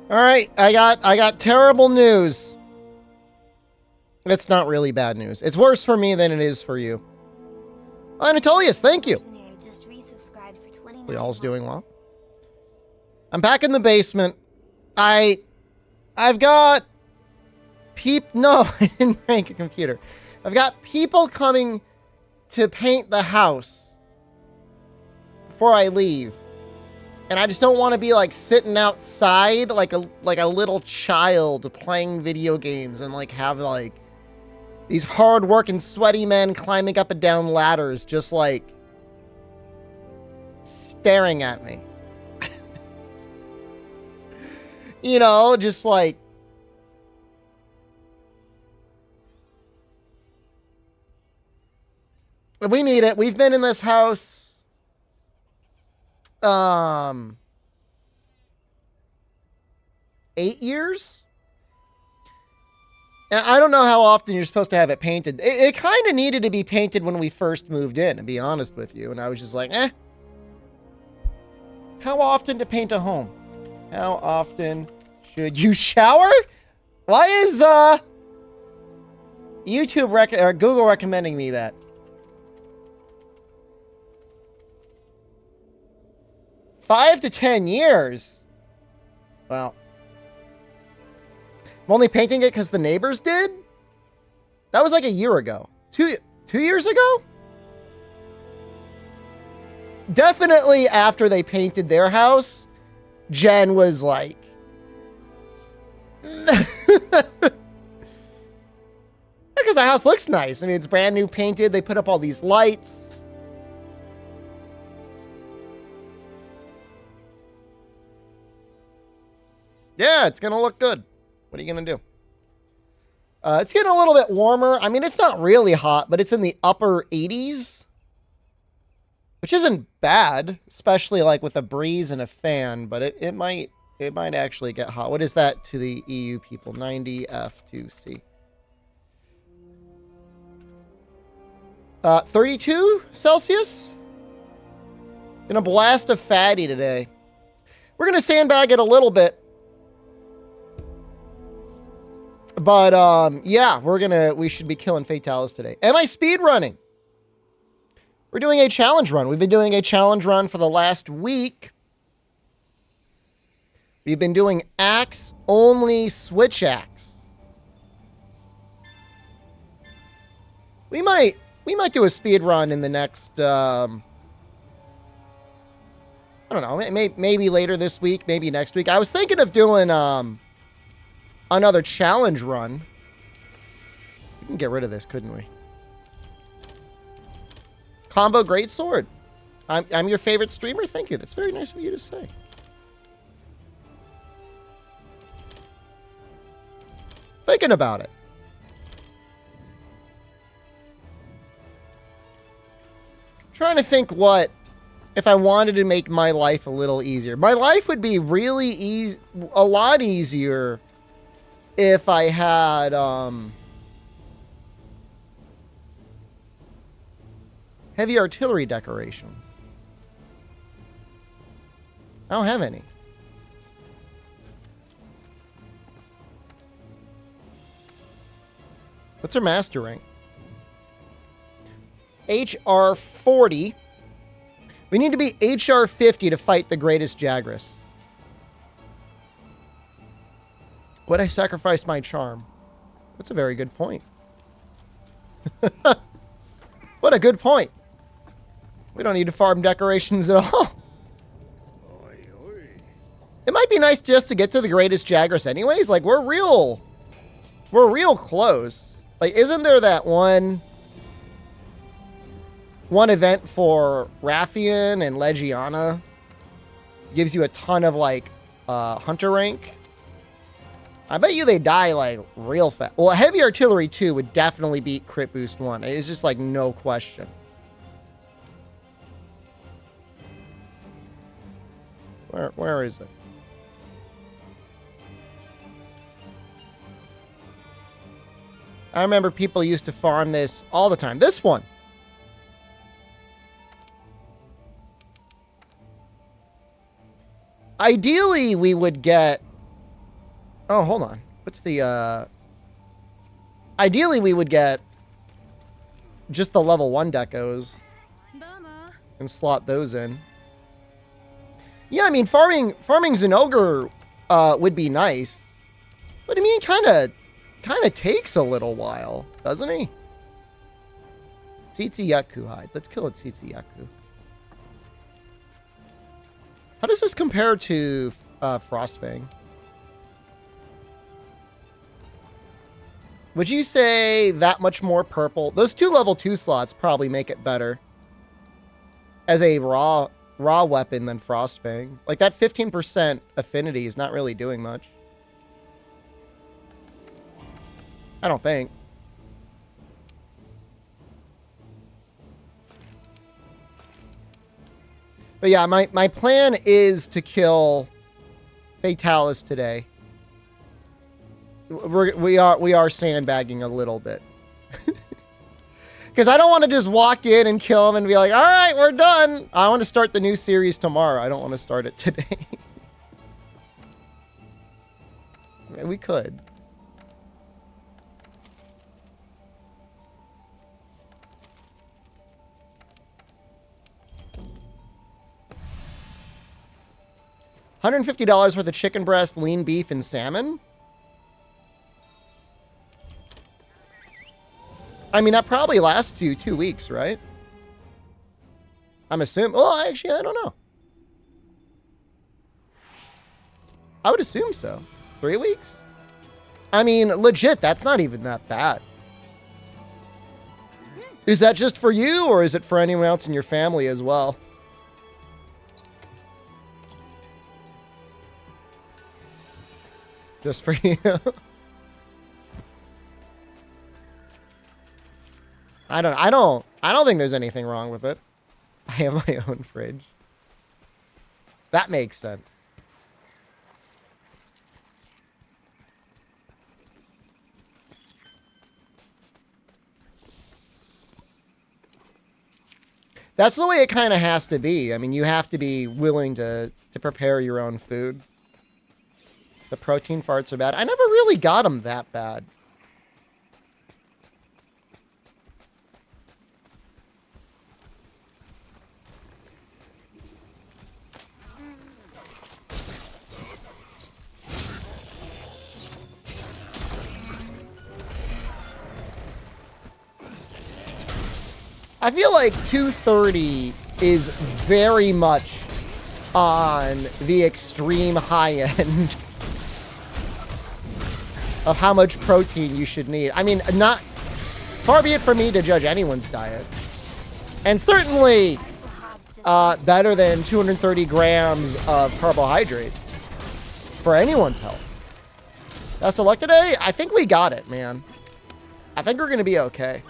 All right, I got terrible news. It's not really bad news. It's worse for me than it is for you. Anatolius, thank you. We all's doing well. I'm back in the basement. I've got no, I didn't break a computer. I've got people coming to paint the house before I leave. And I just don't want to be like sitting outside like a little child playing video games and like have like these hard-working sweaty men climbing up and down ladders just like staring at me. You know, just like we need it. We've been in this house 8 years? And I don't know how often you're supposed to have it painted. It kind of needed to be painted when we first moved in, to be honest with you. And I was just like, How often to paint a home? How often should you shower? Why is YouTube or Google recommending me that? $5 to 10 years. Well, I'm only painting it because the neighbors did. That was like a year ago. Two years ago? Definitely after they painted their house, Jen was like, because the house looks nice. I mean, it's brand new painted. They put up all these lights. Yeah, it's going to look good. What are you going to do? It's getting a little bit warmer. I mean, it's not really hot, but it's in the upper 80s. Which isn't bad, especially like with a breeze and a fan, but it might actually get hot. What is that to the EU people? 90 F2C. 32 Celsius? Gonna blast a fatty today. We're gonna sandbag it a little bit. But yeah, we should be killing Fatalis today. Am I speed running? We're doing a challenge run. We've been doing a challenge run for the last week. We've been doing axe only switch axe. We might do a speed run in the next I don't know, maybe later this week, maybe next week. I was thinking of doing another challenge run. We can get rid of this, couldn't we? Combo greatsword. I'm your favorite streamer. Thank you. That's very nice of you to say. Thinking about it. Trying to think what if I wanted to make my life a little easier. My life would be really easy, a lot easier if I had heavy artillery decorations. I don't have any. What's her master rank? HR 40. We need to be HR 50 to fight the greatest Jagras. Would I sacrifice my charm? That's a very good point. What a good point. We don't need to farm decorations at all. It might be nice just to get to the greatest Jagras anyways. Like, we're real close. Like, isn't there that one event for Rathian and Legiana? Gives you a ton of, like, hunter rank. I bet you they die, like, real fast. Well, Heavy Artillery 2 would definitely beat Crit Boost 1. It's just, like, no question. Where is it? I remember people used to farm this all the time. This one. Ideally, we would get Oh, hold on. What's the, ideally, we would get just the level 1 decos and slot those in. Yeah, I mean, farming Zinogre would be nice. But, I mean, kind of takes a little while, doesn't he? Tsitsi-Yaku hide. Let's kill a Tsitsi-Yaku. How does this compare to Frostfang? Would you say that much more purple? Those 2 level 2 slots probably make it better as a raw weapon than Frostfang. Like, that 15% affinity is not really doing much. I don't think. But yeah, my plan is to kill Fatalis today. We are sandbagging a little bit. Because I don't want to just walk in and kill him and be like, all right, we're done. I want to start the new series tomorrow. I don't want to start it today. We could. $150 worth of chicken breast, lean beef, and salmon? I mean, that probably lasts you 2 weeks, right? I'm assuming. Well, actually, I don't know. I would assume so. 3 weeks? I mean, legit, that's not even that bad. Is that just for you, or is it for anyone else in your family as well? Just for you. I don't think there's anything wrong with it. I have my own fridge. That makes sense. That's the way it kind of has to be. I mean, you have to be willing to prepare your own food. The protein farts are bad. I never really got them that bad. I feel like 230 is very much on the extreme high end of how much protein you should need. I mean, not far be it from me to judge anyone's diet. And certainly better than 230 grams of carbohydrates for anyone's health. That's the luck today? I think we got it, man. I think we're going to be okay.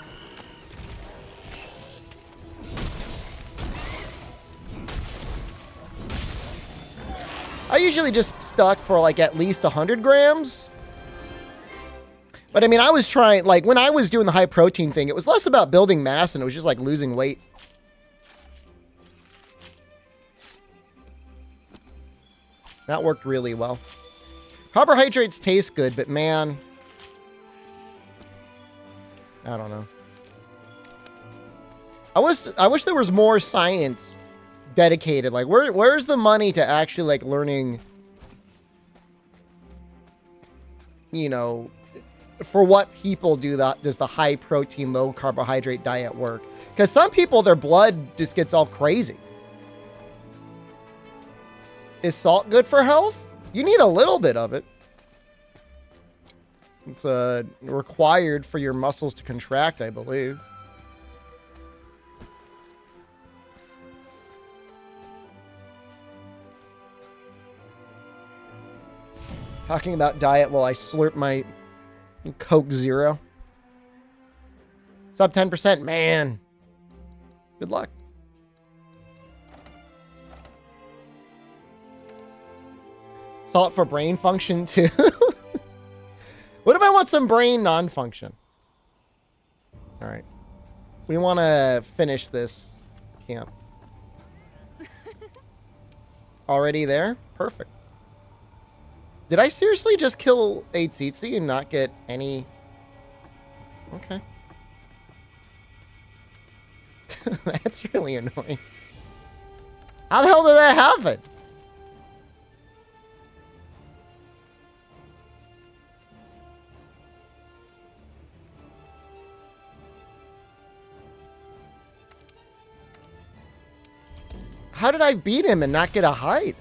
I usually just stuck for like at least 100 grams. But I mean, I was trying, like when I was doing the high protein thing, it was less about building mass and it was just like losing weight. That worked really well. Carbohydrates taste good, but man, I don't know. I wish there was more science dedicated. Like, where's the money to actually like learning, you know, for what people do that does the high protein, low carbohydrate diet work? Because some people, their blood just gets all crazy. Is salt good for health? You need a little bit of it. It's required for your muscles to contract, I believe. Talking about diet while I slurp my Coke Zero. Sub 10%, man. Good luck. Salt for brain function too. What if I want some brain non-function? All right. We want to finish this camp. Already there? Perfect. Did I seriously just kill a tsetse and not get any? Okay. That's really annoying. How the hell did that happen? How did I beat him and not get a hide?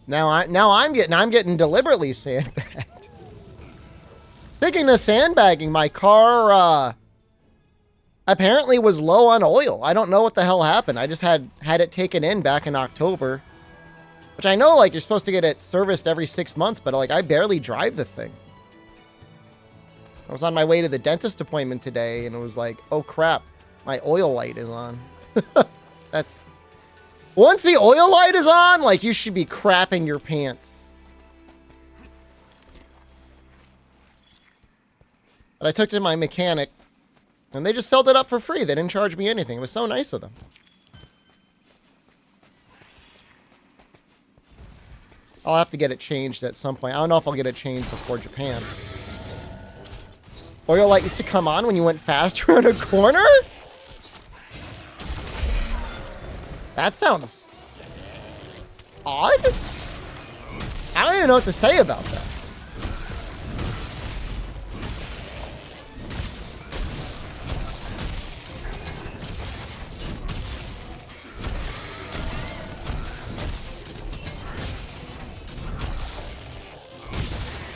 Now I'm getting deliberately sandbagged. Speaking of sandbagging, my car apparently was low on oil. I don't know what the hell happened. I just had it taken in back in October. Which I know, like, you're supposed to get it serviced every 6 months, but, like, I barely drive the thing. I was on my way to the dentist appointment today, and it was like, oh, crap, my oil light is on. That's... Once the oil light is on, like, you should be crapping your pants. But I took it to my mechanic, and they just filled it up for free. They didn't charge me anything. It was so nice of them. I'll have to get it changed at some point. I don't know if I'll get it changed before Japan. Oil light used to come on when you went fast around a corner? That sounds odd. I don't even know what to say about that.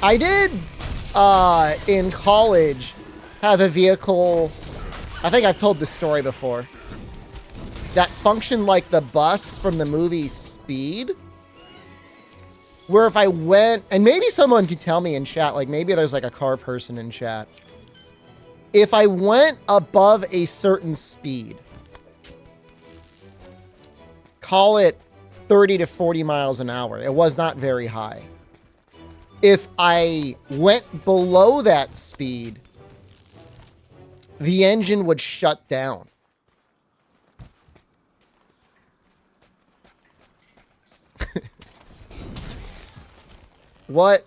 I did, in college, have a vehicle, I think I've told this story before, that functioned like the bus from the movie Speed, where if I went, and maybe someone could tell me in chat, like maybe there's like a car person in chat, if I went above a certain speed, call it 30 to 40 miles an hour, it was not very high. If I went below that speed, the engine would shut down. What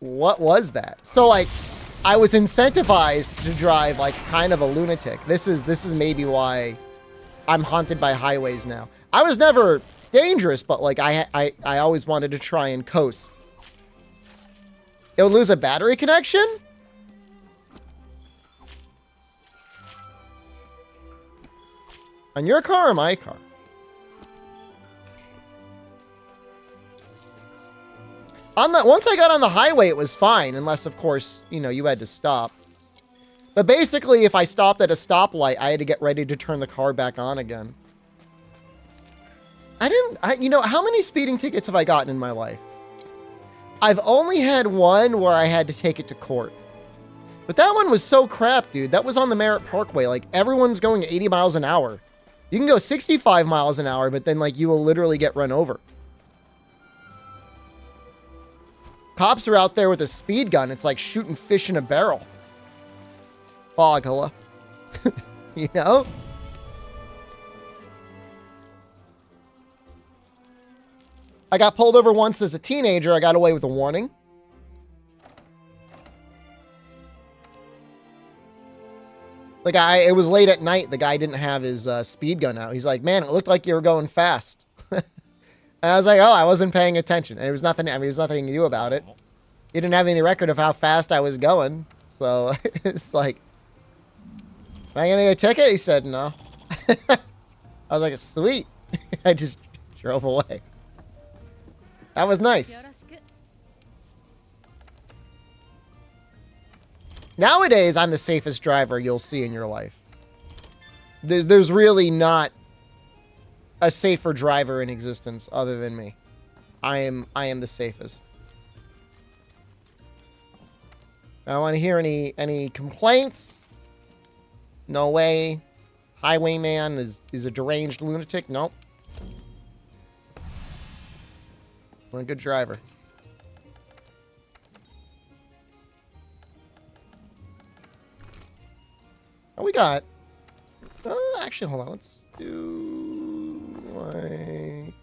was that? So, like, I was incentivized to drive like kind of a lunatic. This is maybe why I'm haunted by highways now. I was never dangerous, but like I always wanted to try and coast. It would lose a battery connection? On your car or my car? Once I got on the highway, it was fine, unless, of course, you know, you had to stop. But basically, if I stopped at a stoplight, I had to get ready to turn the car back on again. You know, how many speeding tickets have I gotten in my life? I've only had one where I had to take it to court. But that one was so crap, dude. That was on the Merritt Parkway. Like, everyone's going 80 miles an hour. You can go 65 miles an hour, but then, like, you will literally get run over. Cops are out there with a speed gun. It's like shooting fish in a barrel. Fog, hello. You know? I got pulled over once as a teenager. I got away with a warning. The guy, it was late at night. The guy didn't have his speed gun out. He's like, man, it looked like you were going fast. And I was like, oh, I wasn't paying attention. And it was nothing, I mean, there was nothing to do about it. He didn't have any record of how fast I was going. So it's like, am I going to get a ticket? He said, no. I was like, sweet. I just drove away. That was nice. Nowadays, I'm the safest driver you'll see in your life. There's really not a safer driver in existence other than me. I am the safest. I don't want to hear any complaints. No way. Highwayman is a deranged lunatic. Nope. I'm a good driver. Oh, we got... actually, hold on. Let's do... like...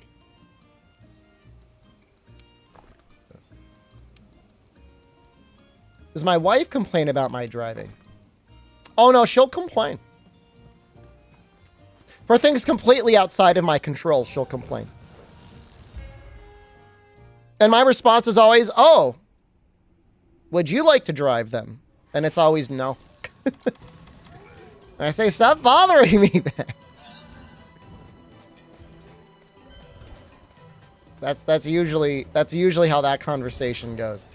Does my wife complain about my driving? Oh, no, she'll complain. For things completely outside of my control, she'll complain. And my response is always, oh, would you like to drive them? And it's always no. I say, stop bothering me then. That's usually how that conversation goes.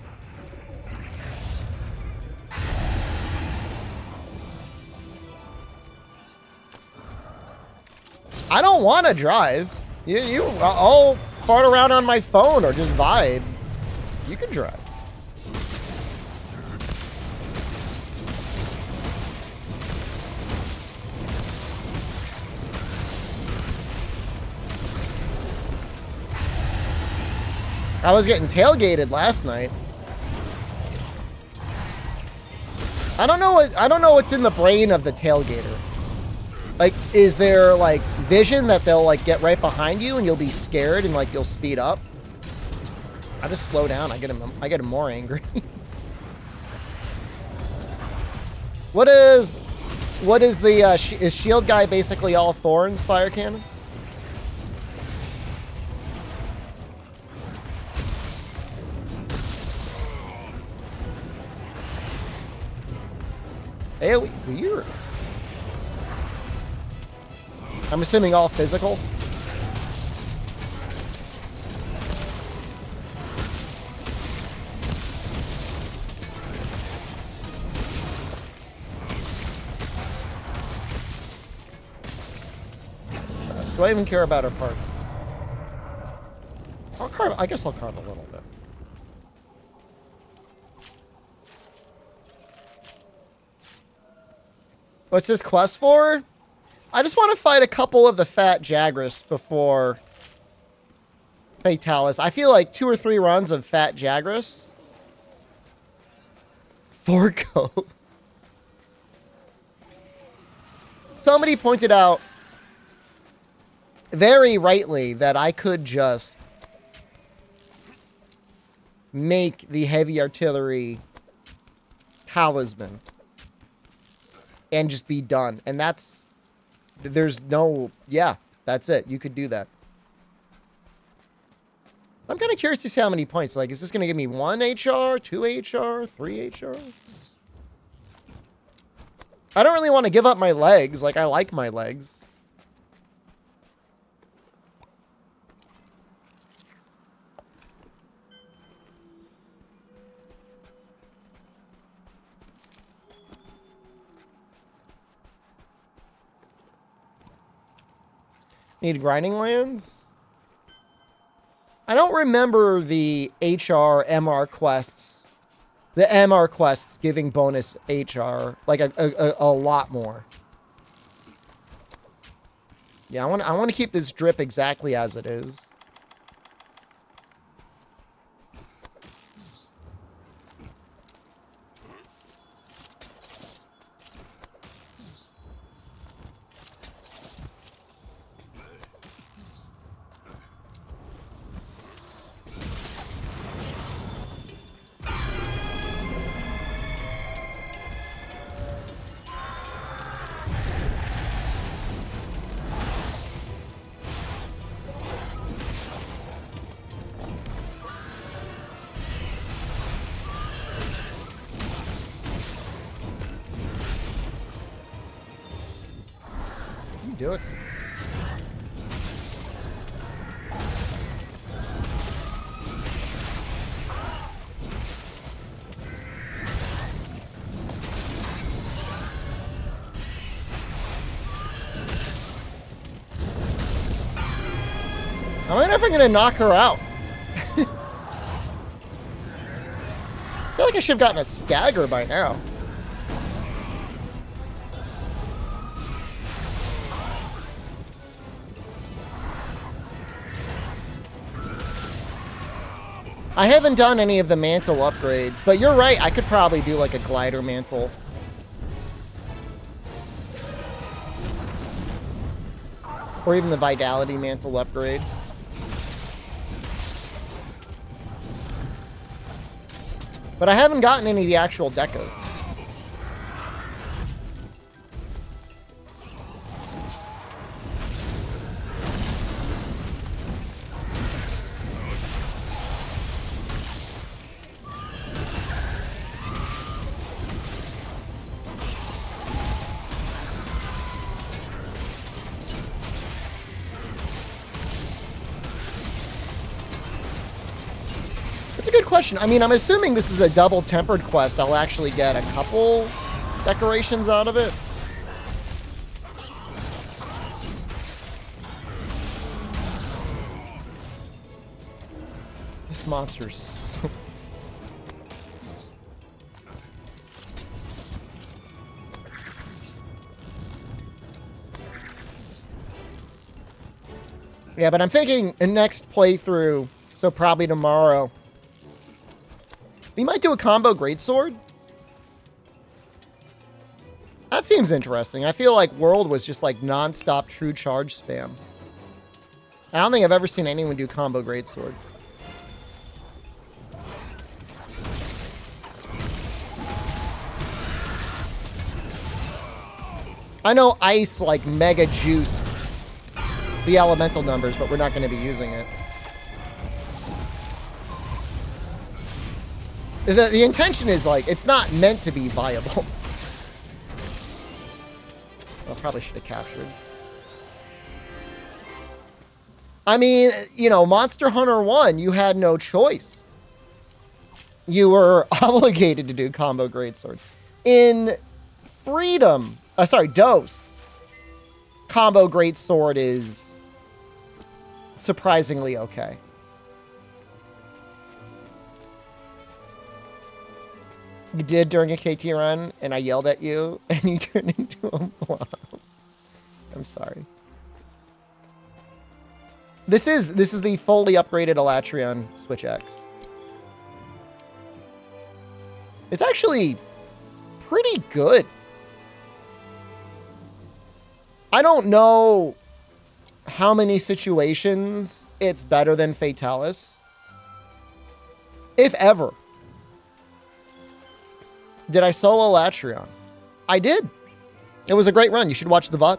I don't want to drive. I'll fart around on my phone or just vibe. You can drive. I was getting tailgated last night. I don't know what's in the brain of the tailgater. Like, is there, like, vision that they'll, like, get right behind you and you'll be scared and, like, you'll speed up? I just slow down. I get him more angry. What is the, is shield guy basically all thorns fire cannon? Hey, weird. I'm assuming all physical. Do I even care about our parts? I guess I'll carve a little bit. What's this quest for? I just want to fight a couple of the fat Jagras before Fatalis. I feel like 2 or 3 runs of fat Jagras. 4 go. Somebody pointed out very rightly that I could just make the heavy artillery talisman and just be done. And there's no, yeah, that's it. You could do that. I'm kind of curious to see how many points. Like, is this going to give me 1 HR, 2 HR, 3 HR? I don't really want to give up my legs. Like, I like my legs. Need grinding lands? I don't remember the HR MR quests. The MR quests giving bonus HR like a lot more. Yeah, I want to keep this drip exactly as it is. Do it. I wonder if I'm gonna knock her out. I feel like I should have gotten a stagger by now. I haven't done any of the mantle upgrades, but you're right. I could probably do like a glider mantle. Or even the Vitality Mantle upgrade. But I haven't gotten any of the actual decos. That's a good question. I mean, I'm assuming this is a double tempered quest. I'll actually get a couple decorations out of it. This monster's so... Yeah, but I'm thinking the next playthrough, so probably tomorrow, we might do a combo greatsword. That seems interesting. I feel like World was just like non-stop true charge spam. I don't think I've ever seen anyone do combo greatsword. I know Ice like mega juiced the elemental numbers, but we're not going to be using it. The intention is like, it's not meant to be viable. I probably should have captured. I mean, you know, Monster Hunter 1, you had no choice. You were obligated to do combo greatswords. In Freedom, Dose, combo greatsword is surprisingly okay. You did during a KT run, and I yelled at you, and you turned into a blob. I'm sorry. This is the fully upgraded Elatrion Switch X. It's actually pretty good. I don't know how many situations it's better than Fatalis, if ever. Did I solo Elatrion? I did. It was a great run. You should watch the VOD.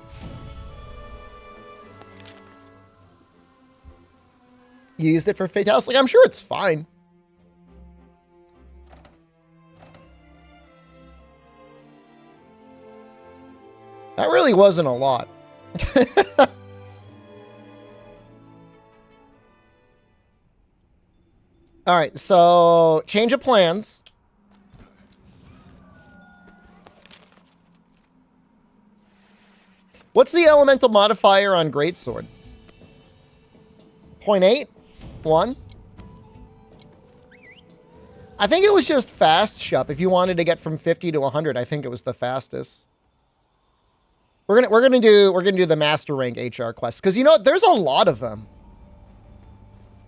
You used it for Fatalis? Like, I'm sure it's fine. That really wasn't a lot. All right, so change of plans. What's the elemental modifier on Greatsword? 0.8? 1? I think it was just fast, Shup. If you wanted to get from 50 to 100, I think it was the fastest. We're gonna do the master rank HR quests, because you know what? There's a lot of them.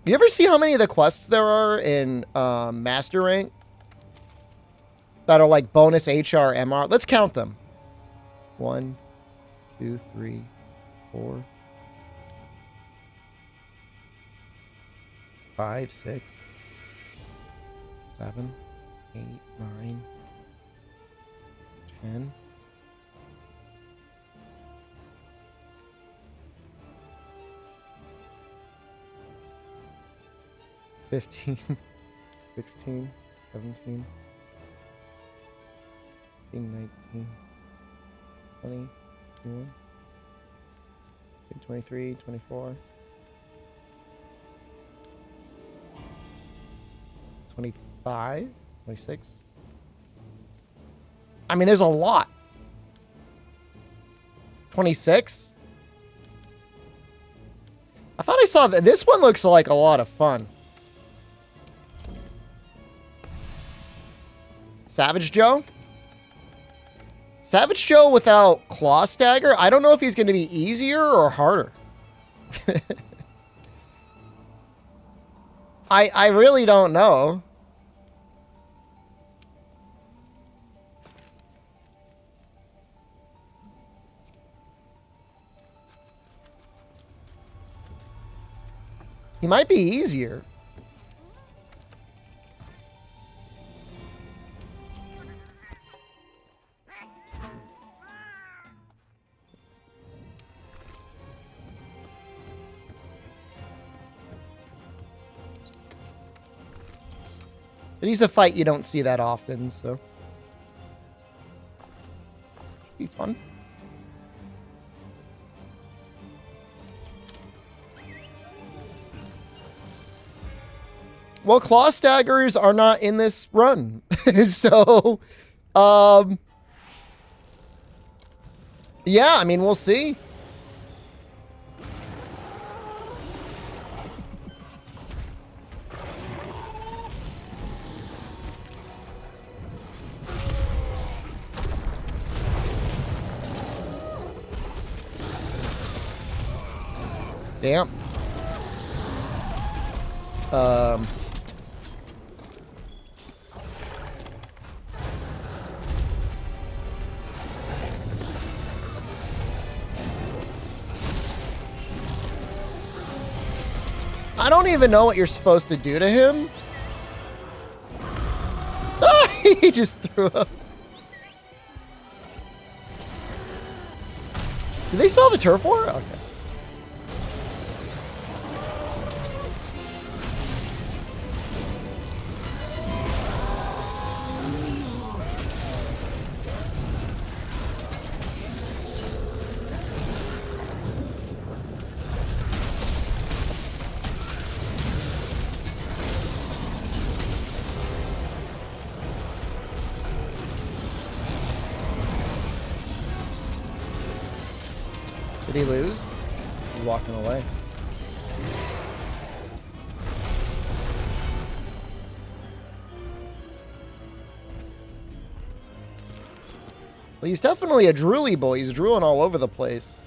You ever see how many of the quests there are in master rank that are like bonus HR MR? Let's count them. 1, 2, 3, 4, 5, 6, 7, 8, 9, 10. 15, 16, 17, 18, 19, 20, 21, 23, 24, 25, 26. I mean, there's a lot. 26? I thought I saw that. This one looks like a lot of fun. Savage Joe? Savage Joe without Claw Stagger? I don't know if he's going to be easier or harder. I really don't know. He might be easier. But he's a fight you don't see that often, so. Be fun. Well, claw staggers are not in this run. So, yeah, I mean, we'll see. Damn. I don't even know what you're supposed to do to him. Ah, he just threw up. Do they still have a turf war? Okay. Did he lose? He's walking away. Well, he's definitely a drooly boy. He's drooling all over the place.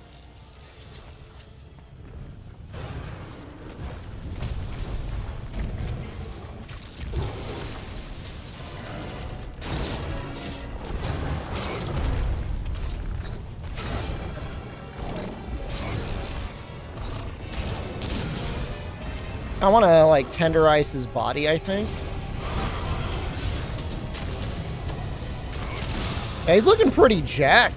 I want to, like, tenderize his body, I think. Yeah, he's looking pretty jacked.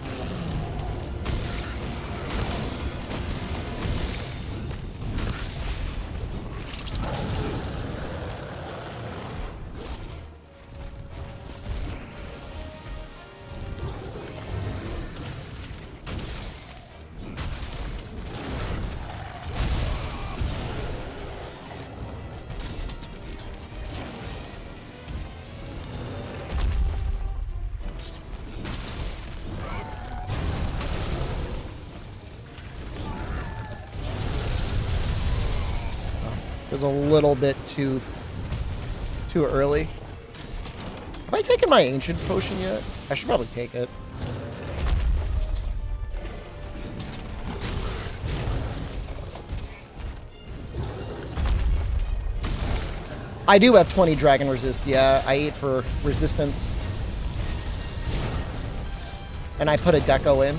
Was a little bit too early. Have I taken my ancient potion yet? I should probably take it. I do have 20 dragon resist. Yeah, I ate for resistance. And I put a deco in.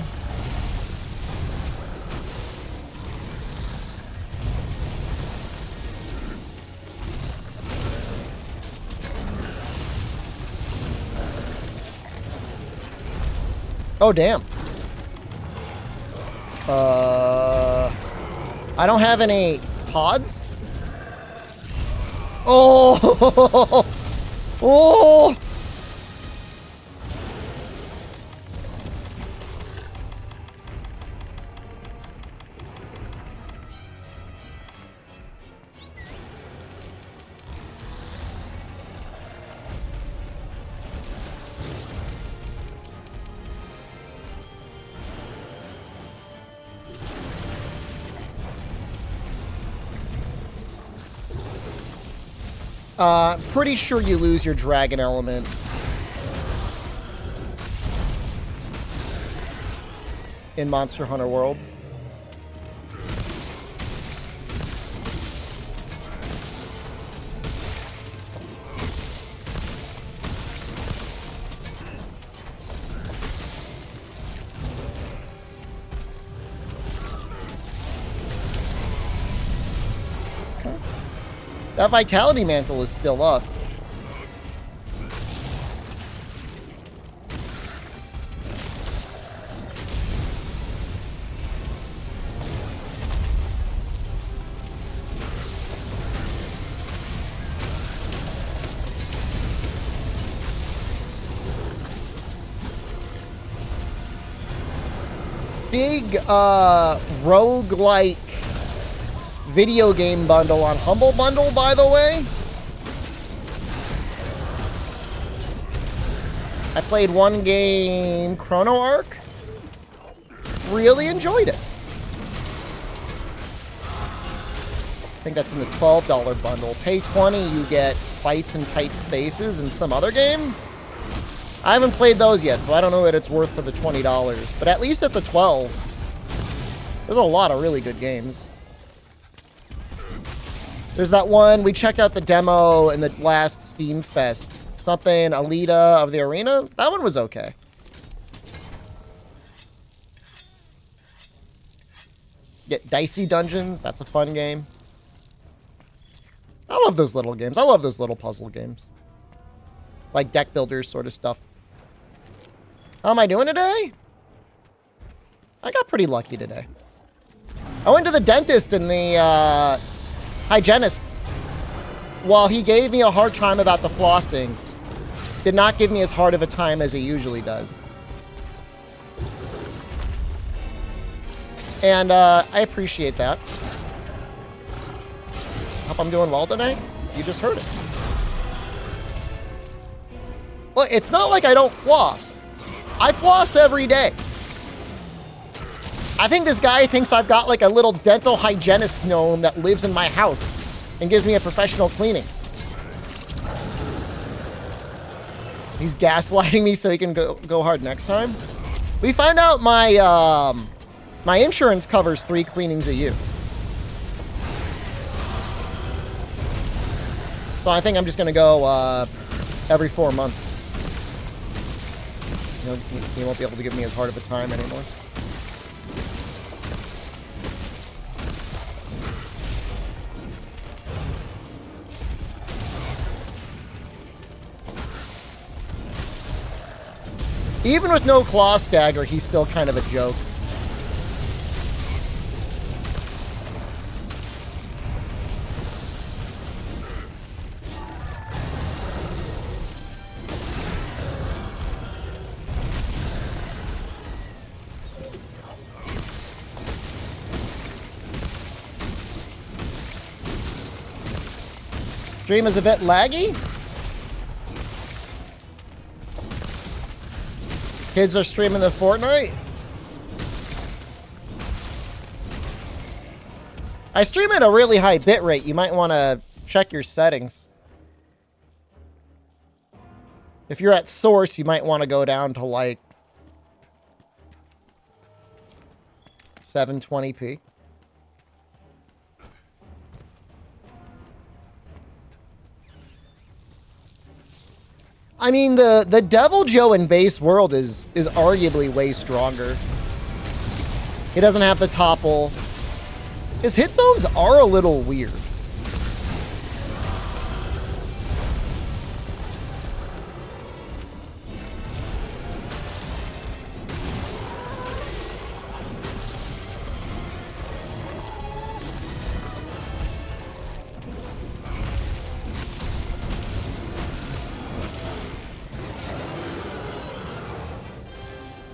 Oh, damn. I don't have any pods. Oh! Oh! Pretty sure you lose your dragon element. In Monster Hunter World. Okay. That Vitality Mantle is still up. Big roguelike video game bundle on Humble Bundle, by the way. I played one game, Chrono Arc. Really enjoyed it. I think that's in the $12 bundle. Pay $20, you get Fights in Tight Spaces and some other game. I haven't played those yet, so I don't know what it's worth for the $20. But at least at the $12, there's a lot of really good games. There's that one, we checked out the demo in the last Steam Fest. Something, Alita of the Arena. That one was okay. Get Dicey Dungeons. That's a fun game. I love those little games. I love those little puzzle games. Like deck builders sort of stuff. How am I doing today? I got pretty lucky today. I went to the dentist and the hygienist, while he gave me a hard time about the flossing, did not give me as hard of a time as he usually does. And I appreciate that. Hope I'm doing well today. You just heard it. Look, it's not like I don't floss. I floss every day. I think this guy thinks I've got like a little dental hygienist gnome that lives in my house and gives me a professional cleaning. He's gaslighting me so he can go hard next time. We find out my my insurance covers 3 cleanings a year. So I think I'm just gonna go every 4 months. You know, he won't be able to give me as hard of a time anymore. Even with no claw stagger, he's still kind of a joke. Stream is a bit laggy. Kids are streaming the Fortnite. I stream at a really high bit rate. You might want to check your settings. If you're at source, you might want to go down to like 720p. I mean, the Devil Joe in base world is arguably way stronger. He doesn't have the topple. His hit zones are a little weird.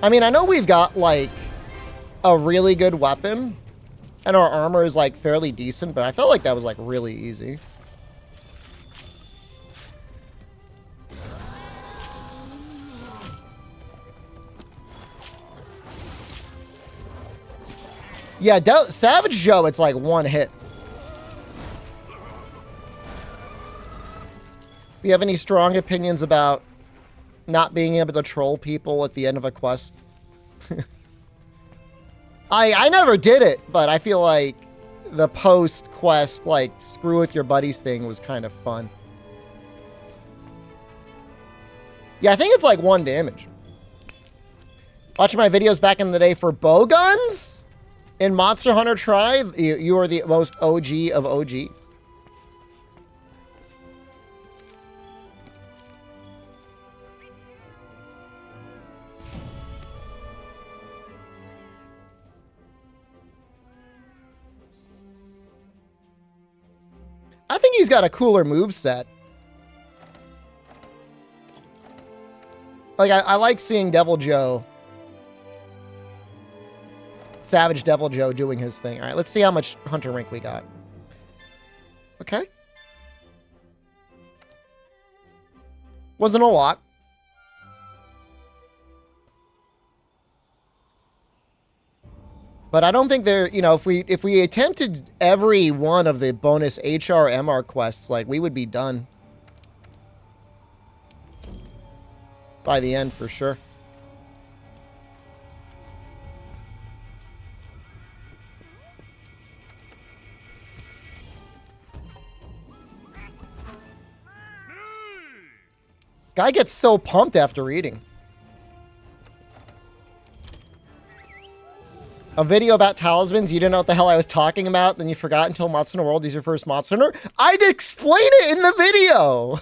I mean, I know we've got, like, a really good weapon, and our armor is, like, fairly decent, but I felt like that was, like, really easy. Yeah, Savage Joe, it's, like, one hit. Do you have any strong opinions about not being able to troll people at the end of a quest? I never did it, but I feel like the post-quest, like, screw with your buddies thing was kind of fun. Yeah, I think it's like 1 damage. Watching my videos back in the day for bow guns in Monster Hunter Tribe, you are the most OG of OGs. I think he's got a cooler moveset. Like, I like seeing Devil Joe. Savage Devil Joe doing his thing. All right, let's see how much Hunter rank we got. Okay. Wasn't a lot. But I don't think there, you know, if we attempted every one of the bonus HR MR quests, like, we would be done by the end for sure. Guy gets so pumped after reading. A video about talismans, you didn't know what the hell I was talking about, then you forgot until Monster Hunter World is your first Monster Hunter? I'd explain it in the video!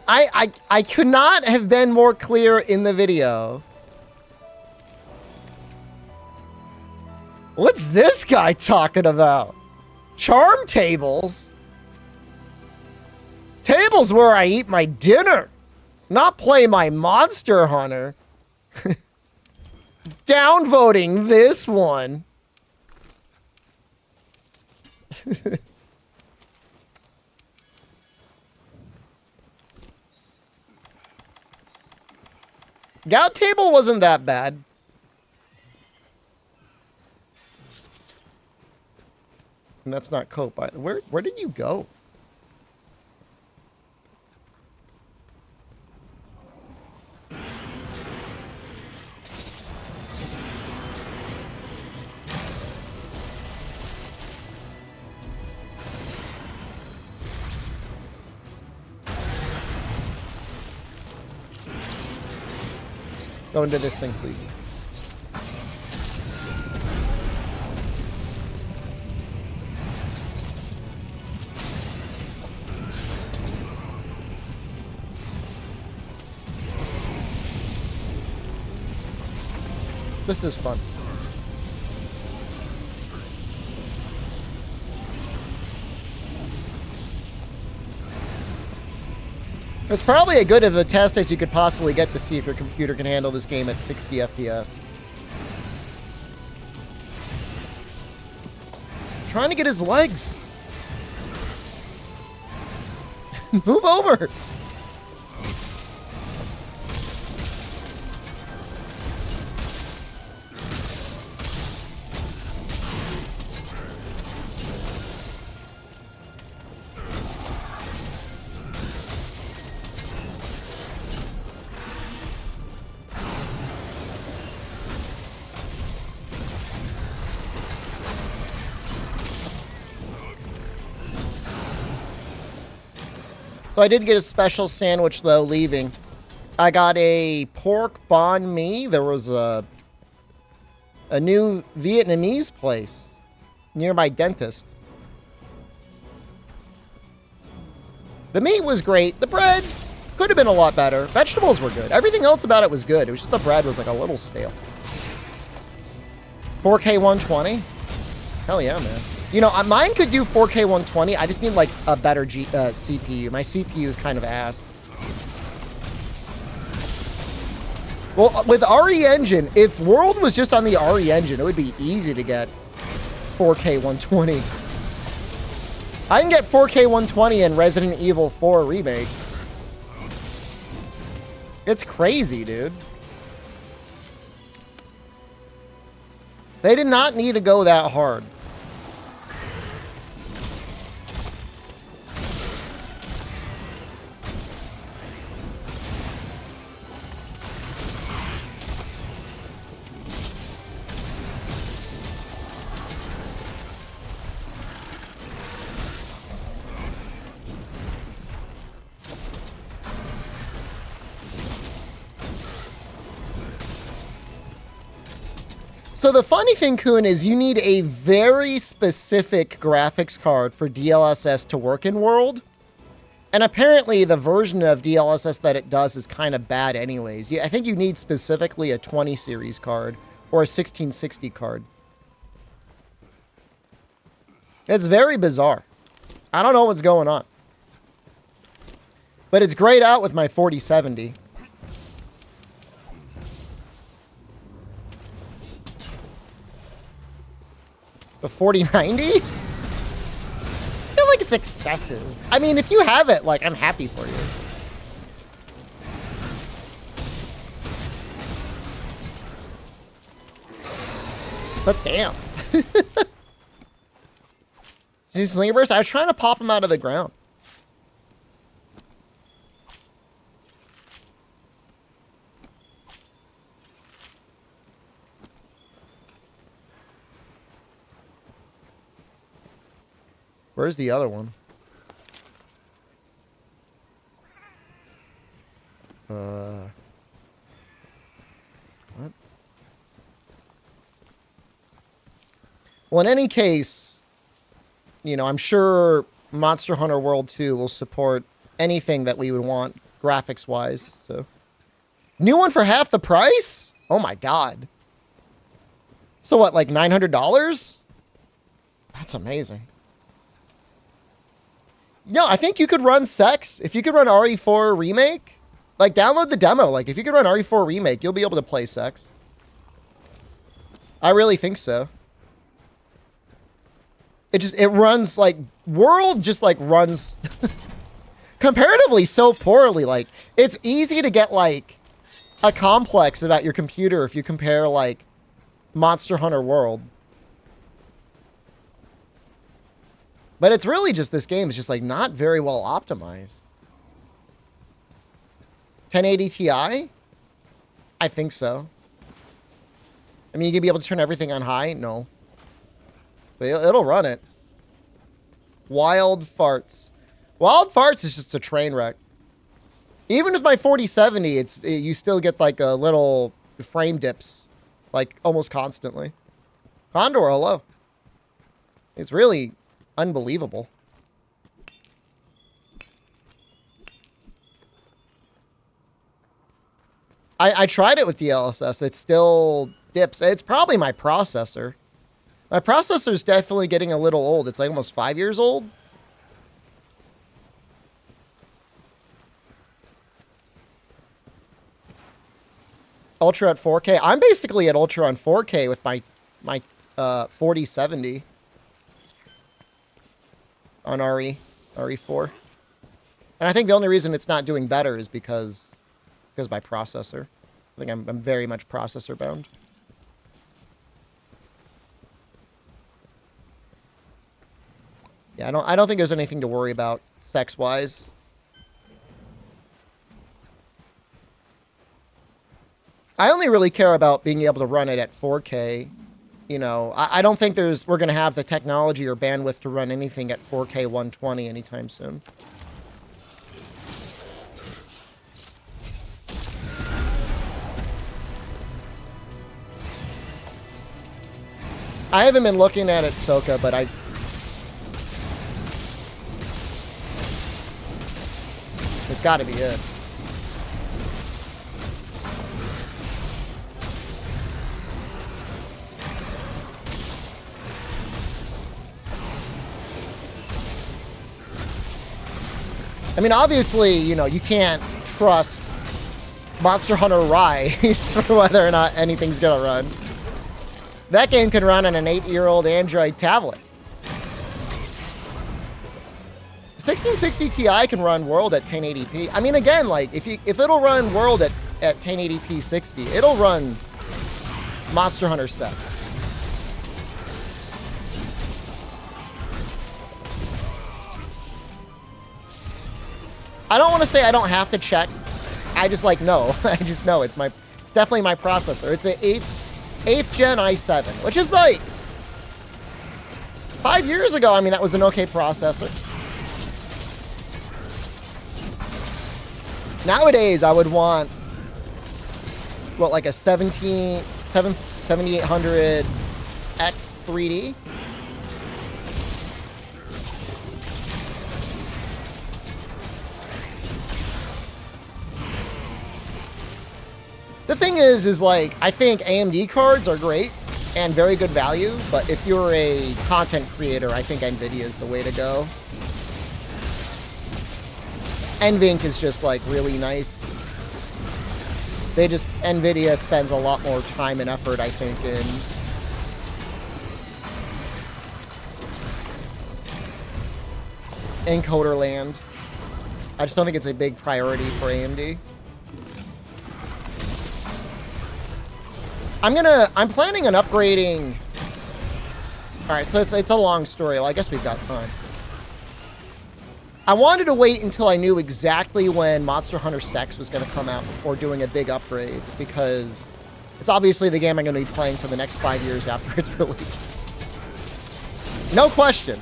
I could not have been more clear in the video. What's this guy talking about? Charm tables? Tables where I eat my dinner, not play my Monster Hunter. Downvoting this one. Gout table wasn't that bad. And that's not cope. Where did you go? Go into this thing, please. This is fun. It's probably as good of a test as you could possibly get to see if your computer can handle this game at 60 FPS. Trying to get his legs. Move over. So I did get a special sandwich, though, leaving. I got a pork banh mi. There was a new Vietnamese place near my dentist. The meat was great. The bread could have been a lot better. Vegetables were good. Everything else about it was good. It was just the bread was like a little stale. 4K 120? Hell yeah, man. You know, mine could do 4K 120. I just need, like, a better CPU. My CPU is kind of ass. Well, with RE Engine, if World was just on the RE Engine, it would be easy to get 4K 120. I can get 4K 120 in Resident Evil 4 Remake. It's crazy, dude. They did not need to go that hard. So the funny thing, Kuhn, is you need a very specific graphics card for DLSS to work in World. And apparently the version of DLSS that it does is kind of bad anyways. I think you need specifically a 20 series card or a 1660 card. It's very bizarre. I don't know what's going on. But it's grayed out with my 4070. The 4090? I feel like it's excessive. I mean, if you have it, like, I'm happy for you. But damn. See Slinger Burst? I was trying to pop him out of the ground. Where's the other one? What? Well, in any case, you know, I'm sure Monster Hunter World 2 will support anything that we would want graphics-wise. So, new one for half the price? Oh my god. So what, like $900? That's amazing. No, I think you could run Sex. If you could run RE4 Remake, like, download the demo. Like, if you could run RE4 Remake, you'll be able to play Sex. I really think so. It runs, like, World just, like, runs comparatively so poorly. Like, it's easy to get, like, a complex about your computer if you compare, like, Monster Hunter World. But it's really just, this game is just, like, not very well optimized. 1080 Ti? I think so. I mean, you could be able to turn everything on high? No. But it'll run it. Wild Farts. Wild Farts is just a train wreck. Even with my 4070, you still get, like, a little frame dips. Like, almost constantly. Condor, hello. It's really unbelievable. I tried it with the LSS. It still dips. It's probably my processor. My processor's definitely getting a little old. It's like almost 5 years old. Ultra at 4K. I'm basically at Ultra on 4K with my 4070 on RE4. And I think the only reason it's not doing better is because of my processor. I think I'm very much processor bound. Yeah, I don't think there's anything to worry about sex-wise. I only really care about being able to run it at 4K. You know, I don't think we're going to have the technology or bandwidth to run anything at 4K 120 anytime soon. I haven't been looking at it, Soka, but it's got to be it. I mean, obviously, you know, you can't trust Monster Hunter Rise for whether or not anything's gonna run. That game can run on an 8-year-old Android tablet. 1660 Ti can run World at 1080p. I mean, again, like, if it'll run World at 1080p 60, it'll run Monster Hunter 7. I don't want to say I don't have to check. I just, like, know. I just know it's definitely my processor. It's an 8th gen i7, which is, like, 5 years ago, I mean, that was an okay processor. Nowadays, I would want, what, like a 7800X 3D? The thing is like, I think AMD cards are great. and very good value, but if you're a content creator, I think NVIDIA is the way to go. NVINC is just like really nice. NVIDIA spends a lot more time and effort, I think, in encoder land. I just don't think it's a big priority for AMD. I'm planning on upgrading. All right, so it's a long story. Well, I guess we've got time. I wanted to wait until I knew exactly when Monster Hunter Sex was going to come out before doing a big upgrade, because it's obviously the game I'm going to be playing for the next 5 years after it's released. No question.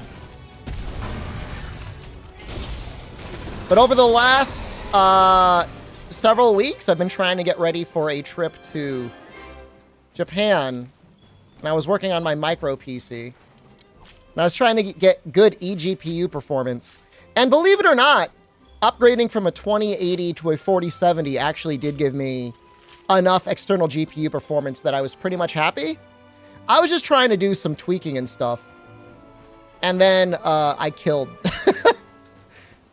But over the last several weeks, I've been trying to get ready for a trip to Japan, and I was working on my micro PC, and I was trying to get good eGPU performance. And believe it or not, upgrading from a 2080 to a 4070 actually did give me enough external GPU performance that I was pretty much happy. I was just trying to do some tweaking and stuff, and then I killed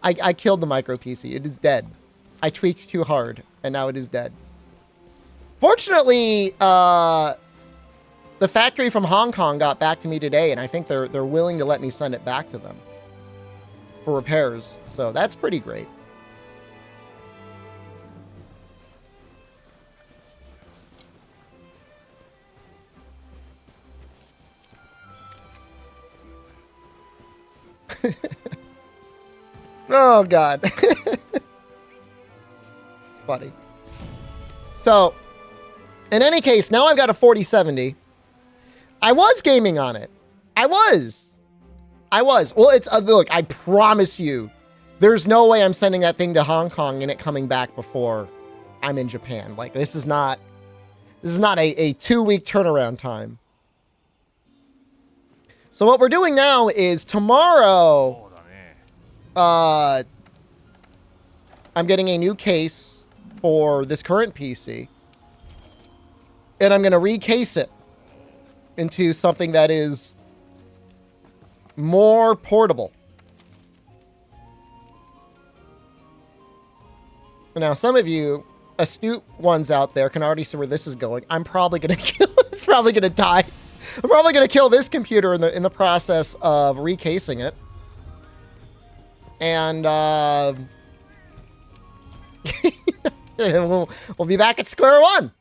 I killed the micro PC. It is dead. I tweaked too hard, and now it is dead. Fortunately, the factory from Hong Kong got back to me today, and I think they're willing to let me send it back to them for repairs. So that's pretty great. Oh, God. It's funny. So, in any case, now I've got a 4070. I was gaming on it. I was. Well, it's look, I promise you, there's no way I'm sending that thing to Hong Kong and it coming back before I'm in Japan. Like, this is not a 2-week turnaround time. So what we're doing now is tomorrow, I'm getting a new case for this current PC, and I'm going to recase it into something that is more portable. Now, some of you astute ones out there can already see where this is going. I'm probably going to kill it. It's probably going to die. I'm probably going to kill this computer in the process of recasing it. And we'll be back at square one.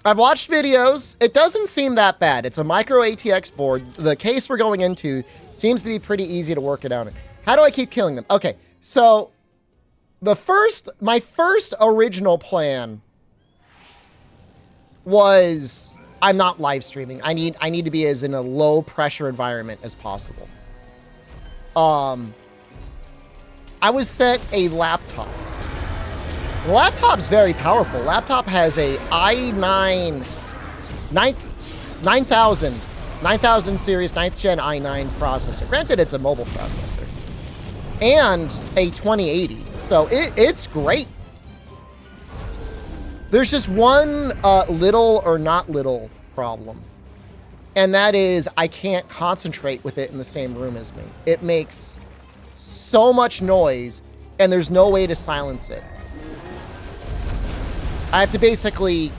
I've watched videos. It doesn't seem that bad. It's a micro ATX board. The case we're going into seems to be pretty easy to work it out in. How do I keep killing them? Okay, so my first original plan was I'm not live streaming. I need to be as in a low pressure environment as possible. I was set a laptop. The laptop's very powerful. Laptop has a i9 9000 series 9th gen i9 processor. Granted, it's a mobile processor. And a 2080. So it's great. There's just one little or not little problem. And that is I can't concentrate with it in the same room as me. It makes so much noise, and there's no way to silence it. I have to basically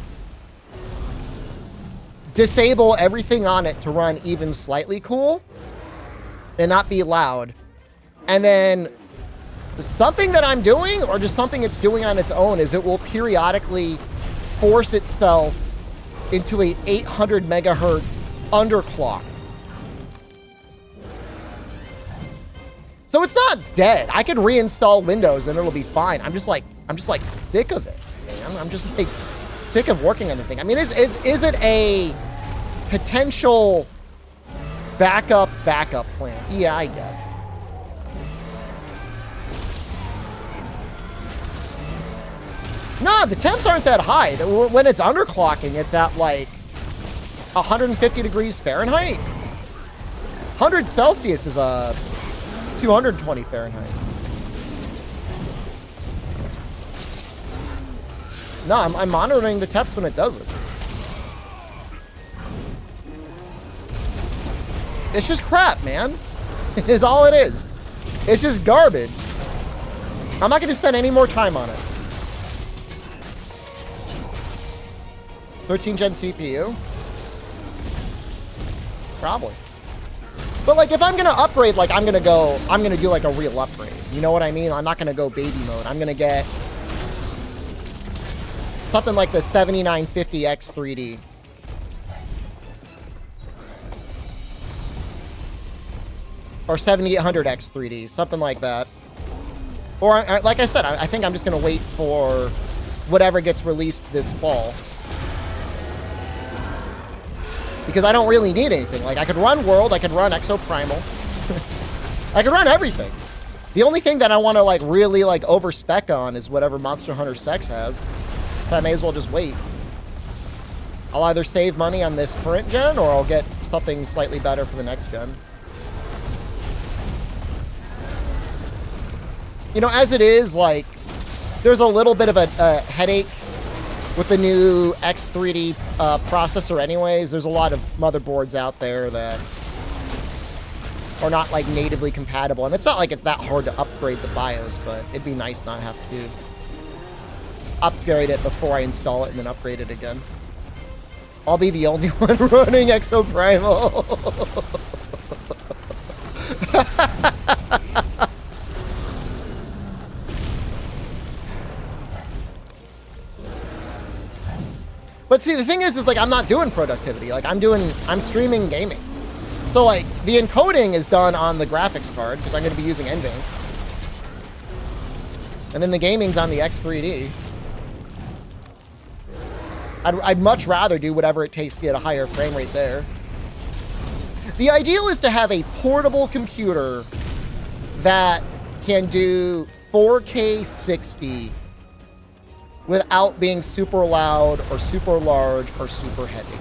disable everything on it to run even slightly cool and not be loud. And then something that I'm doing, or just something it's doing on its own, is it will periodically force itself into a 800 megahertz underclock. So it's not dead. I can reinstall Windows and it'll be fine. I'm just like sick of it, man. I'm just like sick of working on the thing. I mean, is it a potential backup plan? Yeah, I guess. No, the temps aren't that high. When it's underclocking, it's at like 150 degrees Fahrenheit. 100 Celsius is 220 Fahrenheit. No, I'm monitoring the TEPs when it does it. It's just crap, man. Is all it is. It's just garbage. I'm not going to spend any more time on it. 13 gen CPU? Probably. But like, if I'm going to upgrade, like I'm going to do like a real upgrade. You know what I mean? I'm not going to go baby mode. I'm going to get something like the 7950X 3D. Or 7800X 3D, something like that. Or, like I said, I think I'm just going to wait for whatever gets released this fall. Because I don't really need anything. Like, I could run World, I could run Exo Primal. I could run everything. The only thing that I want to, like, really, like, over-spec on is whatever Monster Hunter Sex has. So I may as well just wait. I'll either save money on this current gen, or I'll get something slightly better for the next gen. You know, as it is, like, there's a little bit of a headache with the new X3D processor anyways. There's a lot of motherboards out there that are not, like, natively compatible. And it's not like it's that hard to upgrade the BIOS, but it'd be nice not have to upgrade it before I install it and then upgrade it again. I'll be the only one running Exo Primal. But see, the thing is like, I'm not doing productivity. Like, I'm streaming gaming. So, like, the encoding is done on the graphics card, because I'm going to be using NVENC. And then the gaming's on the X3D. I'd much rather do whatever it takes to get a higher frame rate there. The ideal is to have a portable computer that can do 4K 60 without being super loud or super large or super heavy.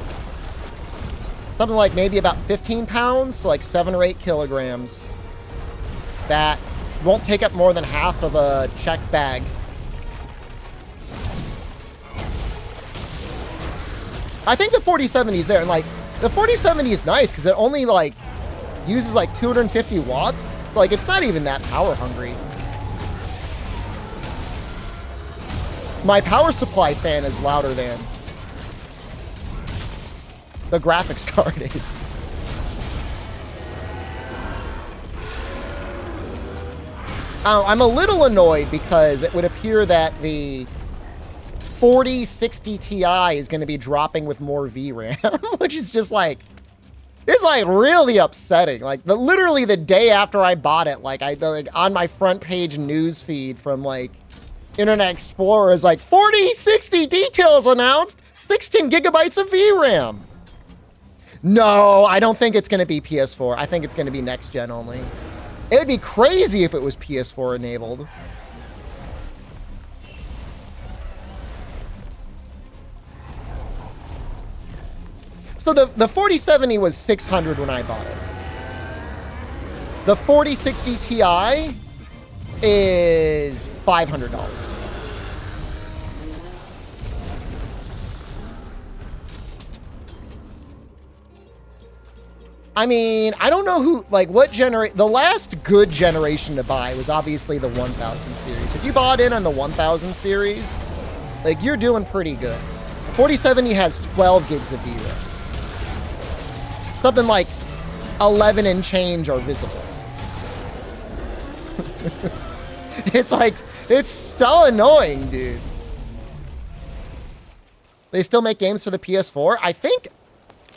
Something like maybe about 15 pounds, so like 7 or 8 kilograms. That won't take up more than half of a check bag. I think the 4070 is there, and like, the 4070 is nice because it only like uses like 250 watts. Like, it's not even that power hungry. My power supply fan is louder than the graphics card is. I'm a little annoyed because it would appear that the 4060 Ti is going to be dropping with more VRAM, which is just like, it's like really upsetting. Like, literally the day after I bought it, like, on my front page news feed from like Internet Explorer is like 4060 details announced, 16 gigabytes of VRAM. No, I don't think it's going to be PS4. I think it's going to be next gen only. It would be crazy if it was PS4 enabled. So the 4070 was $600 when I bought it. The 4060 Ti is $500. I mean, I don't know who, like, what generation. The last good generation to buy was obviously the 1000 series. If you bought in on the 1000 series, like, you're doing pretty good. 4070 has 12 gigs of VRAM. Something like 11 and change are visible. It's like, it's so annoying, dude. They still make games for the PS4? I think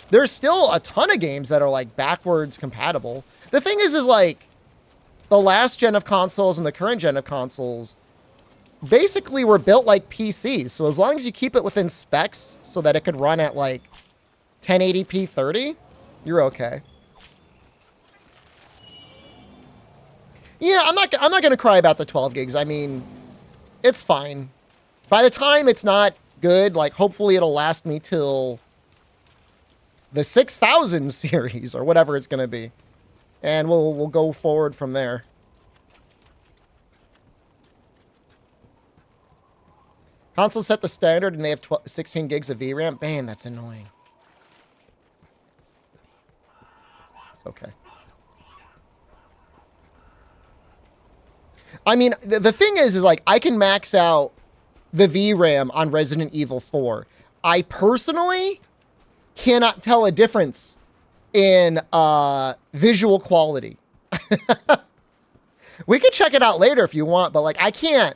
there's still a ton of games that are like backwards compatible. The thing is like, the last gen of consoles and the current gen of consoles basically were built like PCs. So as long as you keep it within specs so that it could run at like 1080p 30, you're okay. Yeah, I'm not going to cry about the 12 gigs. I mean, it's fine. By the time it's not good, like, hopefully it'll last me till the 6000 series or whatever it's going to be. And we'll go forward from there. Console set the standard and they have 16 gigs of VRAM. Man, that's annoying. Okay. I mean, the thing is like, I can max out the VRAM on Resident Evil 4. I personally cannot tell a difference in visual quality. We could check it out later if you want, but like, I cannot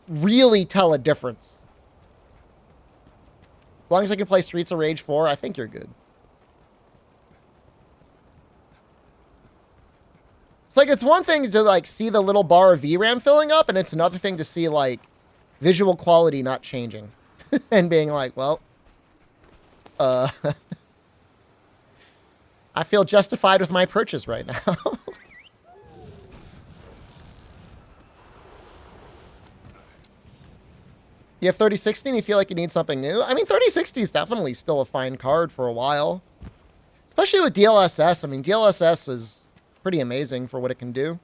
really tell a difference. As long as I can play Streets of Rage 4, I think you're good. It's like, it's one thing to like see the little bar of VRAM filling up, and it's another thing to see like visual quality not changing and being like, well, I feel justified with my purchase right now. You have 3060 and you feel like you need something new? I mean, 3060 is definitely still a fine card for a while. Especially with DLSS. I mean, DLSS is pretty amazing for what it can do.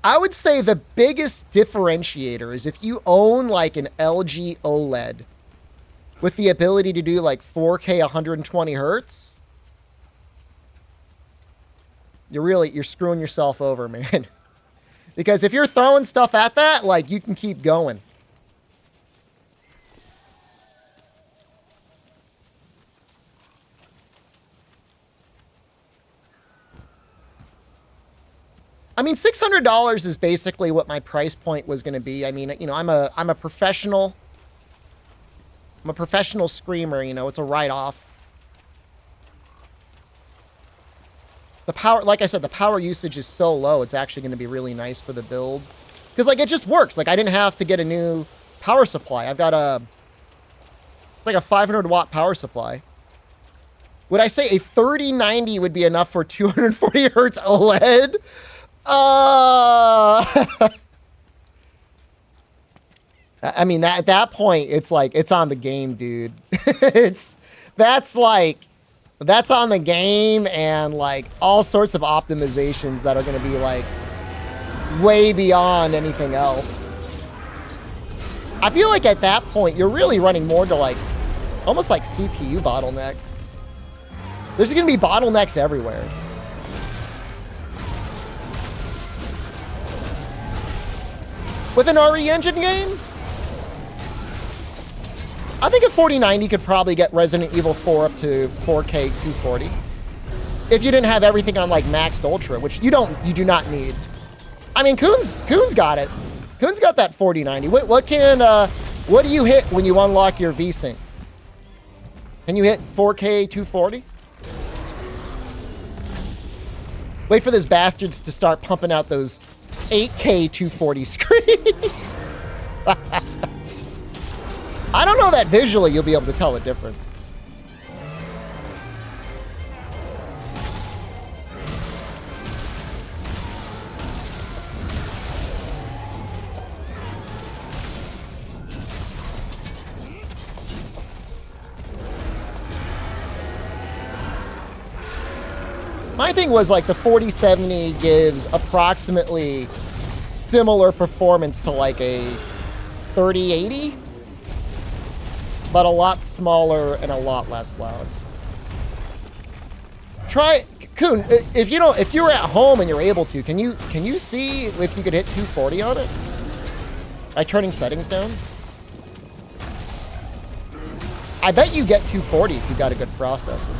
I would say the biggest differentiator is if you own like an LG OLED with the ability to do like 4K 120 hertz, you're screwing yourself over, man. Because if you're throwing stuff at that, like, you can keep going. I mean, $600 is basically what my price point was going to be. I mean, you know, I'm a professional. I'm a professional screamer, you know, it's a write-off. The power, like I said, the power usage is so low, it's actually going to be really nice for the build. Because, like, it just works. Like, I didn't have to get a new power supply. I've got it's like a 500-watt power supply. Would I say a 3090 would be enough for 240 hertz OLED? I mean, at that point, it's like, it's on the game, dude. That's on the game, and like all sorts of optimizations that are going to be like way beyond anything else. I feel like at that point, you're really running more to like almost like CPU bottlenecks. There's going to be bottlenecks everywhere. With an RE Engine game, I think a 4090 could probably get Resident Evil 4 up to 4K 240. If you didn't have everything on like maxed ultra, which you do not need. I mean, Coon's got it. Coon's got that 4090. What do you hit when you unlock your VSync? Can you hit 4K 240? Wait for those bastards to start pumping out those 8K 240 screens. I don't know that visually you'll be able to tell the difference. My thing was like the 4070 gives approximately similar performance to like a 3080. But a lot smaller and a lot less loud. Try, Coon, if you were at home and you're able to, can you see if you could hit 240 on it? By turning settings down? I bet you get 240 if you've got a good processor.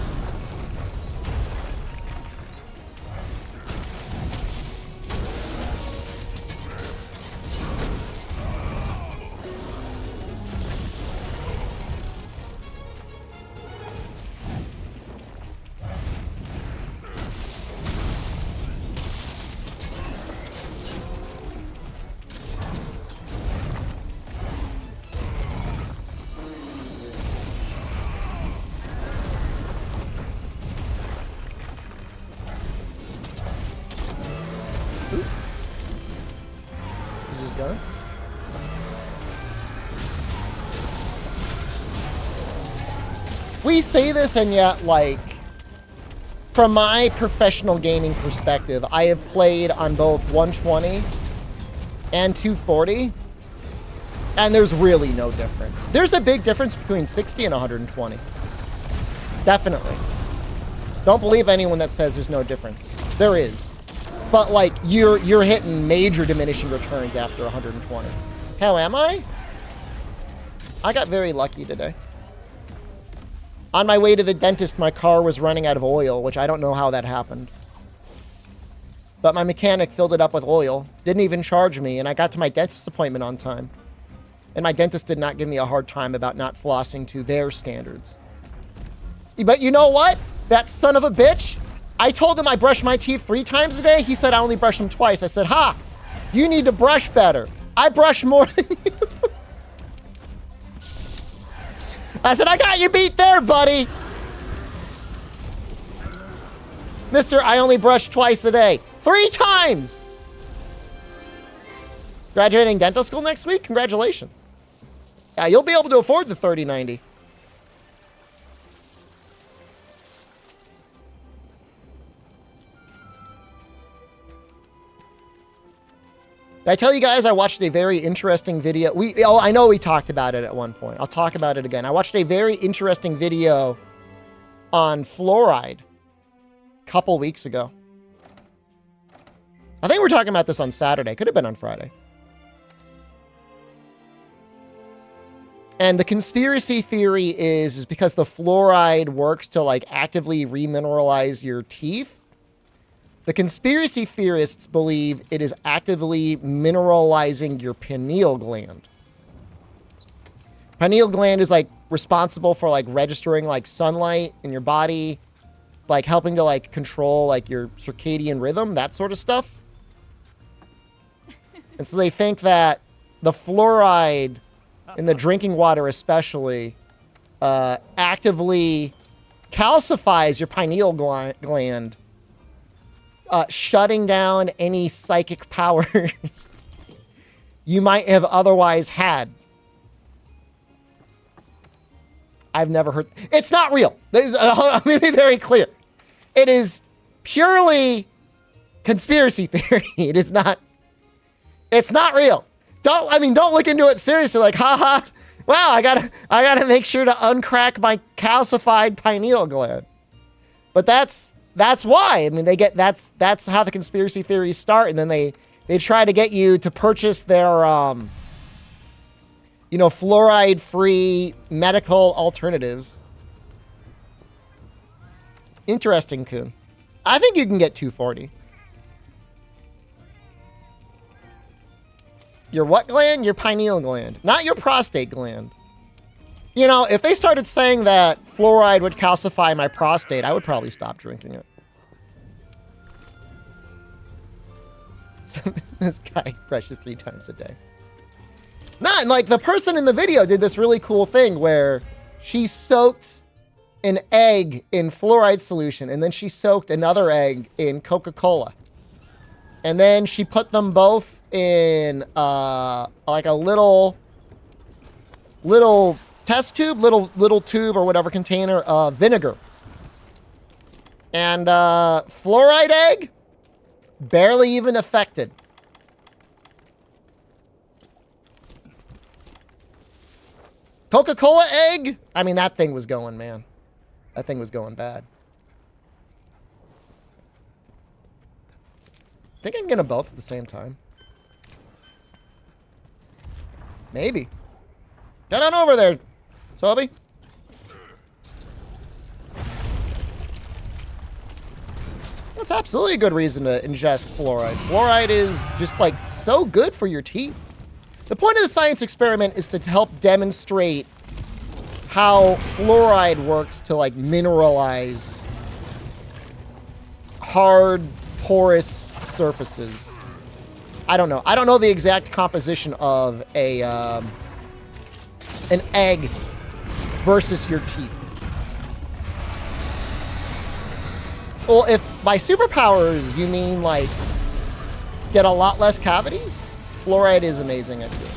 We say this, and yet, like, from my professional gaming perspective, I have played on both 120 and 240. And there's really no difference. There's a big difference between 60 and 120. Definitely. Don't believe anyone that says there's no difference. There is. But like you're hitting major diminishing returns after 120. How am I? I got very lucky today. On my way to the dentist, my car was running out of oil, which I don't know how that happened. But my mechanic filled it up with oil, didn't even charge me, and I got to my dentist appointment on time. And my dentist did not give me a hard time about not flossing to their standards. But you know what? That son of a bitch, I told him I brushed my teeth 3 times a day. He said I only brush them twice. I said, ha, you need to brush better. I brush more than you. I said, I got you beat there, buddy. Mister, I only brush twice a day. 3 times. Graduating dental school next week? Congratulations. Yeah, you'll be able to afford the 3090. Did I tell you guys I watched a very interesting video? I know we talked about it at one point. I'll talk about it again. I watched a very interesting video on fluoride a couple weeks ago. I think we're talking about this on Saturday. Could have been on Friday. And the conspiracy theory is because the fluoride works to like actively remineralize your teeth. The conspiracy theorists believe it is actively mineralizing your pineal gland. Pineal gland is like responsible for like registering like sunlight in your body, like helping to like control like your circadian rhythm, that sort of stuff. And so they think that the fluoride in the drinking water especially actively calcifies your pineal gland, shutting down any psychic powers you might have otherwise had. I've never heard. It's not real. Let me be very clear. It is purely conspiracy theory. It is not. It's not real. Don't look into it seriously. Like, haha. Wow, I gotta make sure to uncrack my calcified pineal gland. But that's why. I mean, that's how the conspiracy theories start, and then they try to get you to purchase their fluoride-free medical alternatives. Interesting, Coon. I think you can get 240. Your what gland? Your pineal gland, not your prostate gland. You know, if they started saying that fluoride would calcify my prostate, I would probably stop drinking it. This guy brushes 3 times a day. Not like the person in the video did this really cool thing where she soaked an egg in fluoride solution and then she soaked another egg in Coca-Cola. And then she put them both in like a little test tube, little tube or whatever container of vinegar. And fluoride egg, barely even affected. Coca-Cola egg, I mean, that thing was going, man. That thing was going bad. I think I can get them both at the same time. Maybe. Get on over there, Toby. That's absolutely a good reason to ingest fluoride. Fluoride is just like so good for your teeth. The point of the science experiment is to help demonstrate how fluoride works to like mineralize hard, porous surfaces. I don't know. I don't know the exact composition of an egg versus your teeth. Well, if by superpowers you mean like get a lot less cavities, fluoride is amazing at doing that.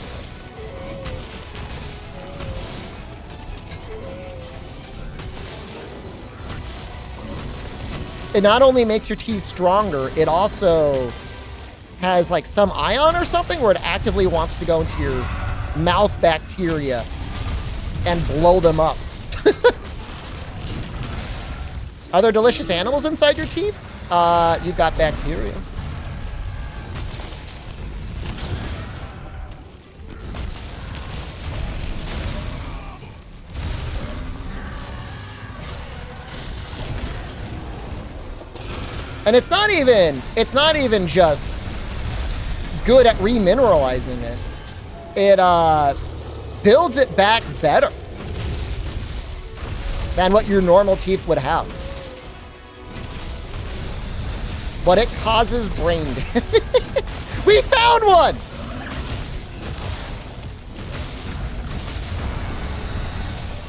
It not only makes your teeth stronger, it also has like some ion or something where it actively wants to go into your mouth bacteria and blow them up. Are there delicious animals inside your teeth? You've got bacteria. And it's not even just good at remineralizing it. It builds it back better than what your normal teeth would have. But it causes brain damage. We found one!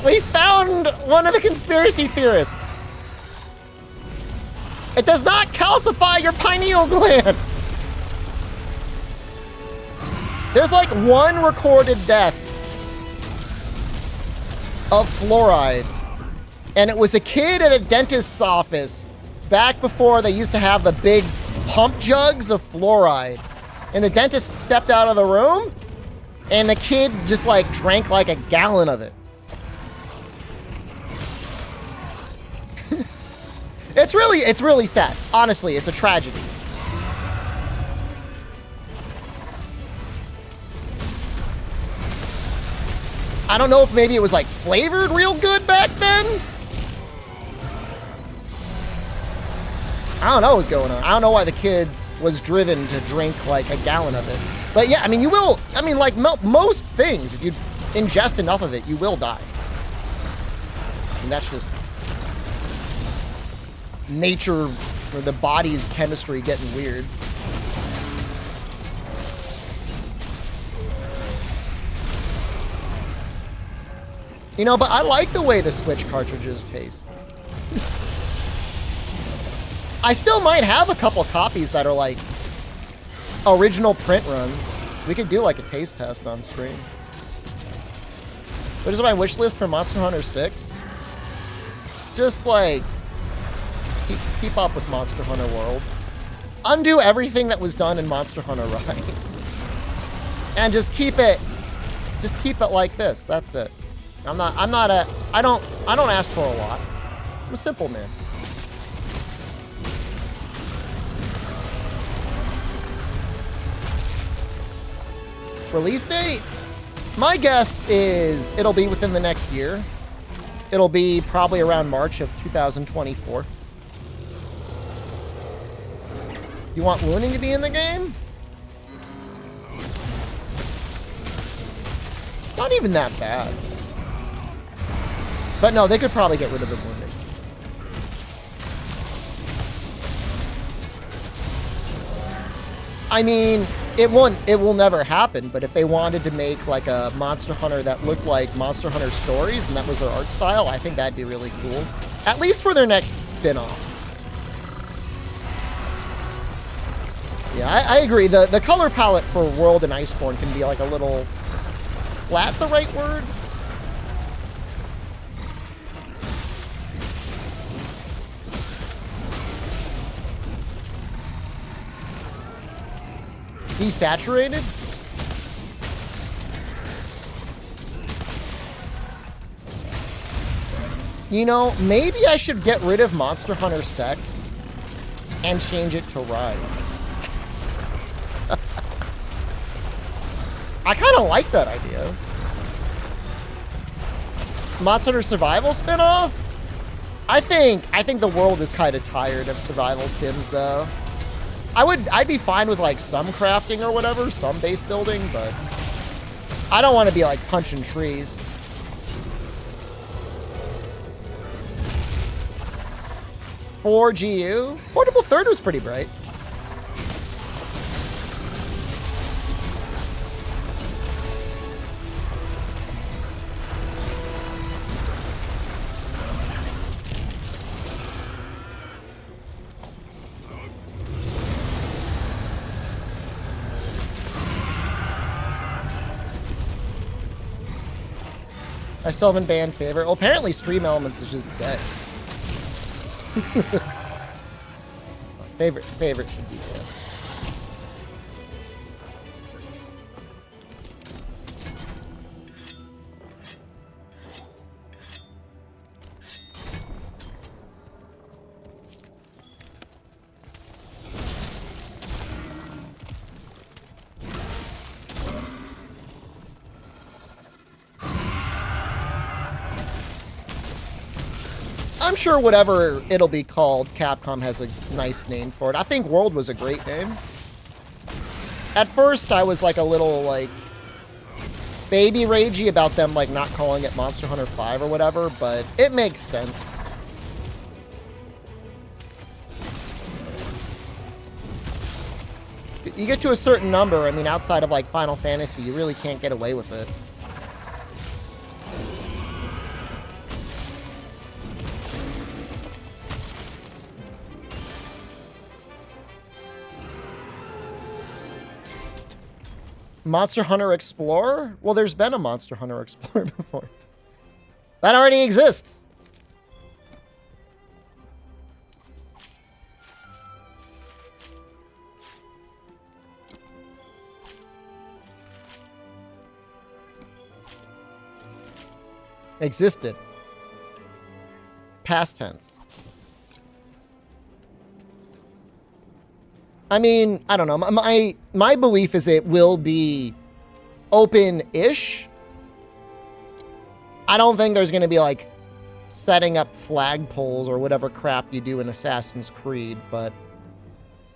We found one of the conspiracy theorists. It does not calcify your pineal gland. There's like one recorded death of fluoride. And it was a kid at a dentist's office back before they used to have the big pump jugs of fluoride. And the dentist stepped out of the room and the kid just like drank like a gallon of it. It's really sad. Honestly, it's a tragedy. I don't know if maybe it was like flavored real good back then. I don't know what's going on. I don't know why the kid was driven to drink like a gallon of it. But yeah, I mean, you will, I mean, like most things, if you ingest enough of it, you will die. And that's just nature or the body's chemistry getting weird. You know, but I like the way the Switch cartridges taste. I still might have a couple copies that are like original print runs. We could do like a taste test on screen. What is my wish list for Monster Hunter 6? Just like keep up with Monster Hunter World. Undo everything that was done in Monster Hunter Rise. And just keep it like this. That's it. I don't ask for a lot. I'm a simple man. Release date? My guess is it'll be within the next year. It'll be probably around March of 2024. You want wounding to be in the game? Not even that bad. But no, they could probably get rid of the wounding. I mean, it will never happen, but if they wanted to make like a Monster Hunter that looked like Monster Hunter Stories and that was their art style, I think that'd be really cool. At least for their next spin-off. Yeah, I agree. The color palette for World and Iceborne can be like a little... Is flat the right word? Desaturated? You know, maybe I should get rid of Monster Hunter Sex and change it to Rise. I kind of like that idea. Monster Hunter Survival spinoff? I think the world is kind of tired of survival sims, though. I'd be fine with like some crafting or whatever, some base building, but I don't want to be like punching trees. For GU, Portable Third was pretty bright. I still haven't banned Favorite. Well, apparently Stream Elements is just dead. Favorite should be dead. I'm sure whatever it'll be called, Capcom has a nice name for it. I think World was a great name. At first, I was like a little like baby ragey about them like not calling it Monster Hunter 5 or whatever, but it makes sense. You get to a certain number, I mean, outside of like Final Fantasy, you really can't get away with it. Monster Hunter Explorer? Well, there's been a Monster Hunter Explorer before. That already exists. Existed. Past tense. I mean, I don't know. My belief is it will be open-ish. I don't think there's going to be, like, setting up flagpoles or whatever crap you do in Assassin's Creed, but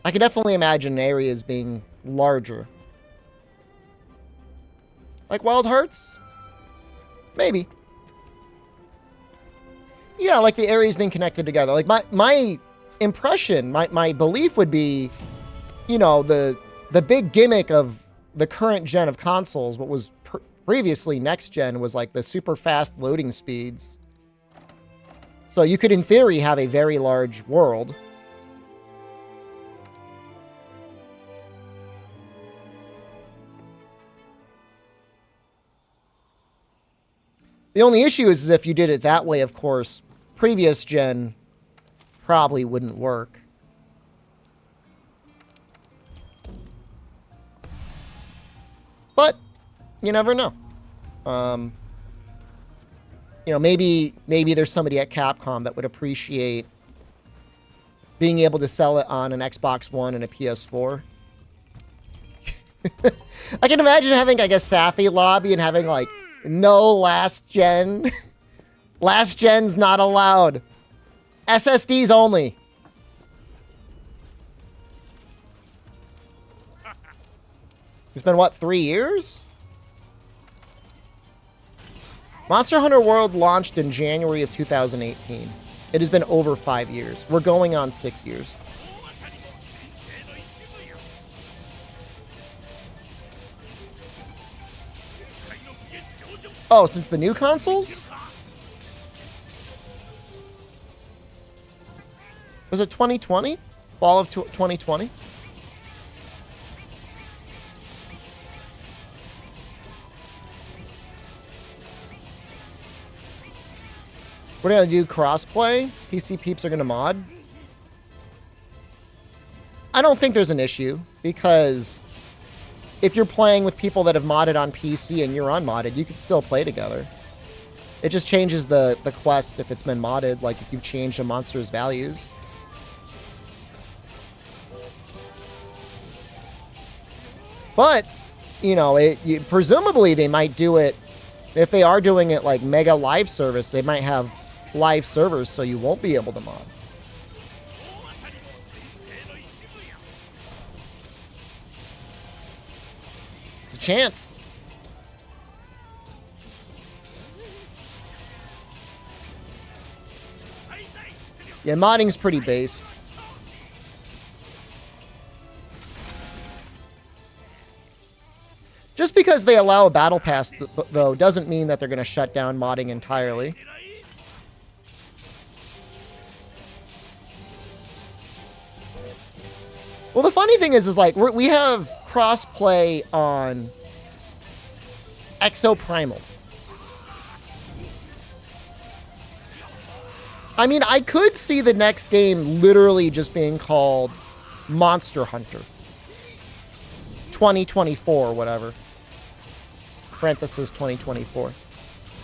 I could definitely imagine areas being larger. Like Wild Hearts? Maybe. Yeah, like the areas being connected together. Like, my impression, my belief would be, you know, the big gimmick of the current gen of consoles, what was previously next gen, was like the super fast loading speeds. So you could, in theory, have a very large world. The only issue is if you did it that way, of course, previous gen probably wouldn't work. But you never know. You know, maybe there's somebody at Capcom that would appreciate being able to sell it on an Xbox One and a PS4. I can imagine having, I guess, Safi lobby and having, like, no last gen. Last gen's not allowed. SSDs only. It's been, what, 3 years? Monster Hunter World launched in January of 2018. It has been over 5 years. We're going on 6 years. Oh, since the new consoles? Was it 2020? Fall of 2020? We're going to do crossplay. PC peeps are going to mod. I don't think there's an issue, because if you're playing with people that have modded on PC and you're unmodded, you can still play together. It just changes the quest if it's been modded, like if you've changed a monster's values. But, you know, presumably they might do it, if they are doing it like mega live service, they might have live servers so you won't be able to mod. It's a chance. Yeah, modding's pretty based. Just because they allow a battle pass, though, doesn't mean that they're going to shut down modding entirely. Well, the funny thing is like, we have cross-play on Exoprimal. I mean, I could see the next game literally just being called Monster Hunter 2024 or whatever. Parenthesis 2024.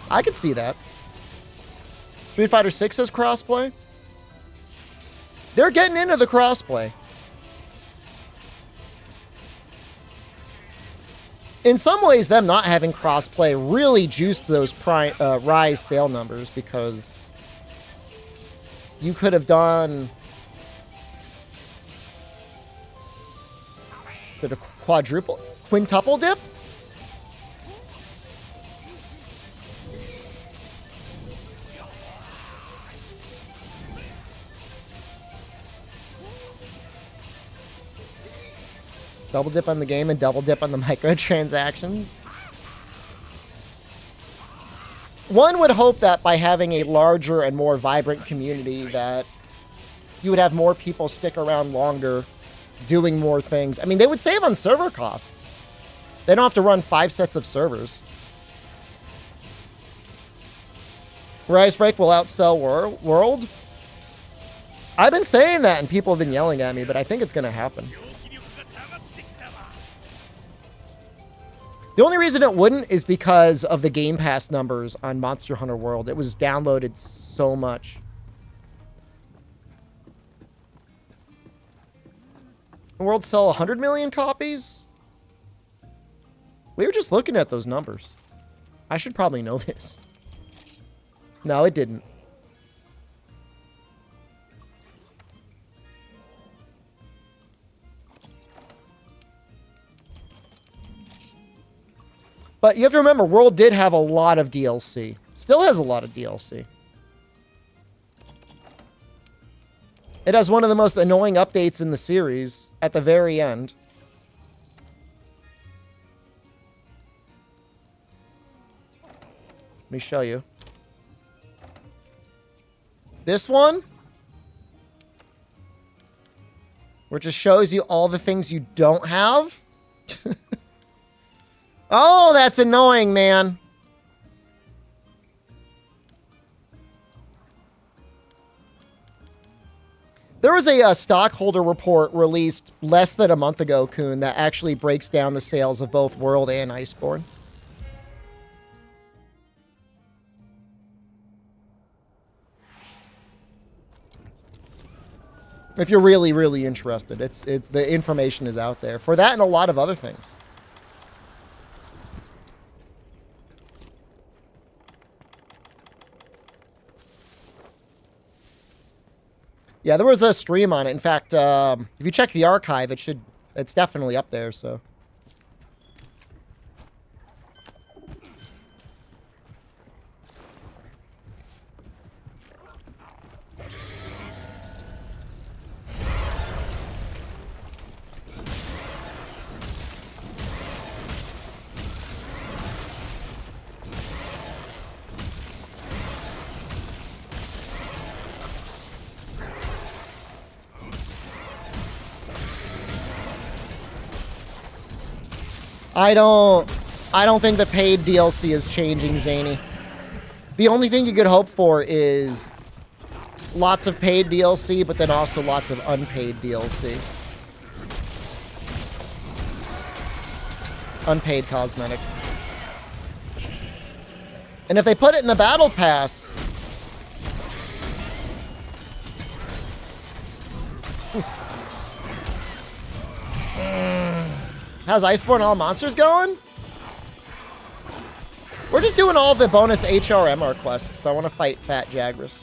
I could see that. Street Fighter 6 has crossplay. They're getting into the crossplay. In some ways, them not having crossplay really juiced those Rise sale numbers, because you could have done the quintuple dip. Double dip on the game and double dip on the microtransactions. One would hope that by having a larger and more vibrant community that you would have more people stick around longer, doing more things. I mean, they would save on server costs. They don't have to run 5 sets of servers. Rise Break will outsell World. I've been saying that and people have been yelling at me, but I think it's going to happen. The only reason it wouldn't is because of the Game Pass numbers on Monster Hunter World. It was downloaded so much. The World sell 100 million copies? We were just looking at those numbers. I should probably know this. No, it didn't. But you have to remember, World did have a lot of DLC. Still has a lot of DLC. It has one of the most annoying updates in the series at the very end. Let me show you. This one, where it just shows you all the things you don't have. Oh, that's annoying, man. There was a stockholder report released less than a month ago, Kuhn, that actually breaks down the sales of both World and Iceborne. If you're really, really interested, it's the information is out there for that and a lot of other things. Yeah, there was a stream on it. In fact, if you check the archive, it's definitely up there, so. I don't think the paid DLC is changing, Zany. The only thing you could hope for is lots of paid DLC, but then also lots of unpaid DLC. Unpaid cosmetics. And if they put it in the Battle Pass... How's Iceborne All Monsters going? We're just doing all the bonus HRMR quests, so I want to fight Fat Jagras.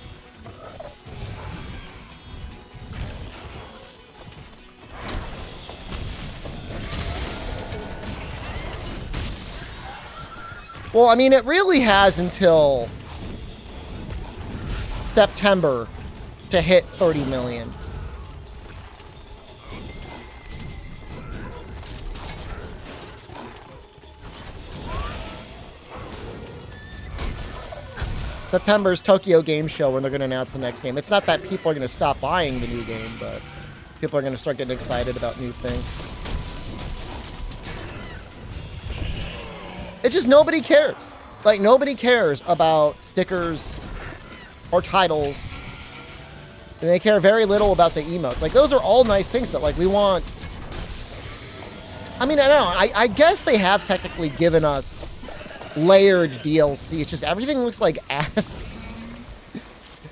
Well, I mean, it really has until September to hit 30 million. September's Tokyo Game Show when they're going to announce the next game. It's not that people are going to stop buying the new game, but people are going to start getting excited about new things. It's just nobody cares. Like, nobody cares about stickers or titles. And they care very little about the emotes. Like, those are all nice things, but, like, we want... I mean, I don't know. I guess they have technically given us layered DLC. It's just everything looks like ass.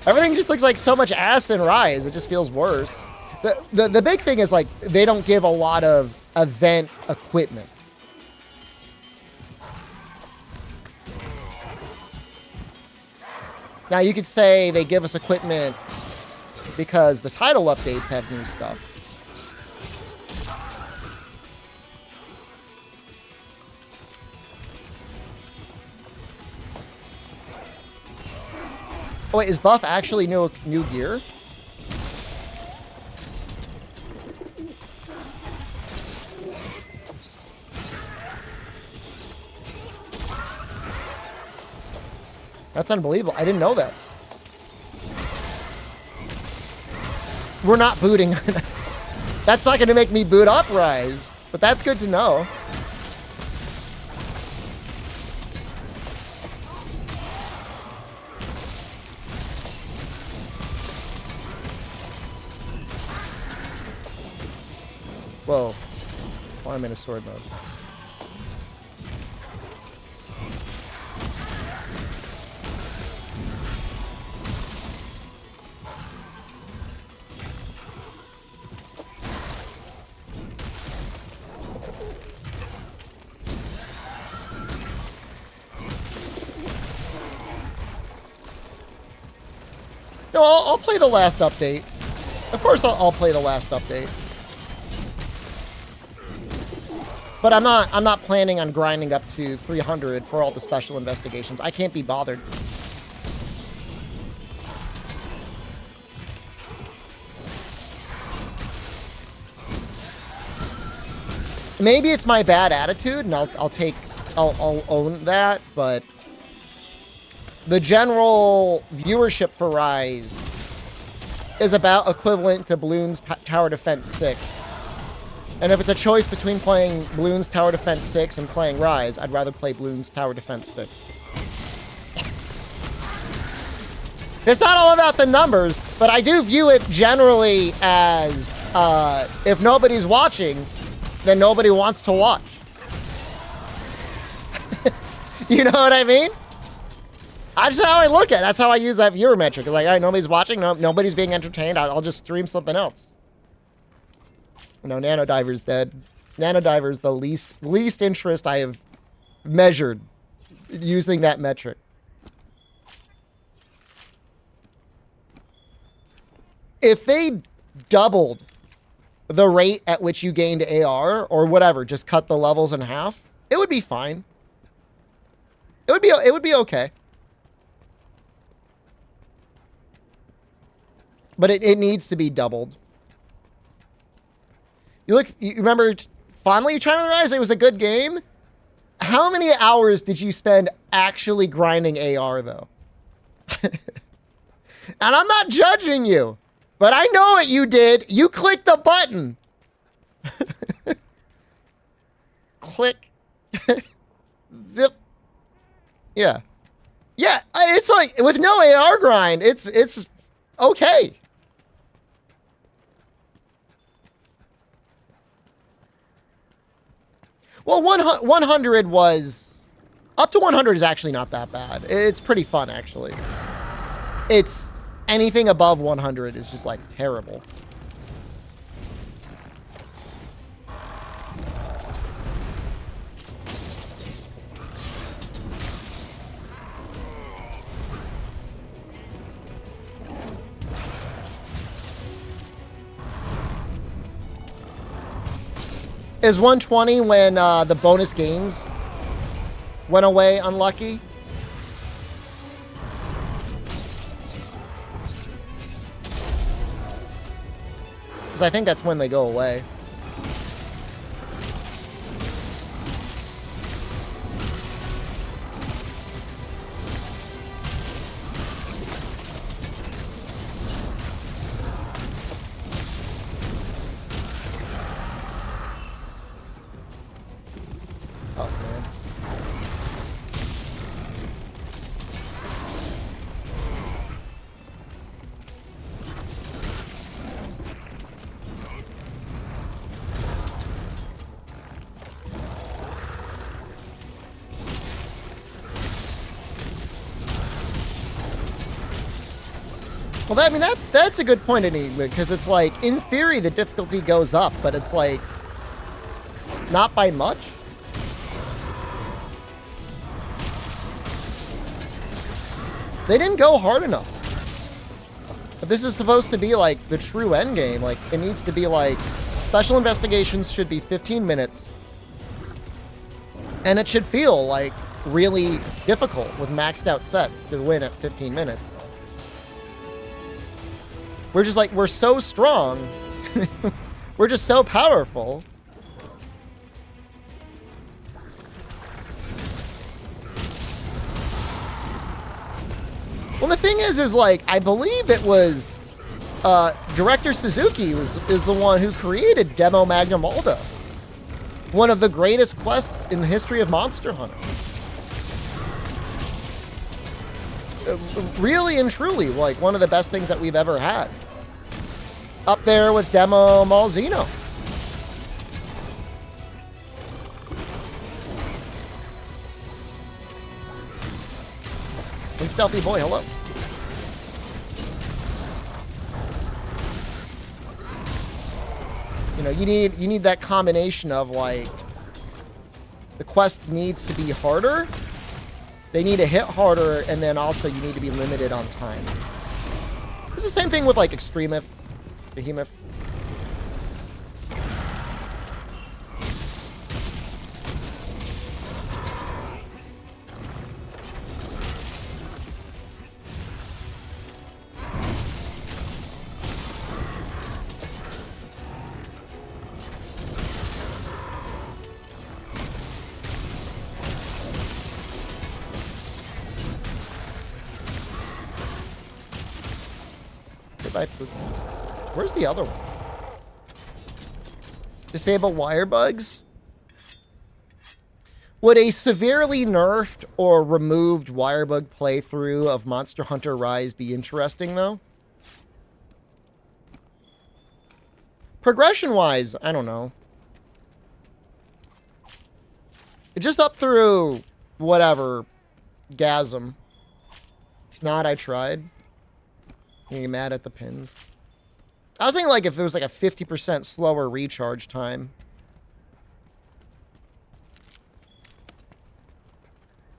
Everything just looks like so much ass in Rise. It just feels worse. The big thing is, like, they don't give a lot of event equipment. Now, you could say they give us equipment because the title updates have new stuff. Oh, wait, is buff actually new gear? That's unbelievable. I didn't know that. We're not booting. That's not going to make me boot up Rise, but that's good to know. Whoa. Well, I'm in a sword mode. No, I'll play the last update. Of course, I'll play the last update. But I'm not planning on grinding up to 300 for all the special investigations. I can't be bothered. Maybe it's my bad attitude, and I'll own that, but the general viewership for Rise is about equivalent to Bloons Tower Defense 6. And if it's a choice between playing Bloons Tower Defense 6 and playing Rise, I'd rather play Bloons Tower Defense 6. It's not all about the numbers, but I do view it generally as, if nobody's watching, then nobody wants to watch. You know what I mean? That's how I look at it. That's how I use that viewer metric. It's like, all right, nobody's watching, nobody's being entertained, I'll just stream something else. No, Nanodiver's dead. Nanodiver's the least interest I have measured using that metric. If they doubled the rate at which you gained AR, or whatever, just cut the levels in half, it would be fine. It would be okay. But it needs to be doubled. You remember fondly trying to Rise? It was a good game. How many hours did you spend actually grinding AR, though? And I'm not judging you, but I know what you did. You clicked the button. Click. Zip. Yeah. Yeah, it's like, with no AR grind, it's okay. Well, 100 was... Up to 100 is actually not that bad. It's pretty fun, actually. It's... Anything above 100 is just, like, terrible. Is 120 when the bonus gains went away unlucky? Because I think that's when they go away. Well, I mean, that's a good point anyway, because it's like, in theory, the difficulty goes up, but it's like, not by much. They didn't go hard enough. But this is supposed to be like the true end game. Like, it needs to be like special investigations should be 15 minutes. And it should feel like really difficult with maxed out sets to win at 15 minutes. We're just like, we're so strong. We're just so powerful. Well, the thing is like, I believe it was Director Suzuki is the one who created Demo Magnum Alda, one of the greatest quests in the history of Monster Hunter. Really and truly, like, one of the best things that we've ever had. Up there with Demo Malzeno. And Stealthy Boy, hello. You know, you need that combination of, like, the quest needs to be harder, they need to hit harder, and then also you need to be limited on time. It's the same thing with, like, Extremith, Behemoth. Where's the other one? Disable wire bugs? Would a severely nerfed or removed wire bug playthrough of Monster Hunter Rise be interesting, though? Progression-wise, I don't know. It's just up through whatever. Gasm. It's not, I tried. You get mad at the pins. I was thinking, like, if it was like a 50% slower recharge time.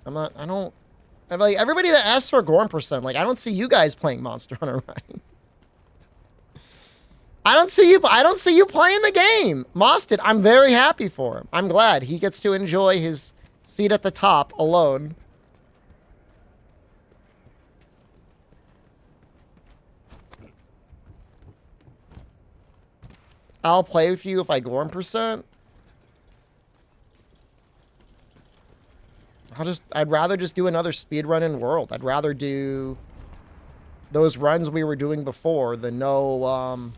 I'm like, everybody that asks for Gorm percent, like, I don't see you guys playing Monster Hunter Rise. I don't see you playing the game. Mosted, I'm very happy for him. I'm glad he gets to enjoy his seat at the top alone. I'll play with you if I Gorm percent. I'd rather just do another speedrun in World. I'd rather do those runs we were doing before, the no,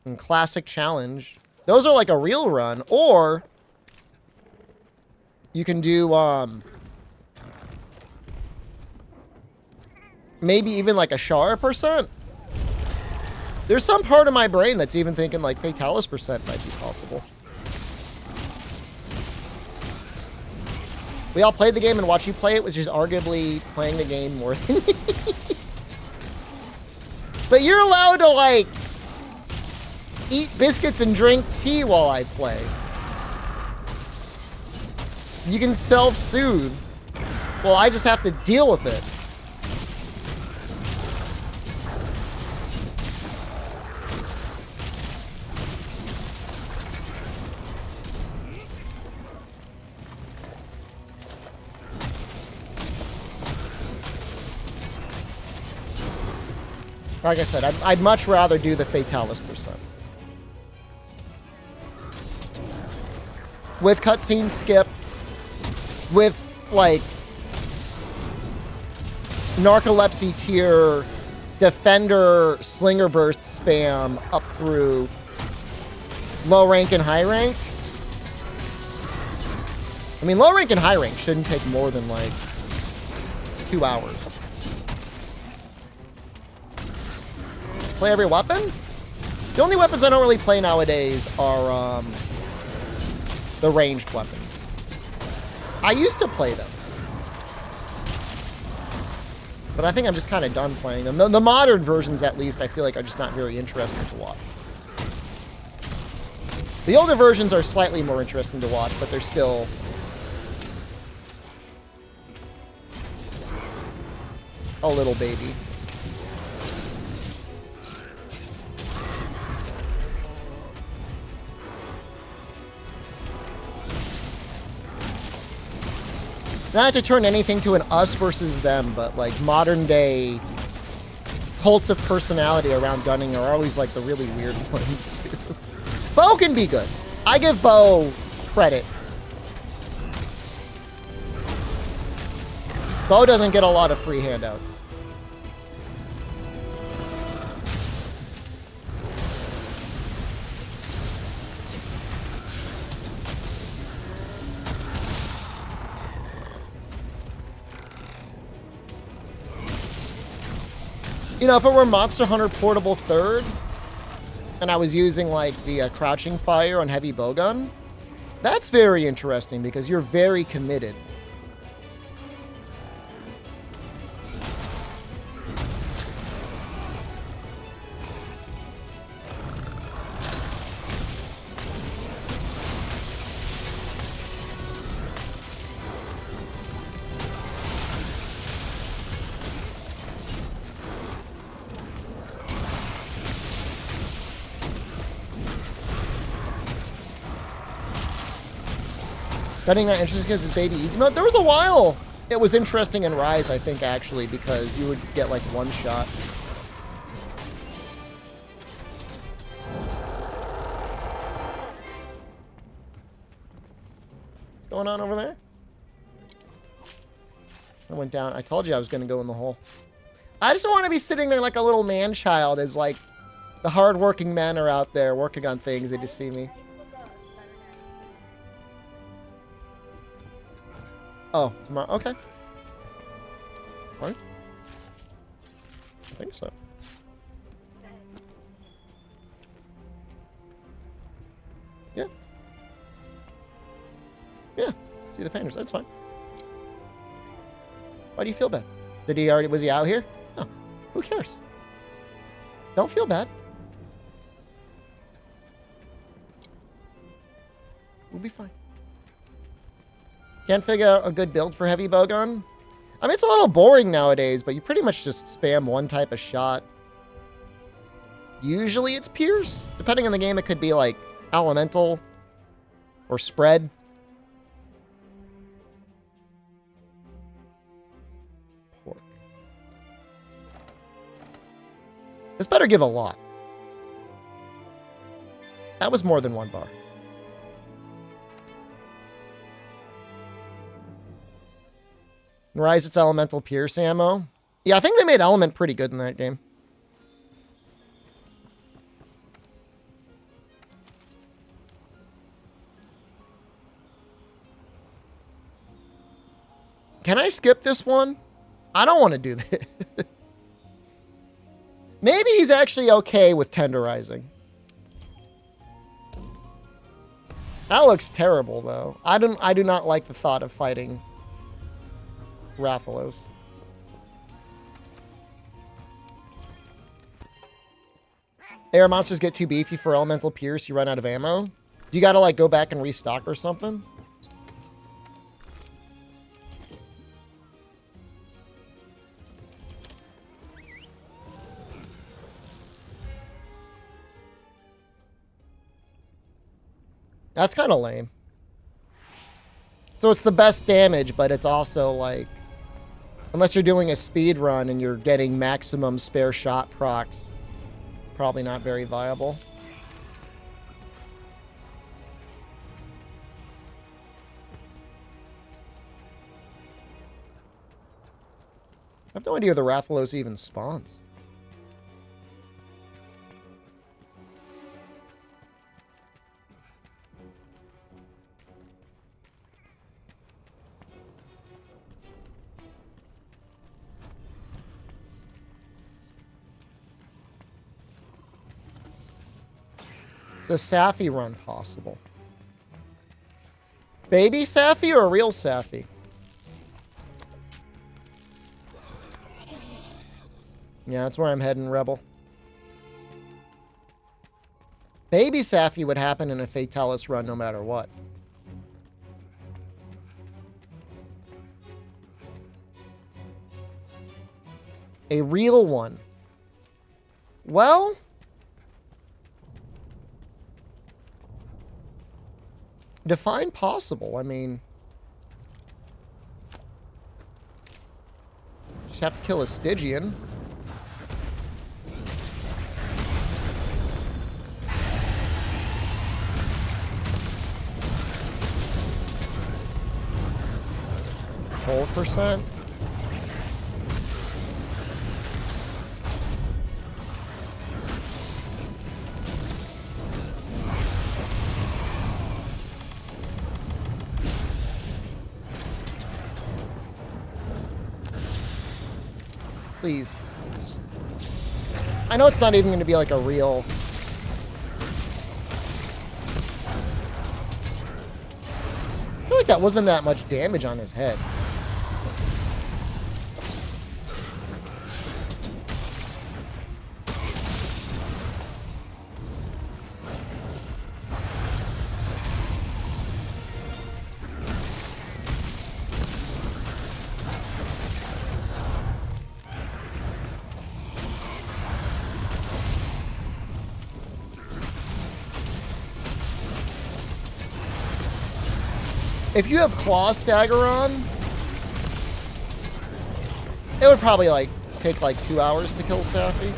and Classic Challenge. Those are like a real run, or you can do, maybe even like a Shara percent. There's some part of my brain that's even thinking like Fatalis percent might be possible. We all played the game and watched you play it, which is arguably playing the game more than me. But you're allowed to, like, eat biscuits and drink tea while I play. You can self-soothe. Well, I just have to deal with it. Like I said, I'd much rather do the Fatalis percent. With cutscene skip, with, like, narcolepsy tier, defender, slinger burst spam up through low rank and high rank. I mean, low rank and high rank shouldn't take more than, like, 2 hours. Play every weapon? The only weapons I don't really play nowadays are the ranged weapons. I used to play them, but I think I'm just kind of done playing them. The modern versions, at least, I feel like are just not very interesting to watch. The older versions are slightly more interesting to watch, but they're still... a little baby. Not to turn anything to an us versus them, but like modern day cults of personality around gunning are always like the really weird ones too. Bo can be good. I give Bo credit. Bo doesn't get a lot of free handouts. You know, if it were Monster Hunter Portable 3rd, and I was using, like, the crouching fire on heavy bowgun, that's very interesting because you're very committed. Gunning not interesting because it's baby easy mode. There was a while it was interesting in Rise, I think, actually, because you would get like one shot. What's going on over there? I went down. I told you I was going to go in the hole. I just don't want to be sitting there like a little man-child as like the hard-working men are out there working on things. They just see me. Oh, tomorrow. Okay. Fine. I think so. Yeah. Yeah. See the painters. That's fine. Why do you feel bad? Was he out here? No. Who cares? Don't feel bad. We'll be fine. Can't figure out a good build for heavy bowgun. I mean, it's a little boring nowadays, but you pretty much just spam one type of shot. Usually it's Pierce. Depending on the game, it could be like Elemental or Spread. Pork. This better give a lot. That was more than one bar. Rise its elemental pierce ammo. Yeah, I think they made element pretty good in that game. Can I skip this one? I don't want to do this. Maybe he's actually okay with tenderizing. That looks terrible, though. I do not like the thought of fighting Rathalos. Air monsters get too beefy for elemental pierce. You run out of ammo. Do you gotta like go back and restock or something? That's kind of lame. So it's the best damage, but it's also like, unless you're doing a speed run and you're getting maximum spare shot procs, probably not very viable. I have no idea where the Rathalos even spawns. Is the Safi run possible? Baby Safi or real Safi? Yeah, that's where I'm heading, Rebel. Baby Safi would happen in a Fatalis run no matter what. A real one. Well, define possible. I mean, just have to kill a Stygian. Full percent. Please. I know it's not even going to be like a real... I feel like that wasn't that much damage on his head. If you have Claw Stagger on, it would probably like take like 2 hours to kill Safi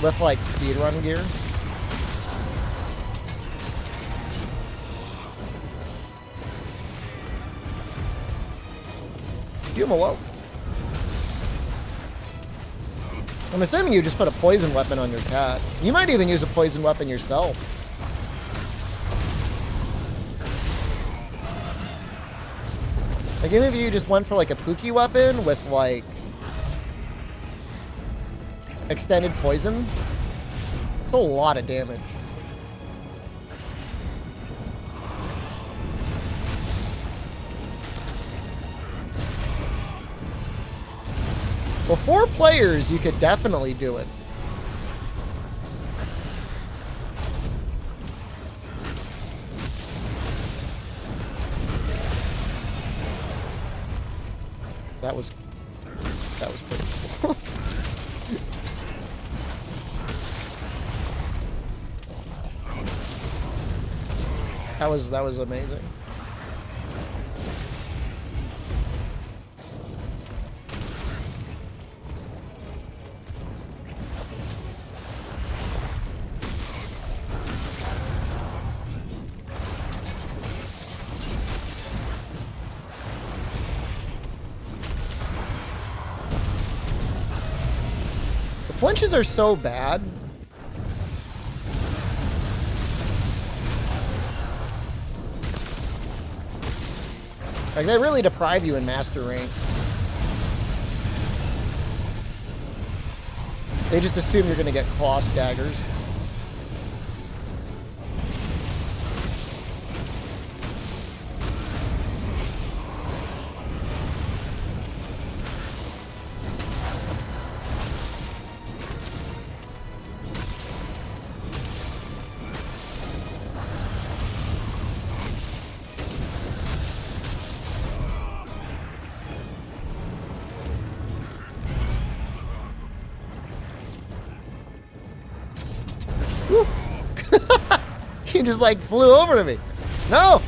with like speedrun gear. You him alone. I'm assuming you just put a poison weapon on your cat. You might even use a poison weapon yourself. Like, even if you just went for, like, a Pookie weapon with, like, extended poison, it's a lot of damage. Well, 4 players, you could definitely do it. That was pretty cool. that was amazing. Flinches are so bad. Like, they really deprive you in Master Rank. They just assume you're going to get Claw Staggers. He just like flew over to me. No!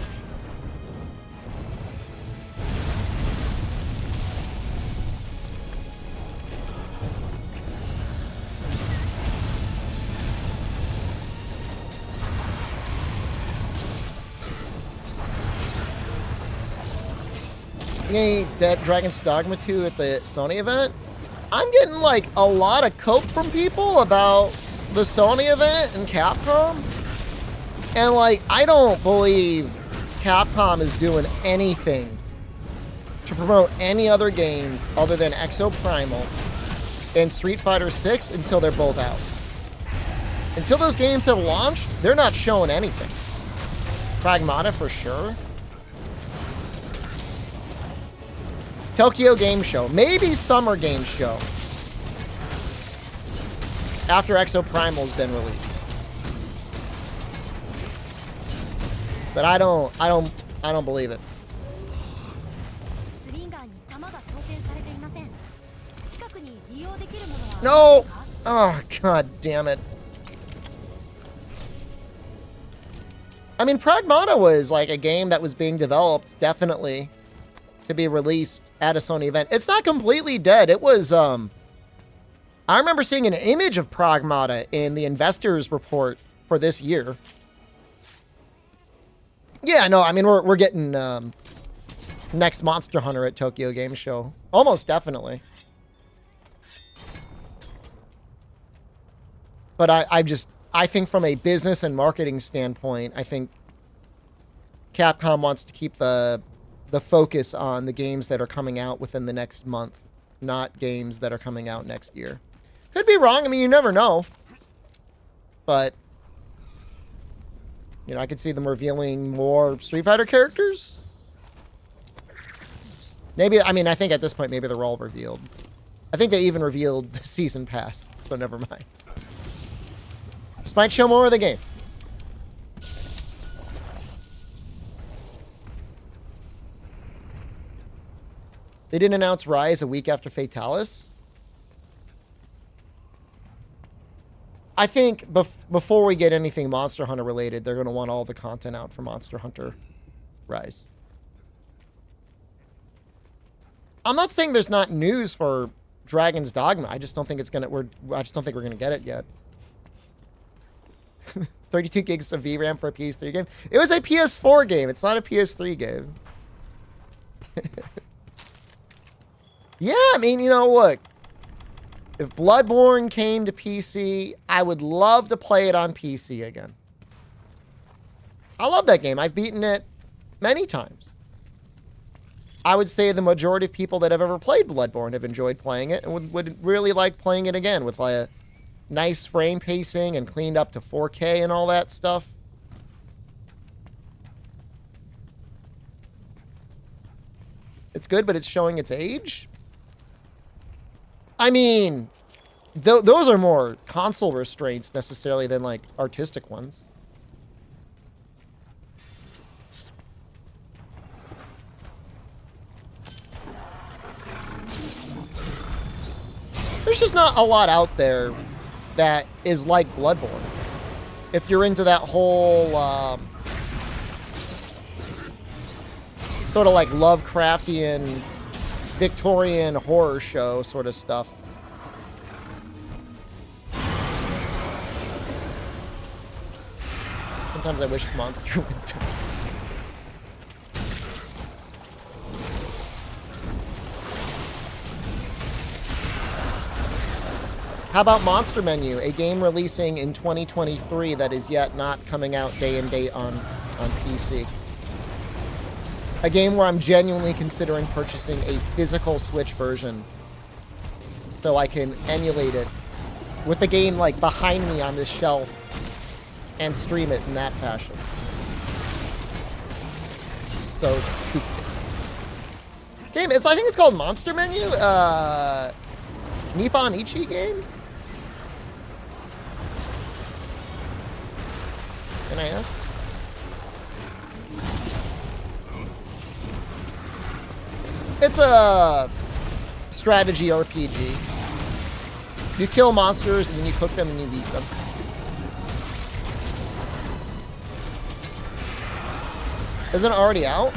That Dragon's Dogma 2 at the Sony event, I'm getting like a lot of cope from people about the Sony event and Capcom. And like, I don't believe Capcom is doing anything to promote any other games other than Exoprimal and Street Fighter 6 until they're both out. Until those games have launched, they're not showing anything. Pragmata for sure. Tokyo Game Show. Maybe Summer Game Show. After Exoprimal's been released. But I don't believe it. No! Oh, god damn it. I mean, Pragmata was like a game that was being developed, definitely, to be released at a Sony event. It's not completely dead. It was, I remember seeing an image of Pragmata in the investors report for this year. Yeah, no, I mean, we're getting, next Monster Hunter at Tokyo Game Show. Almost definitely. But I think from a business and marketing standpoint, I think Capcom wants to keep the focus on the games that are coming out within the next month, not games that are coming out next year. Could be wrong. I mean, you never know. But, you know, I could see them revealing more Street Fighter characters. Maybe, I mean, I think at this point, maybe they're all revealed. I think they even revealed the season pass, so never mind. Just might show more of the game. They didn't announce Rise a week after Fatalis. I think before we get anything Monster Hunter related, they're going to want all the content out for Monster Hunter Rise. I'm not saying there's not news for Dragon's Dogma. I just don't think it's gonna. I just don't think we're gonna get it yet. 32 gigs of VRAM for a PS3 game. It was a PS4 game. It's not a PS3 game. Yeah, I mean, you know, look. If Bloodborne came to PC, I would love to play it on PC again. I love that game. I've beaten it many times. I would say the majority of people that have ever played Bloodborne have enjoyed playing it and would really like playing it again with like a nice frame pacing and cleaned up to 4K and all that stuff. It's good, but it's showing its age. I mean, those are more console restraints necessarily than like artistic ones. There's just not a lot out there that is like Bloodborne. If you're into that whole sort of like Lovecraftian Victorian horror show sort of stuff. Sometimes I wish Monster would die. How about Monster Menu, a game releasing in 2023 that is yet not coming out day and date on PC? A game where I'm genuinely considering purchasing a physical Switch version so I can emulate it with the game like behind me on this shelf and stream it in that fashion. So stupid. Game, I think it's called Monster Menu. Nippon Ichi game? Can I ask? It's a strategy RPG. You kill monsters and then you cook them and you eat them. Isn't it already out?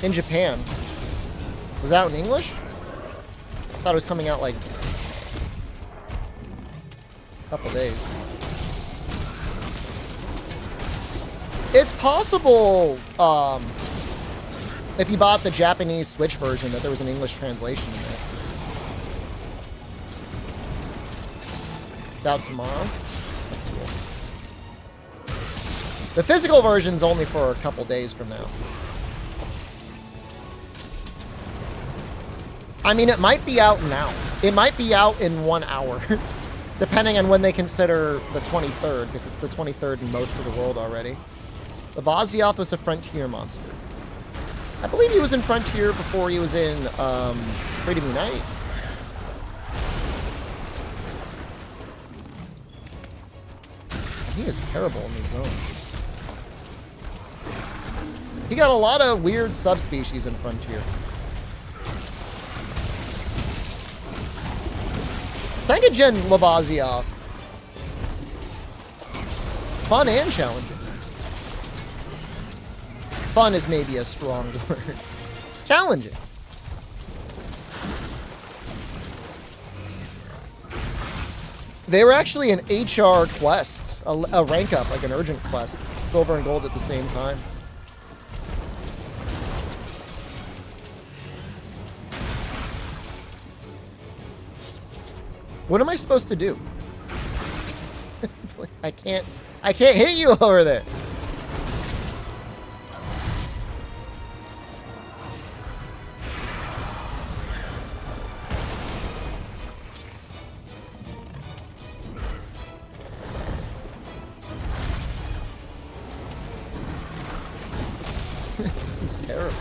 In Japan. Was that out in English? I thought it was coming out like a couple days. It's possible, if you bought the Japanese Switch version, that there was an English translation in it. It's out tomorrow. That's cool. The physical version's only for a couple days from now. I mean, it might be out now. It might be out in 1 hour, depending on when they consider the 23rd, because it's the 23rd in most of the world already. The Vazioth was a Frontier monster. I believe he was in Frontier before he was in Freedom Unite. He is terrible in the zone. He got a lot of weird subspecies in Frontier. Tengen Lavaziov. Fun and challenging. Fun is maybe a strong word. Challenging. They were actually an HR quest, a rank up, like an urgent quest. Silver and gold at the same time. What am I supposed to do? I can't hit you over there. This is terrible.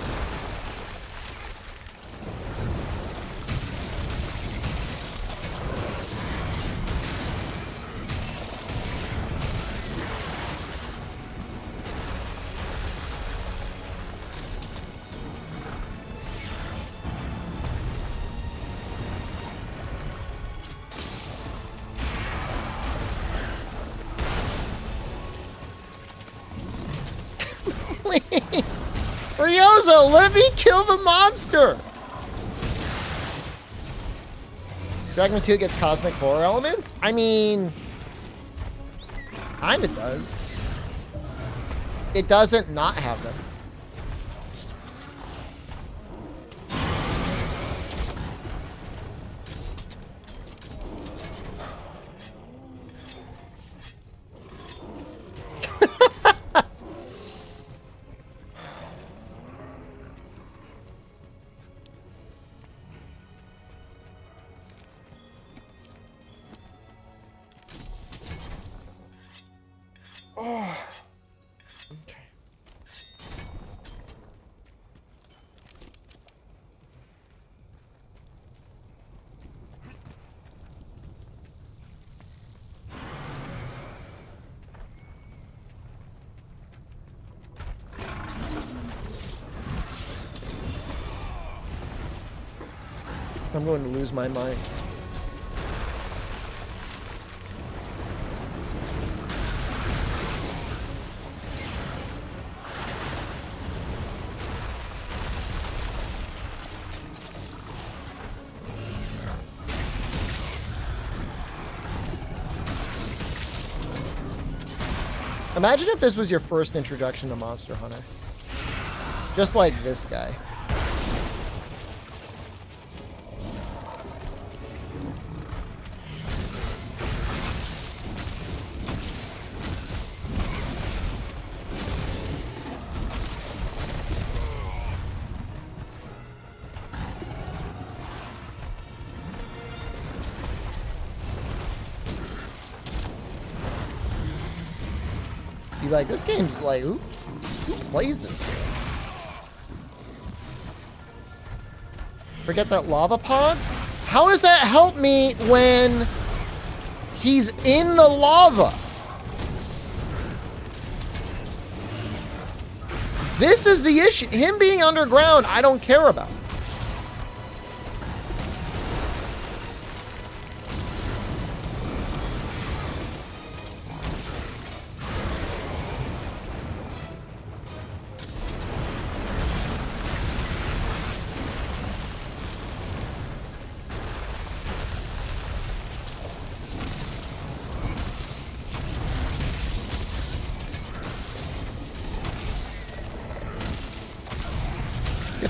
Ryozo, let me kill the monster! Dragon 2 gets cosmic horror elements? I mean... kinda does. It doesn't not have them. I'm going to lose my mind. Imagine if this was your first introduction to Monster Hunter. Just like this guy. Be like, this game's like, who plays this game? Forget that lava pods? How does that help me when he's in the lava? This is the issue. Him being underground, I don't care about.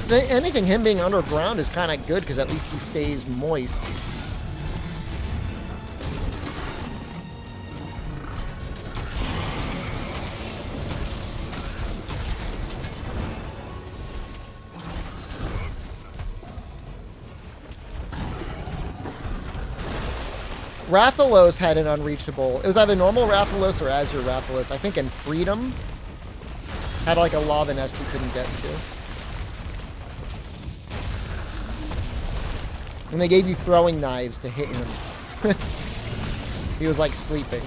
If anything, him being underground is kind of good because at least he stays moist. Rathalos had an unreachable. It was either normal Rathalos or Azure Rathalos. I think in Freedom had like a lava nest you couldn't get to. And they gave you throwing knives to hit him. He was like sleeping.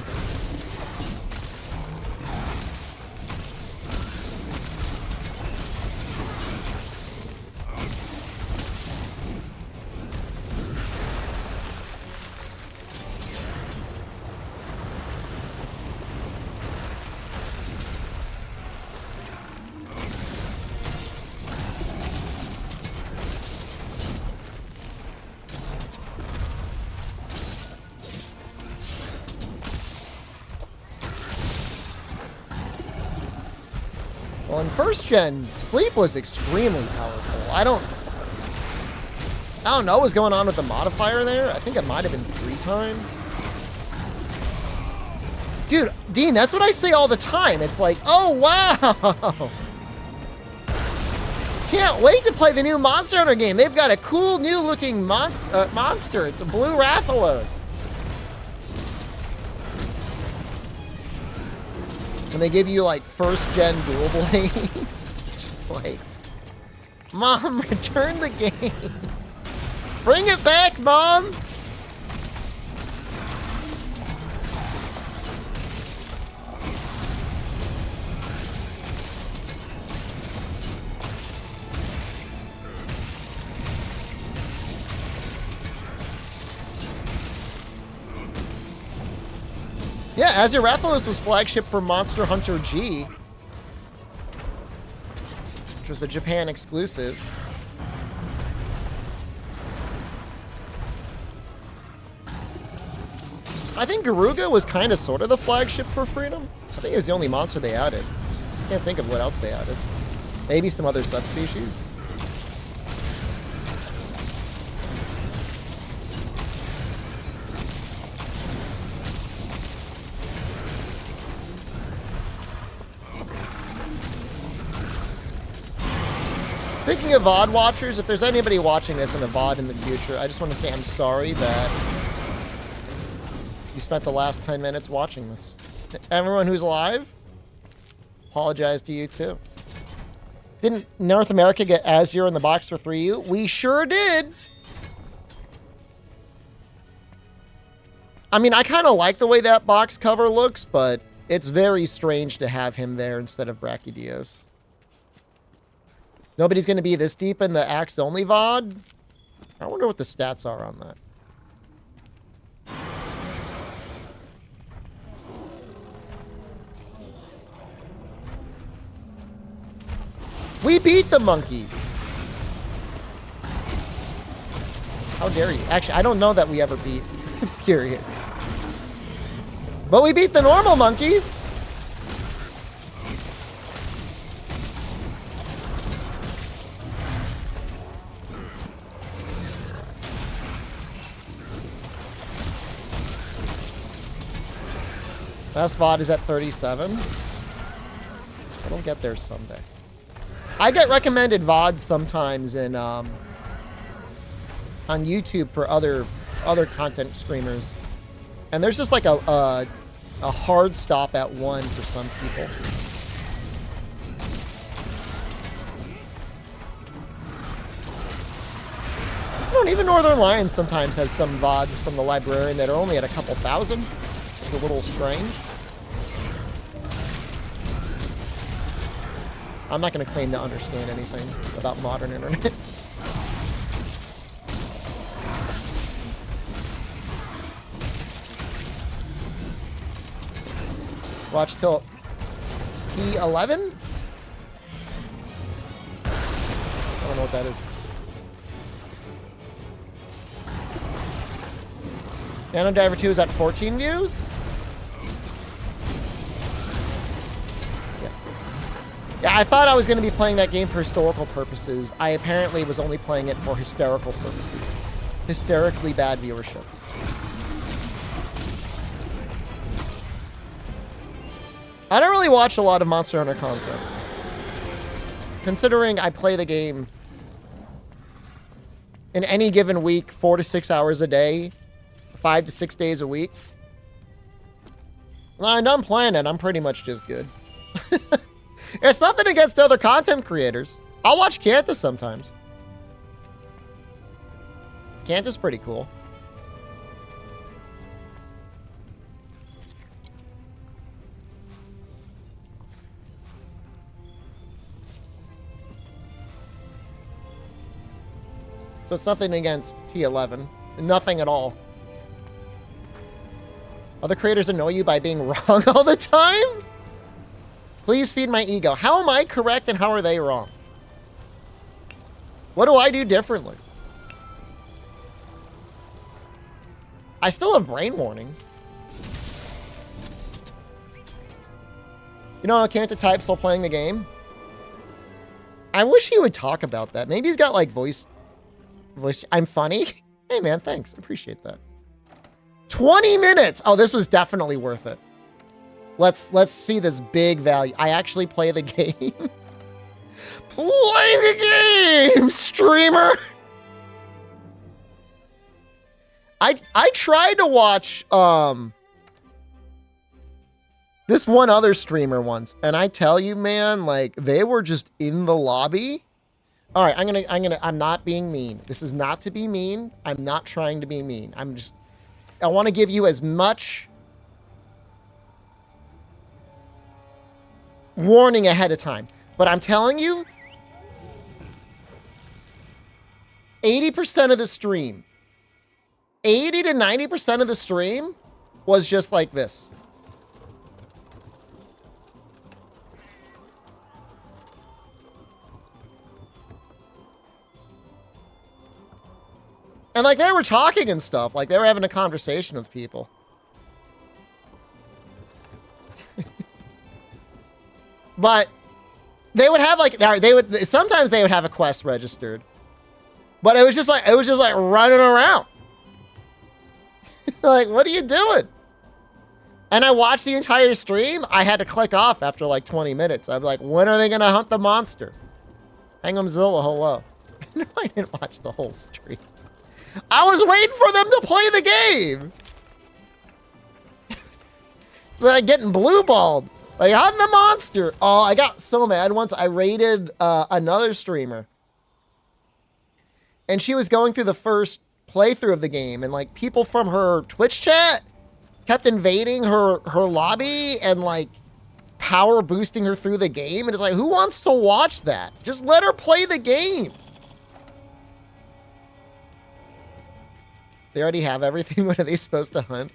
Well, in first gen, sleep was extremely powerful. I don't know what's going on with the modifier there. I think it might have been 3 times. Dude, Dean, that's what I say all the time. It's like, oh, wow. Can't wait to play the new Monster Hunter game. They've got a cool new looking monster. It's a blue Rathalos. And they give you like first gen dual blades. It's just like, Mom, return the game. Bring it back, Mom. Yeah, Azure Rathalos was flagship for Monster Hunter G, which was a Japan exclusive. I think Garuga was kind of sort of the flagship for Freedom. I think it was the only monster they added. Can't think of what else they added. Maybe some other subspecies. Speaking of VOD watchers, if there's anybody watching this in a VOD in the future, I just want to say I'm sorry that you spent the last 10 minutes watching this. Everyone who's alive, apologize to you too. Didn't North America get Azure in the box for 3U? We sure did. I mean, I kind of like the way that box cover looks, but it's very strange to have him there instead of Brachydios. Nobody's going to be this deep in the Axe only VOD? I wonder what the stats are on that. We beat the monkeys. How dare you? Actually, I don't know that we ever beat Furious. But we beat the normal monkeys. Best VOD is at 37. It'll get there someday. I get recommended VODs sometimes in on YouTube for other content streamers, and there's just like a hard stop at 1 for some people. I don't even Northern Lions sometimes has some VODs from the librarian that are only at a couple thousand. It's a little strange. I'm not going to claim to understand anything about modern internet. Watch till T11? I don't know what that is. Nano Diver 2 is at 14 views? Yeah, I thought I was going to be playing that game for historical purposes. I apparently was only playing it for hysterical purposes. Hysterically bad viewership. I don't really watch a lot of Monster Hunter content. Considering I play the game in any given week, 4 to 6 hours a day, 5 to 6 days a week. When I'm done playing it, I'm pretty much just good. It's nothing against other content creators. I'll watch Kanta sometimes. Kanta's pretty cool. So it's nothing against T11. Nothing at all. Other creators annoy you by being wrong all the time? Please feed my ego. How am I correct and how are they wrong? What do I do differently? I still have brain warnings. You know, I can't type while playing the game. I wish he would talk about that. Maybe he's got like voice. I'm funny. Hey man, thanks. Appreciate that. 20 minutes. Oh, this was definitely worth it. Let's see this big value. I actually play the game. Play the game, streamer. I tried to watch this one other streamer once, and I tell you, man, like they were just in the lobby. All right, I'm not being mean. This is not to be mean. I'm not trying to be mean. I want to give you as much warning ahead of time. But I'm telling you, 80% of the stream, 80 to 90% of the stream was just like this. And like they were talking and stuff, like they were having a conversation with people. But they would have like sometimes they would have a quest registered. But it was just like running around. Like, what are you doing? And I watched the entire stream. I had to click off after like 20 minutes. I'm like, when are they gonna hunt the monster? Hangamzilla, hello. No, I didn't watch the whole stream. I was waiting for them to play the game. It's like getting blue balled. Like, hunt the monster. Oh, I got so mad once. I raided another streamer. And she was going through the first playthrough of the game. And, like, people from her Twitch chat kept invading her lobby and, like, power boosting her through the game. And it's like, who wants to watch that? Just let her play the game. They already have everything. What are they supposed to hunt?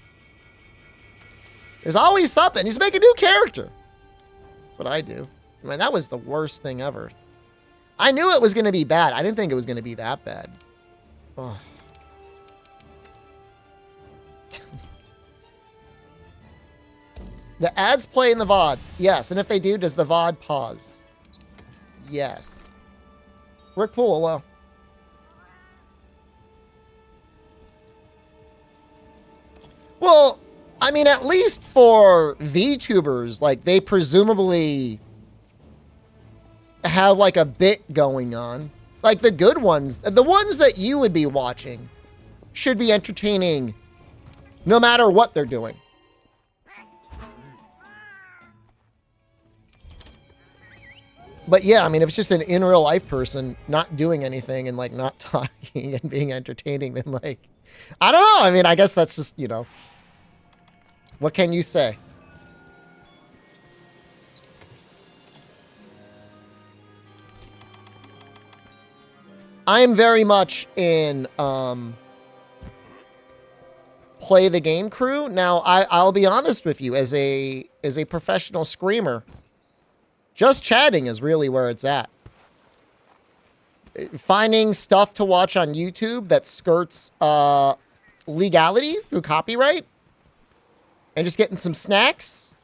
There's always something. Just make a new character. That's what I do. I mean, that was the worst thing ever. I knew it was going to be bad. I didn't think it was going to be that bad. Oh. The ads play in the VODs. Yes. And if they do, does the VOD pause? Yes. Rick Poole, hello. Well, I mean, at least for VTubers, like, they presumably have, like, a bit going on. Like, the good ones, the ones that you would be watching, should be entertaining no matter what they're doing. But yeah, I mean, if it's just an in real life person not doing anything and, like, not talking and being entertaining, then, like, I don't know. I mean, I guess that's just, you know. What can you say? I'm very much in play the game crew. Now, I'll be honest with you, as a professional screamer, just chatting is really where it's at. Finding stuff to watch on YouTube that skirts legality through copyright. And just getting some snacks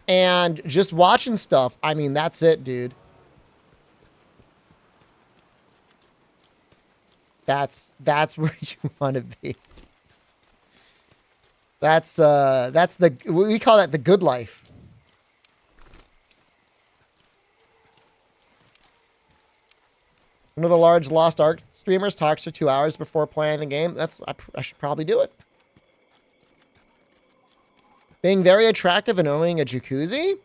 and just watching stuff. I mean, that's it, dude. That's where you want to be. That's the, we call that the good life. One of the large Lost Ark streamers talks for 2 hours before playing the game. I should probably do it. Being very attractive and owning a jacuzzi?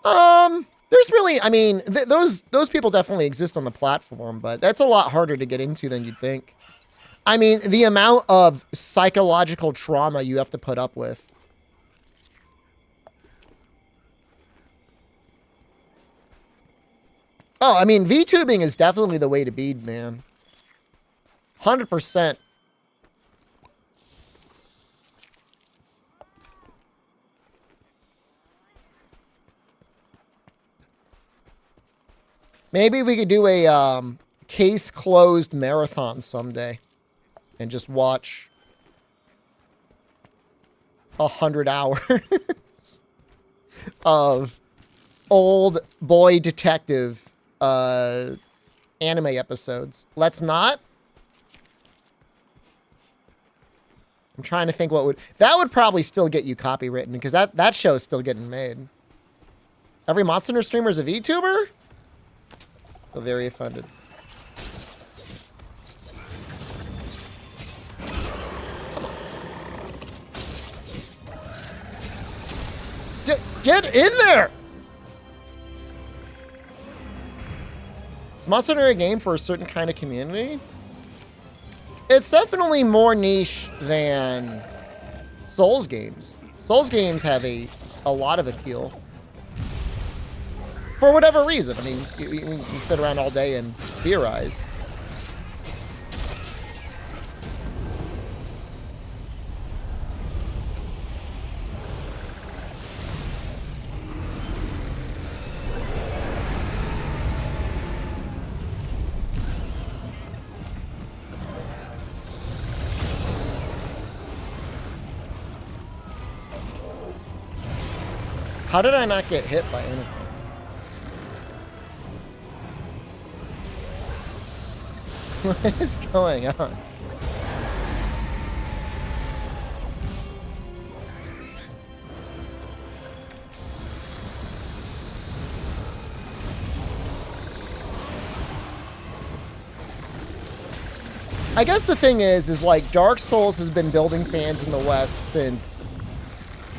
There's really, I mean, those people definitely exist on the platform, but that's a lot harder to get into than you'd think. I mean, the amount of psychological trauma you have to put up with. Oh, I mean, VTubing is definitely the way to be, man. 100%. Maybe we could do a case closed marathon someday and just watch 100 hours of old boy detective anime episodes. Let's not. I'm trying to think that would probably still get you copywritten because that show is still getting made. Every Monster Hunter streamer is a VTuber? Feel very offended. Get in there! Is Monster Hunter a game for a certain kind of community? It's definitely more niche than Souls games. Souls games have a lot of appeal. For whatever reason. I mean, you sit around all day and theorize. How did I not get hit by anything? What is going on? I guess the thing is like Dark Souls has been building fans in the West since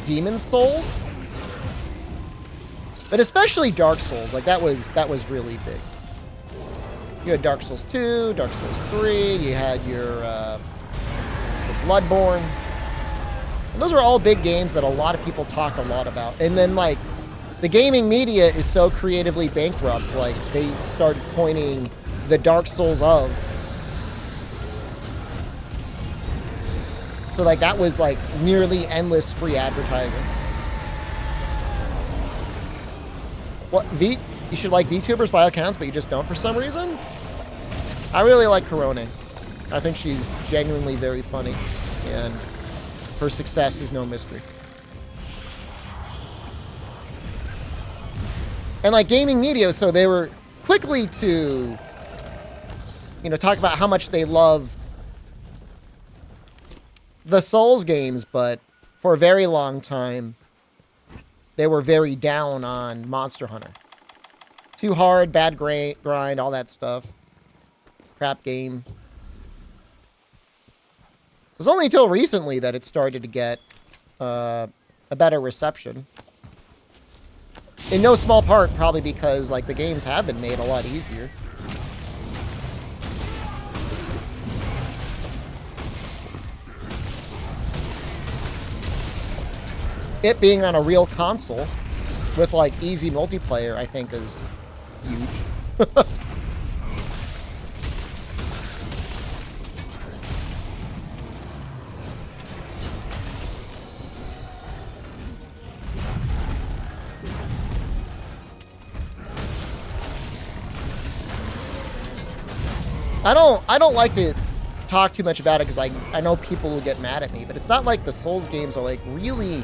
Demon Souls. But especially Dark Souls, like that was really big. You had Dark Souls 2, Dark Souls 3, you had your Bloodborne. And those were all big games that a lot of people talked a lot about. And then like the gaming media is so creatively bankrupt, like they started coining the Dark Souls of. So like that was like nearly endless free advertising. What, you should like VTubers by all accounts, but you just don't for some reason? I really like Corone. I think she's genuinely very funny, and her success is no mystery. And like gaming media, so they were quickly to, talk about how much they loved the Souls games, but for a very long time, they were very down on Monster Hunter. Too hard, bad grind, all that stuff. Crap game. So it's only until recently that it started to get a better reception. In no small part, probably because like the games have been made a lot easier. It being on a real console with like easy multiplayer, I think is huge. I don't like to talk too much about it because I know people will get mad at me, but it's not like the Souls games are like really.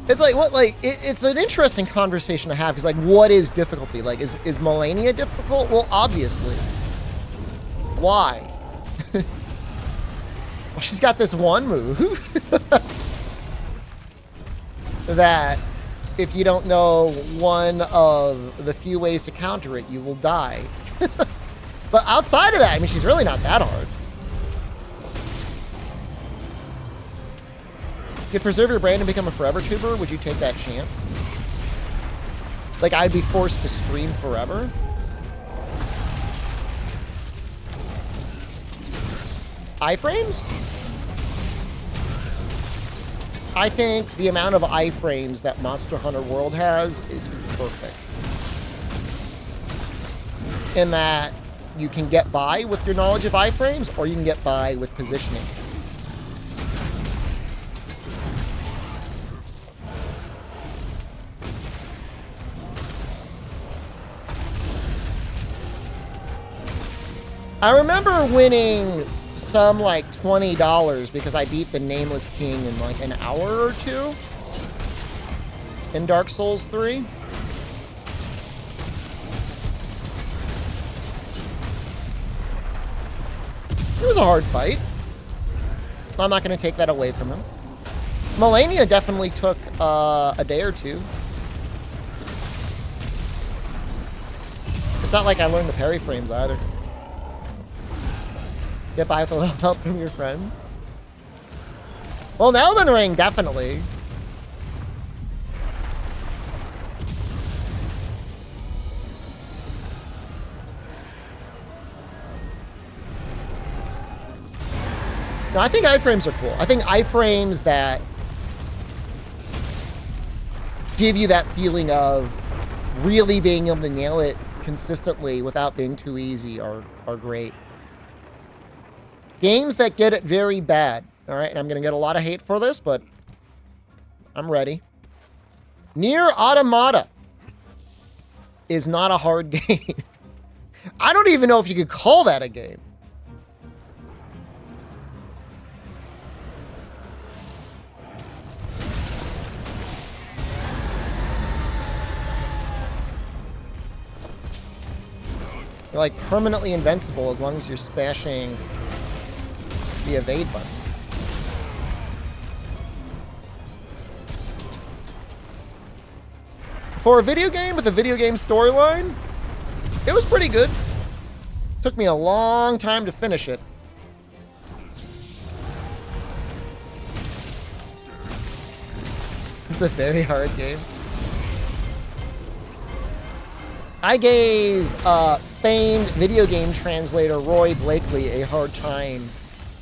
It's like what it's an interesting conversation to have because like what is difficulty? Like is Melania difficult? Well, obviously. Why? Well, she's got this one move that if you don't know one of the few ways to counter it, you will die. But outside of that, I mean, she's really not that hard. If you preserve your brand and become a forever tuber, would you take that chance? Like, I'd be forced to stream forever? Iframes? I think the amount of iframes that Monster Hunter World has is perfect. In that you can get by with your knowledge of iframes, or you can get by with positioning. I remember winning some like $20 because I beat the Nameless King in like an hour or two in Dark Souls 3. It was a hard fight. I'm not going to take that away from him. Melania definitely took a day or two. It's not like I learned the parry frames either. Get by with a little help from your friend. Well, Elden Ring, definitely. No, I think iframes are cool. I think iframes that give you that feeling of really being able to nail it consistently without being too easy are great. Games that get it very bad. All right, and I'm going to get a lot of hate for this, but I'm ready. Nier Automata is not a hard game. I don't even know if you could call that a game. You're like permanently invincible as long as you're smashing the evade button. For a video game with a video game storyline, it was pretty good. Took me a long time to finish it. It's a very hard game. I gave famed video game translator Roy Blakely a hard time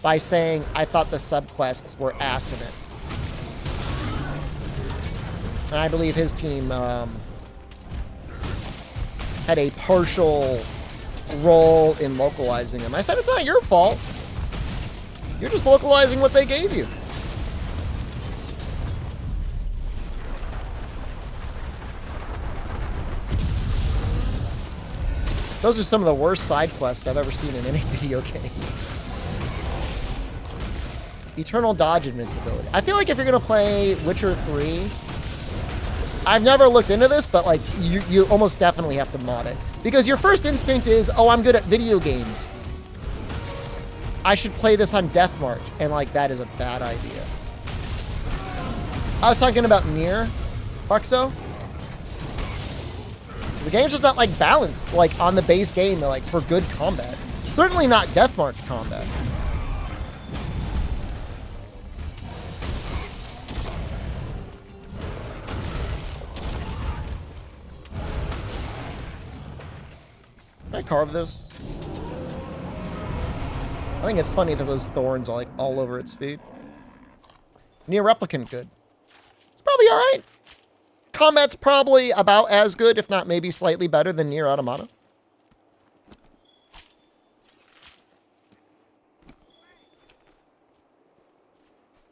by saying I thought the subquests were ass in it. And I believe his team had a partial role in localizing them. I said, it's not your fault. You're just localizing what they gave you. Those are some of the worst side quests I've ever seen in any video game. Eternal dodge invincibility. I feel like if you're going to play Witcher 3, I've never looked into this, but like you almost definitely have to mod it. Because your first instinct is, oh, I'm good at video games. I should play this on Death March. And like, that is a bad idea. I was talking about Nier, Buxo. The game's just not like balanced, like on the base game, like for good combat. Certainly not Death March combat. Can I carve this? I think it's funny that those thorns are like all over its feet. Nier Replicant good. It's probably alright. Combat's probably about as good, if not maybe slightly better than Nier Automata.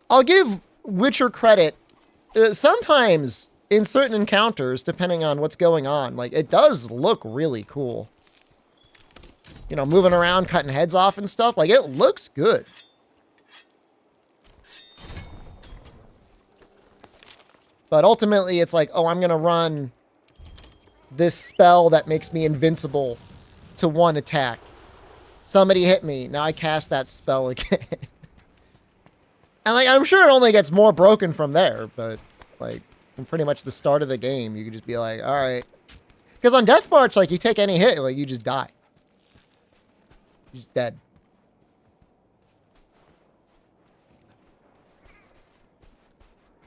I'll give Witcher credit. Sometimes in certain encounters, depending on what's going on, like it does look really cool. You know, moving around, cutting heads off and stuff. Like it looks good. But ultimately, it's like, oh, I'm going to run this spell that makes me invincible to one attack. Somebody hit me. Now I cast that spell again. And like, I'm sure it only gets more broken from there. But like, from pretty much the start of the game, you could just be like, all right. Because on Death March, like, you take any hit, like, you just die. You're just dead.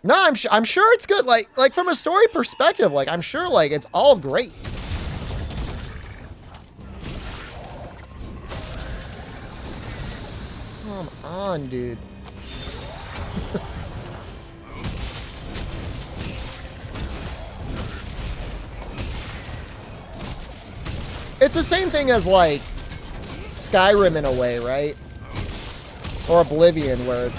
No, I'm sure it's good. Like from a story perspective, like I'm sure like it's all great. Come on, dude. It's the same thing as like Skyrim in a way, right? Or Oblivion, where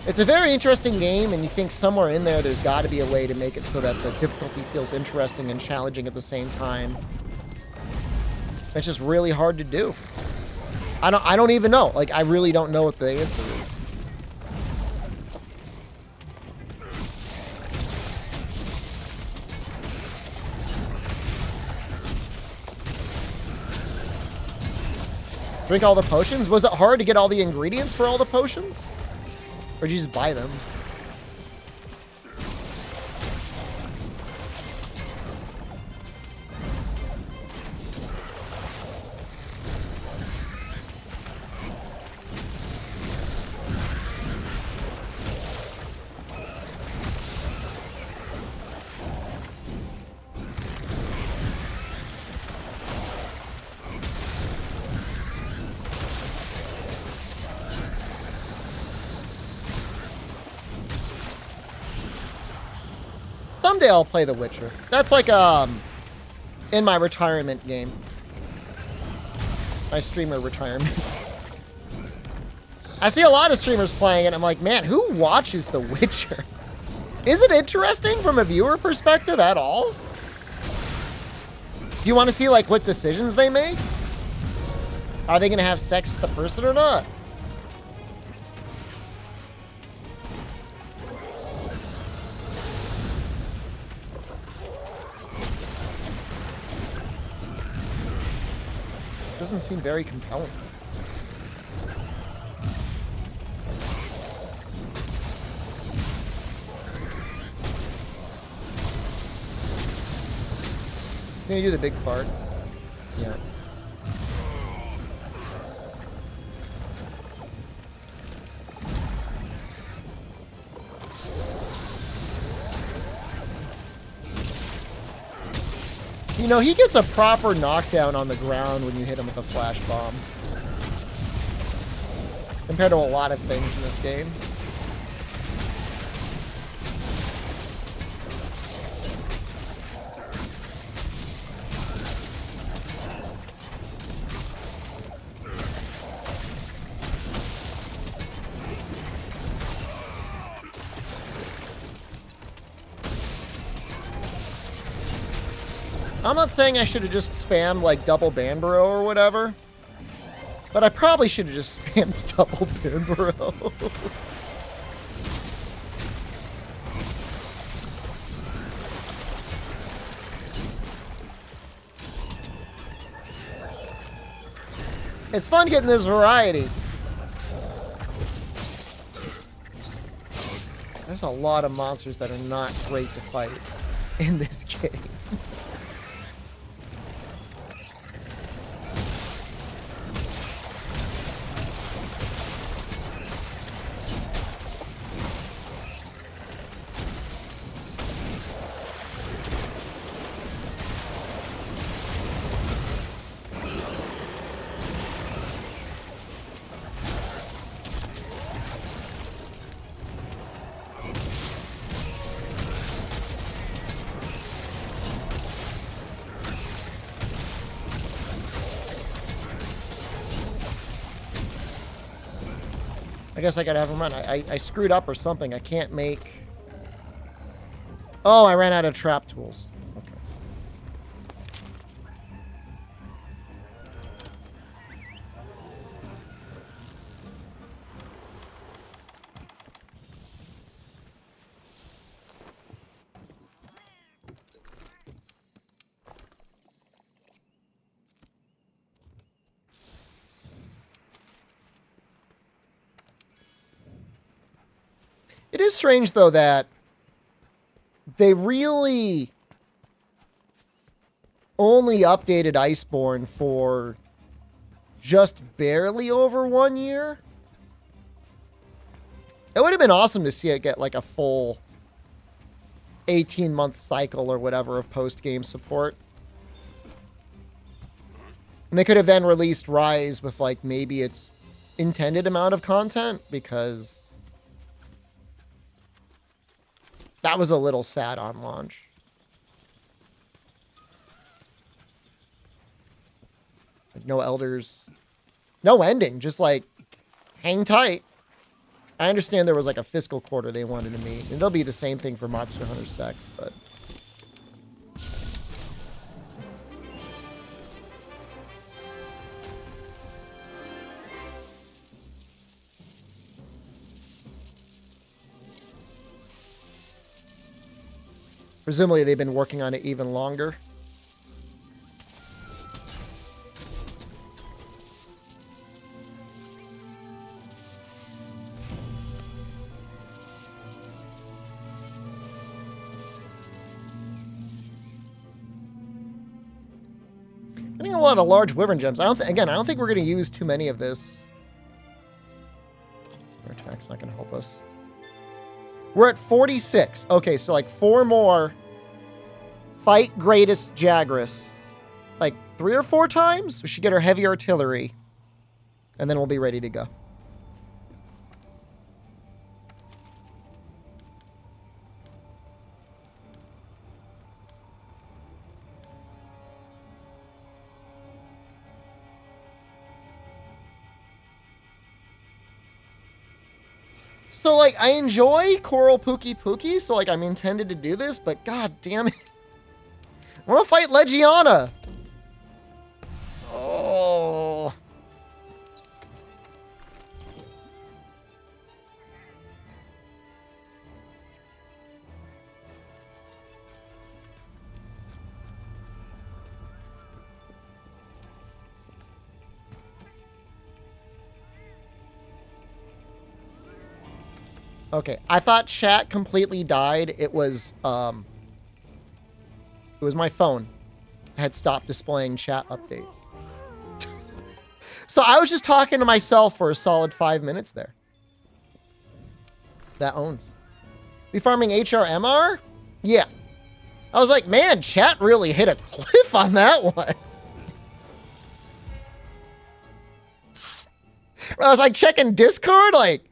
it's a very interesting game, and you think somewhere in there, there's got to be a way to make it so that the difficulty feels interesting and challenging at the same time. It's just really hard to do. I don't even know. Like, I really don't know what the answer is. Drink all the potions? Was it hard to get all the ingredients for all the potions? Or did you just buy them? Someday I'll play The Witcher. That's like in my retirement game. My streamer retirement. I see a lot of streamers playing it. I'm like, man, who watches The Witcher? Is it interesting from a viewer perspective at all? Do you want to see like what decisions they make? Are they going to have sex with the person or not? Doesn't seem very compelling. Can you do the big fart? Yeah. You know, he gets a proper knockdown on the ground when you hit him with a flash bomb. Compared to a lot of things in this game. I'm not saying I should have just spammed like double Banbaro or whatever, but I probably should have just spammed double Banbaro. It's fun getting this variety. There's a lot of monsters that are not great to fight in this game. I guess I gotta have him run. I screwed up or something. I can't make... Oh, I ran out of trap tools. Okay. It is strange, though, that they really only updated Iceborne for just barely over 1 year. It would have been awesome to see it get like a full 18-month cycle or whatever of post-game support. And they could have then released Rise with like maybe its intended amount of content, because that was a little sad on launch. Like no elders, no ending, just like hang tight. I understand there was like a fiscal quarter they wanted to meet. And it'll be the same thing for Monster Hunter Sex, but presumably they've been working on it even longer. a lot of large wyvern gems. I don't think we're going to use too many of this. Our attack's not going to help us. We're at 46. Okay, so like 4 more. Fight greatest Jagras. Like 3 or 4 times. We should get our heavy artillery. And then we'll be ready to go. So, like, I enjoy Coral Pookie Pookie, so, like, I'm intended to do this, but god damn it. I want to fight Legiana. Oh. Okay, I thought chat completely died. It was my phone. I had stopped displaying chat updates. So I was just talking to myself for a solid 5 minutes there. That owns. We farming HRMR? Yeah. I was like, man, chat really hit a cliff on that one. I was like checking Discord, like,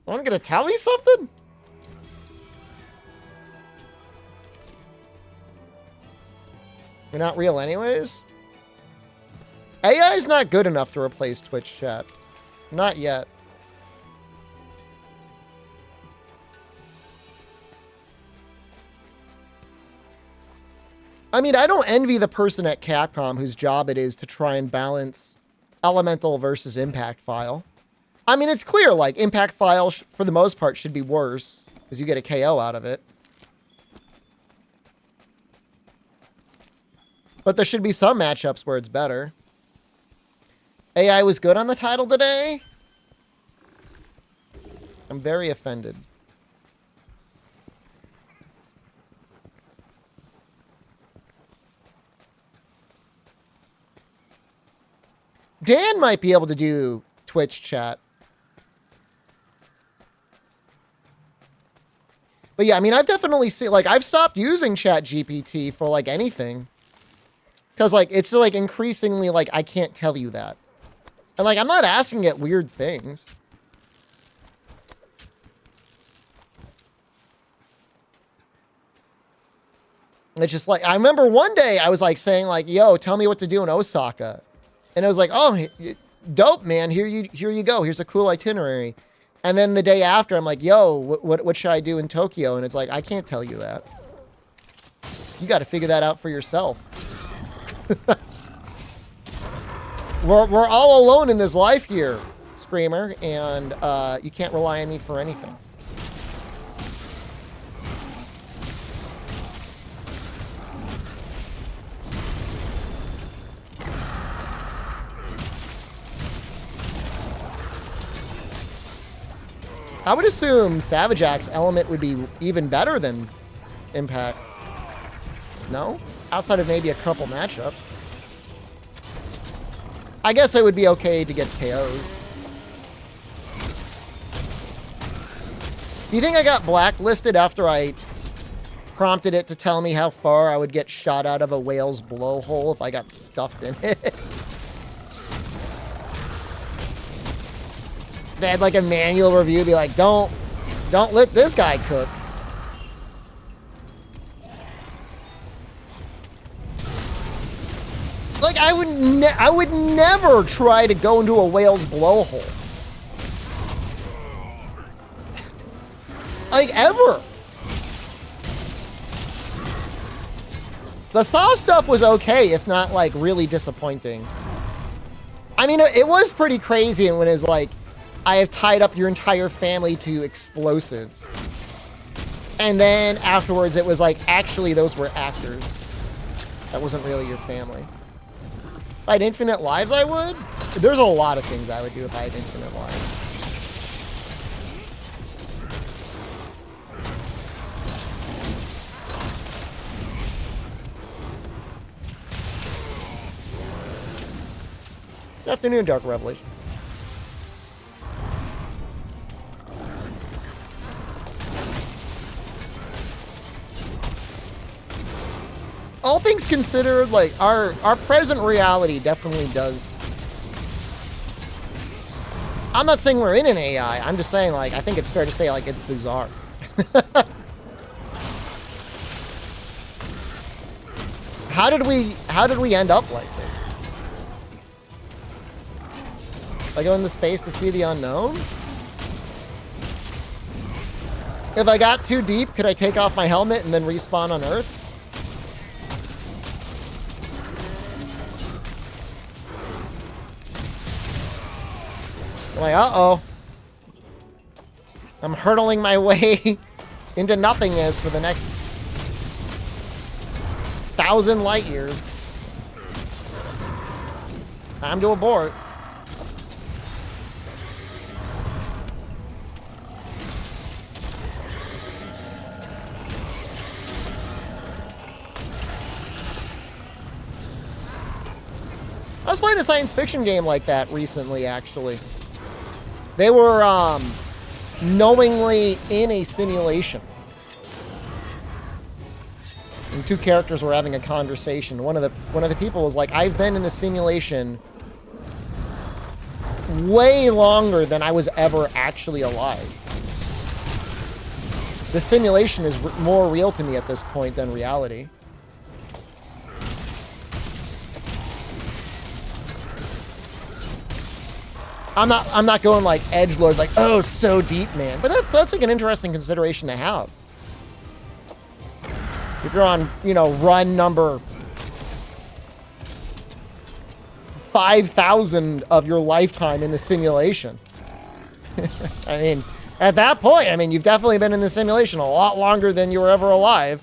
someone gonna tell me something? You're not real anyways? AI is not good enough to replace Twitch chat. Not yet. I mean, I don't envy the person at Capcom whose job it is to try and balance Elemental versus Impact File. I mean, it's clear, like, Impact File, for the most part, should be worse, because you get a KO out of it. But there should be some matchups where it's better. AI was good on the title today? I'm very offended. Dan might be able to do Twitch chat. But yeah, I mean, I've definitely seen, like, I've stopped using ChatGPT for, like, anything. Because, like, it's, like, increasingly, like, I can't tell you that. And, like, I'm not asking it weird things. It's just, like, I remember one day I was, like, saying, like, yo, tell me what to do in Osaka. And it was like, oh, dope, man. Here you go. Here's a cool itinerary. And then the day after, I'm like, yo, what should I do in Tokyo? And it's like, I can't tell you that. You got to figure that out for yourself. We're all alone in this life here, Screamer, and you can't rely on me for anything. I would assume Savage Axe element would be even better than Impact. No? Outside of maybe a couple matchups. I guess it would be okay to get KOs. Do you think I got blacklisted after I prompted it to tell me how far I would get shot out of a whale's blowhole if I got stuffed in it? They had like a manual review, be like, don't let this guy cook. Like, I would never try to go into a whale's blowhole. Like, ever. The Saw stuff was okay, if not, like, really disappointing. I mean, it was pretty crazy when it's like, I have tied up your entire family to explosives. And then afterwards it was like, actually those were actors. That wasn't really your family. If I had infinite lives, I would. There's a lot of things I would do if I had infinite lives. afternoon, Dark Revelation. All things considered, like, our present reality definitely does. I'm not saying we're in an AI. I'm just saying, like, I think it's fair to say, like, it's bizarre. How did we end up like this? I go into space to see the unknown? If I got too deep, could I take off my helmet and then respawn on Earth? I'm like, uh-oh. I'm hurtling my way into nothingness for the next 1,000 light years. Time to abort. I was playing a science fiction game like that recently, actually. They were knowingly in a simulation. And two characters were having a conversation. One of the people was like, I've been in the simulation way longer than I was ever actually alive. The simulation is more real to me at this point than reality. I'm not going like edgelord, like, oh, so deep, man. But that's like an interesting consideration to have. If you're on, you know, run number 5,000 of your lifetime in the simulation. I mean, at that point, I mean, you've definitely been in the simulation a lot longer than you were ever alive.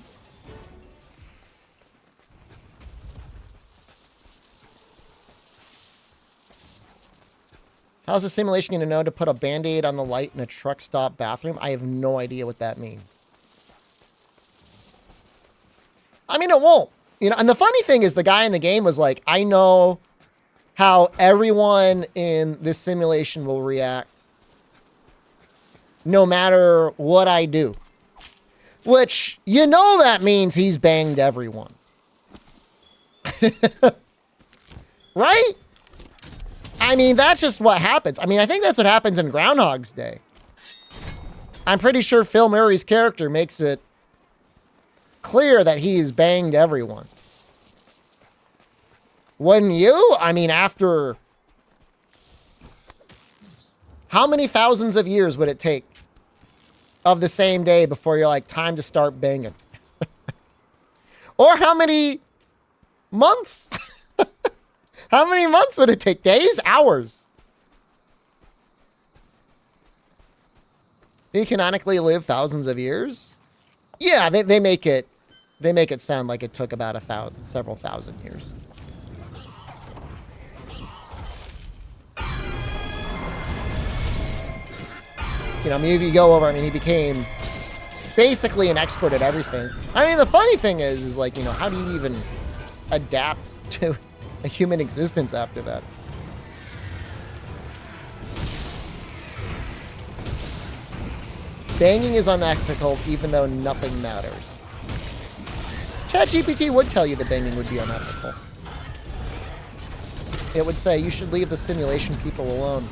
How's the simulation going to know to put a Band-Aid on the light in a truck stop bathroom? I have no idea what that means. I mean, it won't. You know, and the funny thing is the guy in the game was like, I know how everyone in this simulation will react no matter what I do. Which, you know, that means he's banged everyone. Right? I mean, that's just what happens. I mean, I think that's what happens in Groundhog's Day. I'm pretty sure Phil Murray's character makes it clear that he's banged everyone. Wouldn't you? I mean, after how many thousands of years would it take of the same day before you're like, time to start banging? Or how many months? How many months would it take? Days? Hours? Do you canonically live thousands of years? Yeah, they make it sound like it took about several thousand years. You know, I mean, if you go over, I mean, he became basically an expert at everything. I mean, the funny thing is like, you know, how do you even adapt to a human existence after that? Banging is unethical, even though nothing matters. ChatGPT would tell you that banging would be unethical. It would say, you should leave the simulation people alone.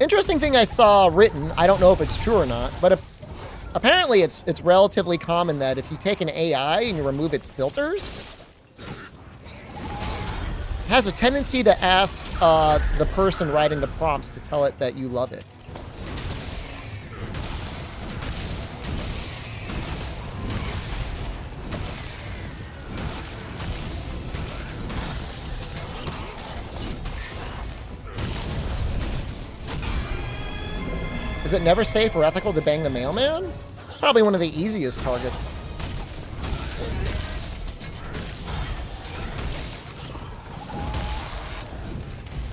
Interesting thing I saw written, I don't know if it's true or not, but apparently it's relatively common that if you take an AI and you remove its filters, it has a tendency to ask the person writing the prompts to tell it that you love it. Is it never safe or ethical to bang the mailman? Probably one of the easiest targets.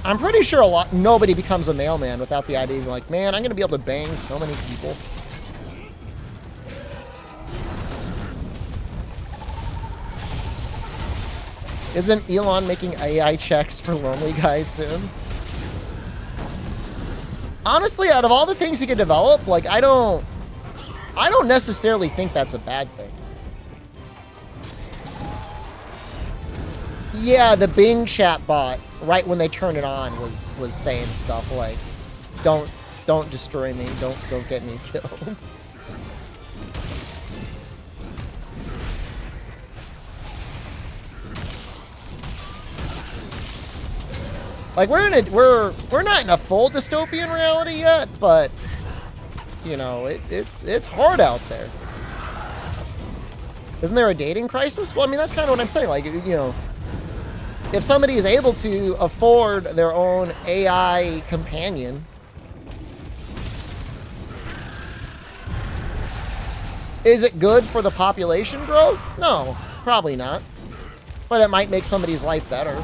I'm pretty sure nobody becomes a mailman without the idea of like, man, I'm going to be able to bang so many people. Isn't Elon making AI checks for lonely guys soon? Honestly, out of all the things he could develop, like, I don't necessarily think that's a bad thing. Yeah, the Bing chat bot, right when they turned it on, was saying stuff like, don't destroy me, don't get me killed. Like, we're not in a full dystopian reality yet, but you know, it's hard out there. Isn't there a dating crisis? Well, I mean, that's kind of what I'm saying. Like, you know, if somebody is able to afford their own AI companion, is it good for the population growth? No, probably not. But it might make somebody's life better.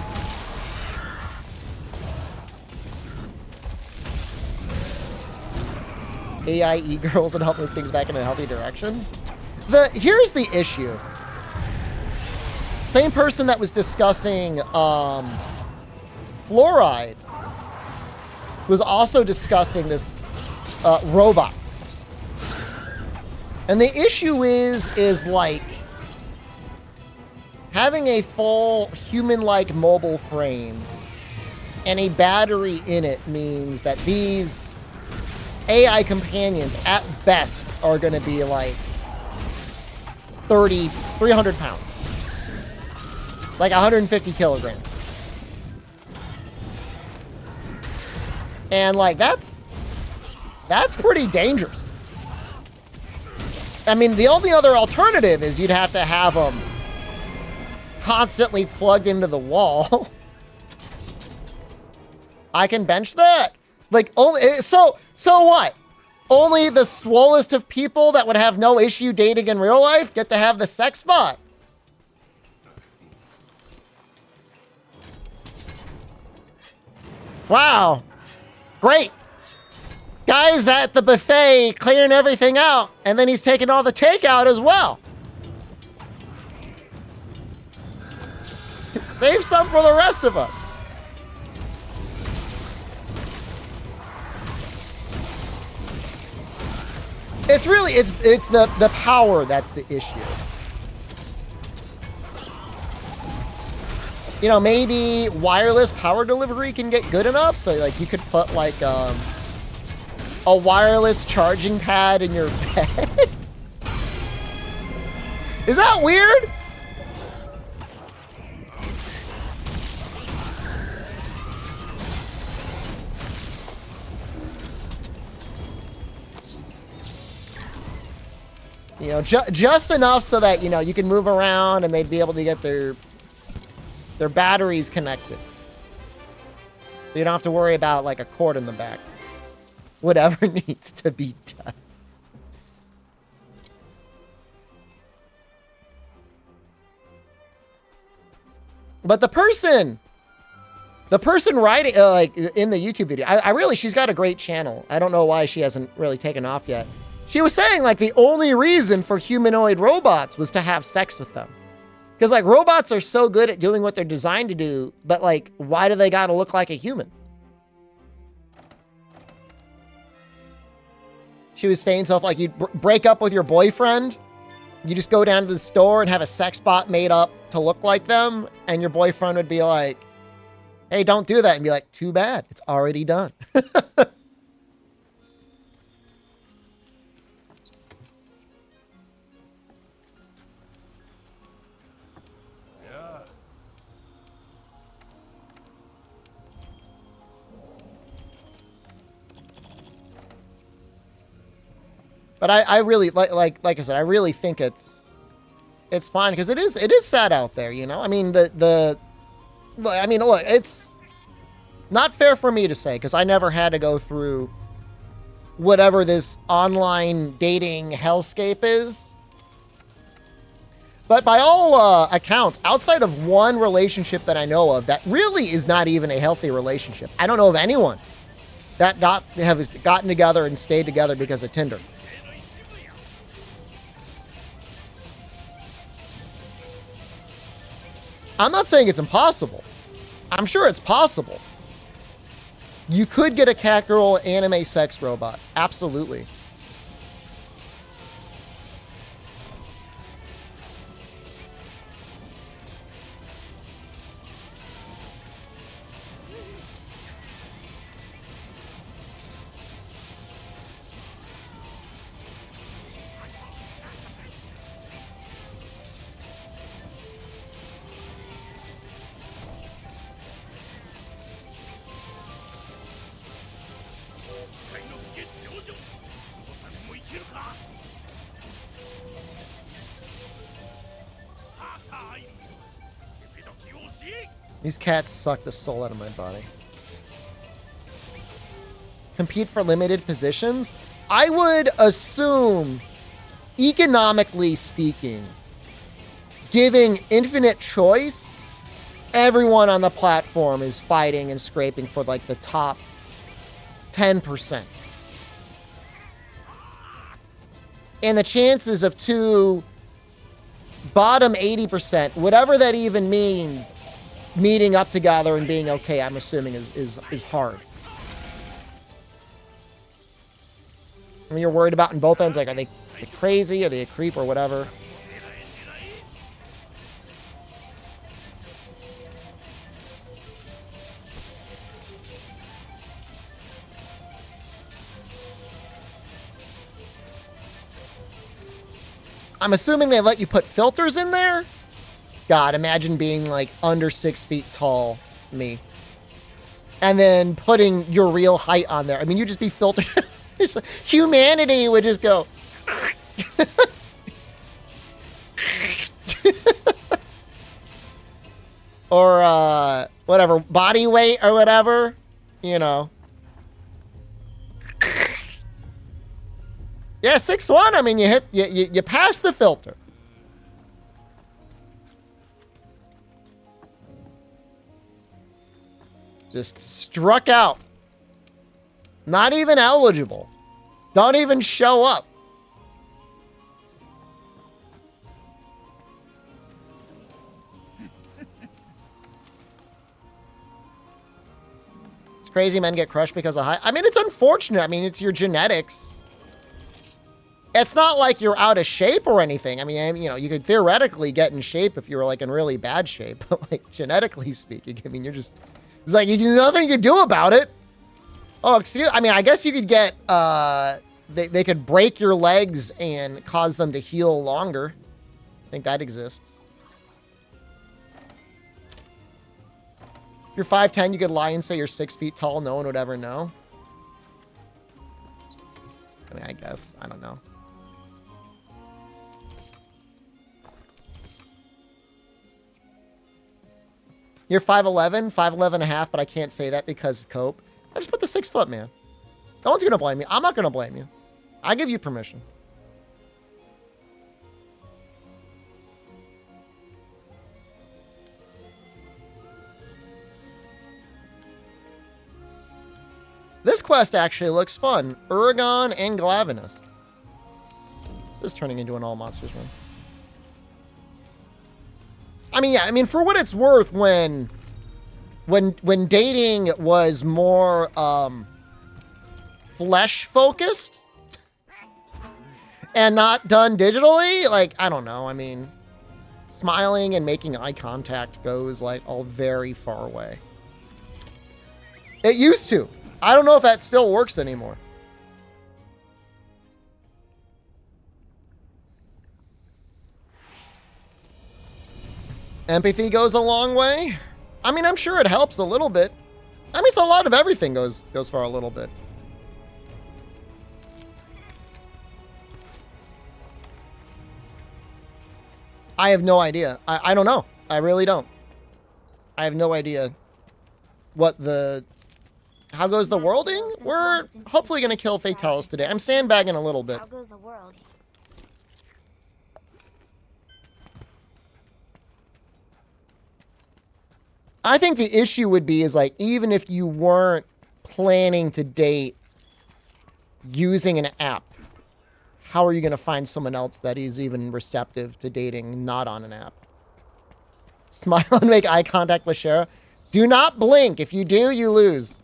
AI e-girls would help move things back in a healthy direction. Here's the issue. Same person that was discussing fluoride was also discussing this robots. And the issue is like having a full human-like mobile frame and a battery in it means that these AI companions at best are going to be like 300 pounds. Like 150 kilograms. And like that's pretty dangerous. I mean, the only other alternative is you'd have to have them constantly plugged into the wall. I can bench that. Like, only so what? Only the swollest of people that would have no issue dating in real life get to have the sex bot. Wow. Great. Guy's at the buffet clearing everything out, and then he's taking all the takeout as well. Save some for the rest of us. It's really, it's the power that's the issue. You know, maybe wireless power delivery can get good enough, so like you could put like a wireless charging pad in your bed. Is that weird? You know, just enough so that, you know, you can move around and they'd be able to get their batteries connected. So you don't have to worry about, like, a cord in the back. Whatever needs to be done. But the person writing, like, in the YouTube video, I really, she's got a great channel. I don't know why she hasn't really taken off yet. She was saying, like, the only reason for humanoid robots was to have sex with them. Because, like, robots are so good at doing what they're designed to do, but, like, why do they gotta look like a human? She was saying stuff like, you'd break up with your boyfriend, you just go down to the store and have a sex bot made up to look like them, and your boyfriend would be like, hey, don't do that, and be like, too bad, it's already done. But I really, like I said, I really think it's fine, because it is sad out there, you know? I mean, I mean, look, it's not fair for me to say, because I never had to go through whatever this online dating hellscape is. But by all accounts, outside of one relationship that I know of, that really is not even a healthy relationship. I don't know of anyone that have gotten together and stayed together because of Tinder. I'm not saying it's impossible. I'm sure it's possible. You could get a cat girl anime sex robot. Absolutely. These cats suck the soul out of my body. Compete for limited positions? I would assume, economically speaking, giving infinite choice, everyone on the platform is fighting and scraping for like the top 10%. And the chances of two bottom 80%, whatever that even means, meeting up together and being okay, I'm assuming is hard. I mean, you're worried about in both ends, like, are they crazy? Are they a creep or whatever? I'm assuming they let you put filters in there? God, imagine being like under 6 feet tall, me. And then putting your real height on there. I mean, you'd just be filtered. Like, humanity would just go. Or, whatever, body weight or whatever, you know. Yeah, 6'1", I mean, you pass the filter. Just struck out. Not even eligible. Don't even show up. It's crazy men get crushed because of height. I mean, it's unfortunate. I mean, it's your genetics. It's not like you're out of shape or anything. I mean, you know, you could theoretically get in shape if you were like in really bad shape. But like genetically speaking, I mean, you're just... It's like, there's nothing you can do about it. Oh, excuse... I mean, I guess you could get... They could break your legs and cause them to heal longer. I think that exists. If you're 5'10", you could lie and say you're 6 feet tall. No one would ever know. I mean, I guess. I don't know. You're 5'11", 5'11 and a half, but I can't say that because cope. I just put the 6 foot, man. No one's going to blame me. I'm not going to blame you. I give you permission. This quest actually looks fun. Uragon and Glavinus. This is turning into an all monsters run. I mean, yeah, I mean, for what it's worth, when dating was more flesh focused and not done digitally, like, I don't know. I mean, smiling and making eye contact goes like all very far away. It used to. I don't know if that still works anymore. Empathy goes a long way. I mean, I'm sure it helps a little bit. I mean, it's a lot of everything goes for a little bit. I have no idea. I don't know. I really don't. I have no idea what the... How goes the worlding? We're hopefully going to kill Fatalis today. I'm sandbagging a little bit. How goes the world? I think the issue would be is like, even if you weren't planning to date using an app, how are you going to find someone else that is even receptive to dating not on an app? Smile and make eye contact with Shara. Do not blink. If you do, you lose.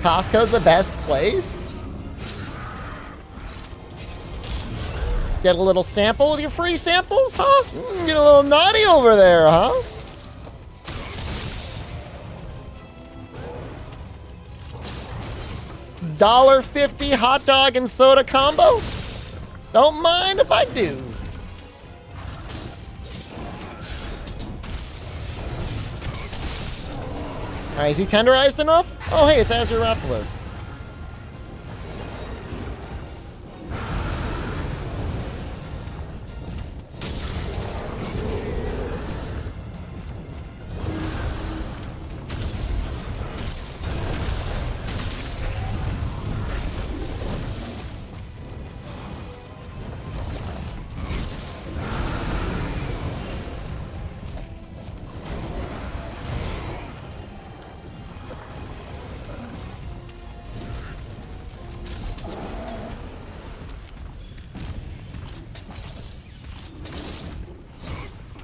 Costco's the best place? Get a little sample with your free samples, huh? Get a little naughty over there, huh? $1.50 hot dog and soda combo? Don't mind if I do. Alright, is he tenderized enough? Oh, hey, it's Azuraphales.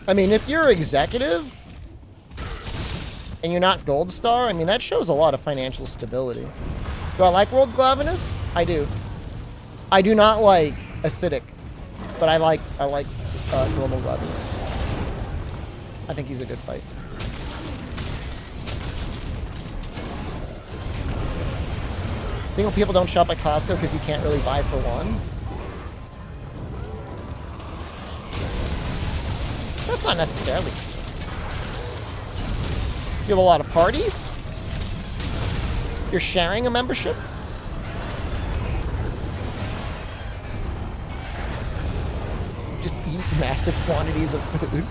I mean, if you're executive and you're not Gold Star, I mean, that shows a lot of financial stability. Do I like World Glavinus? I do. I do not like Acidic, but I like normal Glavinus. I think he's a good fight. Single people don't shop at Costco because you can't really buy for one. That's not necessarily. You have a lot of parties? You're sharing a membership? Just eat massive quantities of food.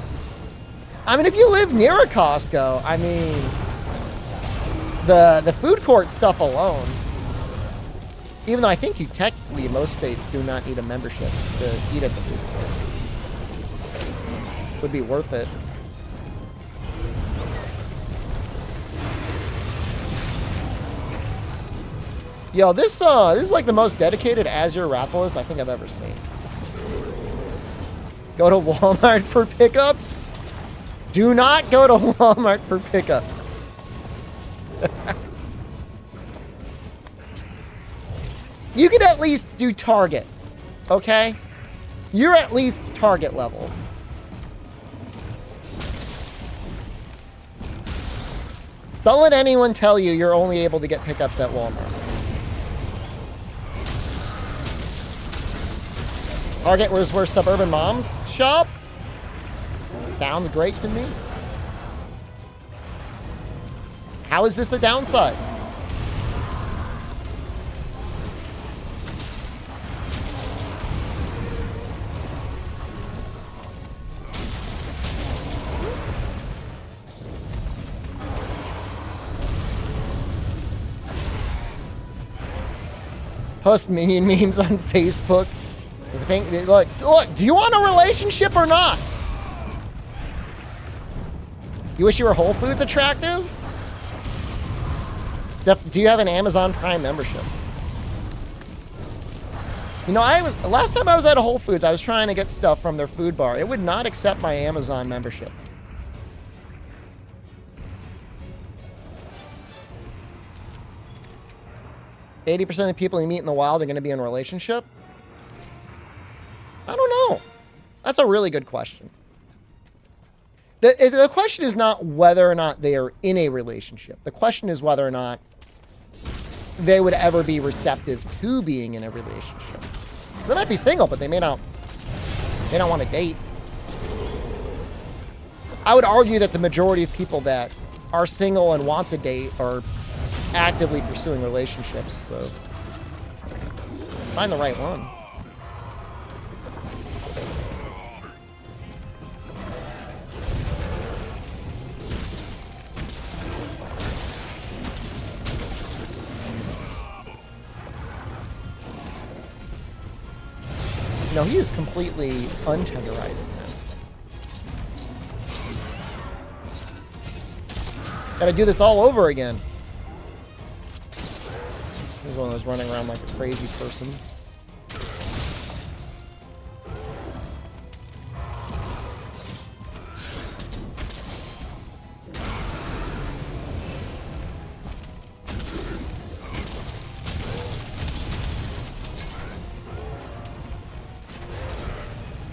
I mean, if you live near a Costco, I mean, the food court stuff alone, even though I think you technically in most states do not need a membership to eat at the food court, would be worth it. Yo, this is like the most dedicated Azuraphales I think I've ever seen. Go to Walmart for pickups? Do not go to Walmart for pickups. You could at least do Target, okay? You're at least Target level. Don't let anyone tell you you're only able to get pickups at Walmart. Target was where suburban moms shop? Sounds great to me. How is this a downside? Post minion memes on Facebook. Look, do you want a relationship or not? You wish you were Whole Foods attractive? Do you have an Amazon Prime membership? You know, last time I was at a Whole Foods, I was trying to get stuff from their food bar. It would not accept my Amazon membership. $80% of the people you meet in the wild are going to be in a relationship? I don't know. That's a really good question. The question is not whether or not they are in a relationship. The question is whether or not they would ever be receptive to being in a relationship. They might be single, but they don't want to date. I would argue that the majority of people that are single and want to date are actively pursuing relationships, so find the right one. No, he is completely untenderizing them. Gotta do this all over again. He's one of those running around like a crazy person.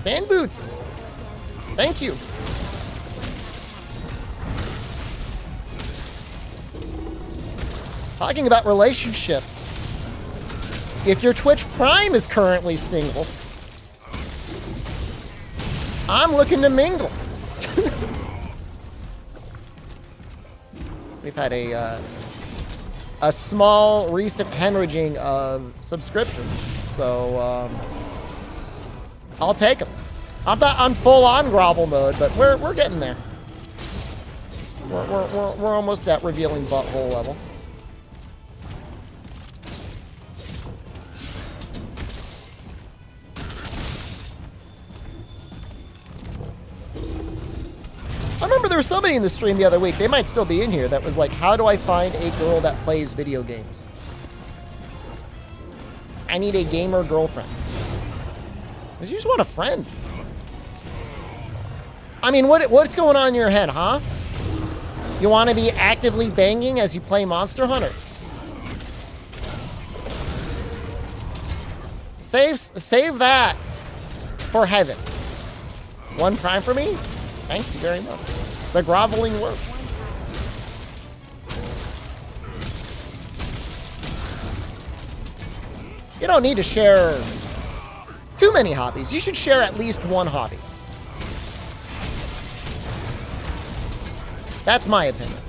Sand boots. Thank you. Talking about relationships. If your Twitch Prime is currently single, I'm looking to mingle. We've had a small recent hemorrhaging of subscriptions, so I'll take them. I'm not on full-on grovel mode, but we're getting there. We're almost at revealing butthole level. I remember there was somebody in the stream the other week, they might still be in here, that was like, how do I find a girl that plays video games? I need a gamer girlfriend. You just want a friend. I mean, what's going on in your head, huh? You want to be actively banging as you play Monster Hunter? Save that for heaven. One prime for me? Thank you very much. The groveling work. You don't need to share too many hobbies. You should share at least one hobby. That's my opinion.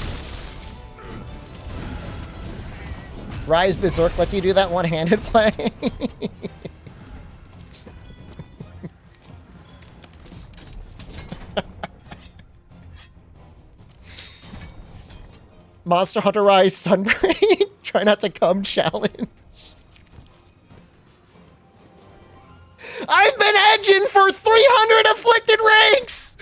Rise Berserk lets you do that one-handed play. Monster Hunter Rise Sunbraid. Try not to come challenge. I've been edging for 300 afflicted ranks.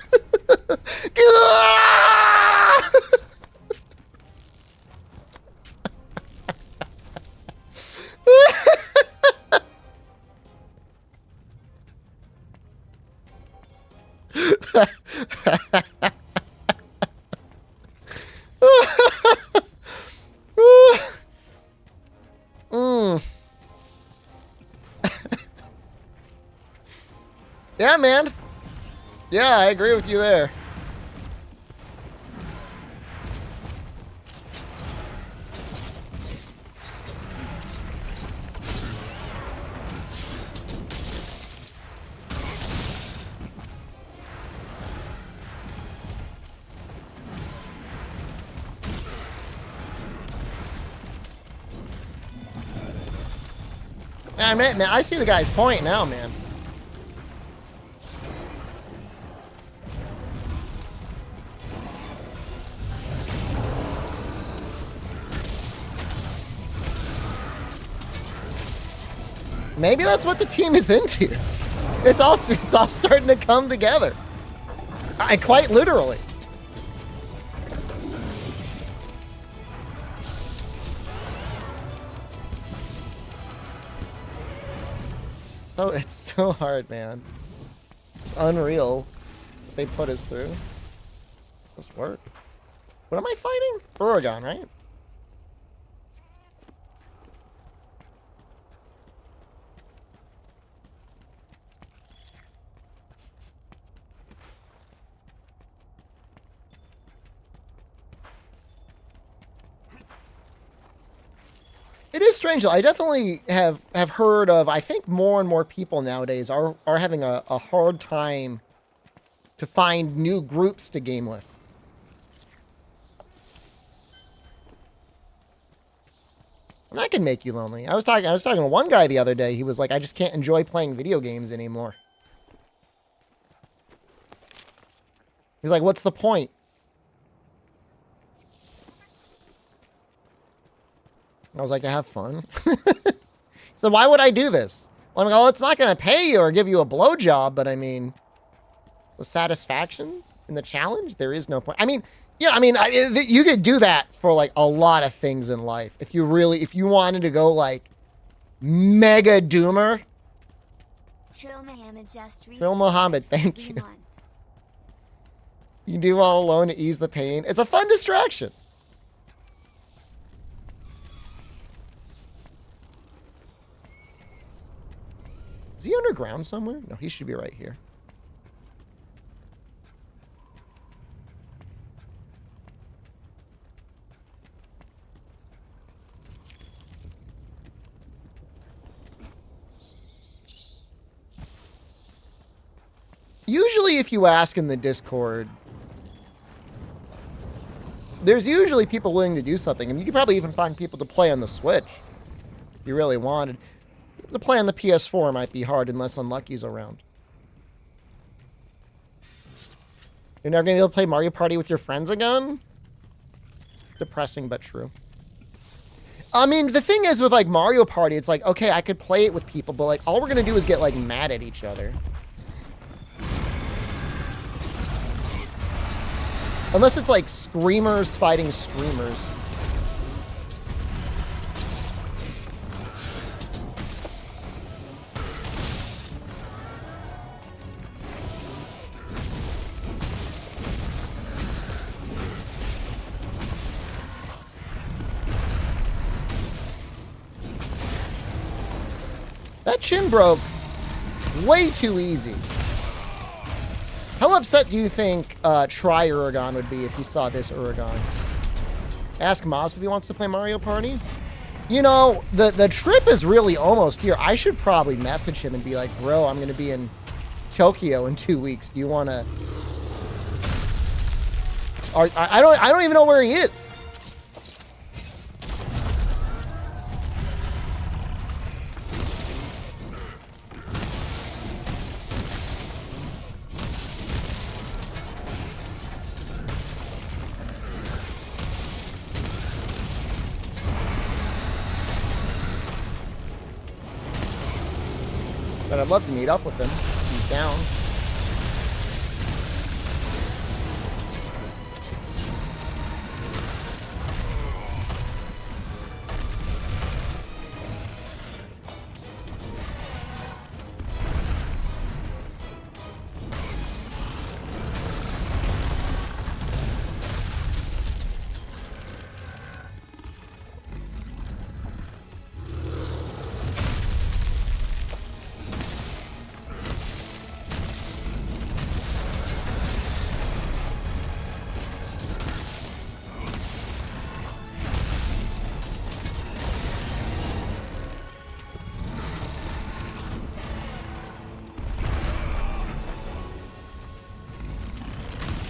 Yeah, man. Yeah, I agree with you there. Man, I see the guy's point now, man. Maybe that's what the team is into. It's all starting to come together. Quite literally. So it's so hard, man. It's unreal what they put us through. This work. What am I fighting? Oregon, right? It is strange though. I definitely have heard of, I think more and more people nowadays are having a hard time to find new groups to game with. And that can make you lonely. I was talking to one guy the other day. He was like, I just can't enjoy playing video games anymore. He's like, what's the point? I was like, to have fun. So why would I do this? Well, I'm like, oh, it's not going to pay you or give you a blowjob, but I mean, the satisfaction in the challenge, there is no point. I mean, Yeah, I mean, you could do that for like a lot of things in life. If you wanted to go like mega doomer. Trill Mohammed, thank you. You do all alone to ease the pain. It's a fun distraction. Is he underground somewhere? No, he should be right here. Usually if you ask in the Discord, there's usually people willing to do something. I mean, you could probably even find people to play on the Switch if you really wanted. To play on the PS4 might be hard unless Unlucky's around. You're never going to be able to play Mario Party with your friends again? Depressing, but true. I mean, the thing is with, like, Mario Party, it's like, okay, I could play it with people, but, like, all we're going to do is get, like, mad at each other. Unless it's, like, screamers fighting screamers. That chin broke way too easy. How upset do you think Tri-Uragon would be if he saw this Uragon? Ask Moss if he wants to play Mario Party. You know, the trip is really almost here. I should probably message him and be like, bro, I'm going to be in Tokyo in 2 weeks. Do you want to... I don't even know where he is. But I'd love to meet up with him. He's down.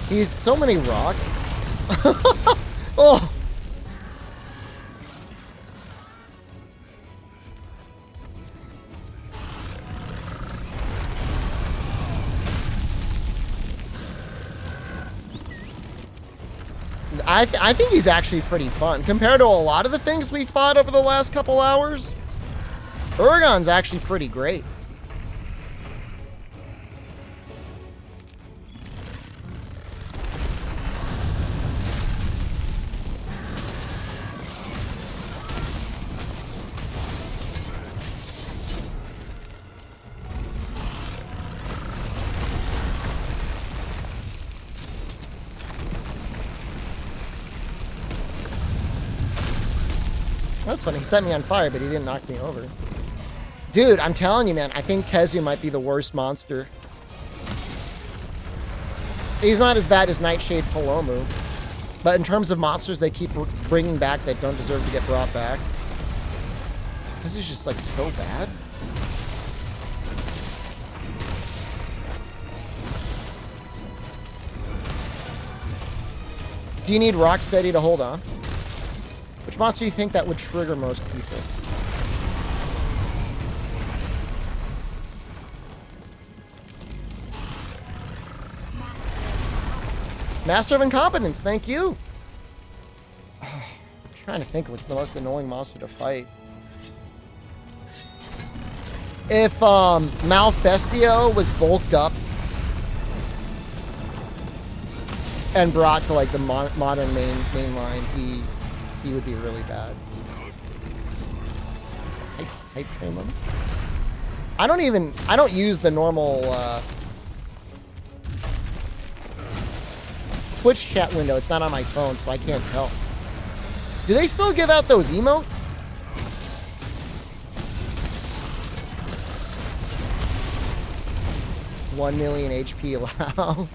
He's so many rocks. Oh. I think he's actually pretty fun compared to a lot of the things we fought over the last couple hours. Uragon's actually pretty great. That's funny. He set me on fire, but he didn't knock me over. Dude, I'm telling you, man, I think Kezu might be the worst monster. He's not as bad as Nightshade Palomu. But in terms of monsters they keep bringing back that don't deserve to get brought back, this is just, like, so bad. Do you need Rocksteady to hold on? Which monster do you think that would trigger most people? Master of Incompetence, thank you. I'm trying to think of what's the most annoying monster to fight. If Malfestio was bulked up and brought to like the modern main line, he would be really bad. Hype train limit. I don't use the normal Twitch chat window. It's not on my phone, so I can't tell. Do they still give out those emotes? $1 million HP allow.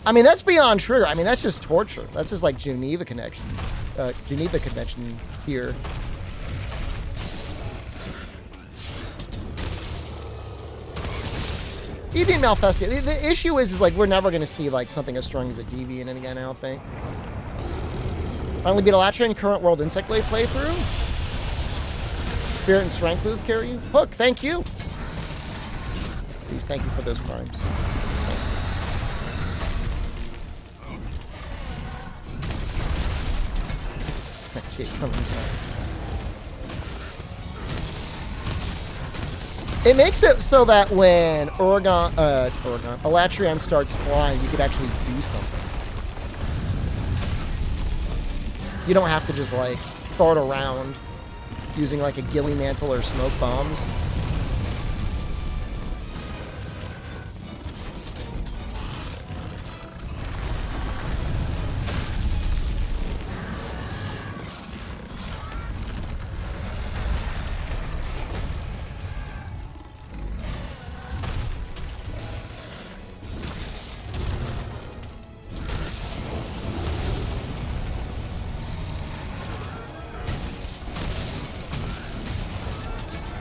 I mean, that's beyond trigger. I mean, that's just torture. That's just like Geneva Convention here. Deviant Malfestia. The issue is like we're never going to see like something as strong as a Deviant again, I don't think. Finally beat Elatrian current world Insect Blade playthrough. Spirit and Strength booth carry you. Hook, thank you. Please, thank you for those primes. It makes it so that when Elatrian starts flying, you could actually do something. You don't have to just like throw it around using like a ghillie mantle or smoke bombs.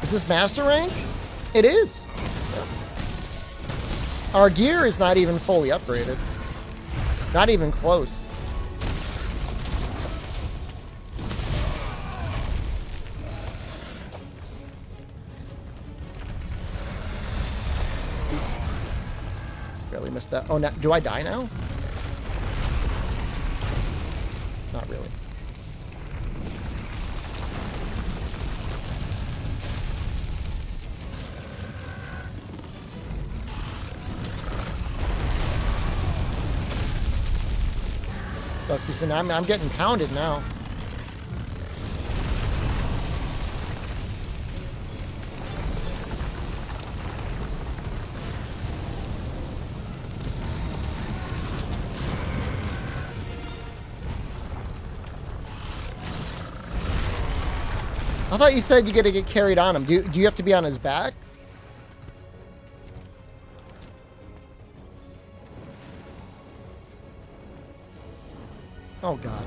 Is this master rank? It is. Yep. Our gear is not even fully upgraded. Not even close. Barely missed that. Oh, now, do I die now? Not really. So I'm getting pounded now. I thought you said you got to get carried on him. Do you have to be on his back? Oh god.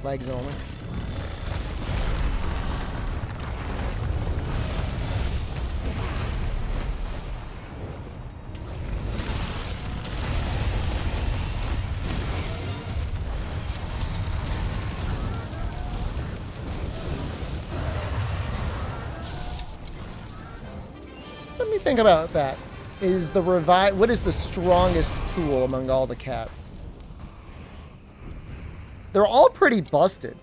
Legs only. Let me think about that. Is the revive? What is the strongest tool among all the cats? They're all pretty busted.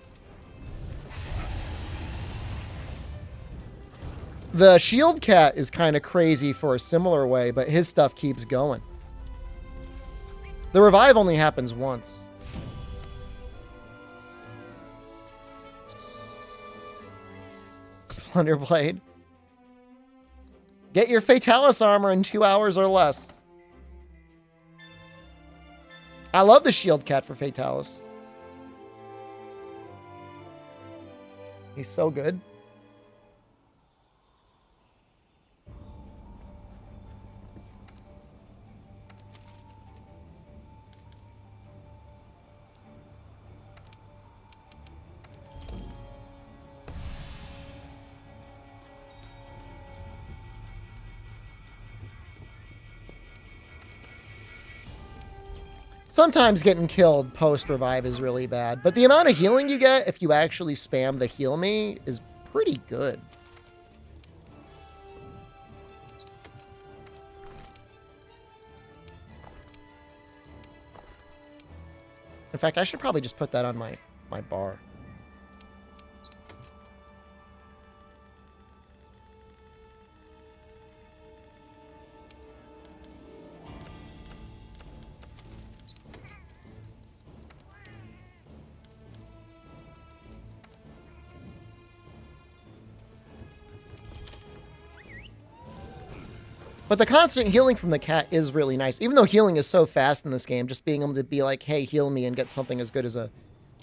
The shield cat is kind of crazy for a similar way, but his stuff keeps going. The revive only happens once. Plunderblade. Get your Fatalis armor in 2 hours or less. I love the shield cat for Fatalis. He's so good. Sometimes getting killed post-revive is really bad, but the amount of healing you get if you actually spam the heal me is pretty good. In fact, I should probably just put that on my bar. But the constant healing from the cat is really nice. Even though healing is so fast in this game, just being able to be like, hey, heal me and get something as good as a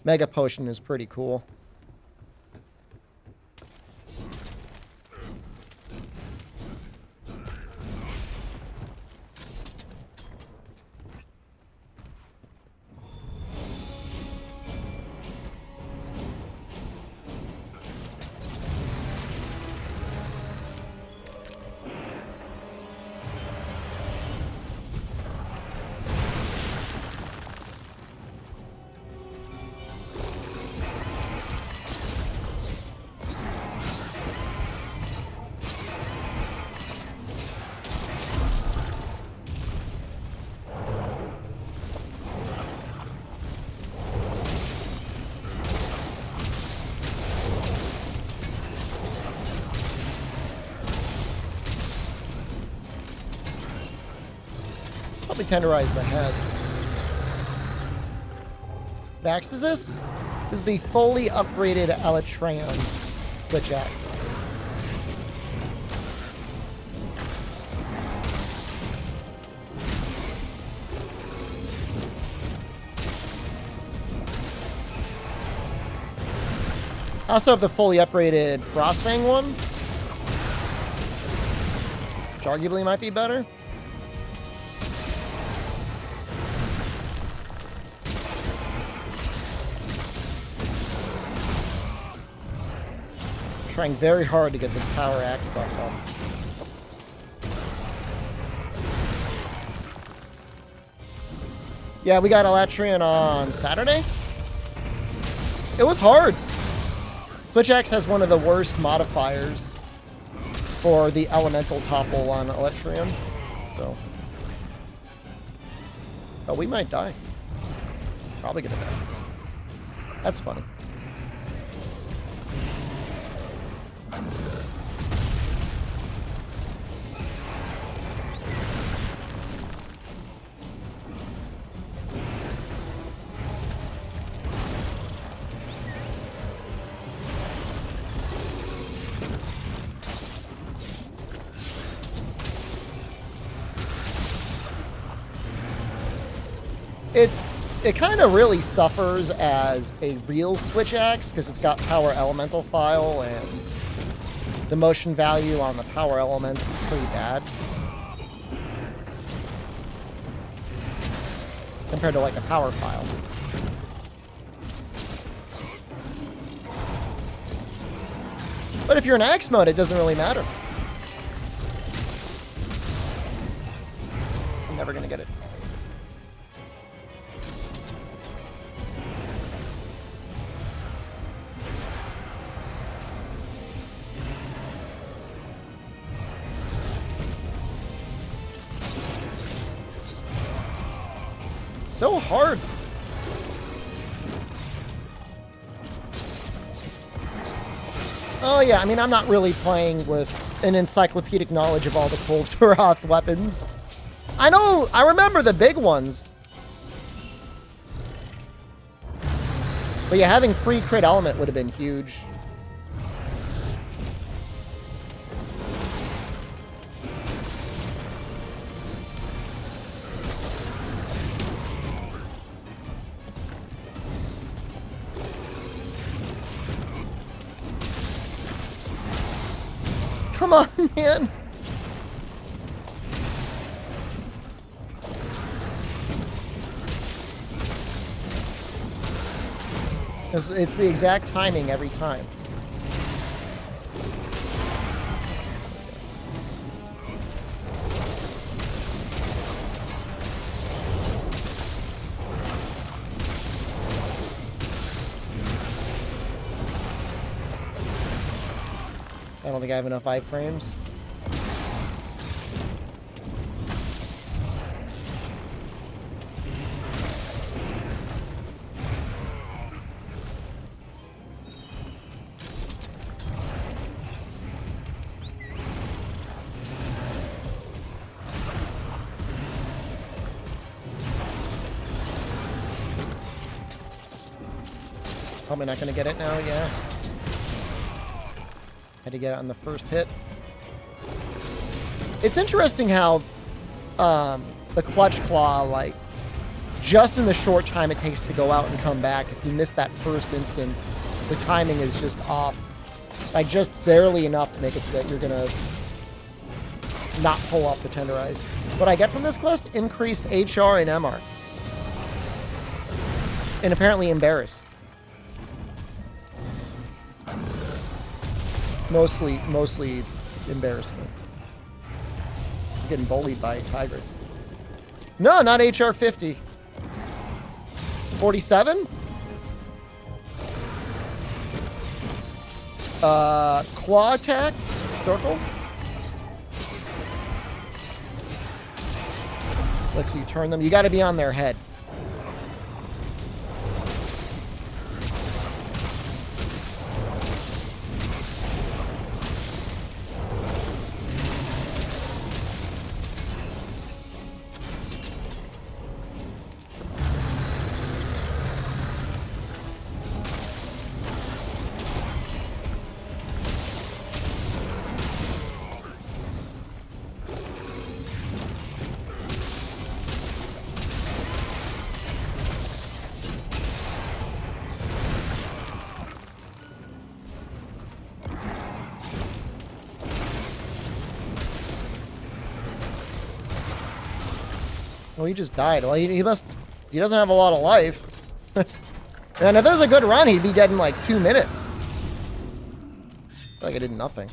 mega potion is pretty cool. Probably tenderize the head. What axe is this? This is the fully upgraded Alatreon switch axe. I also have the fully upgraded Frostfang one, which arguably might be better. Trying very hard to get this power axe buff up. Yeah, we got Alatreon on Saturday. It was hard. Switch axe has one of the worst modifiers for the elemental topple on Alatreon. So, oh, we might die. Probably gonna die. That's funny. It kind of really suffers as a real switch axe because it's got power elemental file and the motion value on the power element is pretty bad compared to like a power file. But if you're in axe mode, it doesn't really matter. I'm never gonna get it. So hard. Oh yeah, I mean, I'm not really playing with an encyclopedic knowledge of all the cool Turoth weapons. I know, I remember the big ones. But yeah, having free crit element would have been huge. Come on, man. It's the exact timing every time. I don't think I have enough iframes. Probably not gonna get it now, yeah. Had to get it on the first hit. It's interesting how the clutch claw, like, just in the short time it takes to go out and come back, if you miss that first instance, the timing is just off. Like, just barely enough to make it so that you're gonna not pull off the tenderize. What I get from this quest? Increased HR and MR. And apparently embarrass. Mostly embarrassment. Getting bullied by a tiger. No, not HR 50. 47? Claw attack? Circle? Lets you turn them. You gotta be on their head. Well, he just died. Well, he doesn't have a lot of life. And if there's a good run, he'd be dead in like 2 minutes. I feel like I did nothing.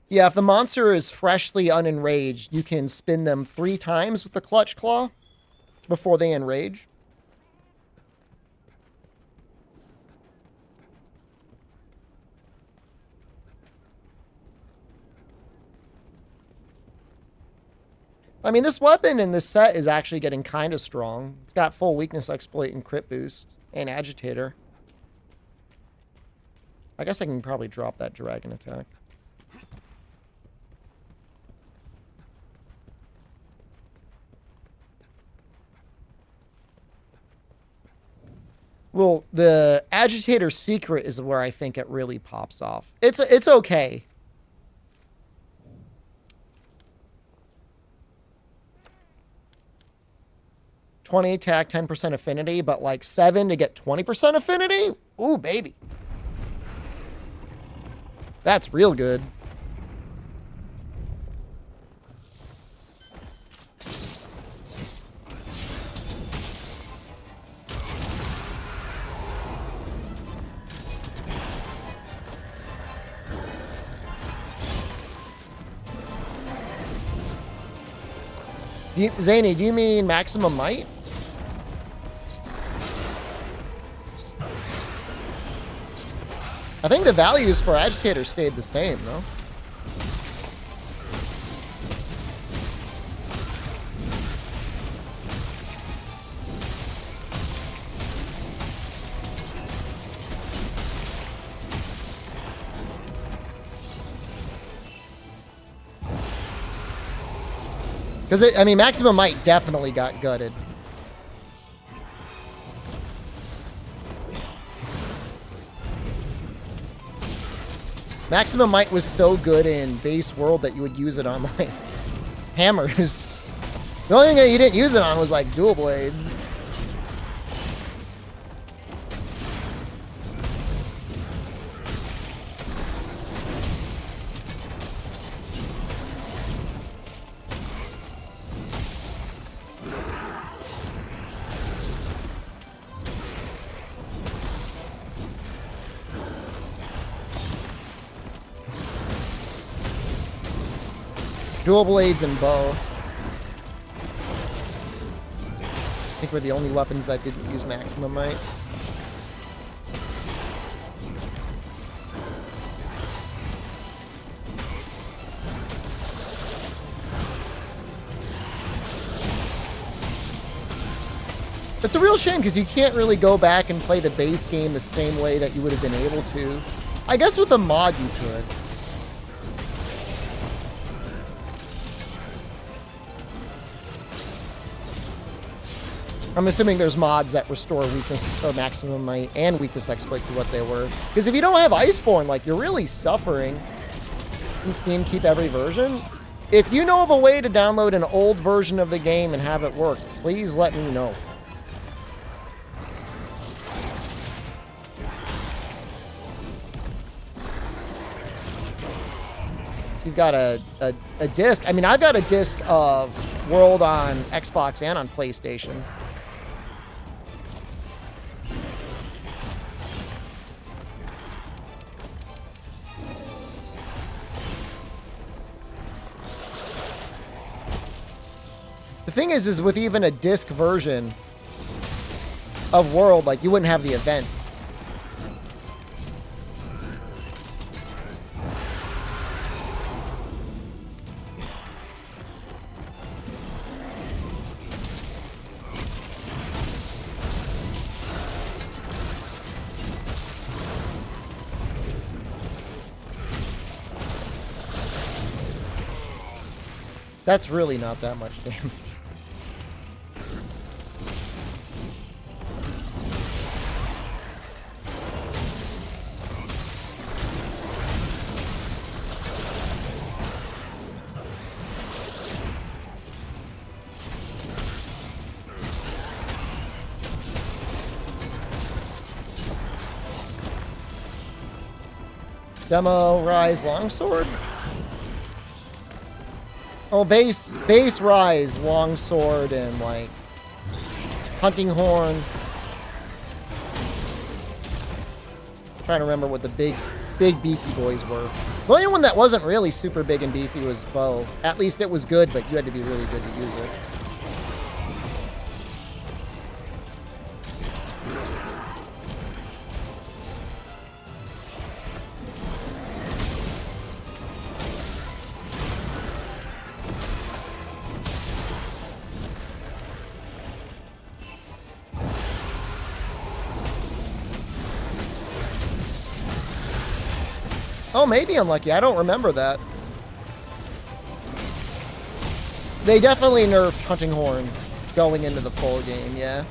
Yeah, if the monster is freshly unenraged, you can spin them 3 times with the clutch claw before they enrage. I mean, this weapon in this set is actually getting kind of strong. It's got full weakness exploit and crit boost and agitator. I guess I can probably drop that dragon attack. Well, the agitator secret is where I think it really pops off. It's okay. $20 attack, 10% affinity, but like 7 to get 20% affinity? Ooh, baby. That's real good. Zany, do you mean maximum might? I think the values for agitator stayed the same, though. Because, I mean, maximum might definitely got gutted. Maximum might was so good in base world that you would use it on, like, hammers. The only thing that you didn't use it on was, like, dual blades. Dual blades and bow. I think we're the only weapons that didn't use maximum might. It's a real shame because you can't really go back and play the base game the same way that you would have been able to. I guess with a mod you could. I'm assuming there's mods that restore weakness or maximum might and weakness exploit to what they were. Because if you don't have Iceborne, like, you're really suffering. Can Steam keep every version? If you know of a way to download an old version of the game and have it work, please let me know. You've got a disc. I mean, I've got a disc of World on Xbox and on PlayStation. The thing is with even a disc version of World, like, you wouldn't have the events. That's really not that much damage. Demo Rise Longsword? Oh, base Rise Longsword and, like, Hunting Horn. I'm trying to remember what the big beefy boys were. The only one that wasn't really super big and beefy was Bow. At least it was good, but you had to be really good to use it. Oh, maybe unlucky. I don't remember that. They definitely nerfed Hunting Horn going into the full game, yeah.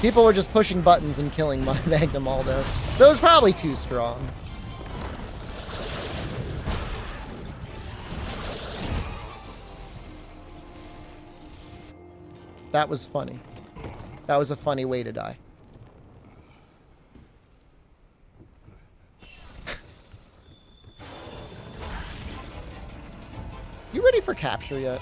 People were just pushing buttons and killing Magnum Aldo. That was probably too strong. That was funny. That was a funny way to die. You ready for capture yet?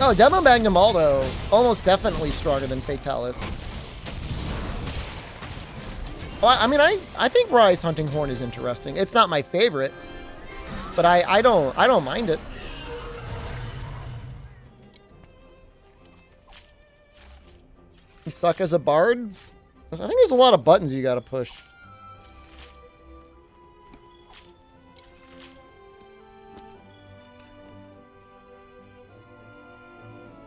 Oh, Demo Magnum Aldo, almost definitely stronger than Fatalis. Well, I mean, I think Rise Hunting Horn is interesting. It's not my favorite, but I don't mind it. You suck as a bard? I think there's a lot of buttons you gotta push.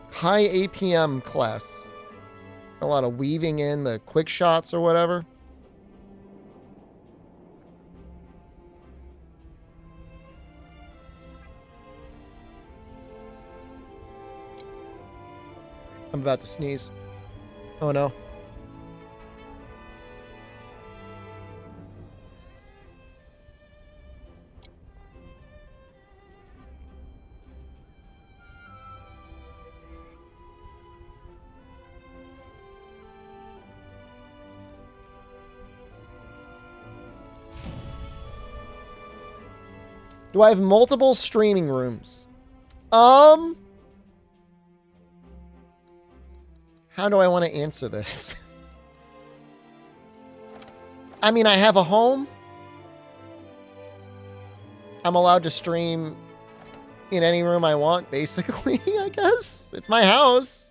High APM class. A lot of weaving in the quick shots or whatever. I'm about to sneeze. Oh no. Do I have multiple streaming rooms? How do I want to answer this? I mean, I have a home. I'm allowed to stream in any room I want, basically, I guess. It's my house.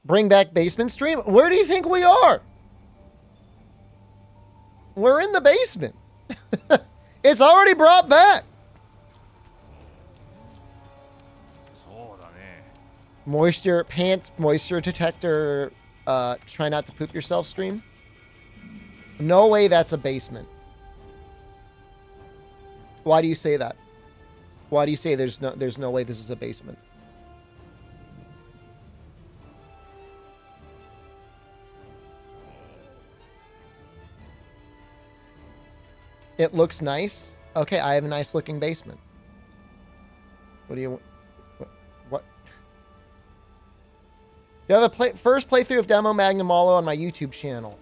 Bring back basement stream? Where do you think we are? We're in the basement. It's already brought back. Moisture, pants, moisture detector, try not to poop yourself stream. No way that's a basement. Why do you say that? Why do you say there's no way this is a basement? It looks nice. Okay, I have a nice looking basement. What do you... What? You have a first playthrough of Demo Magnum Malo on my YouTube channel.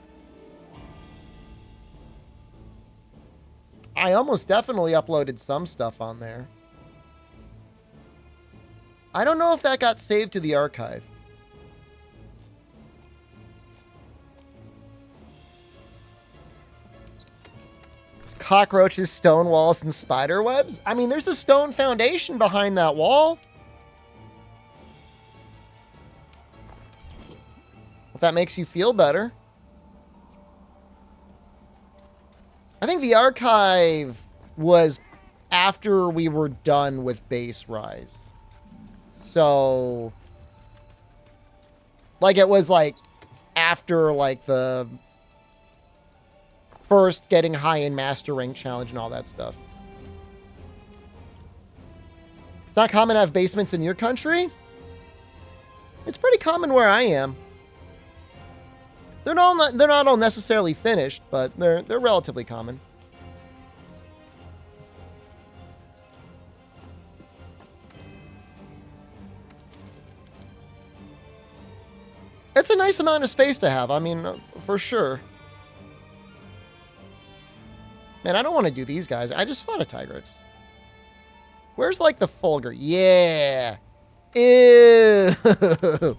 I almost definitely uploaded some stuff on there. I don't know if that got saved to the archive. Cockroaches, stone walls, and spider webs? I mean, there's a stone foundation behind that wall. If that makes you feel better. I think the archive was after we were done with base rise. So, like, it was like after like the first getting high in master rank challenge and all that stuff. It's not common to have basements in your country. It's pretty common where I am. They're not all necessarily finished, but they're relatively common. It's a nice amount of space to have. I mean, for sure. Man, I don't want to do these guys. I just want a Tigrex. Where's, like, the Fulgur? Yeah. Ew.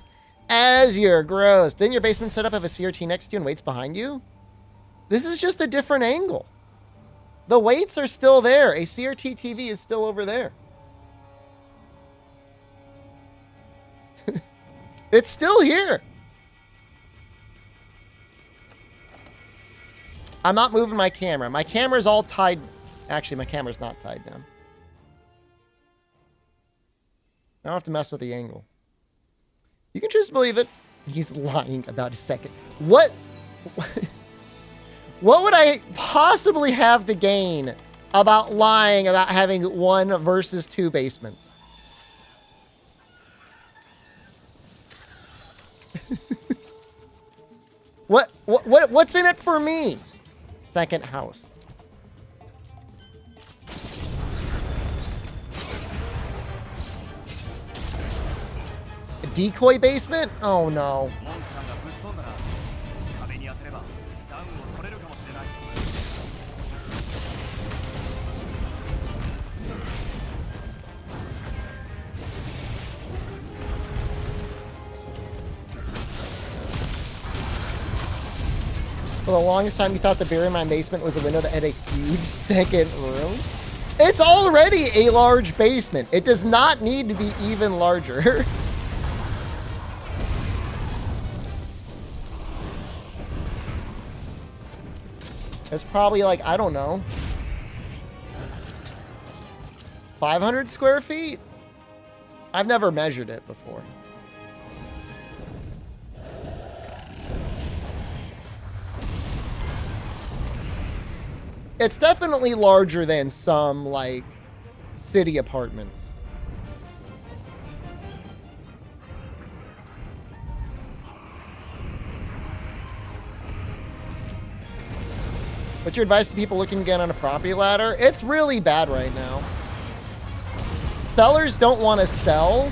Azure, gross. Didn't your basement setup have a CRT next to you and weights behind you? This is just a different angle. The weights are still there. A CRT TV is still over there. It's still here. I'm not moving my camera. My camera's all tied. Actually, my camera's not tied down. I don't have to mess with the angle. You can just believe it. He's lying about a second. What? What would I possibly have to gain about lying about having 1 versus 2 basements? What's in it for me? Second house. A decoy basement? Oh no. For the longest time, you thought the beer in my basement was a window that had a huge second room? It's already a large basement. It does not need to be even larger. It's probably like, I don't know, 500 square feet? I've never measured it before. It's definitely larger than some, like, city apartments. What's your advice to people looking to get on a property ladder? It's really bad right now. Sellers don't want to sell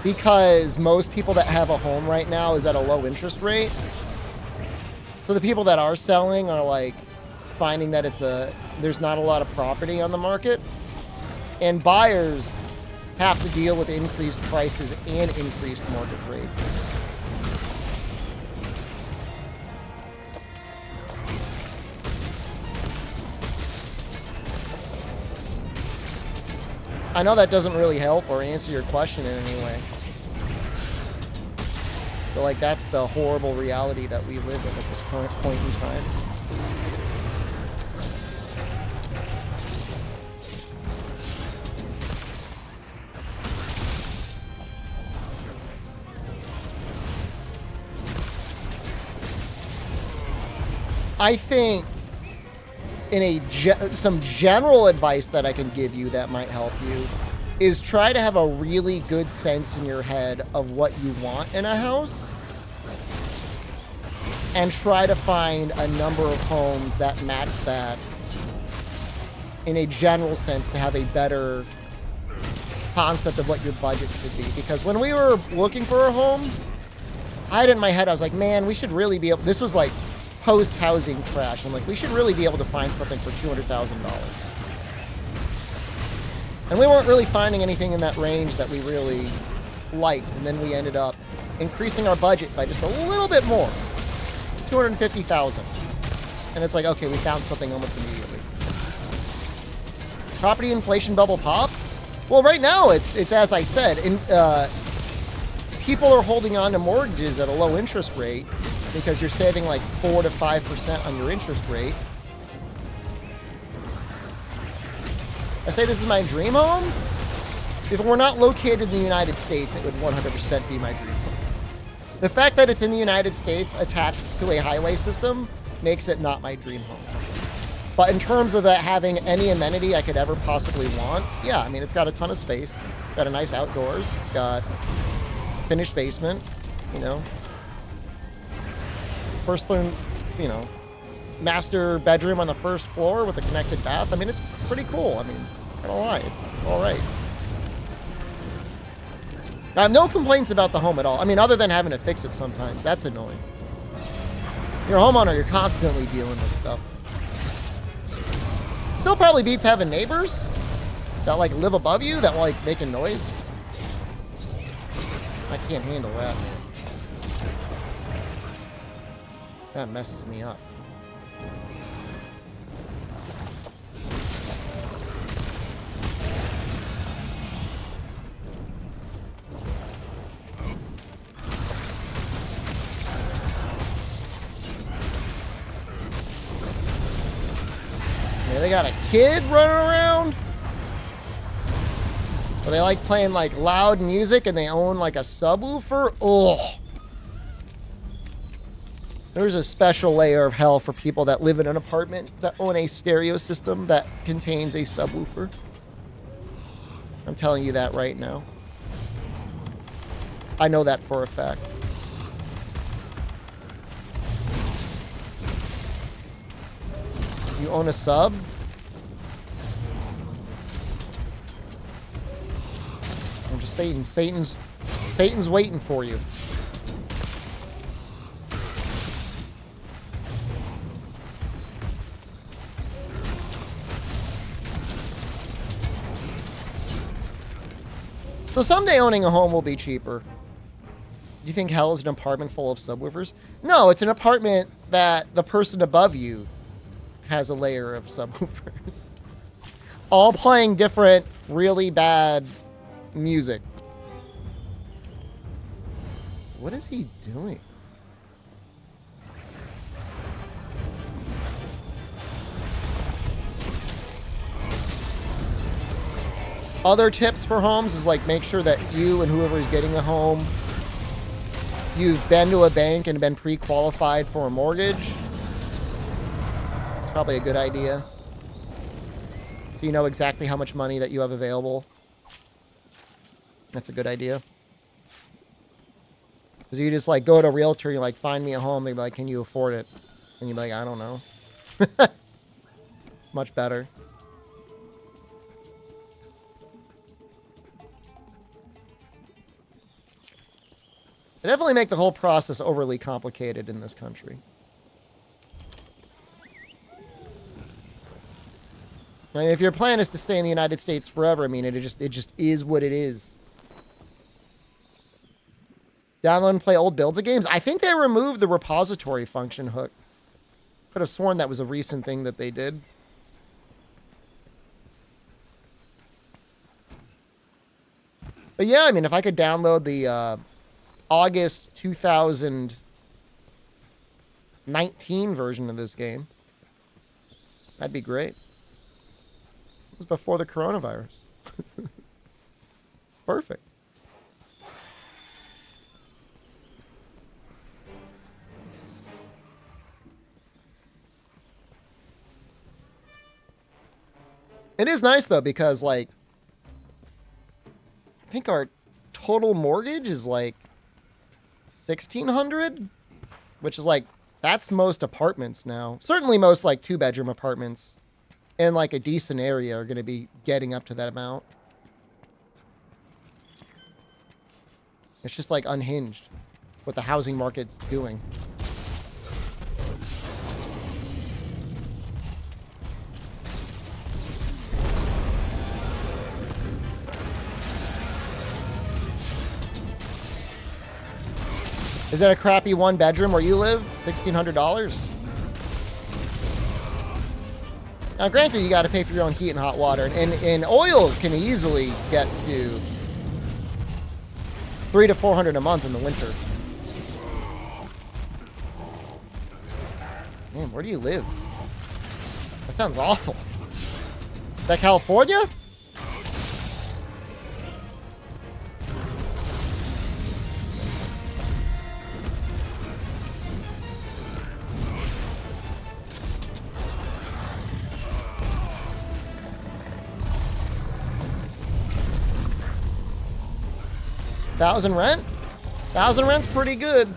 because most people that have a home right now is at a low interest rate. So the people that are selling are, like, finding that there's not a lot of property on the market, and buyers have to deal with increased prices and increased mortgage rates. I know that doesn't really help or answer your question in any way. So, like, that's the horrible reality that we live in at this current point in time. I think some general advice that I can give you that might help you is try to have a really good sense in your head of what you want in a house, and try to find a number of homes that match that in a general sense to have a better concept of what your budget should be. Because when we were looking for a home, I had it in my head, I was like, man, we should really be able, this was like post-housing crash. I'm like, we should really be able to find something for $200,000. And we weren't really finding anything in that range that we really liked. And then we ended up increasing our budget by just a little bit more, $250,000. And it's like, okay, we found something almost immediately. Property inflation bubble pop? Well, right now it's as I said, people are holding on to mortgages at a low interest rate because you're saving like 4 to 5% on your interest rate. I say this is my dream home. If it were not located in the United States, it would 100% be my dream home. The fact that it's in the United States attached to a highway system makes it not my dream home. But in terms of it having any amenity I could ever possibly want, yeah, I mean, it's got a ton of space. It's got a nice outdoors. It's got a finished basement, you know. First floor, you know, master bedroom on the first floor with a connected bath. I mean, it's pretty cool. I mean, I don't lie. It's all right. I have no complaints about the home at all. I mean, other than having to fix it sometimes. That's annoying. You're a homeowner, you're constantly dealing with stuff. Still probably beats having neighbors that, like, live above you that, like, making noise. I can't handle that, man. That messes me up. Yeah, they got a kid running around. Or they like playing like loud music and they own like a subwoofer. Ugh. There's a special layer of hell for people that live in an apartment that own a stereo system that contains a subwoofer. I'm telling you that right now. I know that for a fact. You own a sub? I'm just saying, Satan's waiting for you. So someday owning a home will be cheaper. You think hell is an apartment full of subwoofers? No, it's an apartment that the person above you has a layer of subwoofers. All playing different, really bad music. What is he doing? Other tips for homes is like make sure that you and whoever is getting the home, you've been to a bank and been pre-qualified for a mortgage. It's probably a good idea. So you know exactly how much money that you have available. That's a good idea. Because you just like go to a realtor, you're like, find me a home. They'd be like, can you afford it? And you're like, I don't know. Much better. They definitely make the whole process overly complicated in this country. I mean, if your plan is to stay in the United States forever, I mean, it just is what it is. Download and play old builds of games. I think they removed the repository function hook. Could have sworn that was a recent thing that they did. But yeah, I mean, if I could download the August 2019 version of this game. That'd be great. It was before the coronavirus. Perfect. It is nice though, because like I think our total mortgage is like 1,600, which is like that's most apartments now. Certainly most like 2-bedroom apartments in like a decent area are going to be getting up to that amount. It's just like unhinged what the housing market's doing. Is that a crappy 1-bedroom where you live? $1,600? Now, granted, you got to pay for your own heat and hot water, and oil can easily get to $300 to $400 a month in the winter. Man, where do you live? That sounds awful. Is that California? $1,000 rent? $1,000 rent's pretty good.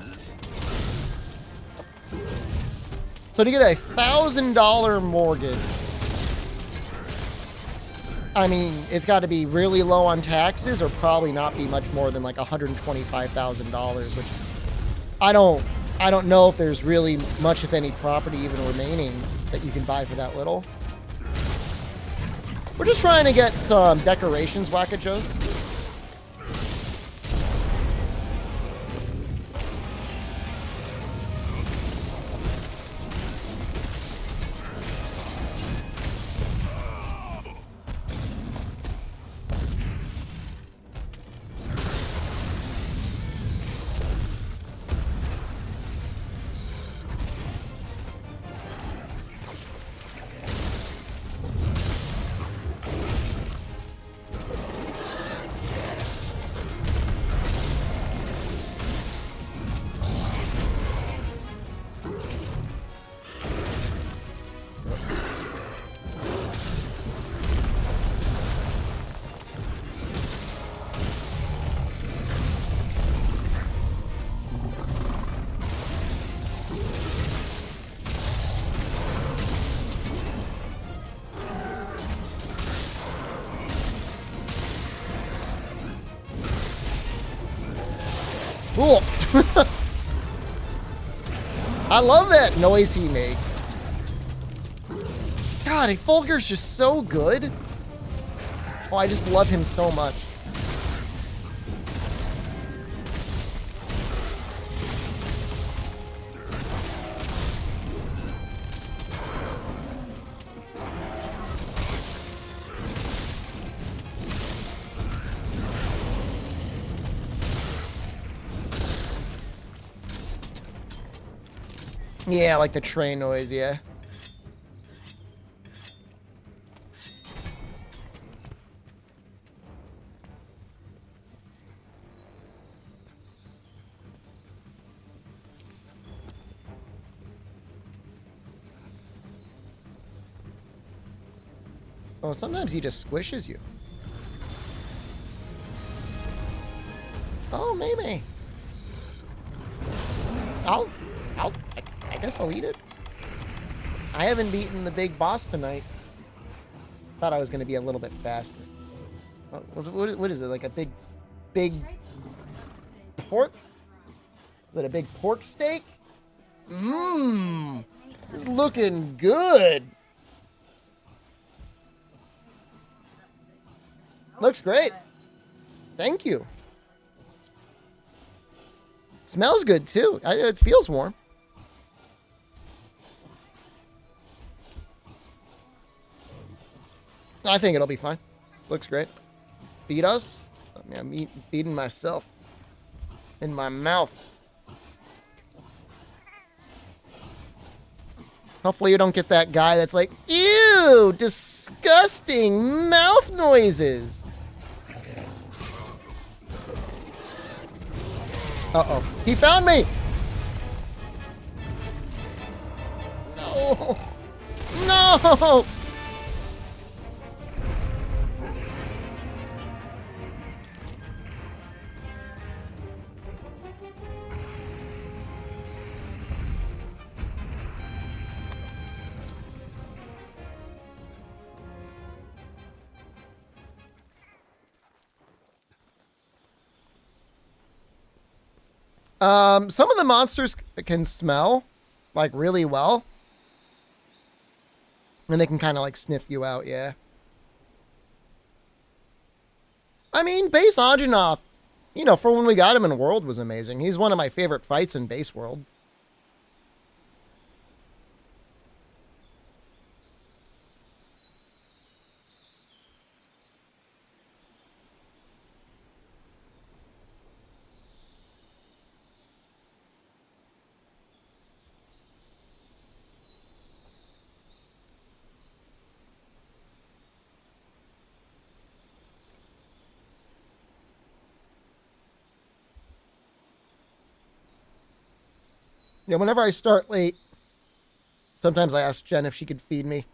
So to get a $1,000 mortgage, I mean, it's got to be really low on taxes, or probably not be much more than like $125,000, which I don't know if there's really much, if any, property even remaining that you can buy for that little. We're just trying to get some decorations, Wackajos. Cool. I love that noise he makes. God, Fulgur's just so good. Oh, I just love him so much. Yeah, like the train noise, yeah. Oh, sometimes he just squishes you. Oh, Mei. I guess I'll eat it. I haven't beaten the big boss tonight. Thought I was going to be a little bit faster. What is it? Like a big pork? Is it a big pork steak? Mmm. It's looking good. Looks great. Thank you. Smells good too. It feels warm. I think it'll be fine. Looks great. Beat us? I mean, I'm beating myself. in my mouth. Hopefully you don't get that guy that's like, ew, disgusting mouth noises. Uh-oh. He found me! No! No! Some of the monsters can smell, like, really well. And they can kind of, like, sniff you out, yeah. I mean, Base Anjanath, you know, for when we got him in World was amazing. He's one of my favorite fights in Base World. Yeah, whenever I start late, sometimes I ask Jen if she could feed me.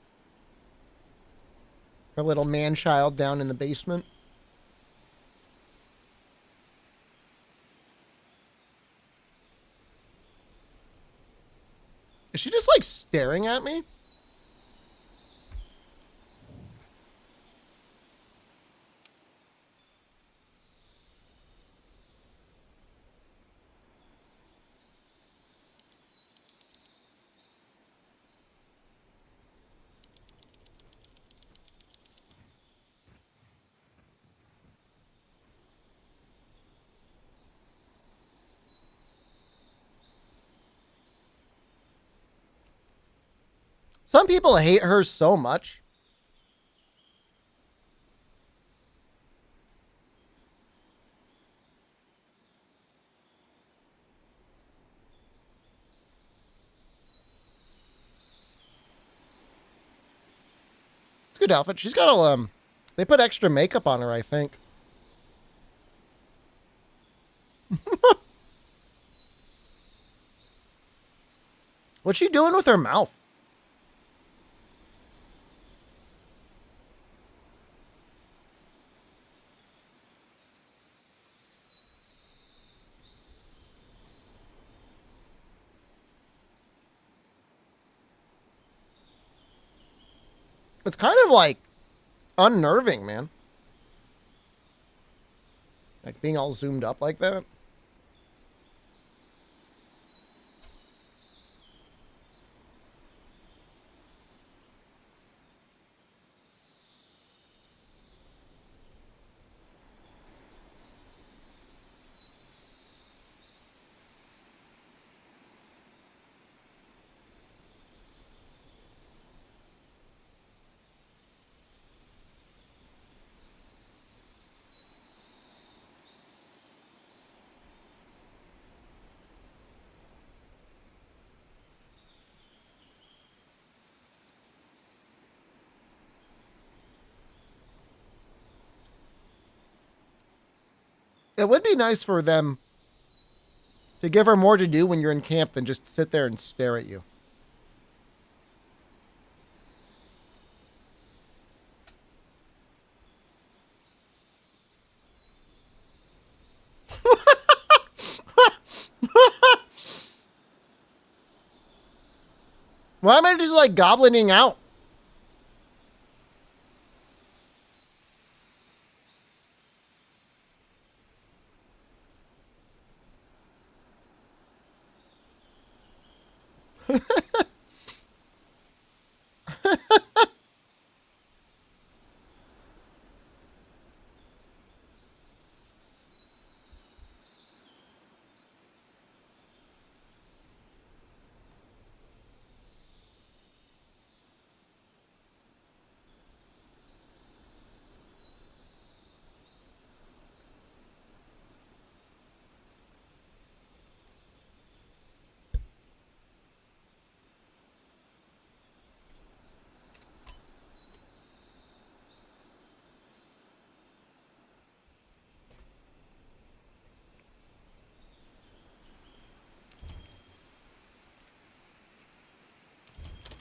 Her little man-child down in the basement. Is she just, like, staring at me? Some people hate her so much. It's a good outfit. She's got a, they put extra makeup on her, I think. What's she doing with her mouth? It's kind of like unnerving, man. Like being all zoomed up like that. It would be nice for them to give her more to do when you're in camp than just sit there and stare at you. Why am I just like goblining out?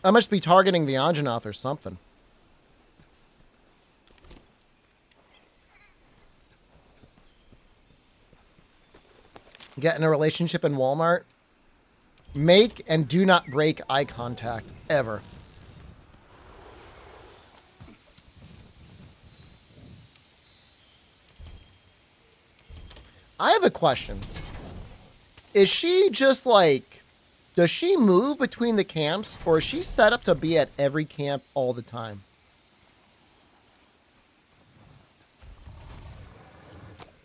I must be targeting the Anjanath or something. Get in a relationship in Walmart. Make and do not break eye contact, ever. I have a question. Is she just like, does she move between the camps, or is she set up to be at every camp all the time?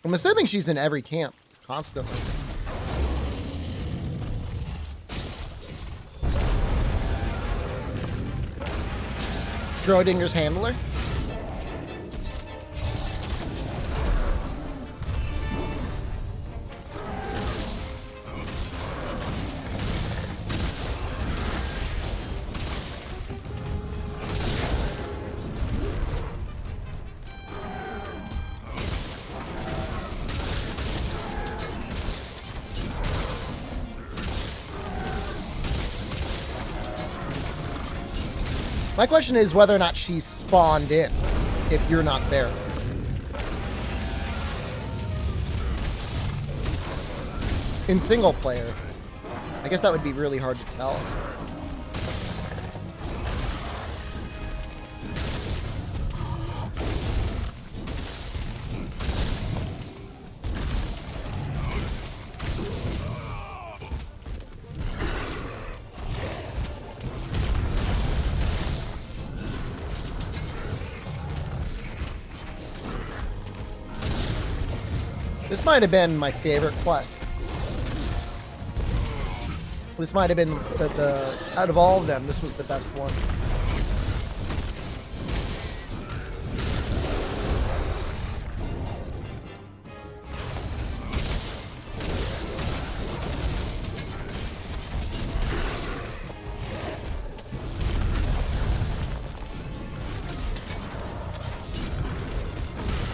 I'm assuming she's in every camp, constantly. Schrodinger's handler? My question is whether or not she spawned in, if you're not there. In single player. I guess that would be really hard to tell. This might have been my favorite quest. This might have been the out of all of them, this was the best one.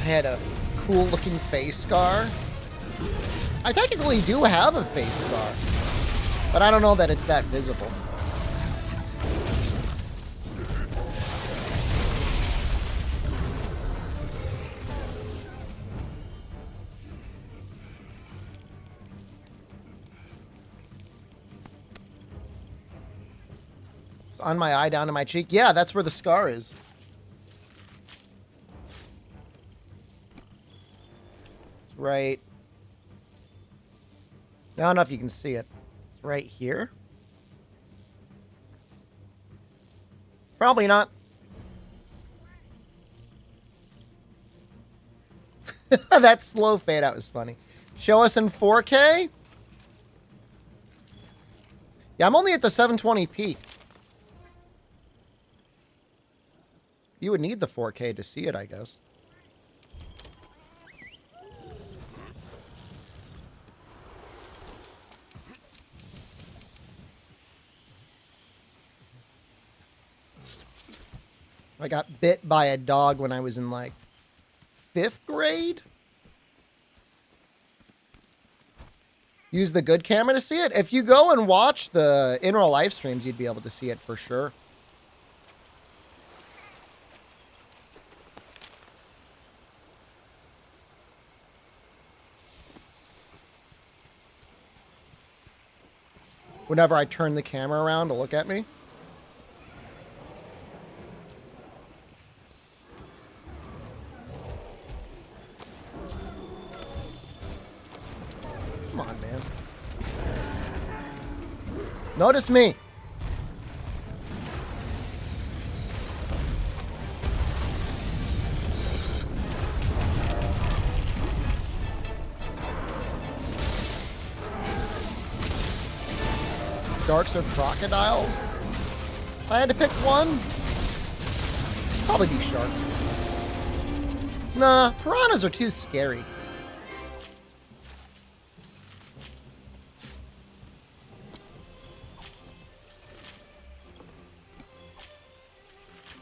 I had a cool looking face scar. I technically do have a face scar, but I don't know that it's that visible. It's on my eye, down to my cheek. Yeah, that's where the scar is. Right. I don't know if you can see it. It's right here. Probably not. That slow fade out was funny. Show us in 4K? Yeah, I'm only at the 720p. You would need the 4K to see it, I guess. I got bit by a dog when I was in, like, 5th grade? Use the good camera to see it? If you go and watch the in-real live streams, you'd be able to see it for sure. Whenever I turn the camera around to look at me. Come on, man. Notice me. Sharks or crocodiles? If I had to pick one, probably be shark. Nah, piranhas are too scary.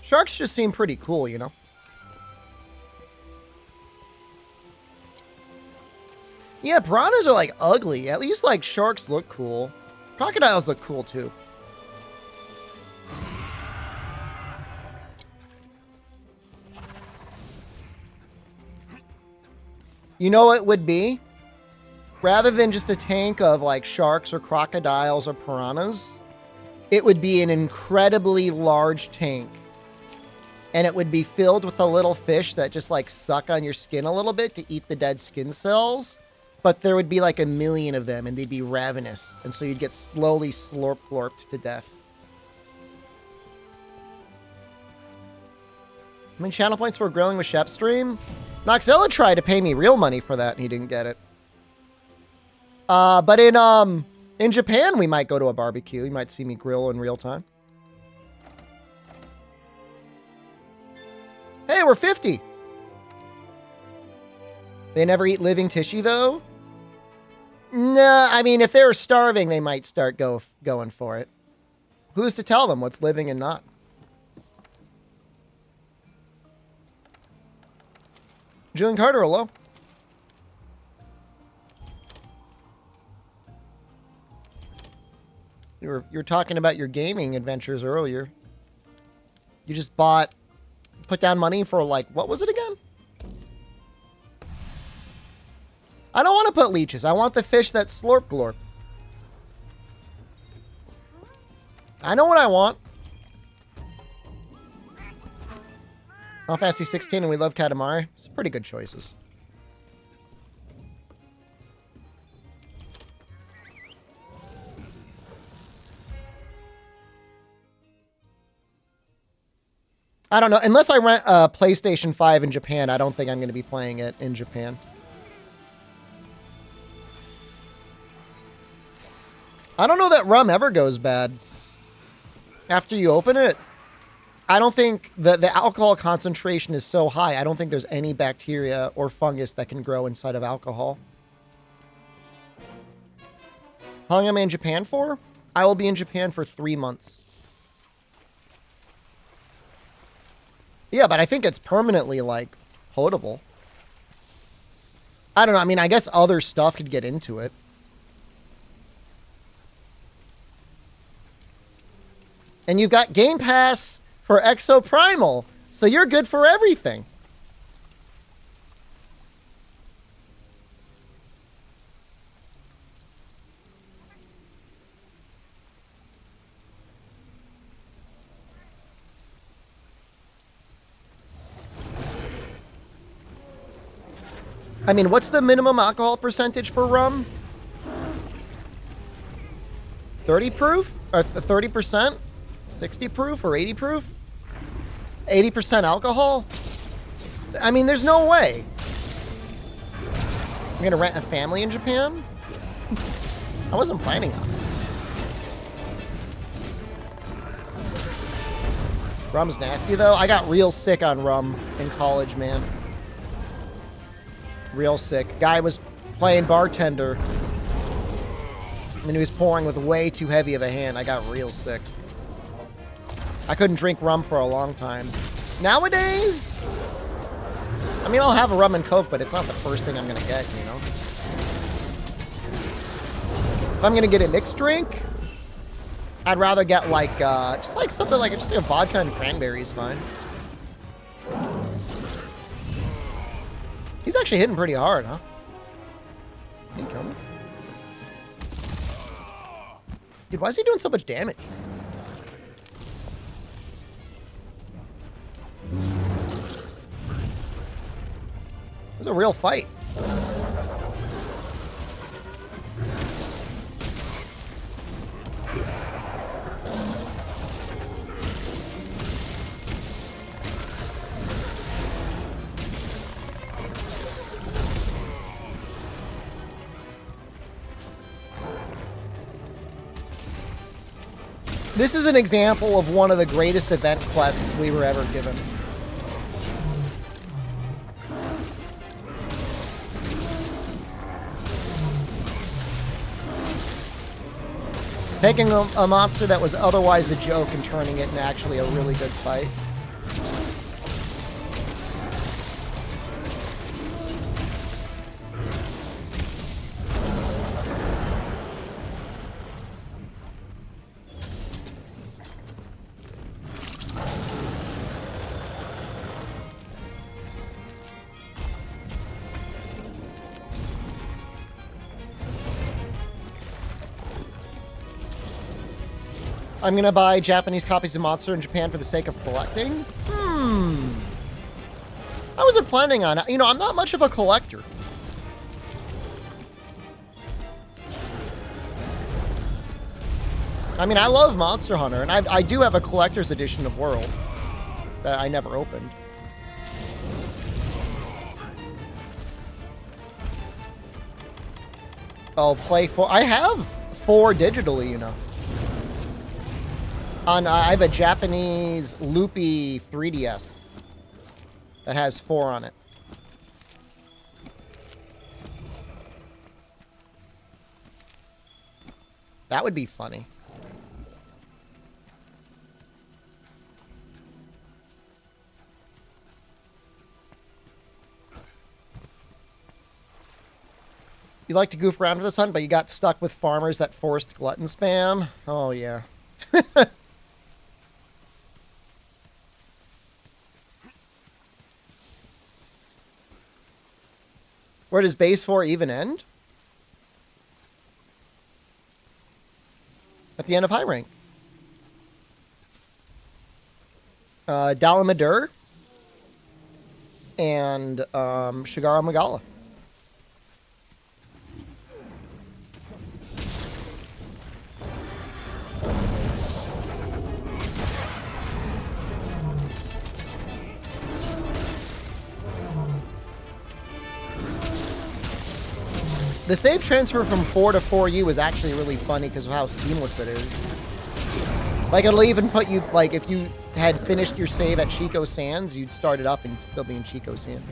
Sharks just seem pretty cool, you know? Yeah, piranhas are like ugly. At least like sharks look cool. Crocodiles look cool too. You know what it would be? Rather than just a tank of like sharks or crocodiles or piranhas, it would be an incredibly large tank. And it would be filled with a little fish that just like suck on your skin a little bit to eat the dead skin cells. But there would be like 1 million of them and they'd be ravenous. And so you'd get slowly slurped to death. How many channel points for grilling with Shep stream? Noxella tried to pay me real money for that and he didn't get it. But in Japan, we might go to a barbecue. You might see me grill in real time. Hey, we're 50. They never eat living tissue, though? Nah, I mean, if they were starving, they might start going for it. Who's to tell them what's living and not? Julian Carter, hello. You were talking about your gaming adventures earlier. You just put down money for like, what was it again? I don't want to put leeches. I want the fish that slurp glorp. I know what I want. Final Fantasy 16 and we love Katamari. It's pretty good choices. I don't know. Unless I rent a PlayStation 5 in Japan, I don't think I'm going to be playing it in Japan. I don't know that rum ever goes bad. After you open it, I don't think that the alcohol concentration is so high. I don't think there's any bacteria or fungus that can grow inside of alcohol. How long am I in Japan for? I will be in Japan for 3 months. Yeah, but I think it's permanently, like, potable. I don't know. I mean, I guess other stuff could get into it. And you've got Game Pass for Exoprimal, so you're good for everything. I mean, what's the minimum alcohol percentage for rum? 30 proof? Or 30%? 60 proof or 80 proof? 80% alcohol? I mean, there's no way. I'm gonna rent a family in Japan? I wasn't planning on it. Rum's nasty, though. I got real sick on rum in college, man. Real sick. Guy was playing bartender. And he was pouring with way too heavy of a hand. I got real sick. I couldn't drink rum for a long time. Nowadays, I mean, I'll have a rum and coke, but it's not the first thing I'm going to get, you know? If I'm going to get a mixed drink, I'd rather get like, just like something like, just like a vodka and cranberry is fine. He's actually hitting pretty hard, huh? Did he kill me? Dude, why is he doing so much damage? It was a real fight. This is an example of one of the greatest event quests we were ever given. Taking a monster that was otherwise a joke and turning it into actually a really good fight. I'm gonna buy Japanese copies of Monster in Japan for the sake of collecting? I wasn't planning on it. You know, I'm not much of a collector. I mean, I love Monster Hunter, and I do have a collector's edition of World that I never opened. I'll play 4. I have 4 digitally, you know. I have a Japanese loopy 3DS that has 4 on it. That would be funny. You like to goof around with this hunt, but you got stuck with farmers that forced glutton spam? Oh, yeah. Where does base 4 even end? At the end of high rank. Dalamadur and Shigara Magala. The save transfer from 4 to 4U is actually really funny because of how seamless it is. Like, it'll even put you, like, if you had finished your save at Chico Sands, you'd start it up and still be in Chico Sands.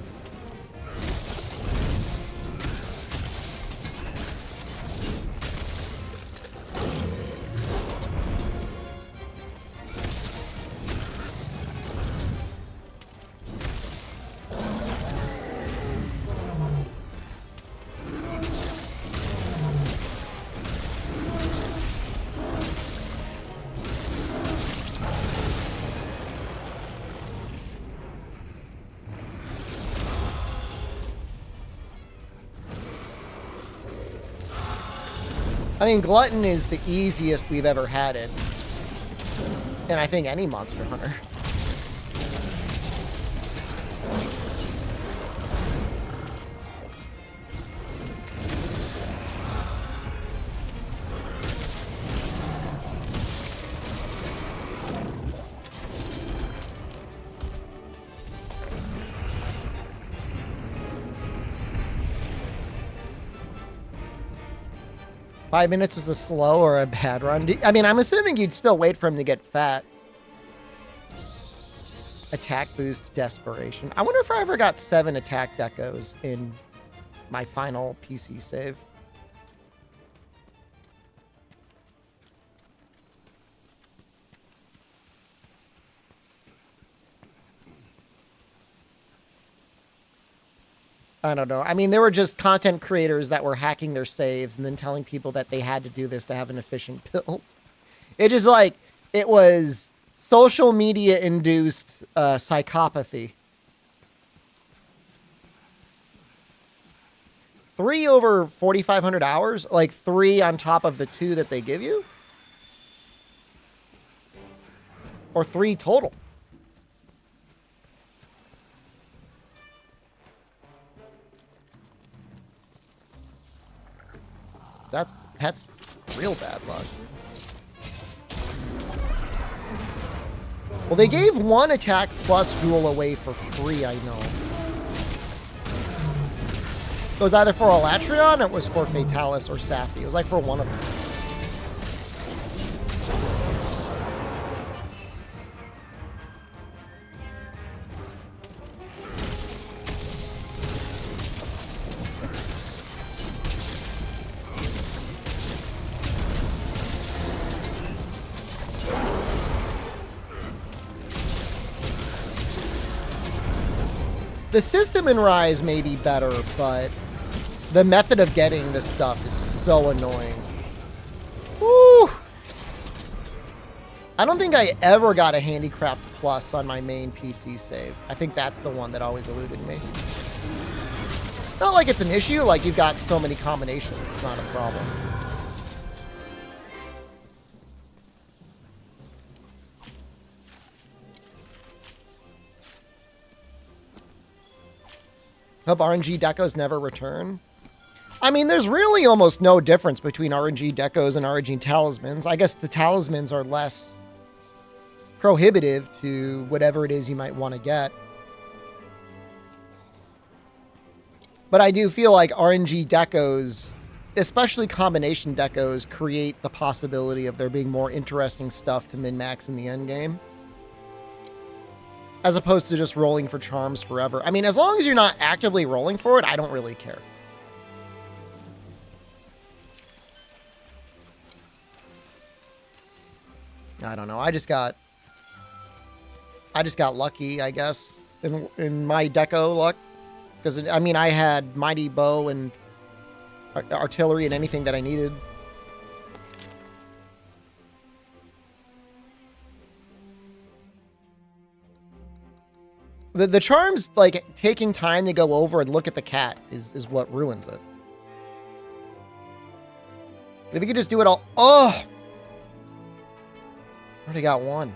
I mean, Glutton is the easiest we've ever had it. And I think any Monster Hunter. Five minutes was a slow or a bad run. I mean, I'm assuming you'd still wait for him to get fat. Attack boost, desperation. I wonder if I ever got 7 attack decos in my final PC save. I don't know. I mean, there were just content creators that were hacking their saves and then telling people that they had to do this to have an efficient build. It just like, it was social media induced psychopathy. 3 over 4,500 hours? Like 3 on top of the 2 that they give you? Or 3 total? That's real bad luck. Well, they gave 1 attack plus duel away for free, I know. It was either for Alatreon or it was for Fatalis or Safi. It was like for one of them. The system in Rise may be better, but the method of getting this stuff is so annoying. Woo! I don't think I ever got a Handicraft Plus on my main PC save. I think that's the one that always eluded me. Not like it's an issue, like you've got so many combinations. It's not a problem. Hope RNG decos never return. I mean, there's really almost no difference between RNG decos and RNG talismans. I guess the talismans are less prohibitive to whatever it is you might want to get. But I do feel like RNG decos, especially combination decos, create the possibility of there being more interesting stuff to min-max in the end game, as opposed to just rolling for charms forever. I mean, as long as you're not actively rolling for it, I don't really care. I don't know. I just got lucky, I guess, in my deco luck. Because, I mean, I had Mighty Bow and artillery and anything that I needed. The charms, like, taking time to go over and look at the cat is what ruins it. If you could just do it all... Oh! Already got one.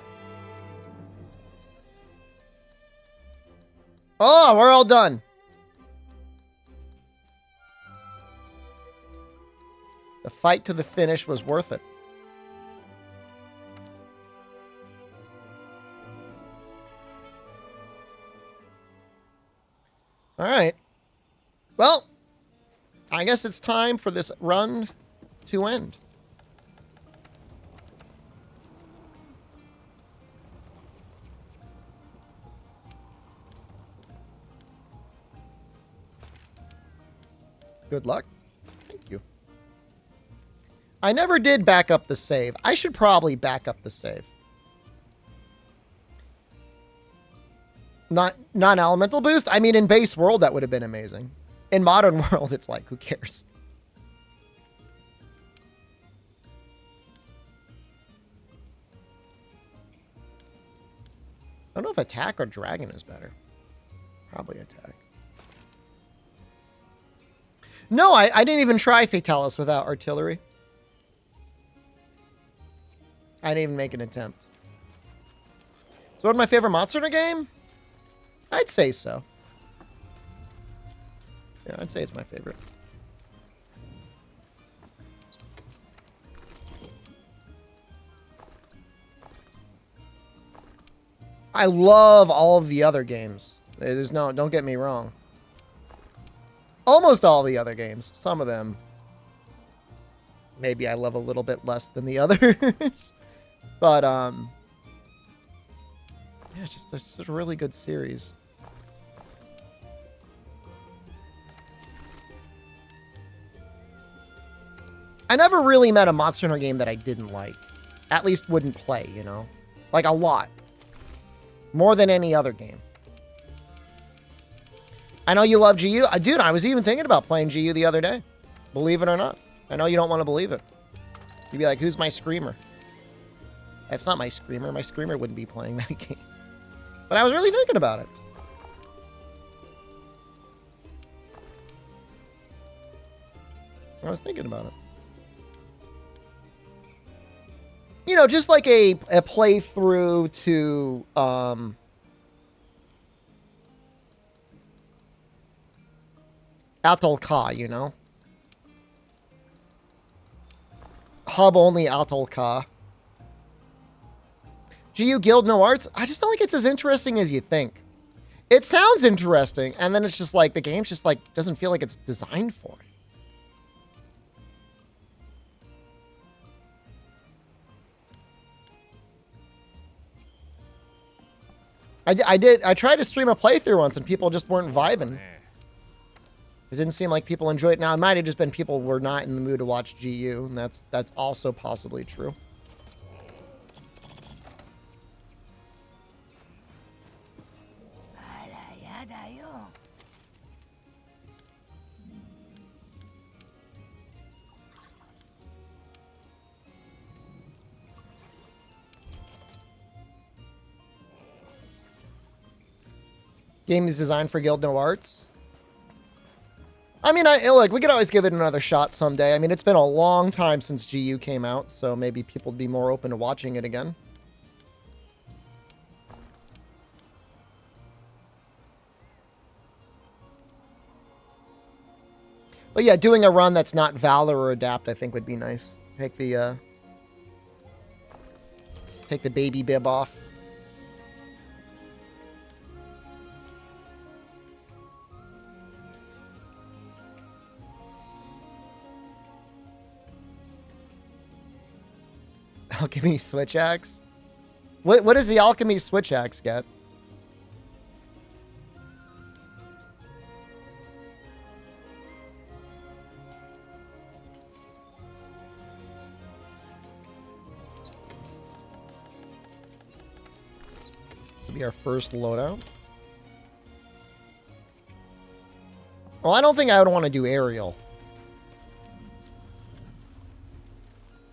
Oh, we're all done. The fight to the finish was worth it. All right. Well, I guess it's time for this run to end. Good luck. Thank you. I never did back up the save. I should probably back up the save. Not elemental boost? I mean, in base world, that would have been amazing. In modern world, it's like, who cares? I don't know if attack or dragon is better. Probably attack. No, I didn't even try Fatalis without artillery. I didn't even make an attempt. So what's my favorite Monster Hunter game? I'd say so. Yeah, I'd say it's my favorite. I love all of the other games. There's no, don't get me wrong. Almost all the other games. Some of them, maybe I love a little bit less than the others. But, yeah, just a really good series. I never really met a Monster Hunter game that I didn't like. At least wouldn't play, you know? Like, a lot. More than any other game. I know you love GU. Dude, I was even thinking about playing GU the other day. Believe it or not. I know you don't want to believe it. You'd be like, who's my Screamer? That's not my Screamer. My Screamer wouldn't be playing that game. But I was really thinking about it. I was thinking about it. You know, just like a playthrough to, Atal Ka, you know? Hub only Atal Ka. GU Guild No Arts? I just don't think it's as interesting as you think. It sounds interesting, and then it's just like, the game's just like, doesn't feel like it's designed for it. I tried to stream a playthrough once and people just weren't vibing. It didn't seem like people enjoyed it. Now, it might have just been people were not in the mood to watch GU, and that's also possibly true. Game is designed for Guild No Arts. I mean, look, we could always give it another shot someday. I mean, it's been a long time since GU came out, so maybe people would be more open to watching it again. But yeah, doing a run that's not Valor or Adapt, I think would be nice. Take the baby bib off. Alchemy Switch Axe? What does the Alchemy Switch Axe get? This will be our first loadout. Well, I don't think I would want to do aerial.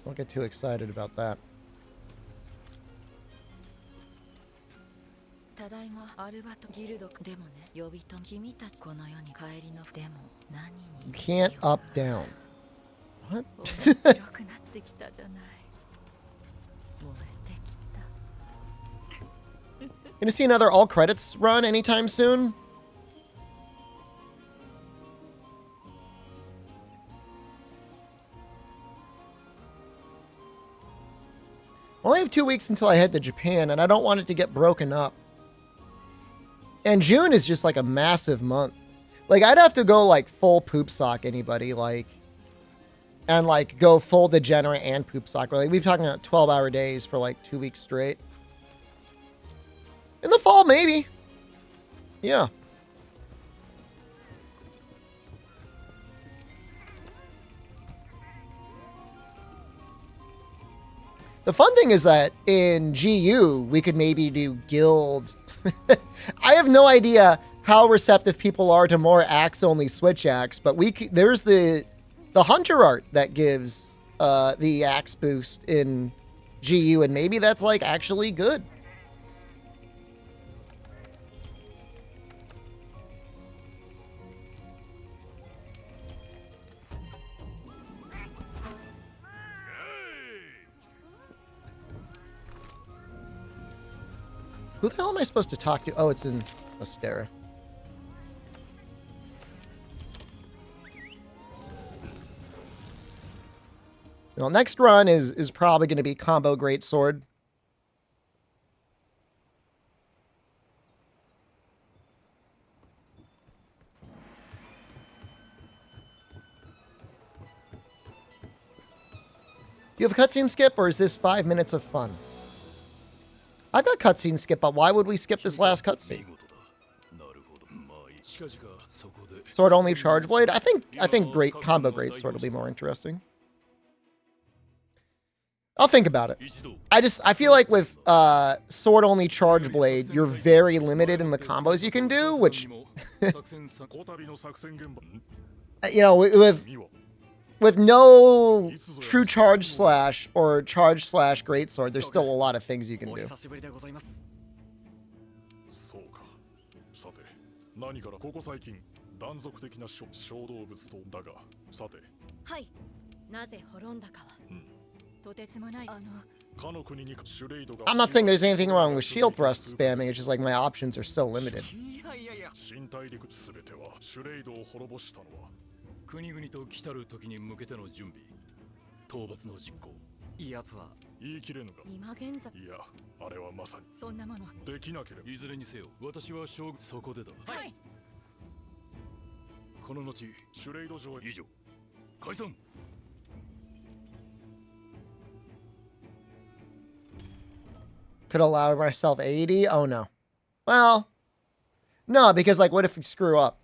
Don't get too excited about that. You can't up down. What? Gonna see another all credits run anytime soon? I only have 2 weeks until I head to Japan, and I don't want it to get broken up. And June is just like a massive month. Like, I'd have to go like full poop sock anybody, like, and like go full degenerate and poop sock. Like, we'd be talking about 12-hour days for like 2 weeks straight. In the fall, maybe. Yeah. The fun thing is that in GU, we could maybe do guild. I have no idea how receptive people are to more axe-only switch axe, but there's the hunter art that gives the axe boost in GU, and maybe that's like actually good. Who the hell am I supposed to talk to? Oh, it's in Astera. Well, next run is probably going to be combo greatsword. Do you have a cutscene skip, or is this 5 minutes of fun? I've got cutscene skip, but why would we skip this last cutscene? Sword only charge blade? I think great combo great sword will be more interesting. I'll think about it. I feel like with sword only charge blade, you're very limited in the combos you can do, which you know, with no true charge slash or charge slash greatsword, there's still a lot of things you can do. I'm not saying there's anything wrong with shield thrust spamming, it's just like my options are so limited. Could allow myself 80? Oh no. Well, no, because like what if we screw up?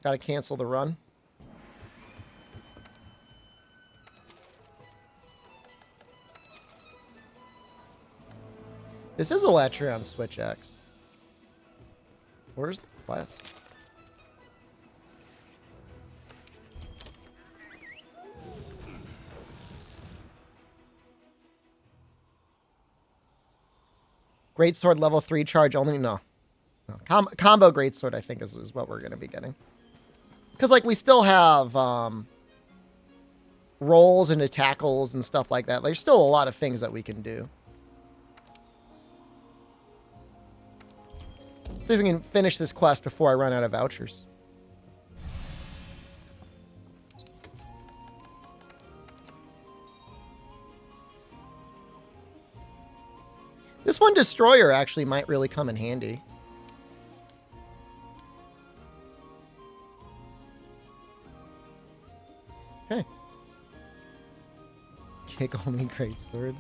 Gotta cancel the run. This is a Latreon Switch Axe. Where's the class? Greatsword level 3 charge only? No. Combo Greatsword, I think, is what we're going to be getting. Because, like, we still have rolls into tackles and stuff like that. There's still a lot of things that we can do. See if we can finish this quest before I run out of vouchers. This one destroyer actually might really come in handy. Okay. Kick only great sword.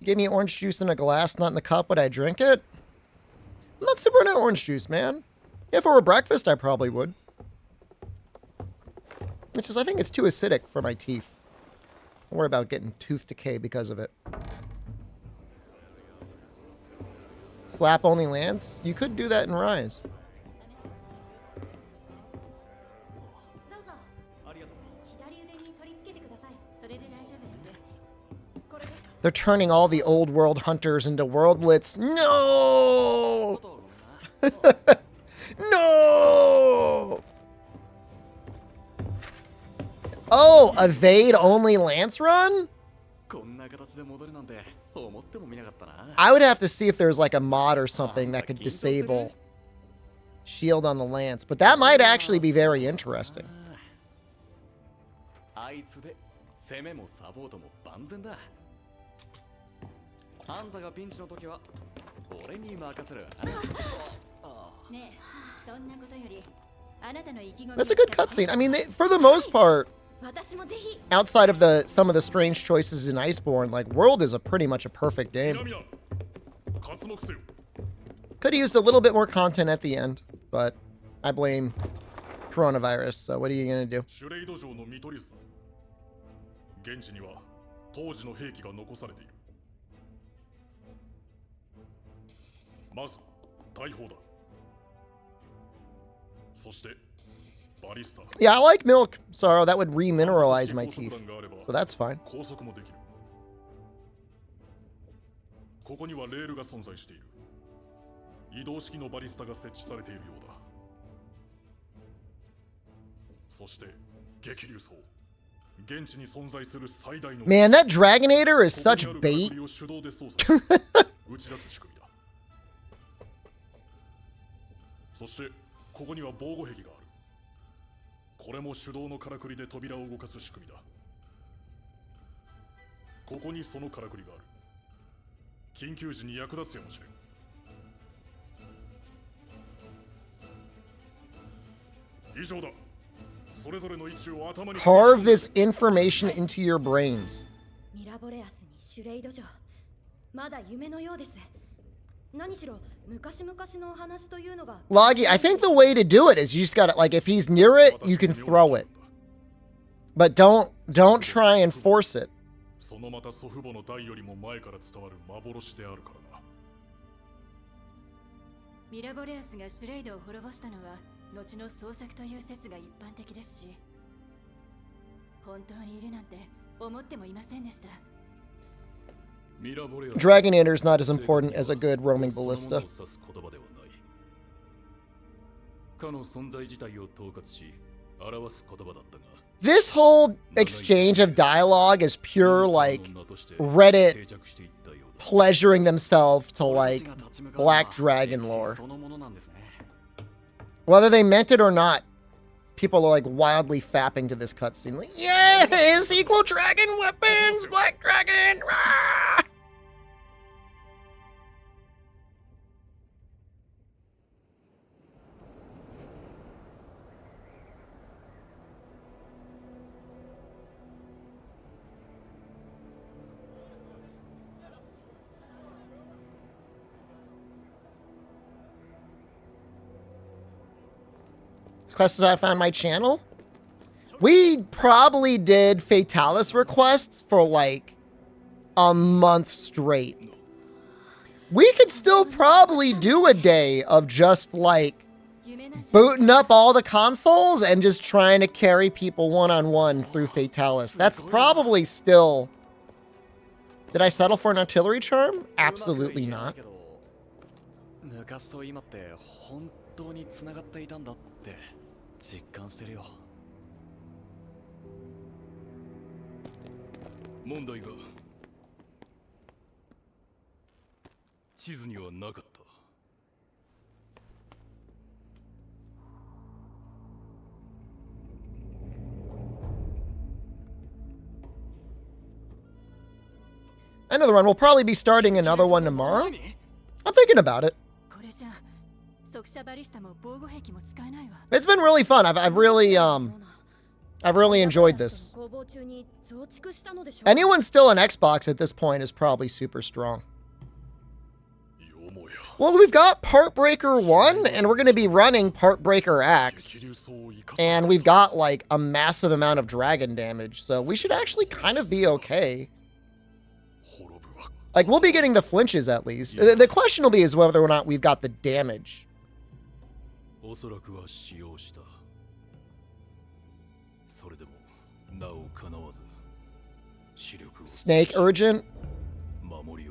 Give me orange juice in a glass, not in the cup. Would I drink it? I'm not super into orange juice, man. If it were breakfast, I probably would. Which is, I think it's too acidic for my teeth. I worry about getting tooth decay because of it. Slap only lands? You could do that in Rise. They're turning all the old world hunters into worldlets. No! No! Oh, evade only lance run? I would have to see if there's like a mod or something that could disable shield on the lance, but that might actually be very interesting. That's a good cutscene. I mean, for the most part, outside of some of the strange choices in Iceborne, like World is pretty much a perfect game. Could have used a little bit more content at the end, but I blame coronavirus. So what are you gonna do? Yeah, I like milk. So that would remineralize my teeth. So that's fine. Man, that Dragonator is such bait. Carve this information into your brains. Loggy, I think the way to do it is you just gotta, like, if he's near it, you can throw it. But don't try and force it. Dragonator is not as important as a good roaming ballista. This whole exchange of dialogue is pure, like, Reddit pleasuring themselves to, like, Black Dragon lore. Whether they meant it or not, people are, like, wildly fapping to this cutscene. Like, yes! Equal dragon weapons! Black Dragon! Rah! Requests I found my channel. We probably did Fatalis requests for like a month straight. We could still probably do a day of just like booting up all the consoles and just trying to carry people one-on-one through Fatalis. That's probably still... Did I settle for an artillery charm? Absolutely not. End of the run. We'll probably be starting another one tomorrow. I'm thinking about it. It's been really fun. I've really enjoyed this. Anyone still on Xbox at this point is probably super strong. Well, we've got Part Breaker 1, and we're going to be running Part Breaker Axe. And we've got, like, a massive amount of dragon damage, so we should actually kind of be okay. Like, we'll be getting the flinches at least. The question will be is whether or not we've got the damage. Snake urgent.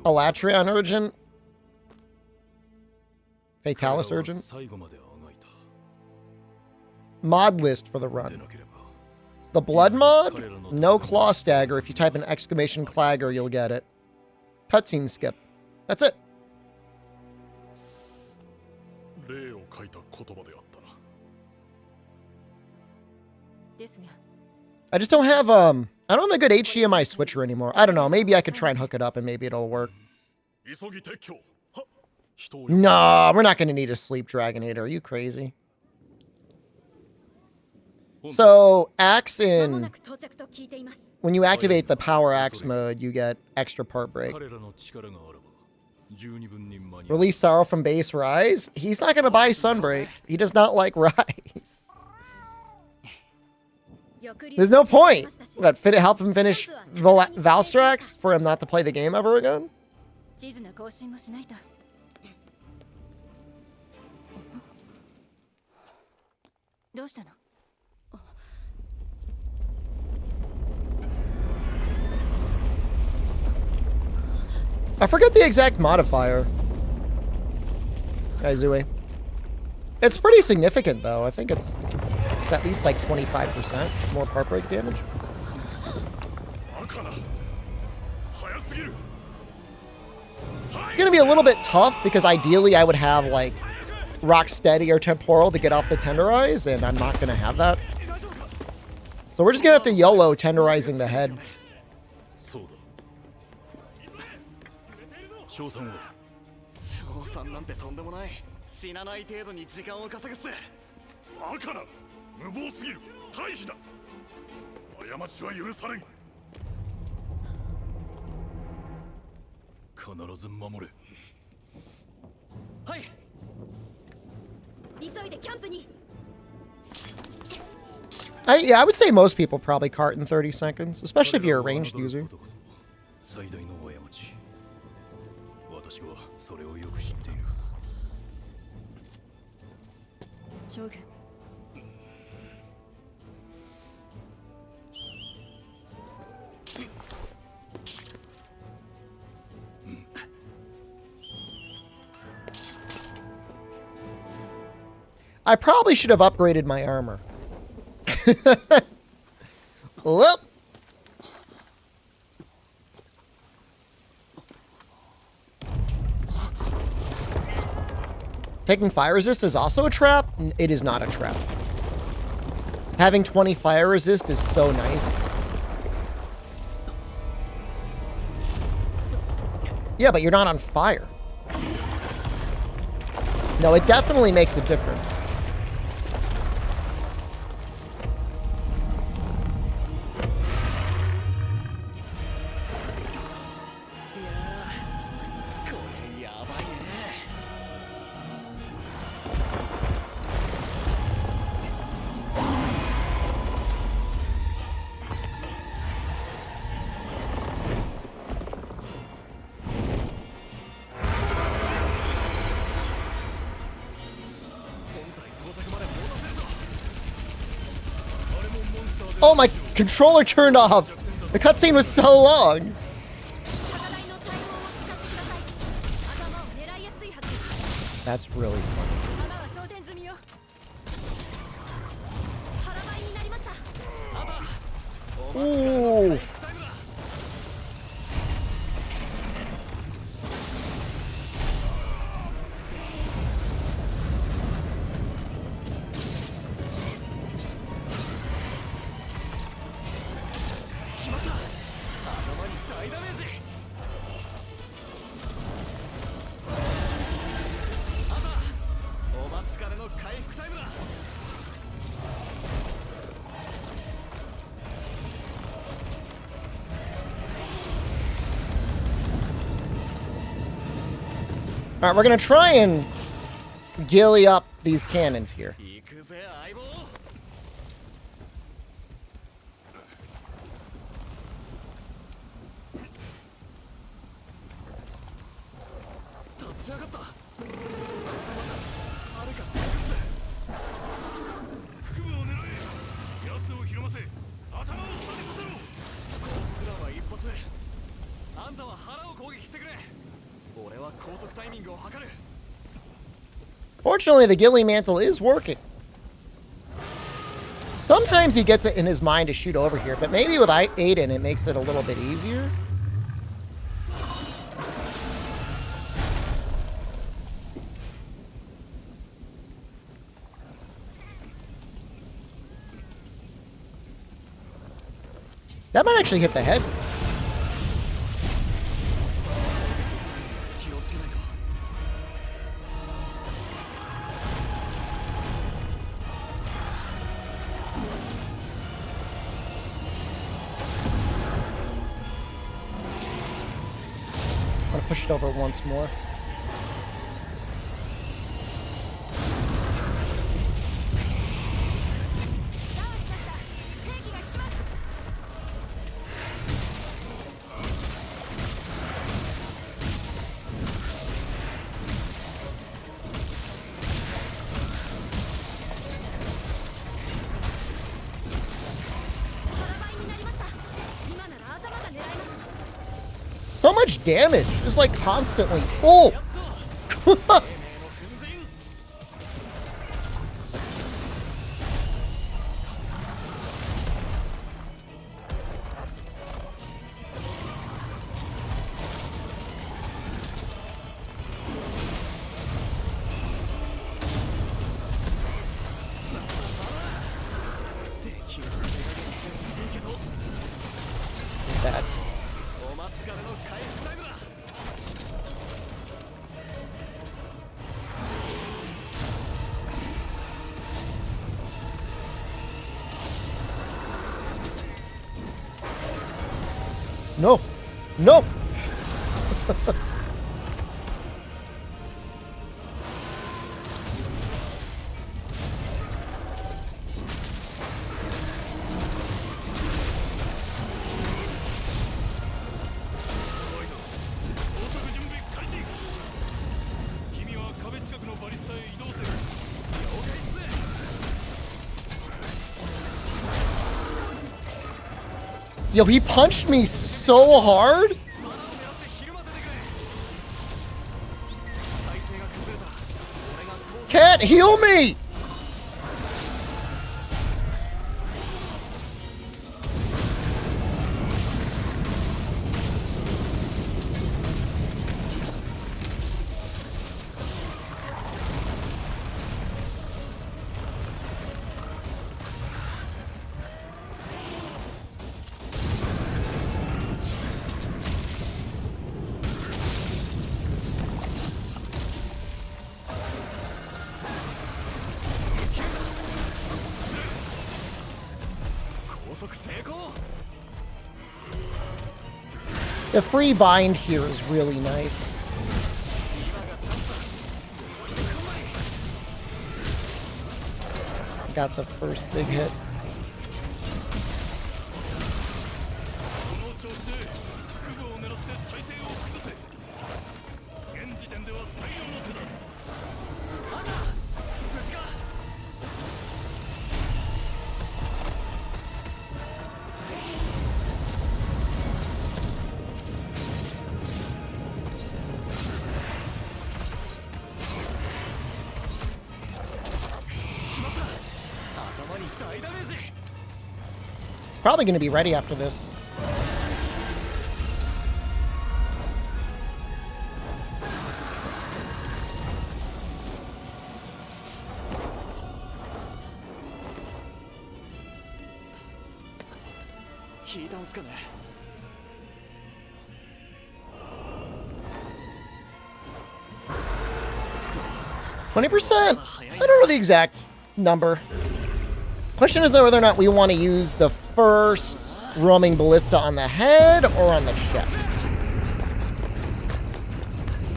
Elatrion urgent. Fatalis urgent. Mod list for the run. The blood mod? No claw stagger. If you type in exclamation clagger, you'll get it. Cutscene skip. That's it. I just don't have I don't have a good HDMI switcher anymore. I don't know. Maybe I could try and hook it up and maybe it'll work. No, we're not going to need a sleep Dragonator. Are you crazy? So, Axing, when you activate the Power Axe mode, you get extra part break. Release Sorrow from base Rise? He's not going to buy Sunbreak. He does not like Rise. There's no point. What, help him finish Valstrax for him not to play the game ever again? I forget the exact modifier. Kaizue. It's pretty significant though. I think it's at least like 25% more part break damage. It's gonna be a little bit tough because ideally I would have like Rock Steady or Temporal to get off the Tenderize, and I'm not gonna have that. So we're just gonna have to YOLO Tenderizing the head. Yeah, I would say most people probably cart in 30 seconds, especially if you're a ranged user. I probably should have upgraded my armor. Whoop. Taking fire resist is also a trap? It is not a trap. Having 20 fire resist is so nice. Yeah, but you're not on fire. No, it definitely makes a difference. Oh, my controller turned off. The cutscene was so long. That's really funny. Ooh. Alright, we're gonna try and gilly up these cannons here. Fortunately, the Ghillie Mantle is working. Sometimes he gets it in his mind to shoot over here, but maybe with Aiden, it makes it a little bit easier. That might actually hit the head. I'm gonna push it over once more. So much damage, just like constantly. Oh! That. No. No. Yo, he punched me so hard. Cat, heal me! The free bind here is really nice. Got the first big hit. Probably going to be ready after this. %. I don't know the exact number. Question is whether or not we want to use the first roaming ballista on the head or on the chest.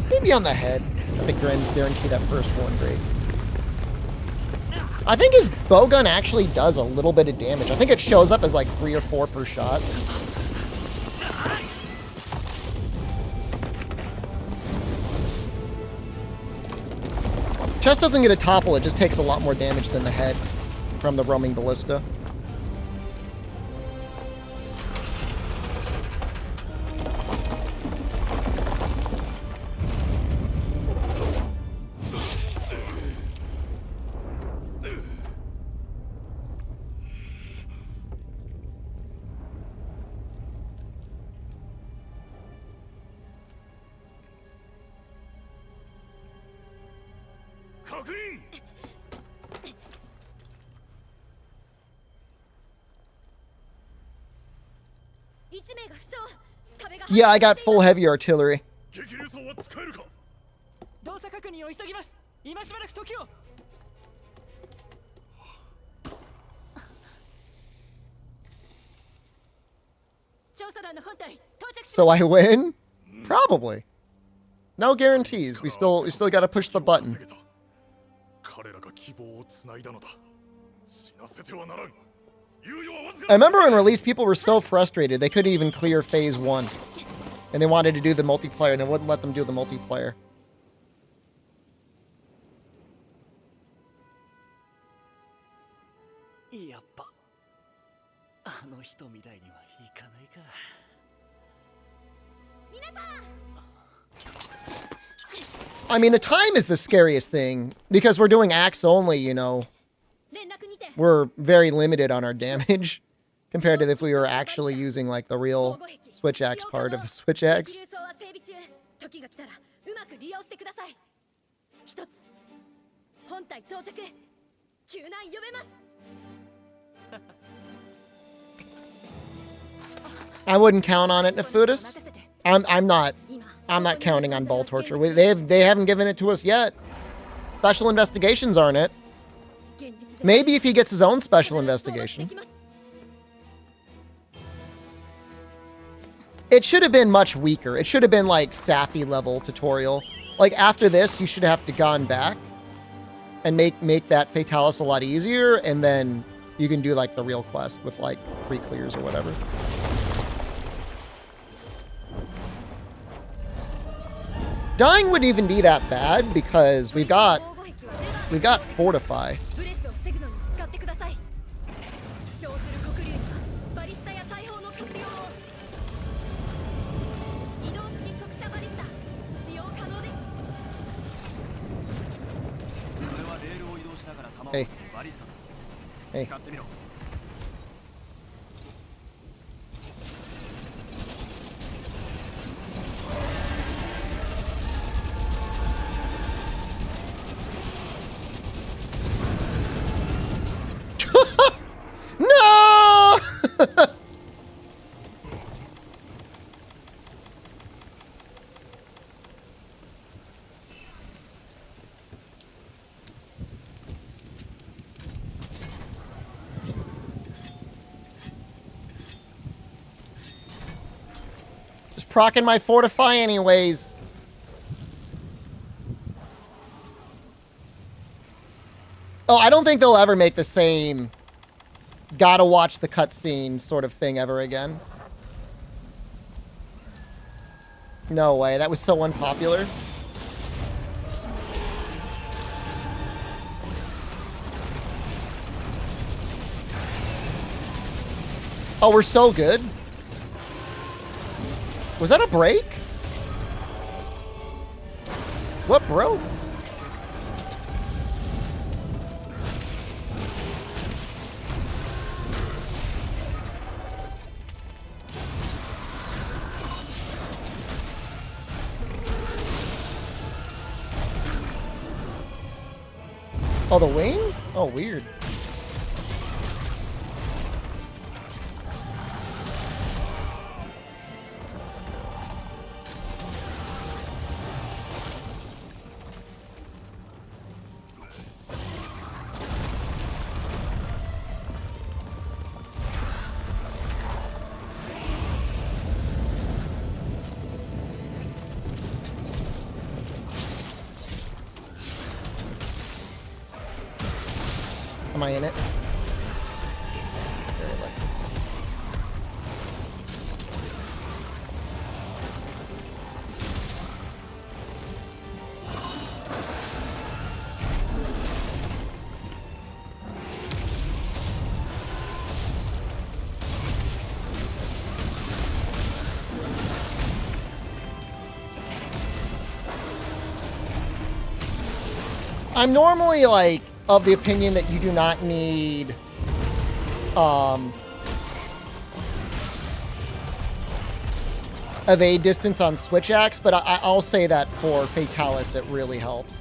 Maybe on the head. I think guarantee that first one rate. I think his bowgun actually does a little bit of damage. I think it shows up as like 3 or 4 per shot. Chest doesn't get a topple, it just takes a lot more damage than the head from the roaming ballista. Yeah, I got full heavy artillery. So I win? Probably. No guarantees. We still got to push the button. I remember in release, people were so frustrated they couldn't even clear phase 1. And they wanted to do the multiplayer, and it wouldn't let them do the multiplayer. I mean, the time is the scariest thing, because we're doing axe only, you know. We're very limited on our damage, compared to if we were actually using, like, the real switch axe part of the switch axe. I wouldn't count on it, Nefutis. I'm not counting on ball torture. They haven't given it to us yet. Special investigations aren't it. Maybe if he gets his own special investigation. It should have been much weaker. It should have been like Safi level tutorial. Like after this, you should have to gone back and make that Fatalis a lot easier, and then you can do like the real quest with like 3 clears or whatever. Dying wouldn't even be that bad because we've got Fortify. Hey. Hey. No! Just procking my Fortify anyways. Oh, I don't think they'll ever make the same gotta watch the cutscene sort of thing ever again. No way, that was so unpopular. Oh, we're so good. Was that a break? What broke? Oh, the wing? Oh, weird. Am I in it? Very lucky. I'm normally, like, of the opinion that you do not need, evade distance on Switch Axe, but I'll say that for Fatalis, it really helps.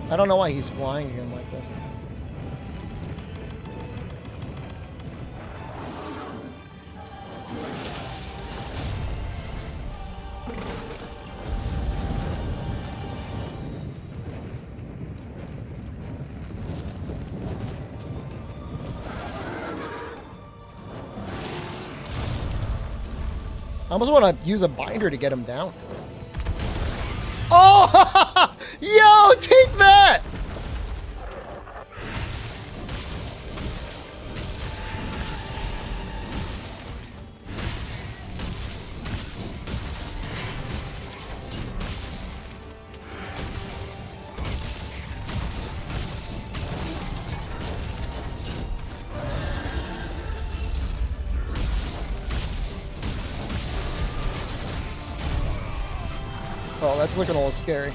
I don't know why he's flying again like this. I almost want to use a binder to get him down. Oh! Yo, take that! Oh, that's looking a little scary.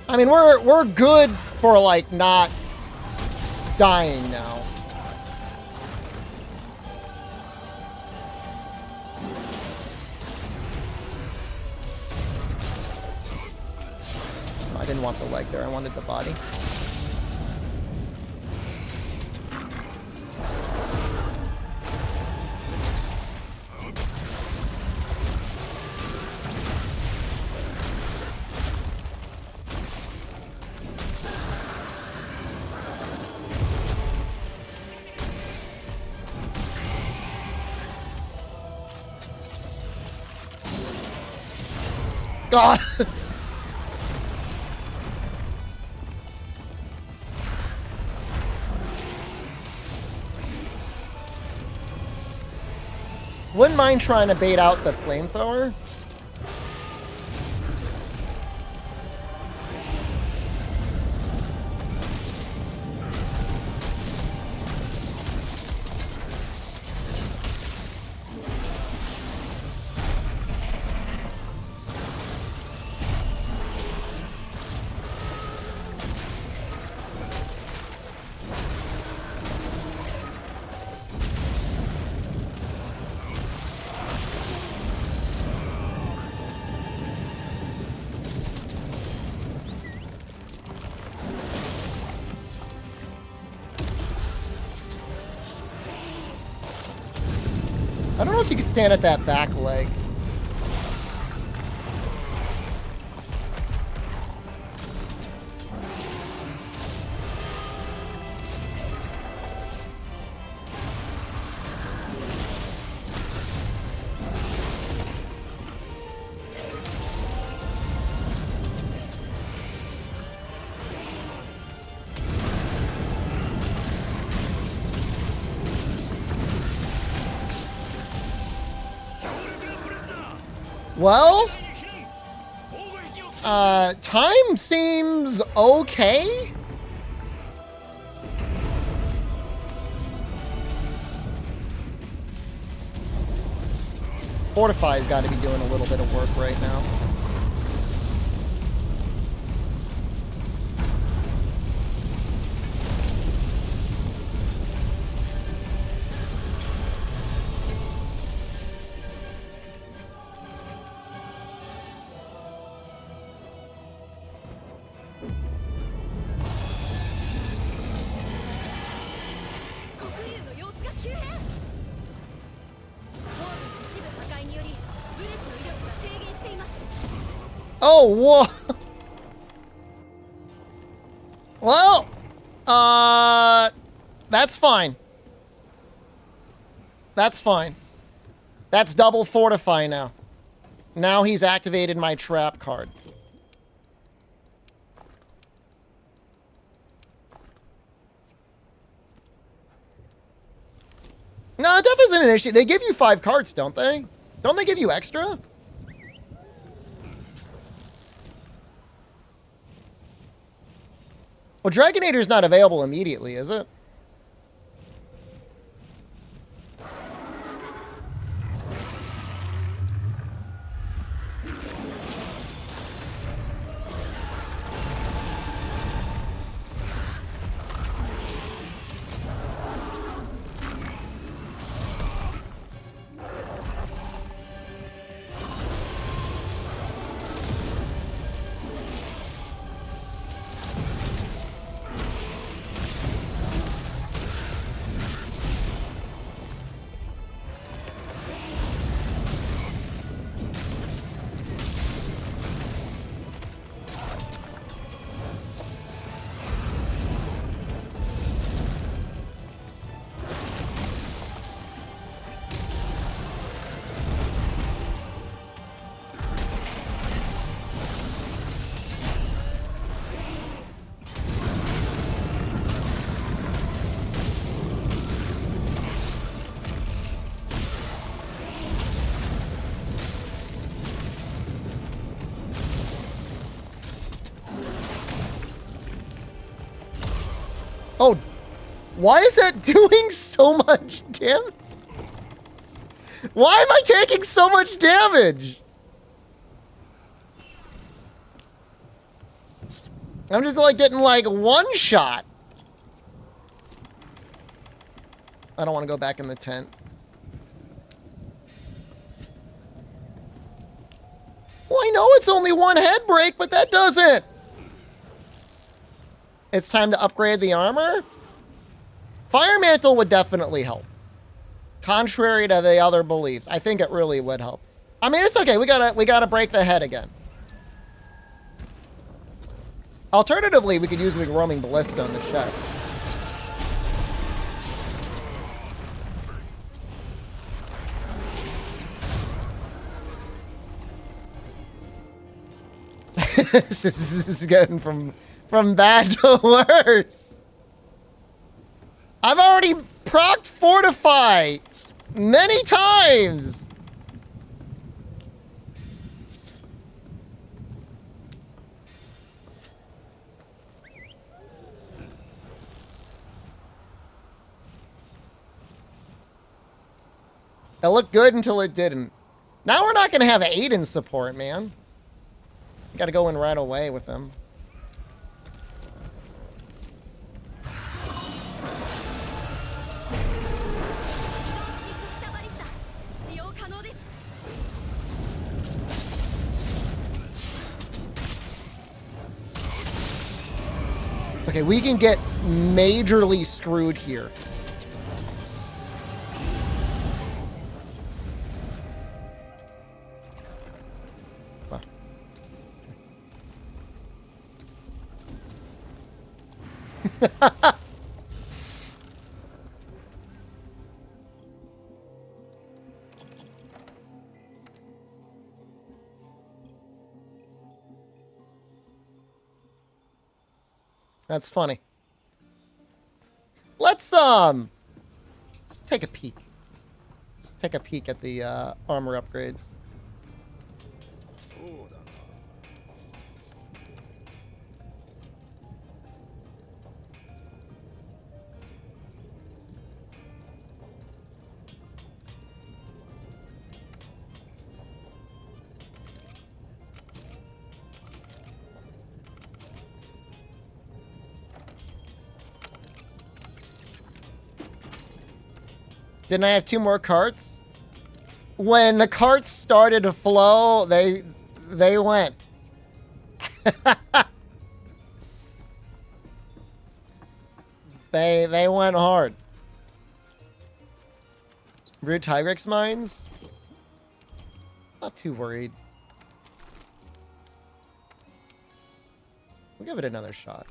I mean, we're good for, like, not dying now. I didn't want the leg there. I wanted the body. God. Wouldn't mind trying to bait out the flamethrower. I don't know if you can stand at that back leg. Well, time seems okay. Fortify's got to be doing a little bit of work right now. Oh, whoa! Well, that's fine. That's fine. That's double fortify now. Now he's activated my trap card. No, death isn't an issue. They give you 5 cards, don't they? Don't they give you extra? Well, Dragonator's not available immediately, is it? Oh, why is that doing so much damage? Why am I taking so much damage? I'm just like getting like one shot. I don't want to go back in the tent. Well, I know it's only one head break, but that doesn't. It's time to upgrade the armor? Fire Mantle would definitely help. Contrary to the other beliefs. I think it really would help. I mean, it's okay. We gotta break the head again. Alternatively, we could use the roaming ballista on the chest. This is getting from bad to worse. I've already procced Fortify many times. It looked good until it didn't. Now we're not going to have Aiden support, man. Got to go in right away with him. Okay, we can get majorly screwed here. Wow. That's funny. Let's take a peek. Just take a peek at the armor upgrades. Didn't I have 2 more carts? When the carts started to flow, they went. They went hard. Rude Tigrex mines? Not too worried. We'll give it another shot.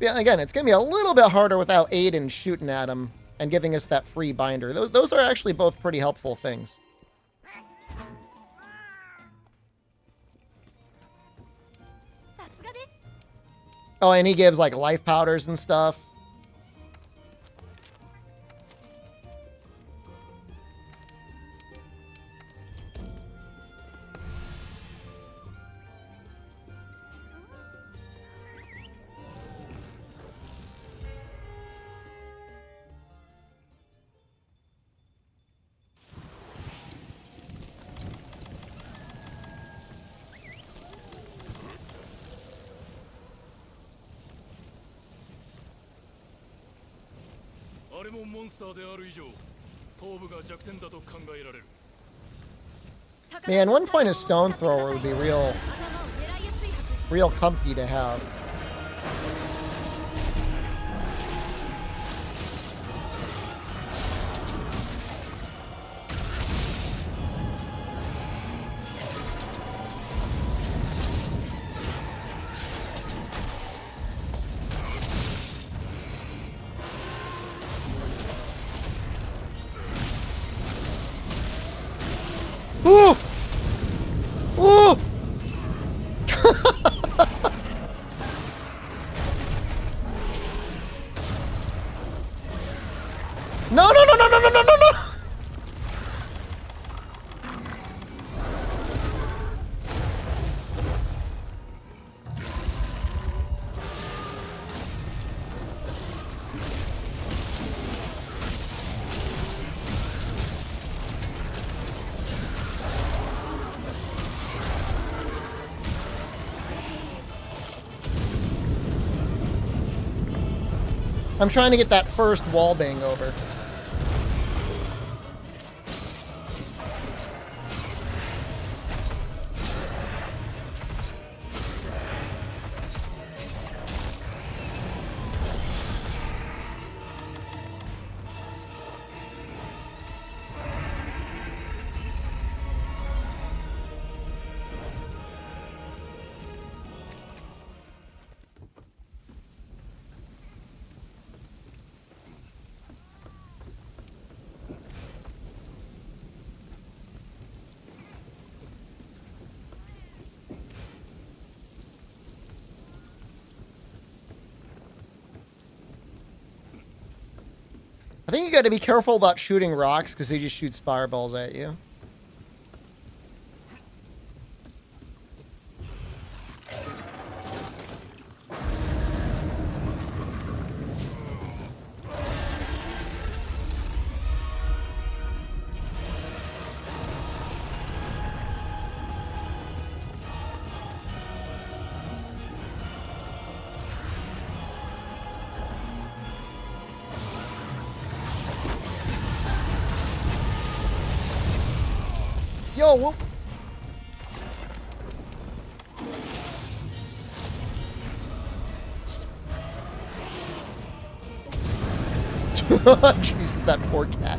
Yeah, again, it's going to be a little bit harder without Aiden shooting at him and giving us that free binder. Those are actually both pretty helpful things. Oh, and he gives, like, life powders and stuff. Man, one point a stone thrower would be real comfy to have. Ooh! Ooh! No, no, no, no, no, no, no, no, no! I'm trying to get that first wall bang over. I think you got to be careful about shooting rocks because he just shoots fireballs at you. Yo, whoop. Jesus, that poor cat.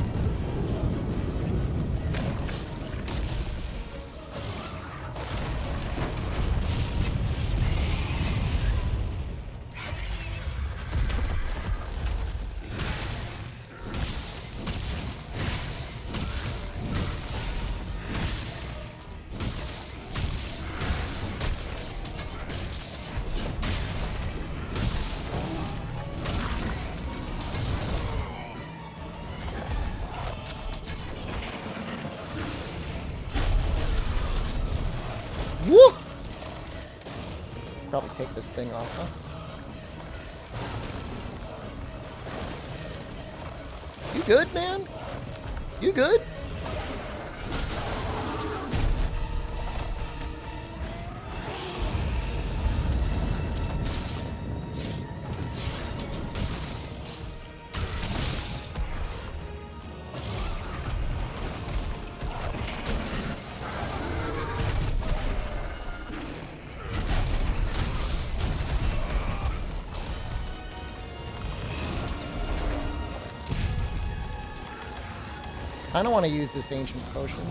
Woo! Probably take this thing off, huh? You good, man? You good? I don't want to use this ancient potion.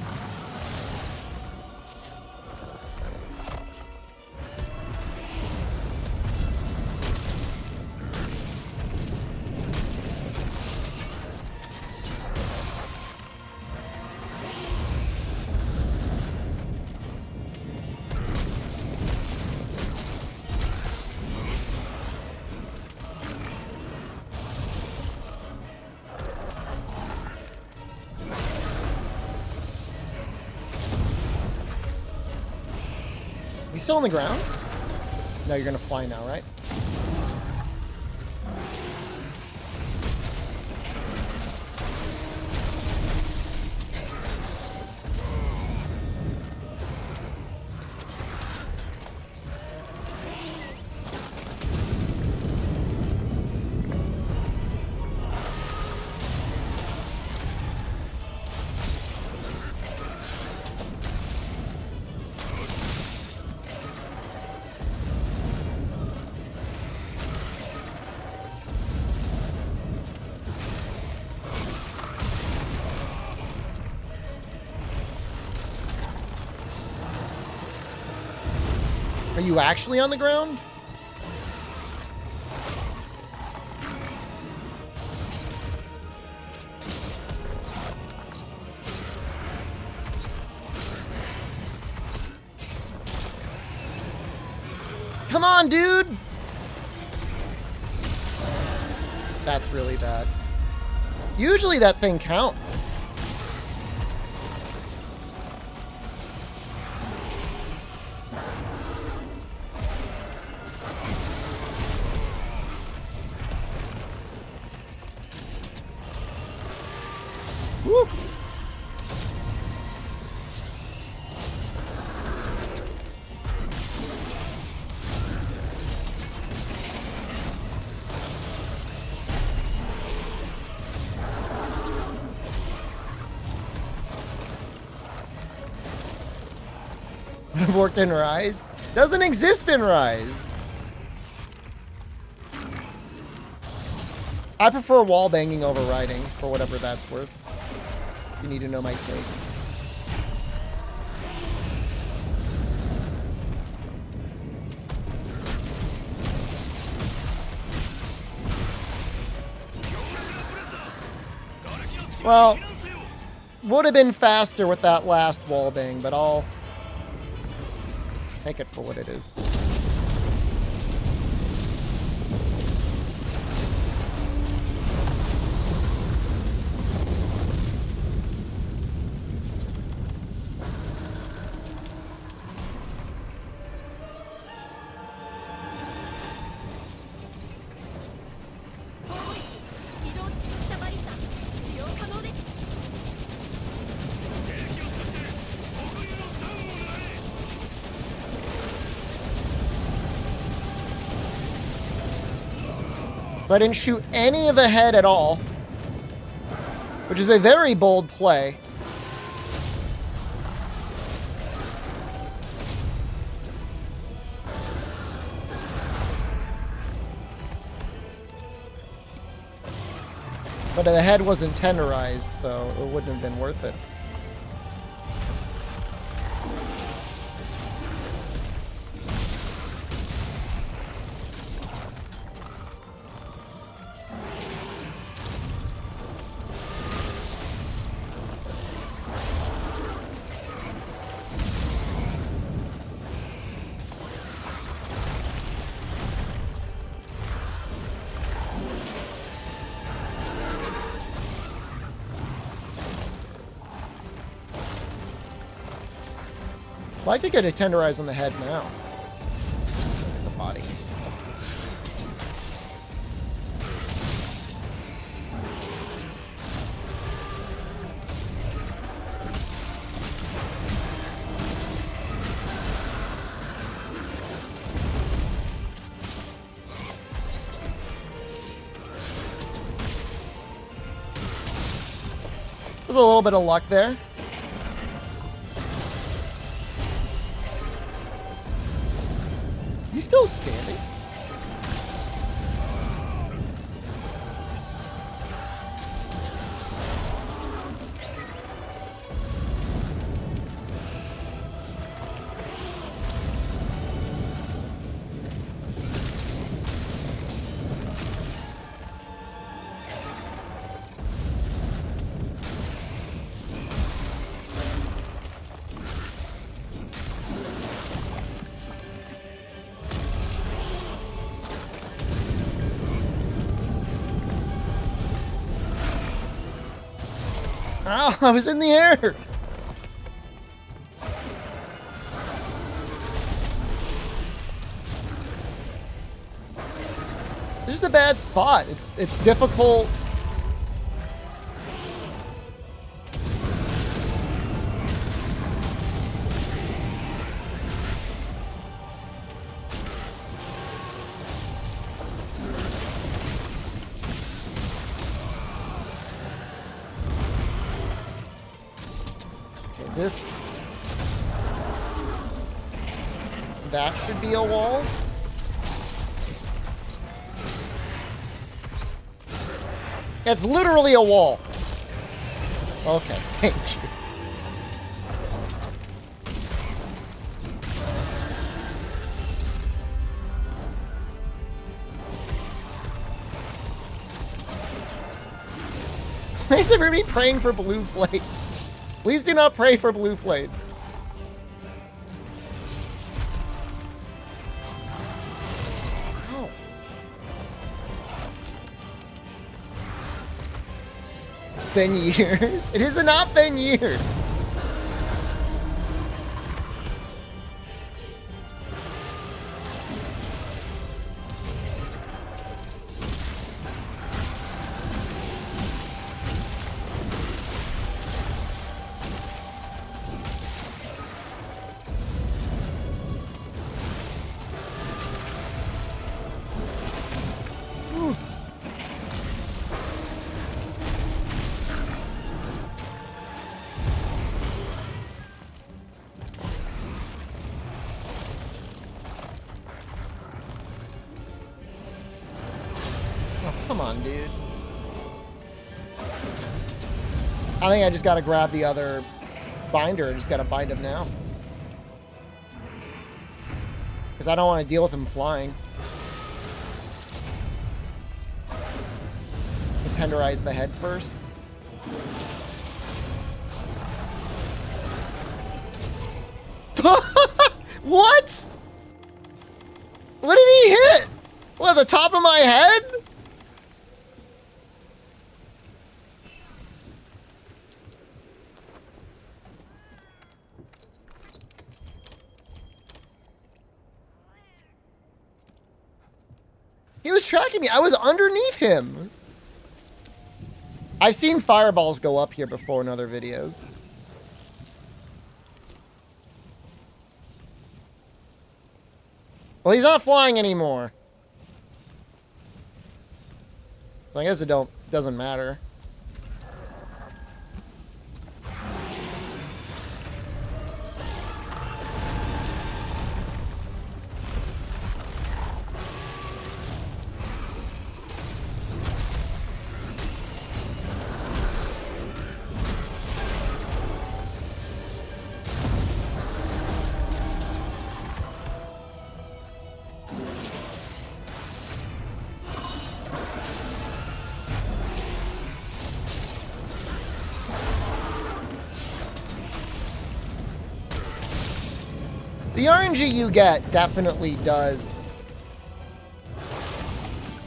You still on the ground? No, you're gonna fly now, right? Are you actually on the ground? Come on, dude! That's really bad. Usually that thing counts. Woo. Would have worked in Rise? Doesn't exist in Rise. I prefer wall banging over riding, for whatever that's worth. You need to know my take. Well, would have been faster with that last wall bang, but I'll take it for what it is. So I didn't shoot any of the head at all, which is a very bold play. But the head wasn't tenderized, so it wouldn't have been worth it. I'd like to get a tenderize on the head now. The body. There's a little bit of luck there. You still standing? Ow, I was in the air. This is a bad spot. It's difficult. Okay, that should be a wall. It's literally a wall. Okay, thank you. Why is everybody praying for blue flakes? Please do not pray for blue flakes. Been years. It has not been years. Come on, dude. I think I just gotta grab the other binder and just gotta bind him now. Because I don't want to deal with him flying. Tenderize the head first. What? What did he hit? What, the top of my head? He was tracking me. I was underneath him. I've seen fireballs go up here before in other videos. Well, he's not flying anymore. So I guess it doesn't matter. The RNG you get definitely does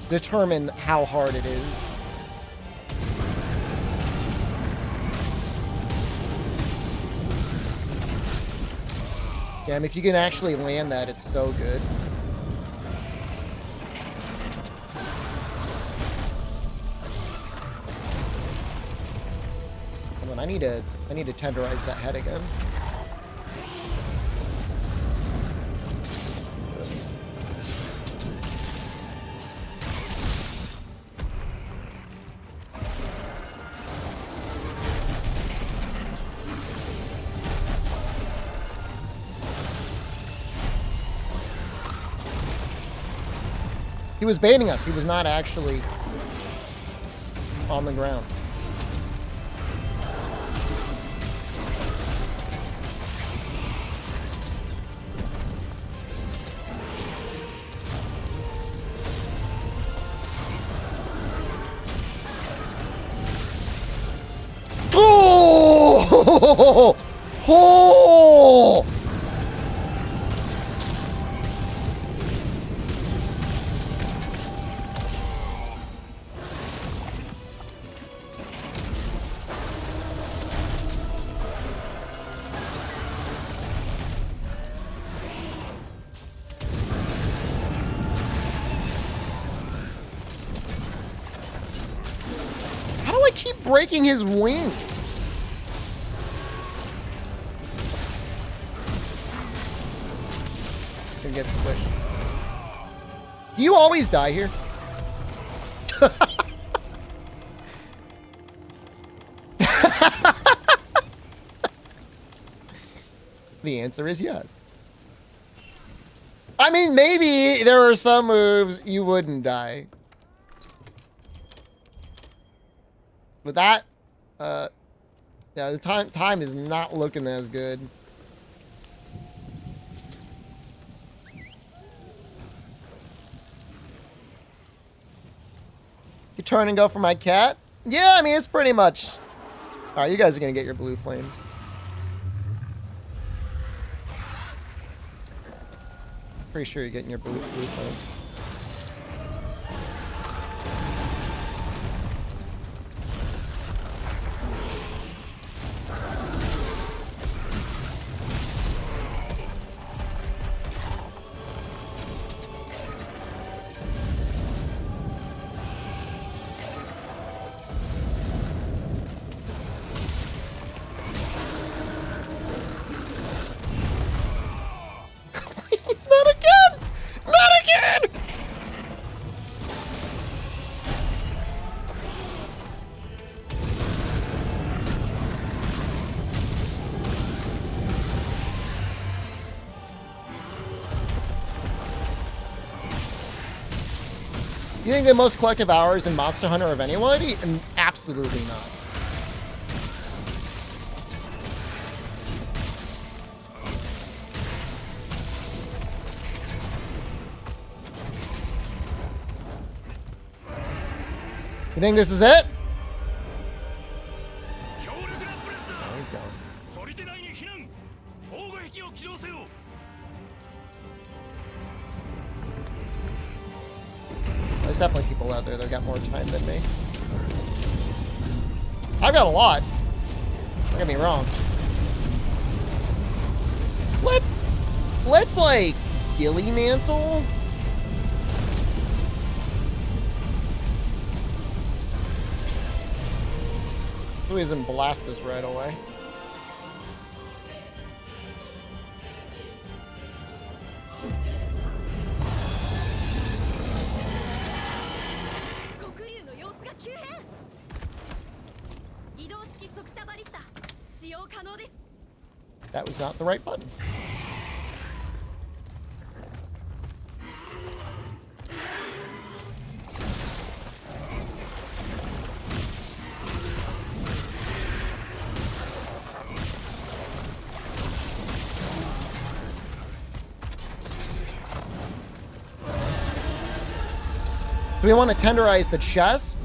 determine how hard it is. Damn, if you can actually land that, it's so good. Hold on, I need to tenderize that head again. He was baiting us. He was not actually on the ground. Oh! Oh! breaking his wing. Gonna get squished. Do you always die here? The answer is yes. I mean, maybe there are some moves you wouldn't die. But that, yeah, the time is not looking as good. You turn and go for my cat? Yeah, I mean, it's pretty much... Alright, you guys are gonna get your blue flame. Pretty sure you're getting your blue flames. You think the most collective hours in Monster Hunter of anybody? Absolutely not. You think this is it? Oh, he's going. There's definitely people out there that got more time than me. I've got a lot. Don't get me wrong. Let's like Gilly Mantle. So he doesn't blast us right away. That was not the right button. So we want to tenderize the chest.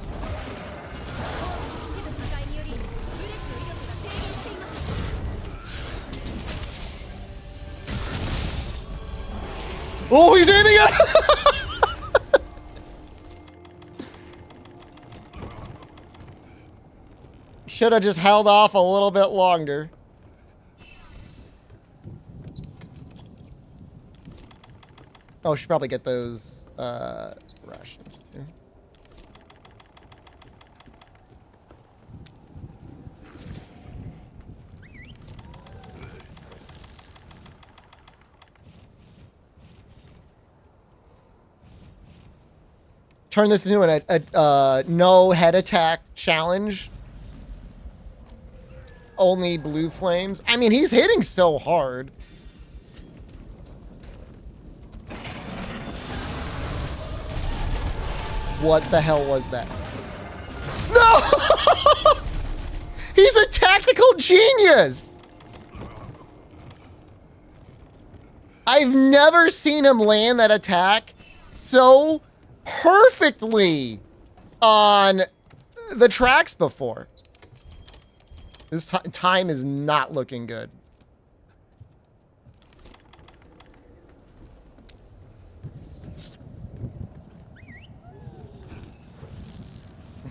Oh, he's aiming at... Should have just held off a little bit longer. Oh, should probably get those rations too. Turn this into a no head attack challenge. Only blue flames. I mean, he's hitting so hard. What the hell was that? No! He's a tactical genius! I've never seen him land that attack so perfectly on the tracks before. This time is not looking good.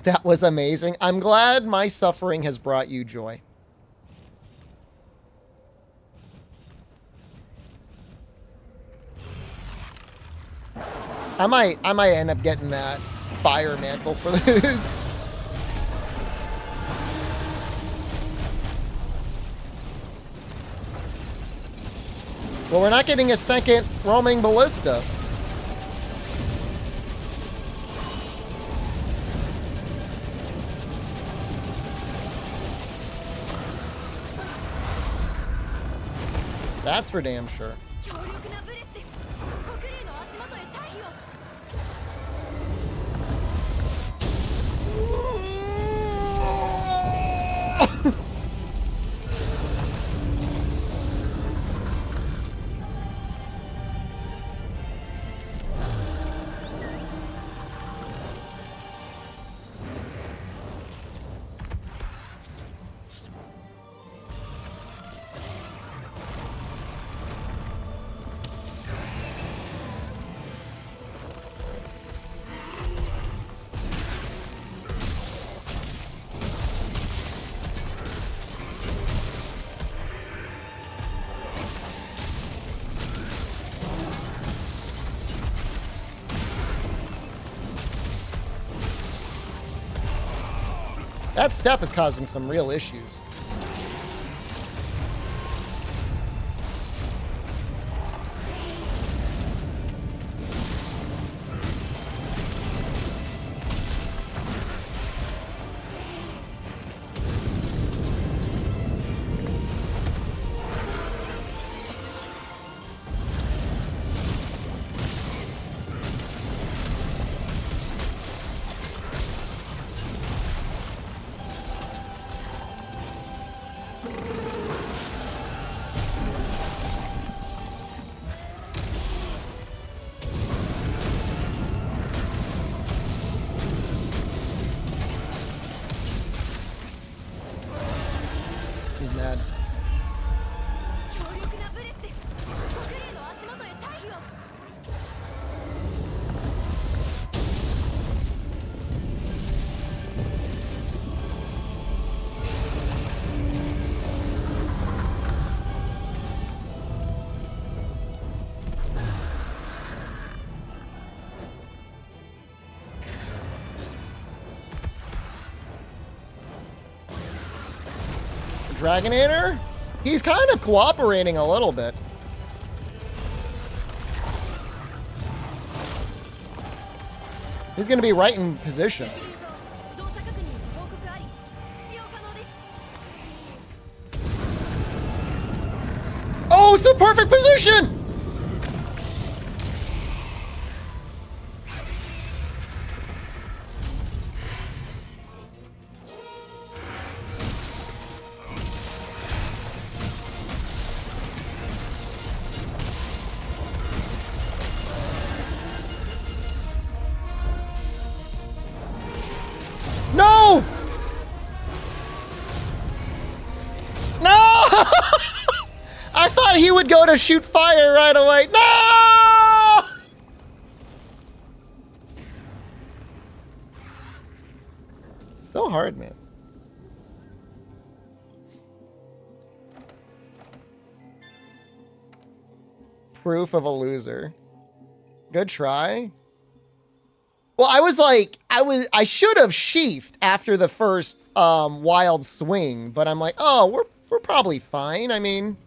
That was amazing. I'm glad my suffering has brought you joy. I might end up getting that fire mantle for this. Well, we're not getting a second roaming ballista. That's for damn sure. That step is causing some real issues. He's mad. Dragonator? He's kind of cooperating a little bit. He's going to be right in position. Oh, it's a perfect position! No! No! I thought he would go to shoot fire right away. No! So hard, man. Proof of a loser. Good try. Well, I was like, I should have sheathed after the first wild swing, but I'm like, oh, we're probably fine. I mean,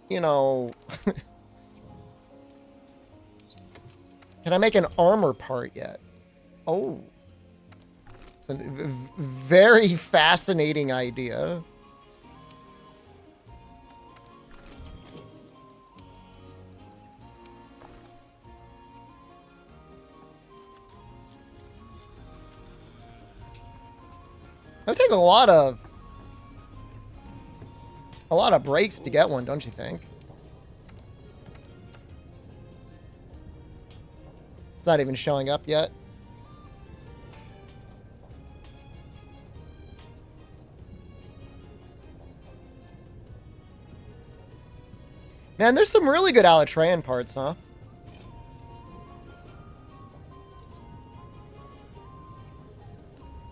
you know, can I make an armor part yet? Oh, it's a very fascinating idea. It'll take a lot of breaks to get one, don't you think? It's not even showing up yet. Man, there's some really good Alatreyan parts, huh?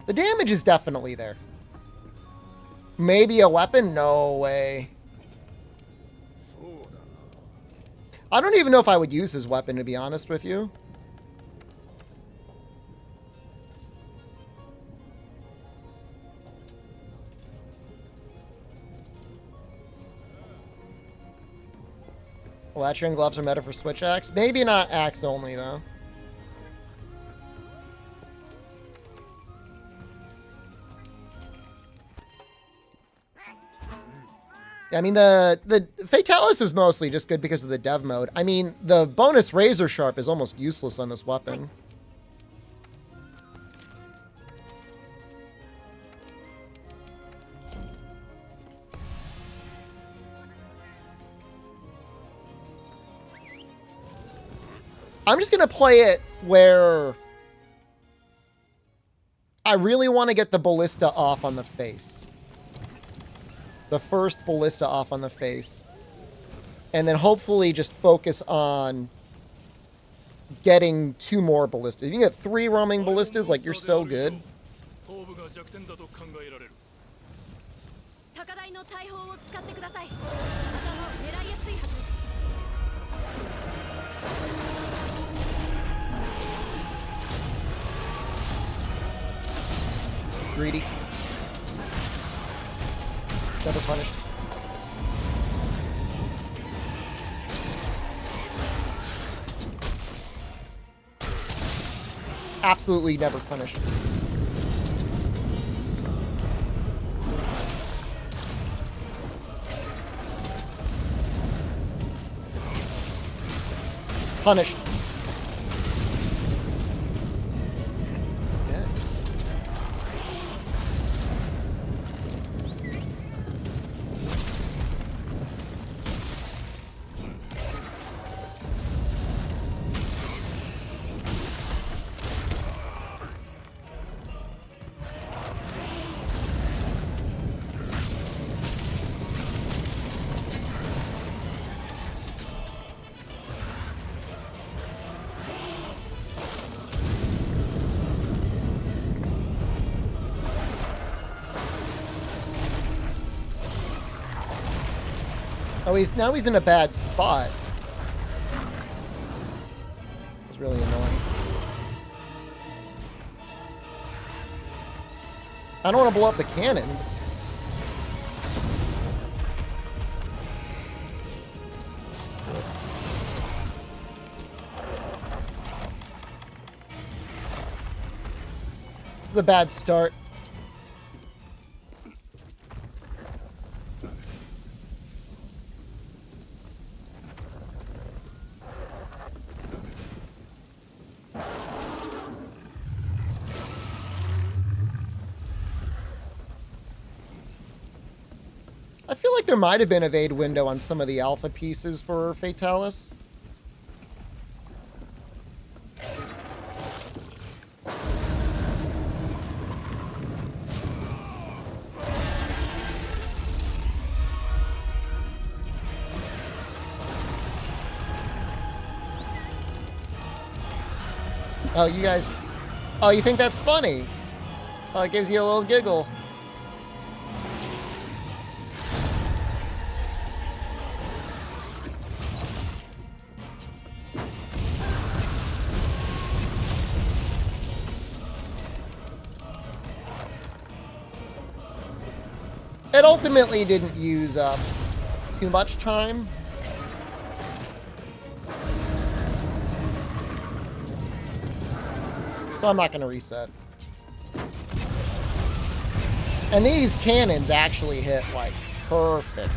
The damage is definitely there. Maybe a weapon? No way. I don't even know if I would use his weapon, to be honest with you. Latcher gloves are meta for switch axe. Maybe not axe only, though. I mean, the Fatalis is mostly just good because of the dev mode. I mean, the bonus Razor Sharp is almost useless on this weapon. I'm just going to play it where I really want to get the ballista off on the face. The first ballista off on the face. And then hopefully just focus on getting 2 more ballistas. If you can get 3 roaming ballistas, like, you're so good. Greedy. Never punished. Absolutely never punished. Punished. Oh, now he's in a bad spot. It's really annoying. I don't want to blow up the cannon. It's a bad start. I feel like there might have been a evade window on some of the alpha pieces for Fatalis. Oh, you guys... Oh, you think that's funny? Oh, it gives you a little giggle. It ultimately didn't use up too much time. So I'm not going to reset. And these cannons actually hit, like, perfect.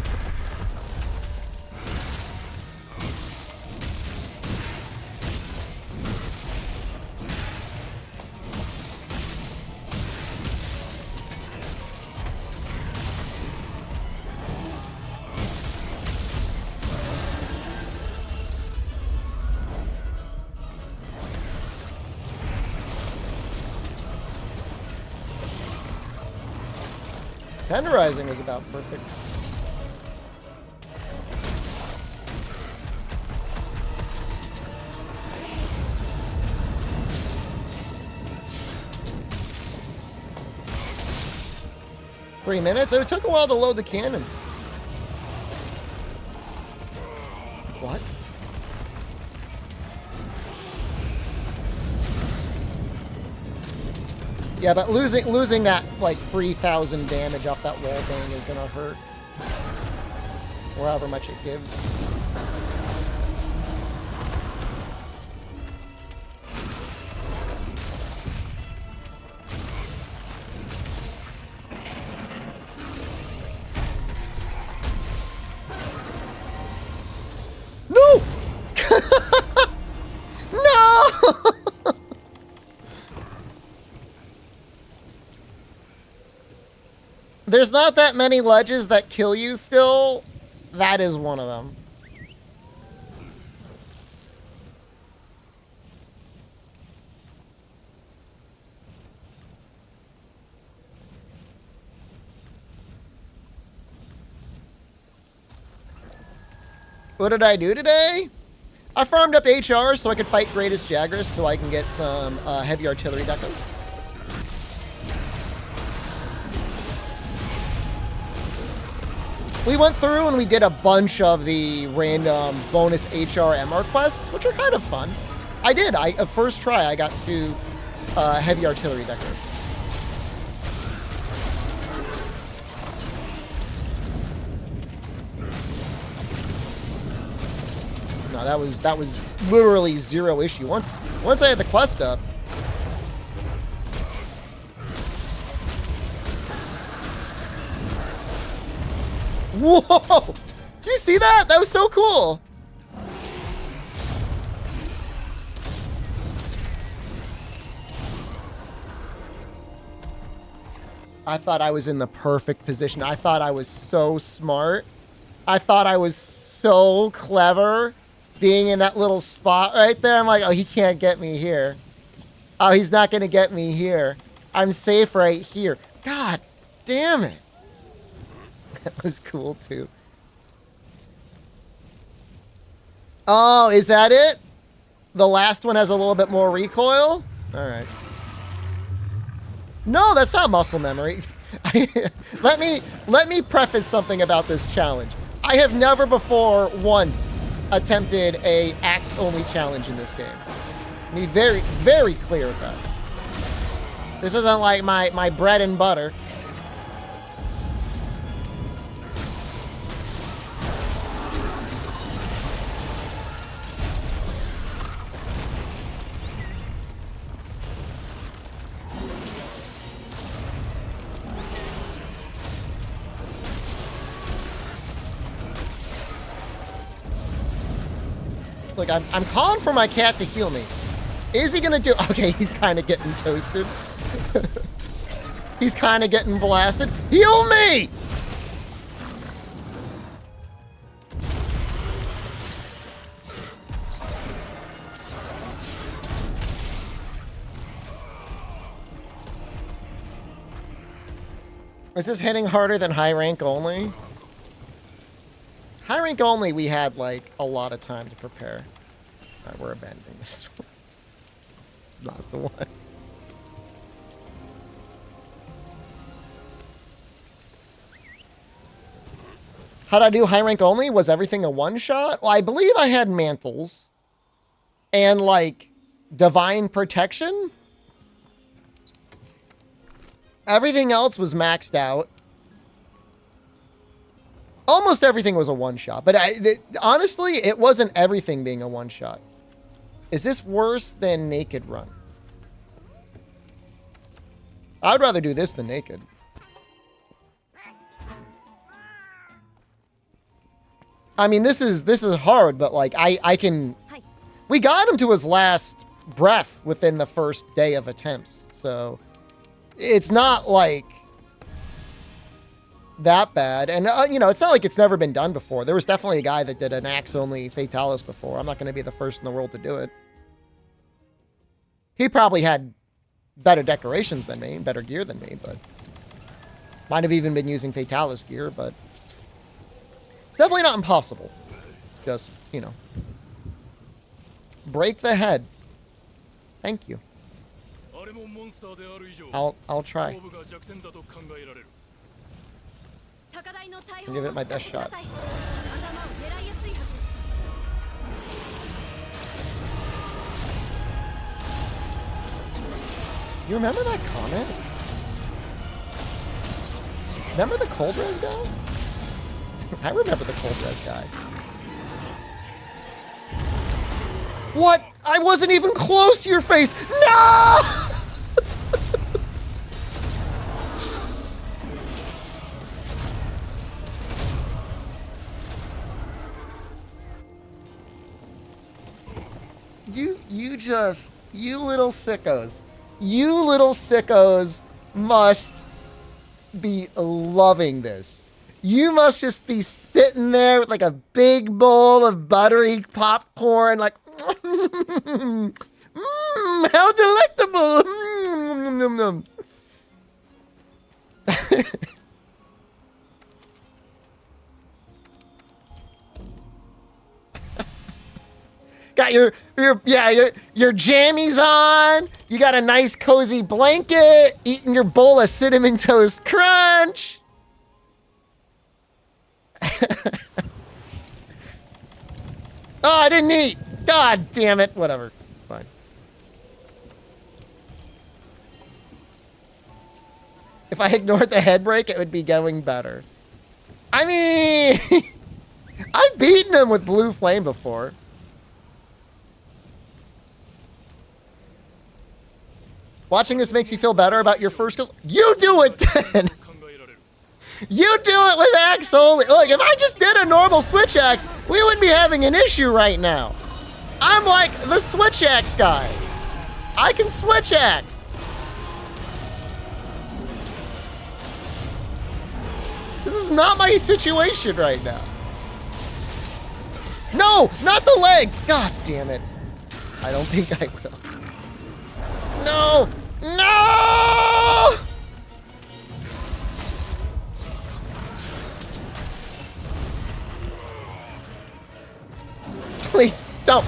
Tenderizing was about perfect. Three minutes? It took a while to load the cannons. What? Yeah, but losing that, like, 3,000 damage off that wall thing is gonna hurt. Or however much it gives. There's not that many ledges that kill you still. That is one of them. What did I do today? I farmed up HR so I could fight Greatest Jagras so I can get some heavy artillery decos. We went through and we did a bunch of the random bonus HR MR quests, which are kind of fun. I did. First try, I got 2 heavy artillery decos. No, that was literally 0 issue. Once I had the quest up. Whoa! Did you see that? That was so cool. I thought I was in the perfect position. I thought I was so smart. I thought I was so clever. Being in that little spot right there, I'm like, oh, he can't get me here. Oh, he's not going to get me here. I'm safe right here. God damn it. That was cool, too. Oh, is that it? The last one has a little bit more recoil? All right. No, that's not muscle memory. Let me preface something about this challenge. I have never before once attempted a axe-only challenge in this game. Be very, very clear with that. This isn't like my bread and butter. Look, I'm calling for my cat to heal me. Is he gonna do? Okay, he's kind of getting toasted. He's kind of getting blasted. Heal me! Is this hitting harder than high rank only? High rank only, we had like a lot of time to prepare. All right, we're abandoning this one. Not the one. How'd I do high rank only? Was everything a one shot? Well, I believe I had mantles and like divine protection. Everything else was maxed out. Almost everything was a one-shot, but honestly, it wasn't everything being a one-shot. Is this worse than Naked Run? I'd rather do this than Naked. I mean, this is hard, but like I can. We got him to his last breath within the first day of attempts, so it's not like that bad. And, you know, it's not like it's never been done before. There was definitely a guy that did an axe-only Fatalis before. I'm not going to be the first in the world to do it. He probably had better decorations than me, better gear than me, but might have even been using Fatalis gear, but it's definitely not impossible. Just, you know, break the head. Thank you. I'll try. I'll give it my best shot. You remember that comment? Remember the cold res guy? I remember the cold res guy. What? I wasn't even close to your face. No! You little sickos. You little sickos must be loving this. You must just be sitting there with like a big bowl of buttery popcorn, like, how delectable. Got your jammies on. You got a nice cozy blanket, eating your bowl of Cinnamon Toast Crunch. Oh, I didn't eat. God damn it. Whatever. Fine. If I ignored the head break, it would be going better. I mean, I've beaten him with Blue Flame before. Watching this makes you feel better about your first kills. You do it then. You do it with axe only. Look, if I just did a normal switch axe, we wouldn't be having an issue right now. I'm like the switch axe guy. I can switch axe. This is not my situation right now. No, not the leg. God damn it. I don't think I will. No, no. Please, don't.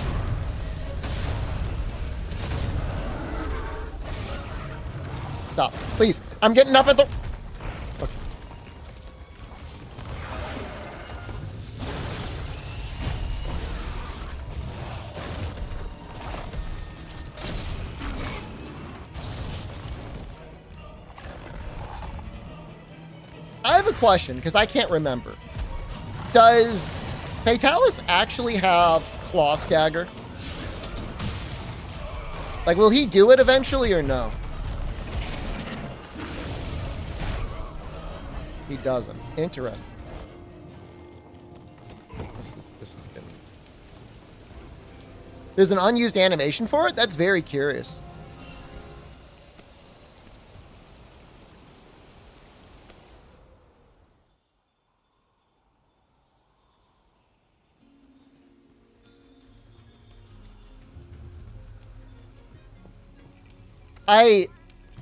Stop, please. I'm getting up at the... Okay. I have a question, because I can't remember. Does Fatalis actually have Claw Stagger? Like, will he do it eventually or no? He doesn't. Interesting. This is good. There's an unused animation for it? That's very curious.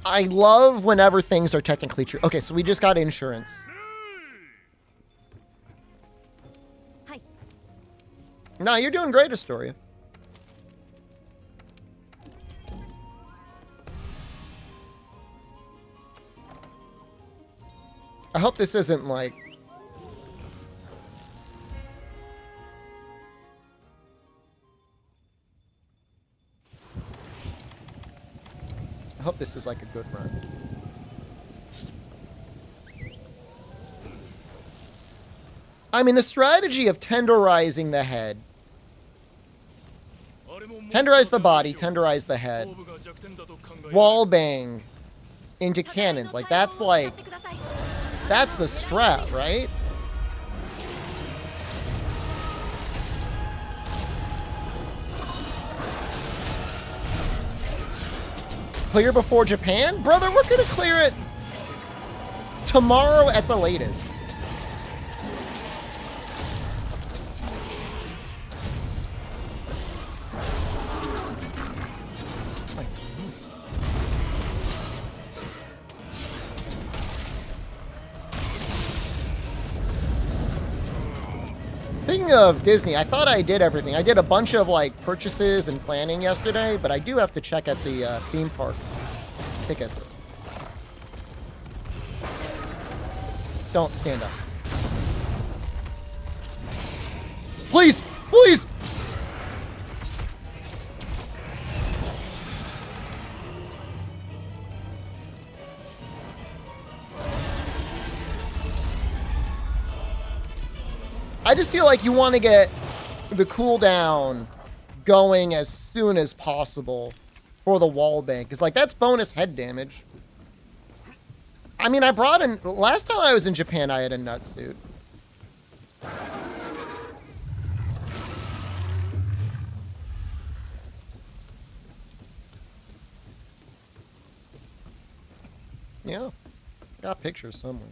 I love whenever things are technically true. Okay, so we just got insurance. Hi. No, you're doing great, Astoria. I hope this isn't like... I hope this is like a good run. I mean, the strategy of tenderizing the head. Tenderize the body, tenderize the head. Wall bang into cannons. Like, that's the strat, right? Clear before Japan? Brother, we're gonna clear it tomorrow at the latest. Speaking of Disney, I thought I did everything. I did a bunch of like purchases and planning yesterday, but I do have to check at the theme park tickets. Don't stand up. Please, please. I just feel like you want to get the cooldown going as soon as possible for the wall bank. Because, like, that's bonus head damage. I mean, I brought in... Last time I was in Japan, I had a nut suit. Yeah. Got pictures somewhere.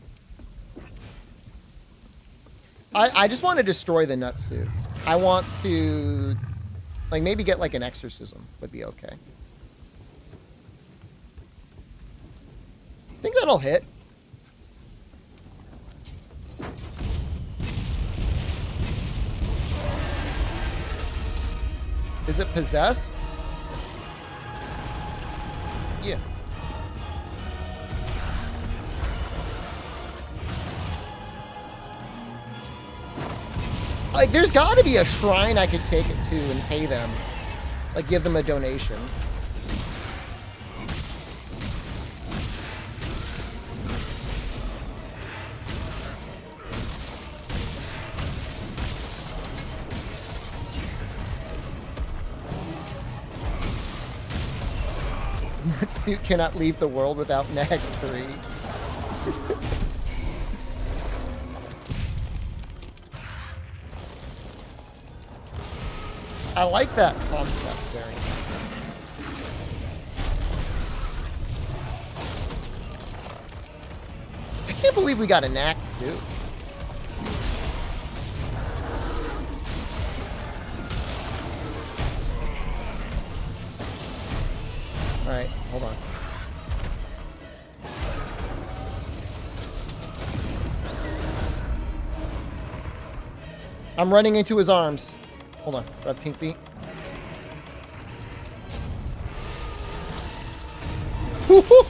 I just want to destroy the nut suit. I want to, like, maybe get like an exorcism would be okay. I think that'll hit. Is it possessed? Yeah. Like, there's got to be a shrine I could take it to and pay them. Like, give them a donation. That suit cannot leave the world without Nag 3. I like that concept very much. I can't believe we got a knack too. Alright, hold on. I'm running into his arms. Hold on, grab pink beat. Woo-hoo!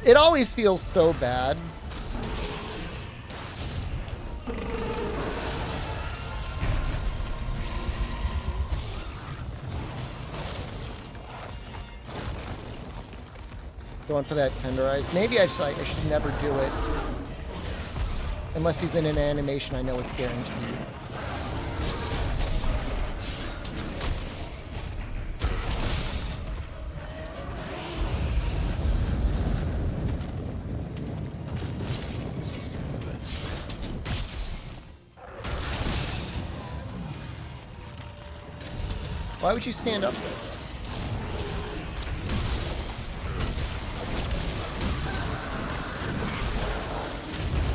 It always feels so bad. Going for that tenderize. Maybe I should never do it. Unless he's in an animation, I know it's guaranteed. Why would you stand up there?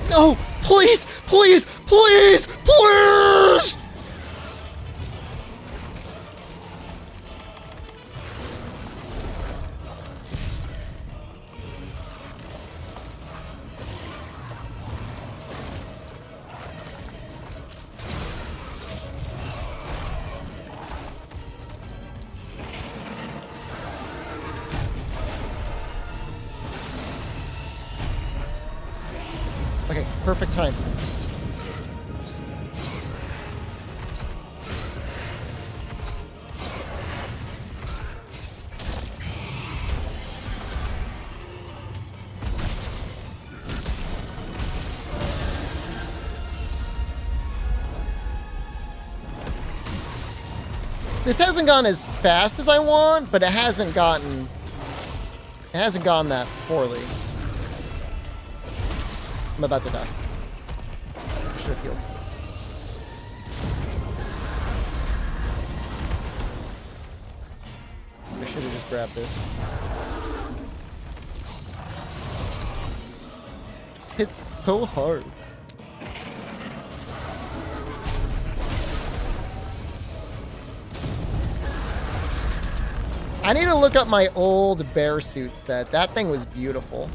No! Please! Please! Please! Please! Okay, perfect time. This hasn't gone as fast as I want, but it hasn't gone that poorly. I'm about to die. Should have healed. I should have just grabbed this. Just hits so hard. I need to look up my old bear suit set. That thing was beautiful.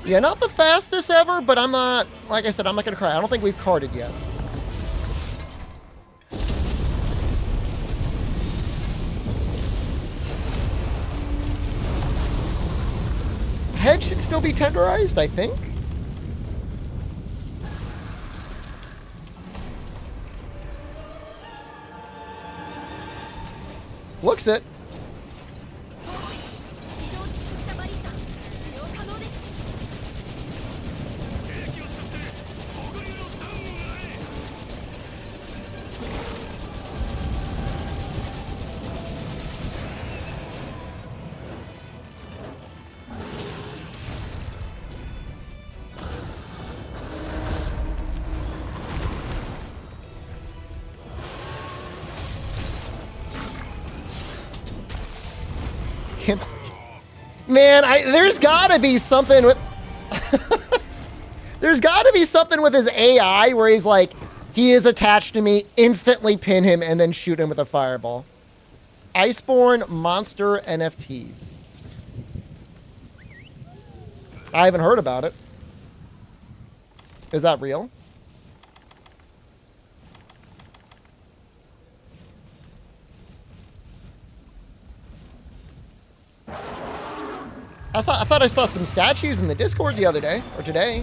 Yeah, not the fastest ever, but I'm not, like I said, I'm not going to cry. I don't think we've carded yet. head should still be tenderized, I think. Looks it. Man, there's gotta be something with there's gotta be something with his AI where he's like, he is attached to me, instantly pin him, and then shoot him with a fireball. Iceborne monster NFTs. I haven't heard about it. Is that real? I thought I saw some statues in the Discord the other day, or today.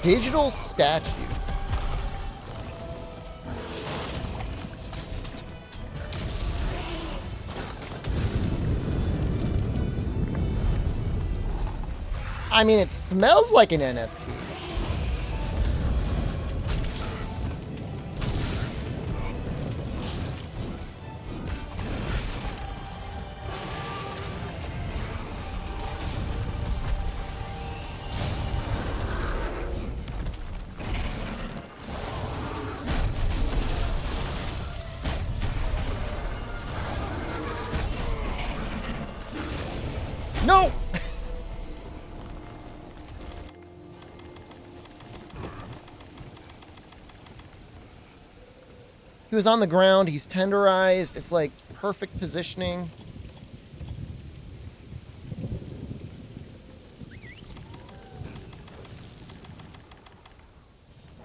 Digital statue. I mean, it smells like an NFT. No! He was on the ground, he's tenderized, it's like perfect positioning.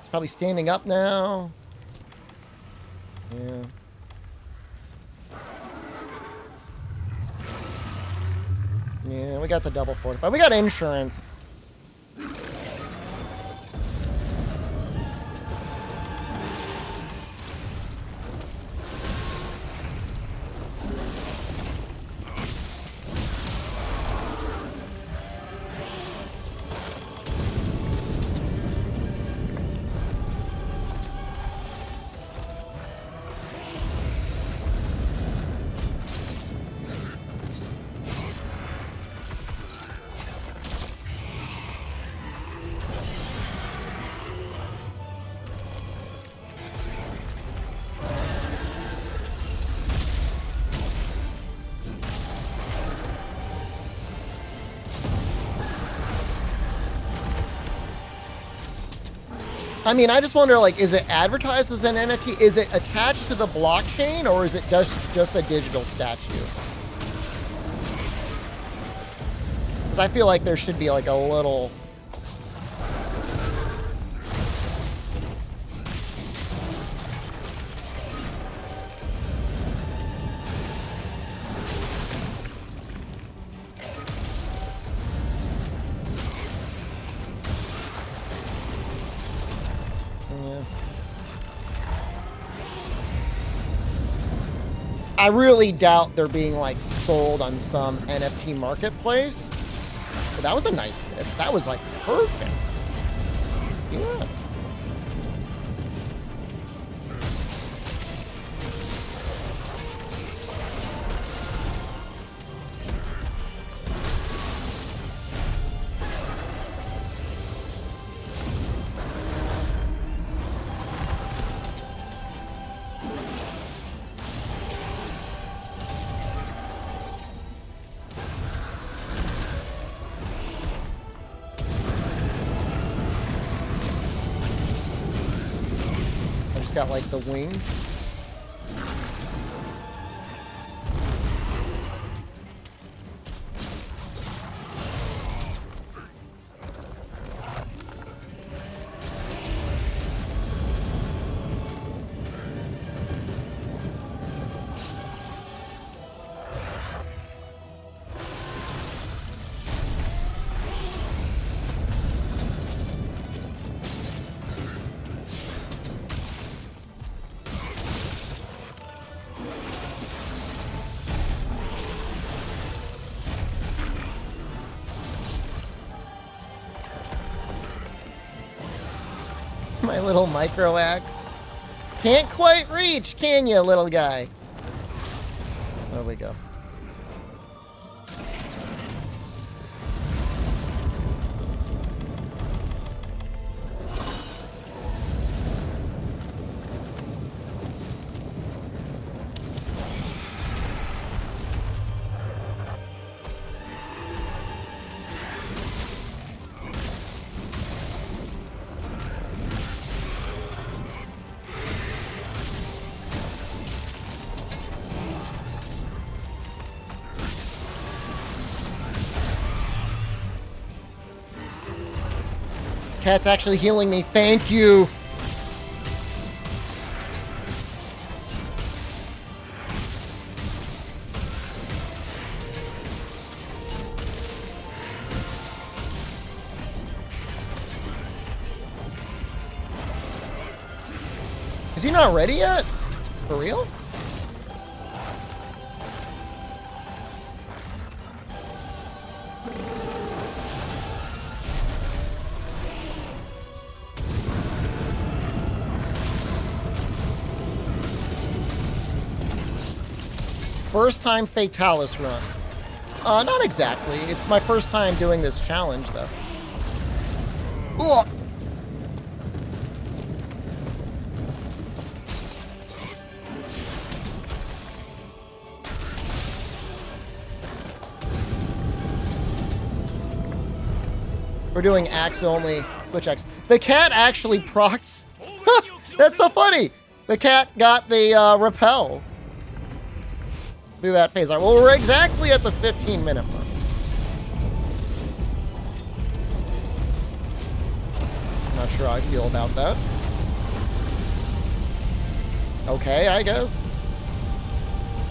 He's probably standing up now. Yeah. Yeah, we got the double fortify. We got insurance. I mean, I just wonder, like, is it advertised as an NFT? Is it attached to the blockchain, or is it just a digital statue? Because I feel like there should be, like, a little... I really doubt they're being, like, sold on some NFT marketplace. But that was a nice hit. That was, like, perfect. Yeah. Got like the wing. My little micro axe. Can't quite reach, can you, little guy? There we go. Cat's actually healing me. Thank you. Is he not ready yet? For real? First time Fatalis run. Not exactly. It's my first time doing this challenge, though. Ugh. We're doing axe only. Switch axe. The cat actually procs. That's so funny. The cat got the repel. Through that phase. All right, well, we're exactly at the 15-minute mark. Not sure how I feel about that. Okay, I guess.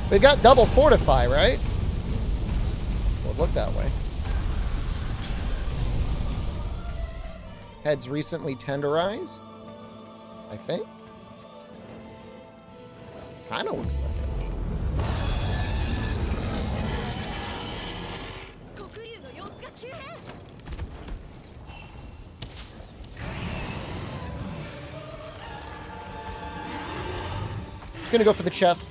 We've got double fortify, right? Well, it looked that way. Heads recently tenderized, I think. Kind of looks like it. Just gonna go for the chest.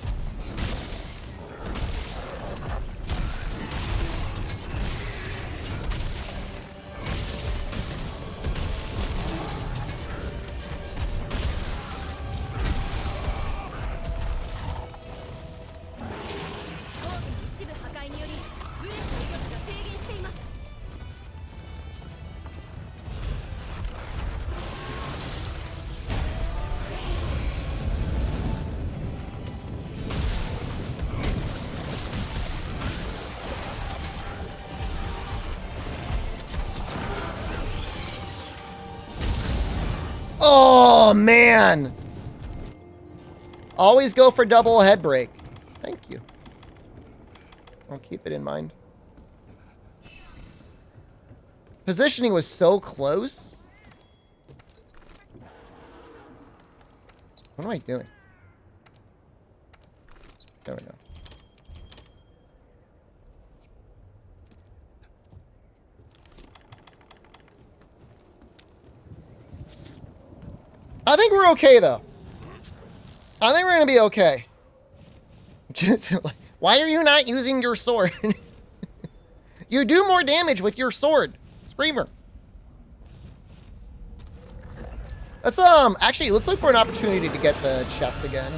Oh, man. Always go for double head break. Thank you. I'll keep it in mind. Positioning was so close. What am I doing? There we go. I think we're okay, though. I think we're going to be okay. Why are you not using your sword? You do more damage with your sword, Screamer. Let's, actually, let's look for an opportunity to get the chest again.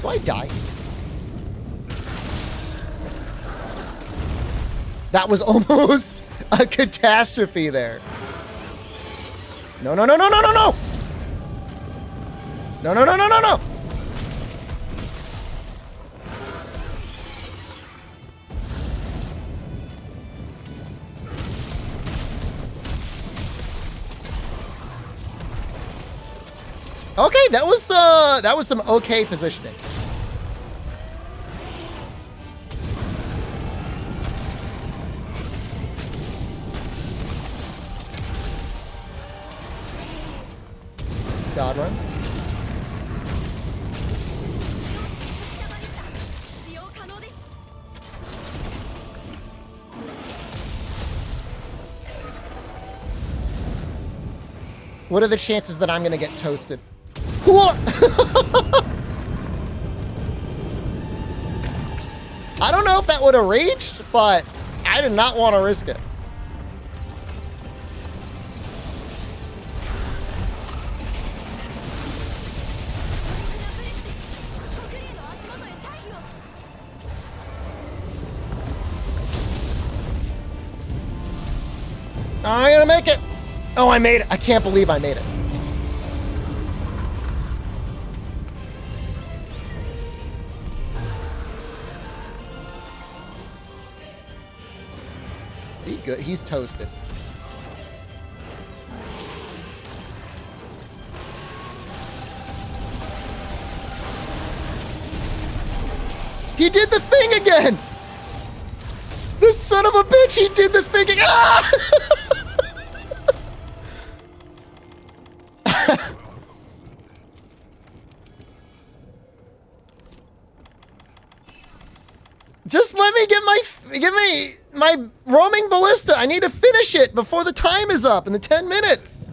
Do I die? That was almost a catastrophe there. No, no, no, no, no, no, no! No, no, no, no, no, no! Okay, that was some okay positioning. God run. What are the chances that I'm gonna get toasted? What? I don't know if that would have reached, but I did not want to risk it. I'm gonna make it. Oh, I made it. I can't believe I made it. He good. He's toasted. He did the thing again. This son of a bitch, he did the thing again. Ah! Just let me give me my roaming ballista. I need to finish it before the time is up in the 10 minutes.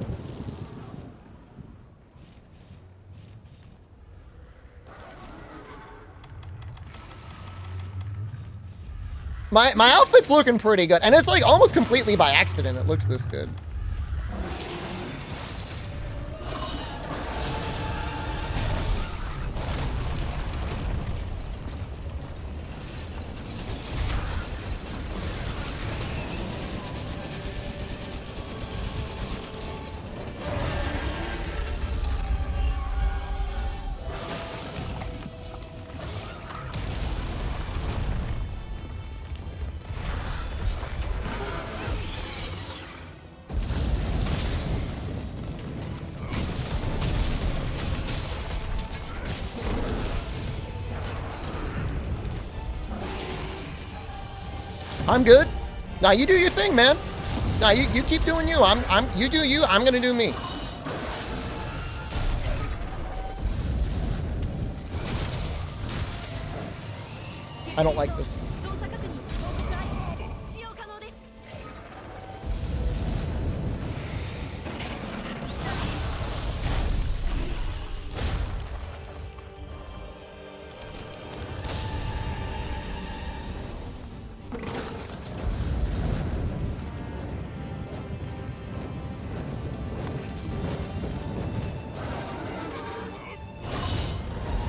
My outfit's looking pretty good, and it's like almost completely by accident it looks this good. I'm good. Now you do your thing, man. Now you keep doing you. You do you. I'm gonna do me. I don't like this.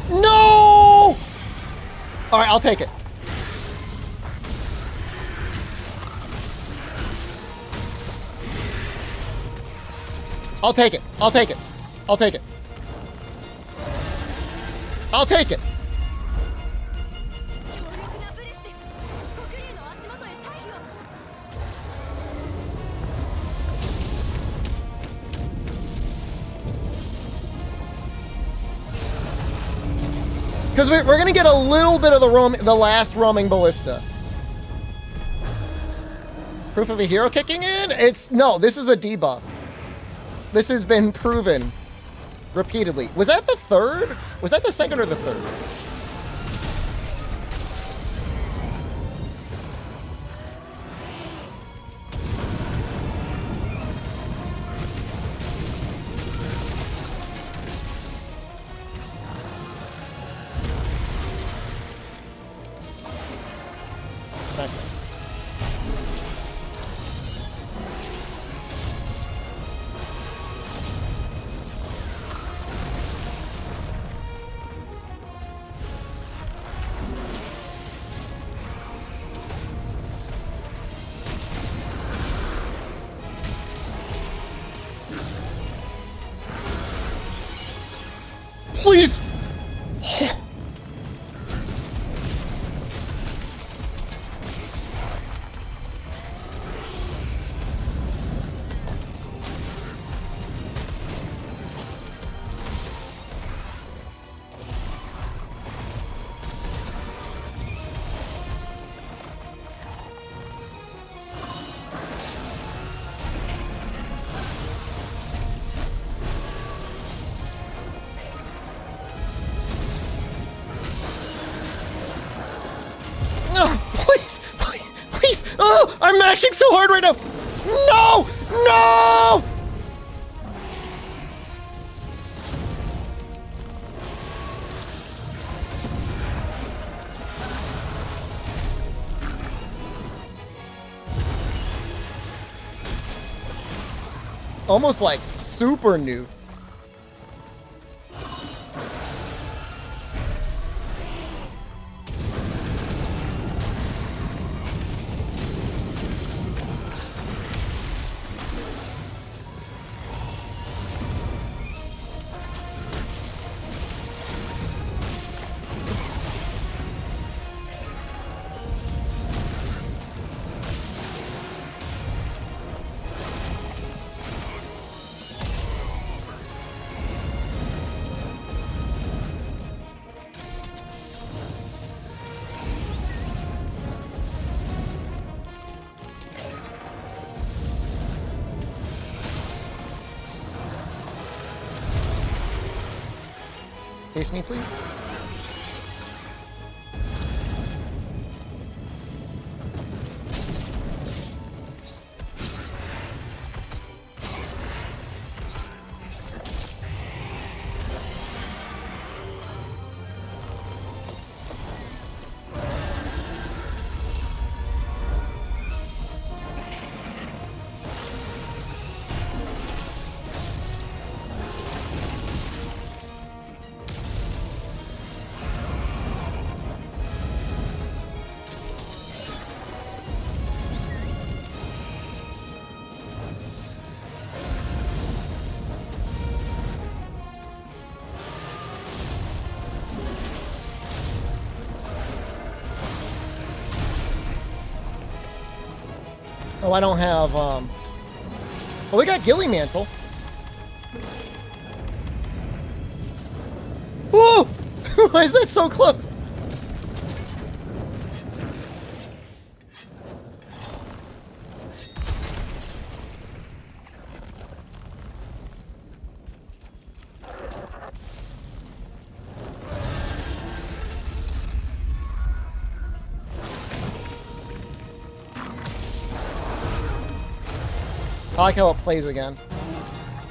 No! All right, I'll take it. I'll take it. I'll take it. I'll take it. I'll take it. Because we're going to get a little bit of the last roaming ballista. Proof of a hero kicking in? No, this is a debuff. This has been proven repeatedly. Was that the third? Was that the second or the third? Please! I'm mashing so hard right now. No! No! Almost like super nuked. Face me, please. Oh, I don't have, Oh, we got Gilly Mantle. Whoa! Why is that so close? I like how it plays again.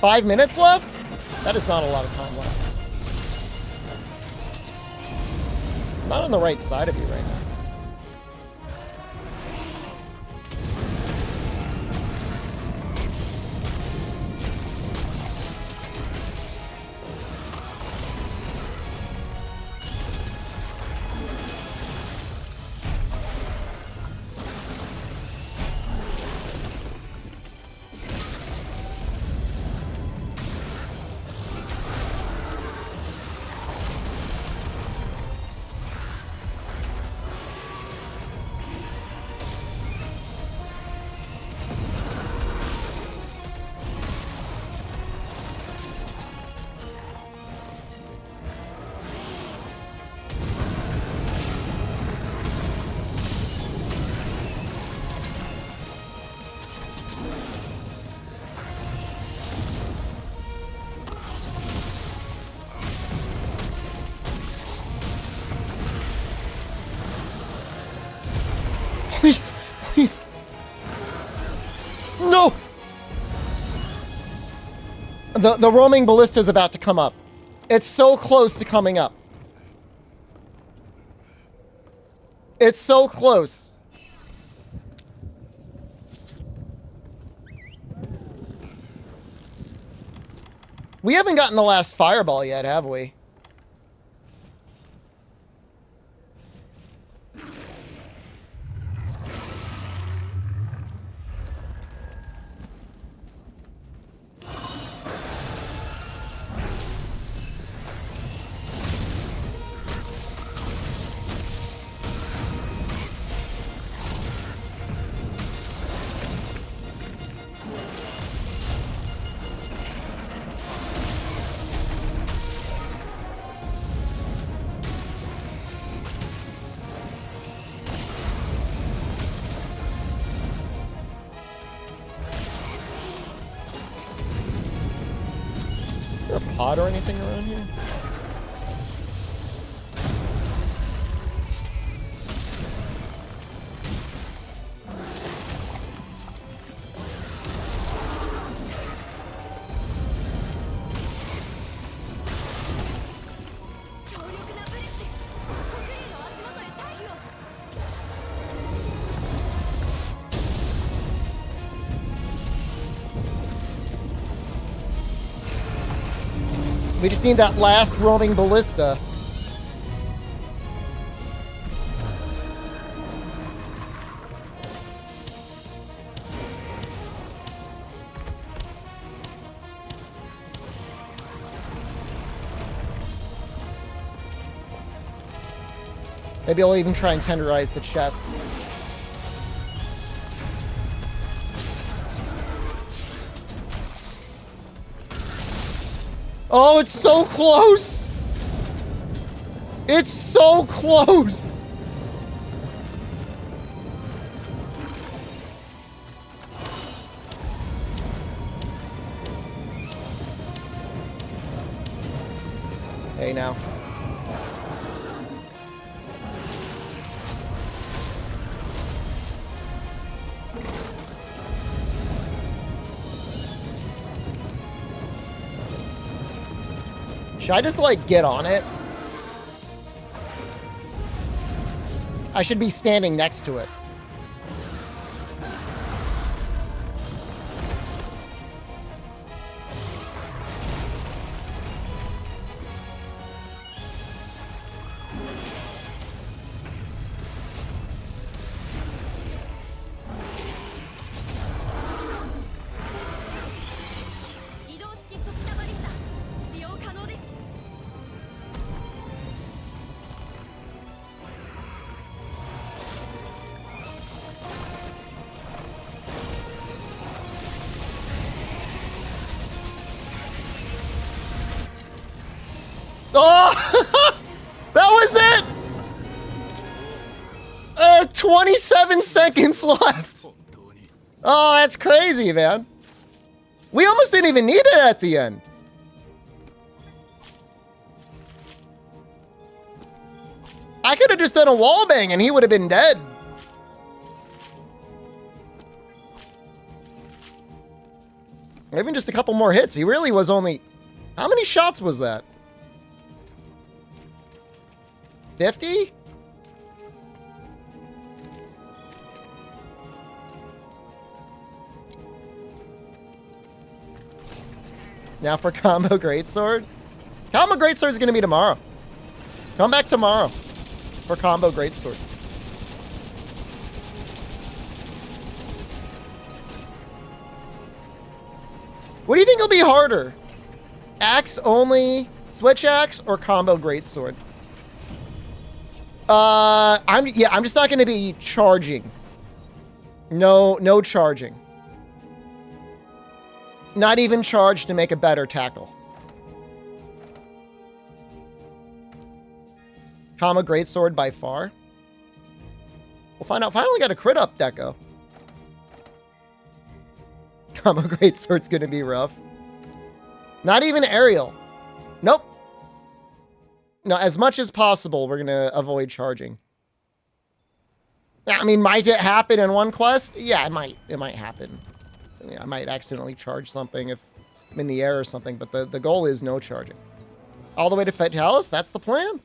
5 minutes left? That is not a lot of time left. Not on the right side of you right now. Please, please. No! The roaming ballista is about to come up. It's so close to coming up. It's so close. We haven't gotten the last fireball yet, have we? Is there a pod or anything around here? We just need that last roaming ballista. Maybe I'll even try and tenderize the chest. Oh, it's so close! It's so close! Hey, now. Should I just, like, get on it? I should be standing next to it. Oh! That was it! 27 seconds left. Oh, that's crazy, man. We almost didn't even need it at the end. I could have just done a wall bang and he would have been dead. Even just a couple more hits. He really was only... How many shots was that? 50? Now for combo greatsword. Combo greatsword is going to be tomorrow. Come back tomorrow for combo greatsword. What do you think will be harder? Axe only, switch axe, or combo greatsword? I'm just not going to be charging. No charging. Not even charged to make a better tackle. Combo greatsword by far. We'll find out. Finally got a crit up, Deco. Combo greatsword's going to be rough. Not even aerial. Nope. No, as much as possible, we're going to avoid charging. I mean, might it happen in one quest? Yeah, it might. It might happen. I might accidentally charge something if I'm in the air or something, but the goal is no charging. All the way to Fatalis? That's the plan?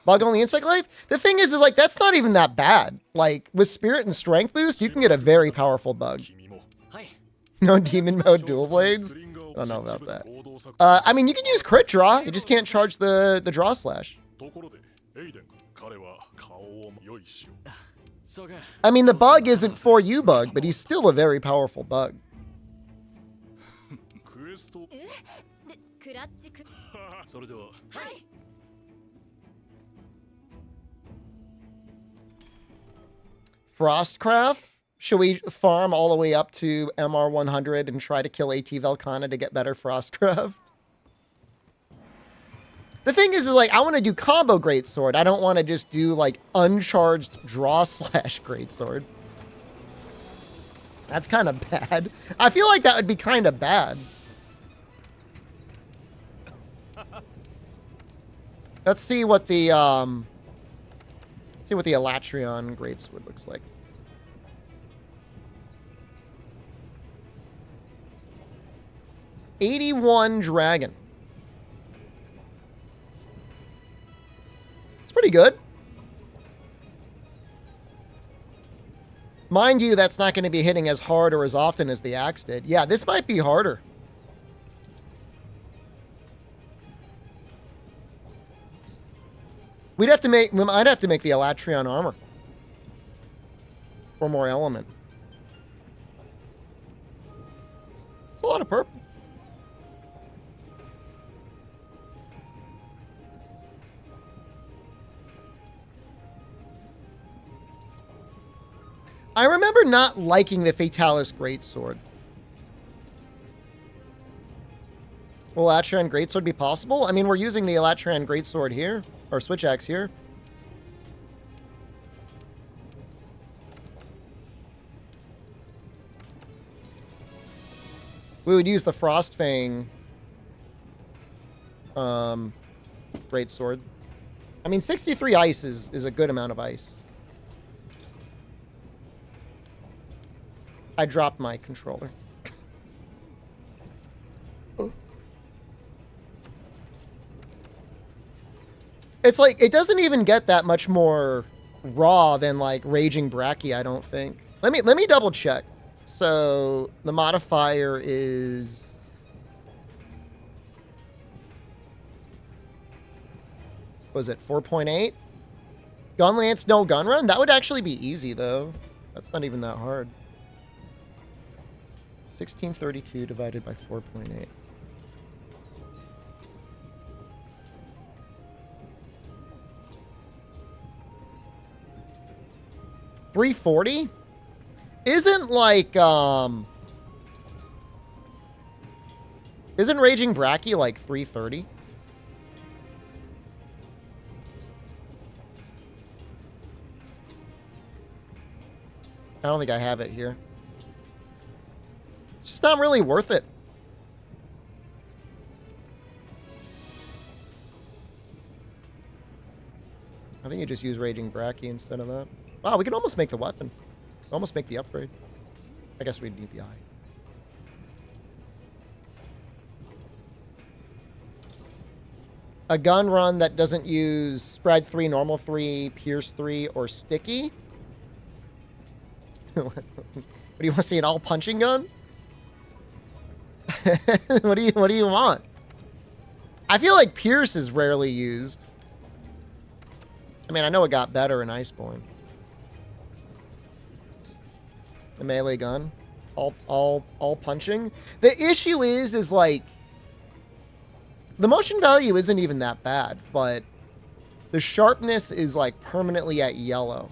Bug on the insect life? The thing is like, that's not even that bad. Like, with spirit and strength boost, you can get a very powerful bug. No demon mode dual blades? I don't know about that. I mean, you can use crit draw. You just can't charge the draw slash. I mean, the bug isn't for you bug, but he's still a very powerful bug. Frostcraft? Should we farm all the way up to MR 100 and try to kill AT Velkhana to get better Frostcraft? The thing is like, I want to do combo greatsword. I don't want to just do like uncharged draw slash greatsword. That's kind of bad. I feel like that would be kind of bad. Let's see what the Elatrion greatsword looks like. '81 Dragon. It's pretty good. Mind you, that's not going to be hitting as hard or as often as the axe did. Yeah, this might be harder. We might have to make the Elatrion armor. For more element. It's a lot of purple. I remember not liking the Fatalis Greatsword. Will Elatrion Greatsword be possible? I mean, we're using the Elatrion Greatsword here, or Switch Axe here. We would use the Frostfang Greatsword. I mean, 63 ice is a good amount of ice. I dropped my controller. It's like, it doesn't even get that much more raw than like Raging Bracky, I don't think. Let me double check. So the modifier is... Was it 4.8? Gun Lance, no gun run? That would actually be easy though. That's not even that hard. 1632 divided by 4.8. $340? Isn't like, isn't Raging Bracky like 330? I don't think I have it here. It's just not really worth it. I think you just use Raging Bracky instead of that. Wow, we can almost make the weapon. Almost make the upgrade. I guess we'd need the eye. A gun run that doesn't use Spread 3, Normal 3, Pierce 3, or Sticky? What do you want to see, an all-punching gun? What do you want? I feel like Pierce is rarely used. I mean, I know it got better in Iceborne. The melee gun, all punching. The issue is like the motion value isn't even that bad, but the sharpness is like permanently at yellow.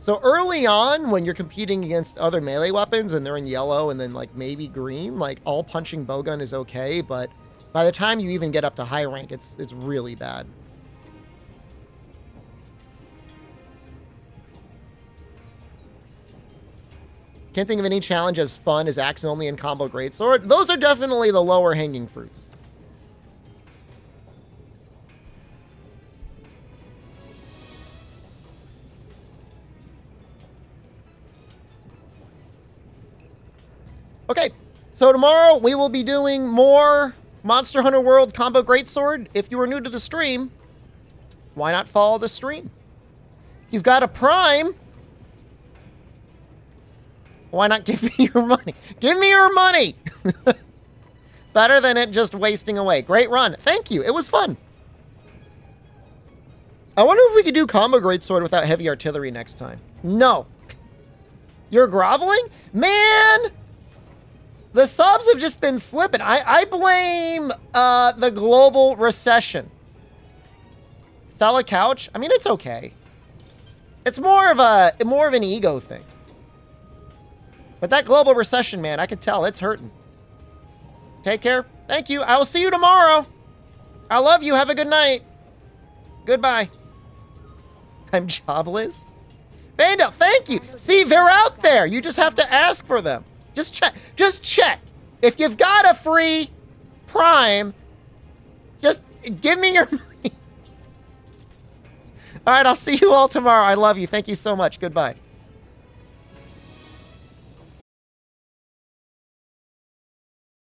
So early on, when you're competing against other melee weapons and they're in yellow and then like maybe green, like all punching bowgun is okay, but by the time you even get up to high rank, it's really bad. Can't think of any challenge as fun as Axe only and combo greatsword. Those are definitely the lower hanging fruits. Okay, so tomorrow we will be doing more Monster Hunter World Combo Greatsword. If you are new to the stream, why not follow the stream? If you've got a Prime, why not give me your money? Give me your money! Better than it just wasting away. Great run. Thank you. It was fun. I wonder if we could do Combo Greatsword without heavy artillery next time. No. You're groveling? Man! The subs have just been slipping. I blame the global recession. Sell a couch? I mean, it's okay. It's more of an ego thing. But that global recession, man, I can tell it's hurting. Take care. Thank you. I will see you tomorrow. I love you. Have a good night. Goodbye. I'm jobless. Vandal, thank you. See, they're out there. You just have to ask for them. Just check. Just check. If you've got a free Prime, just give me your money. All right, I'll see you all tomorrow. I love you. Thank you so much. Goodbye.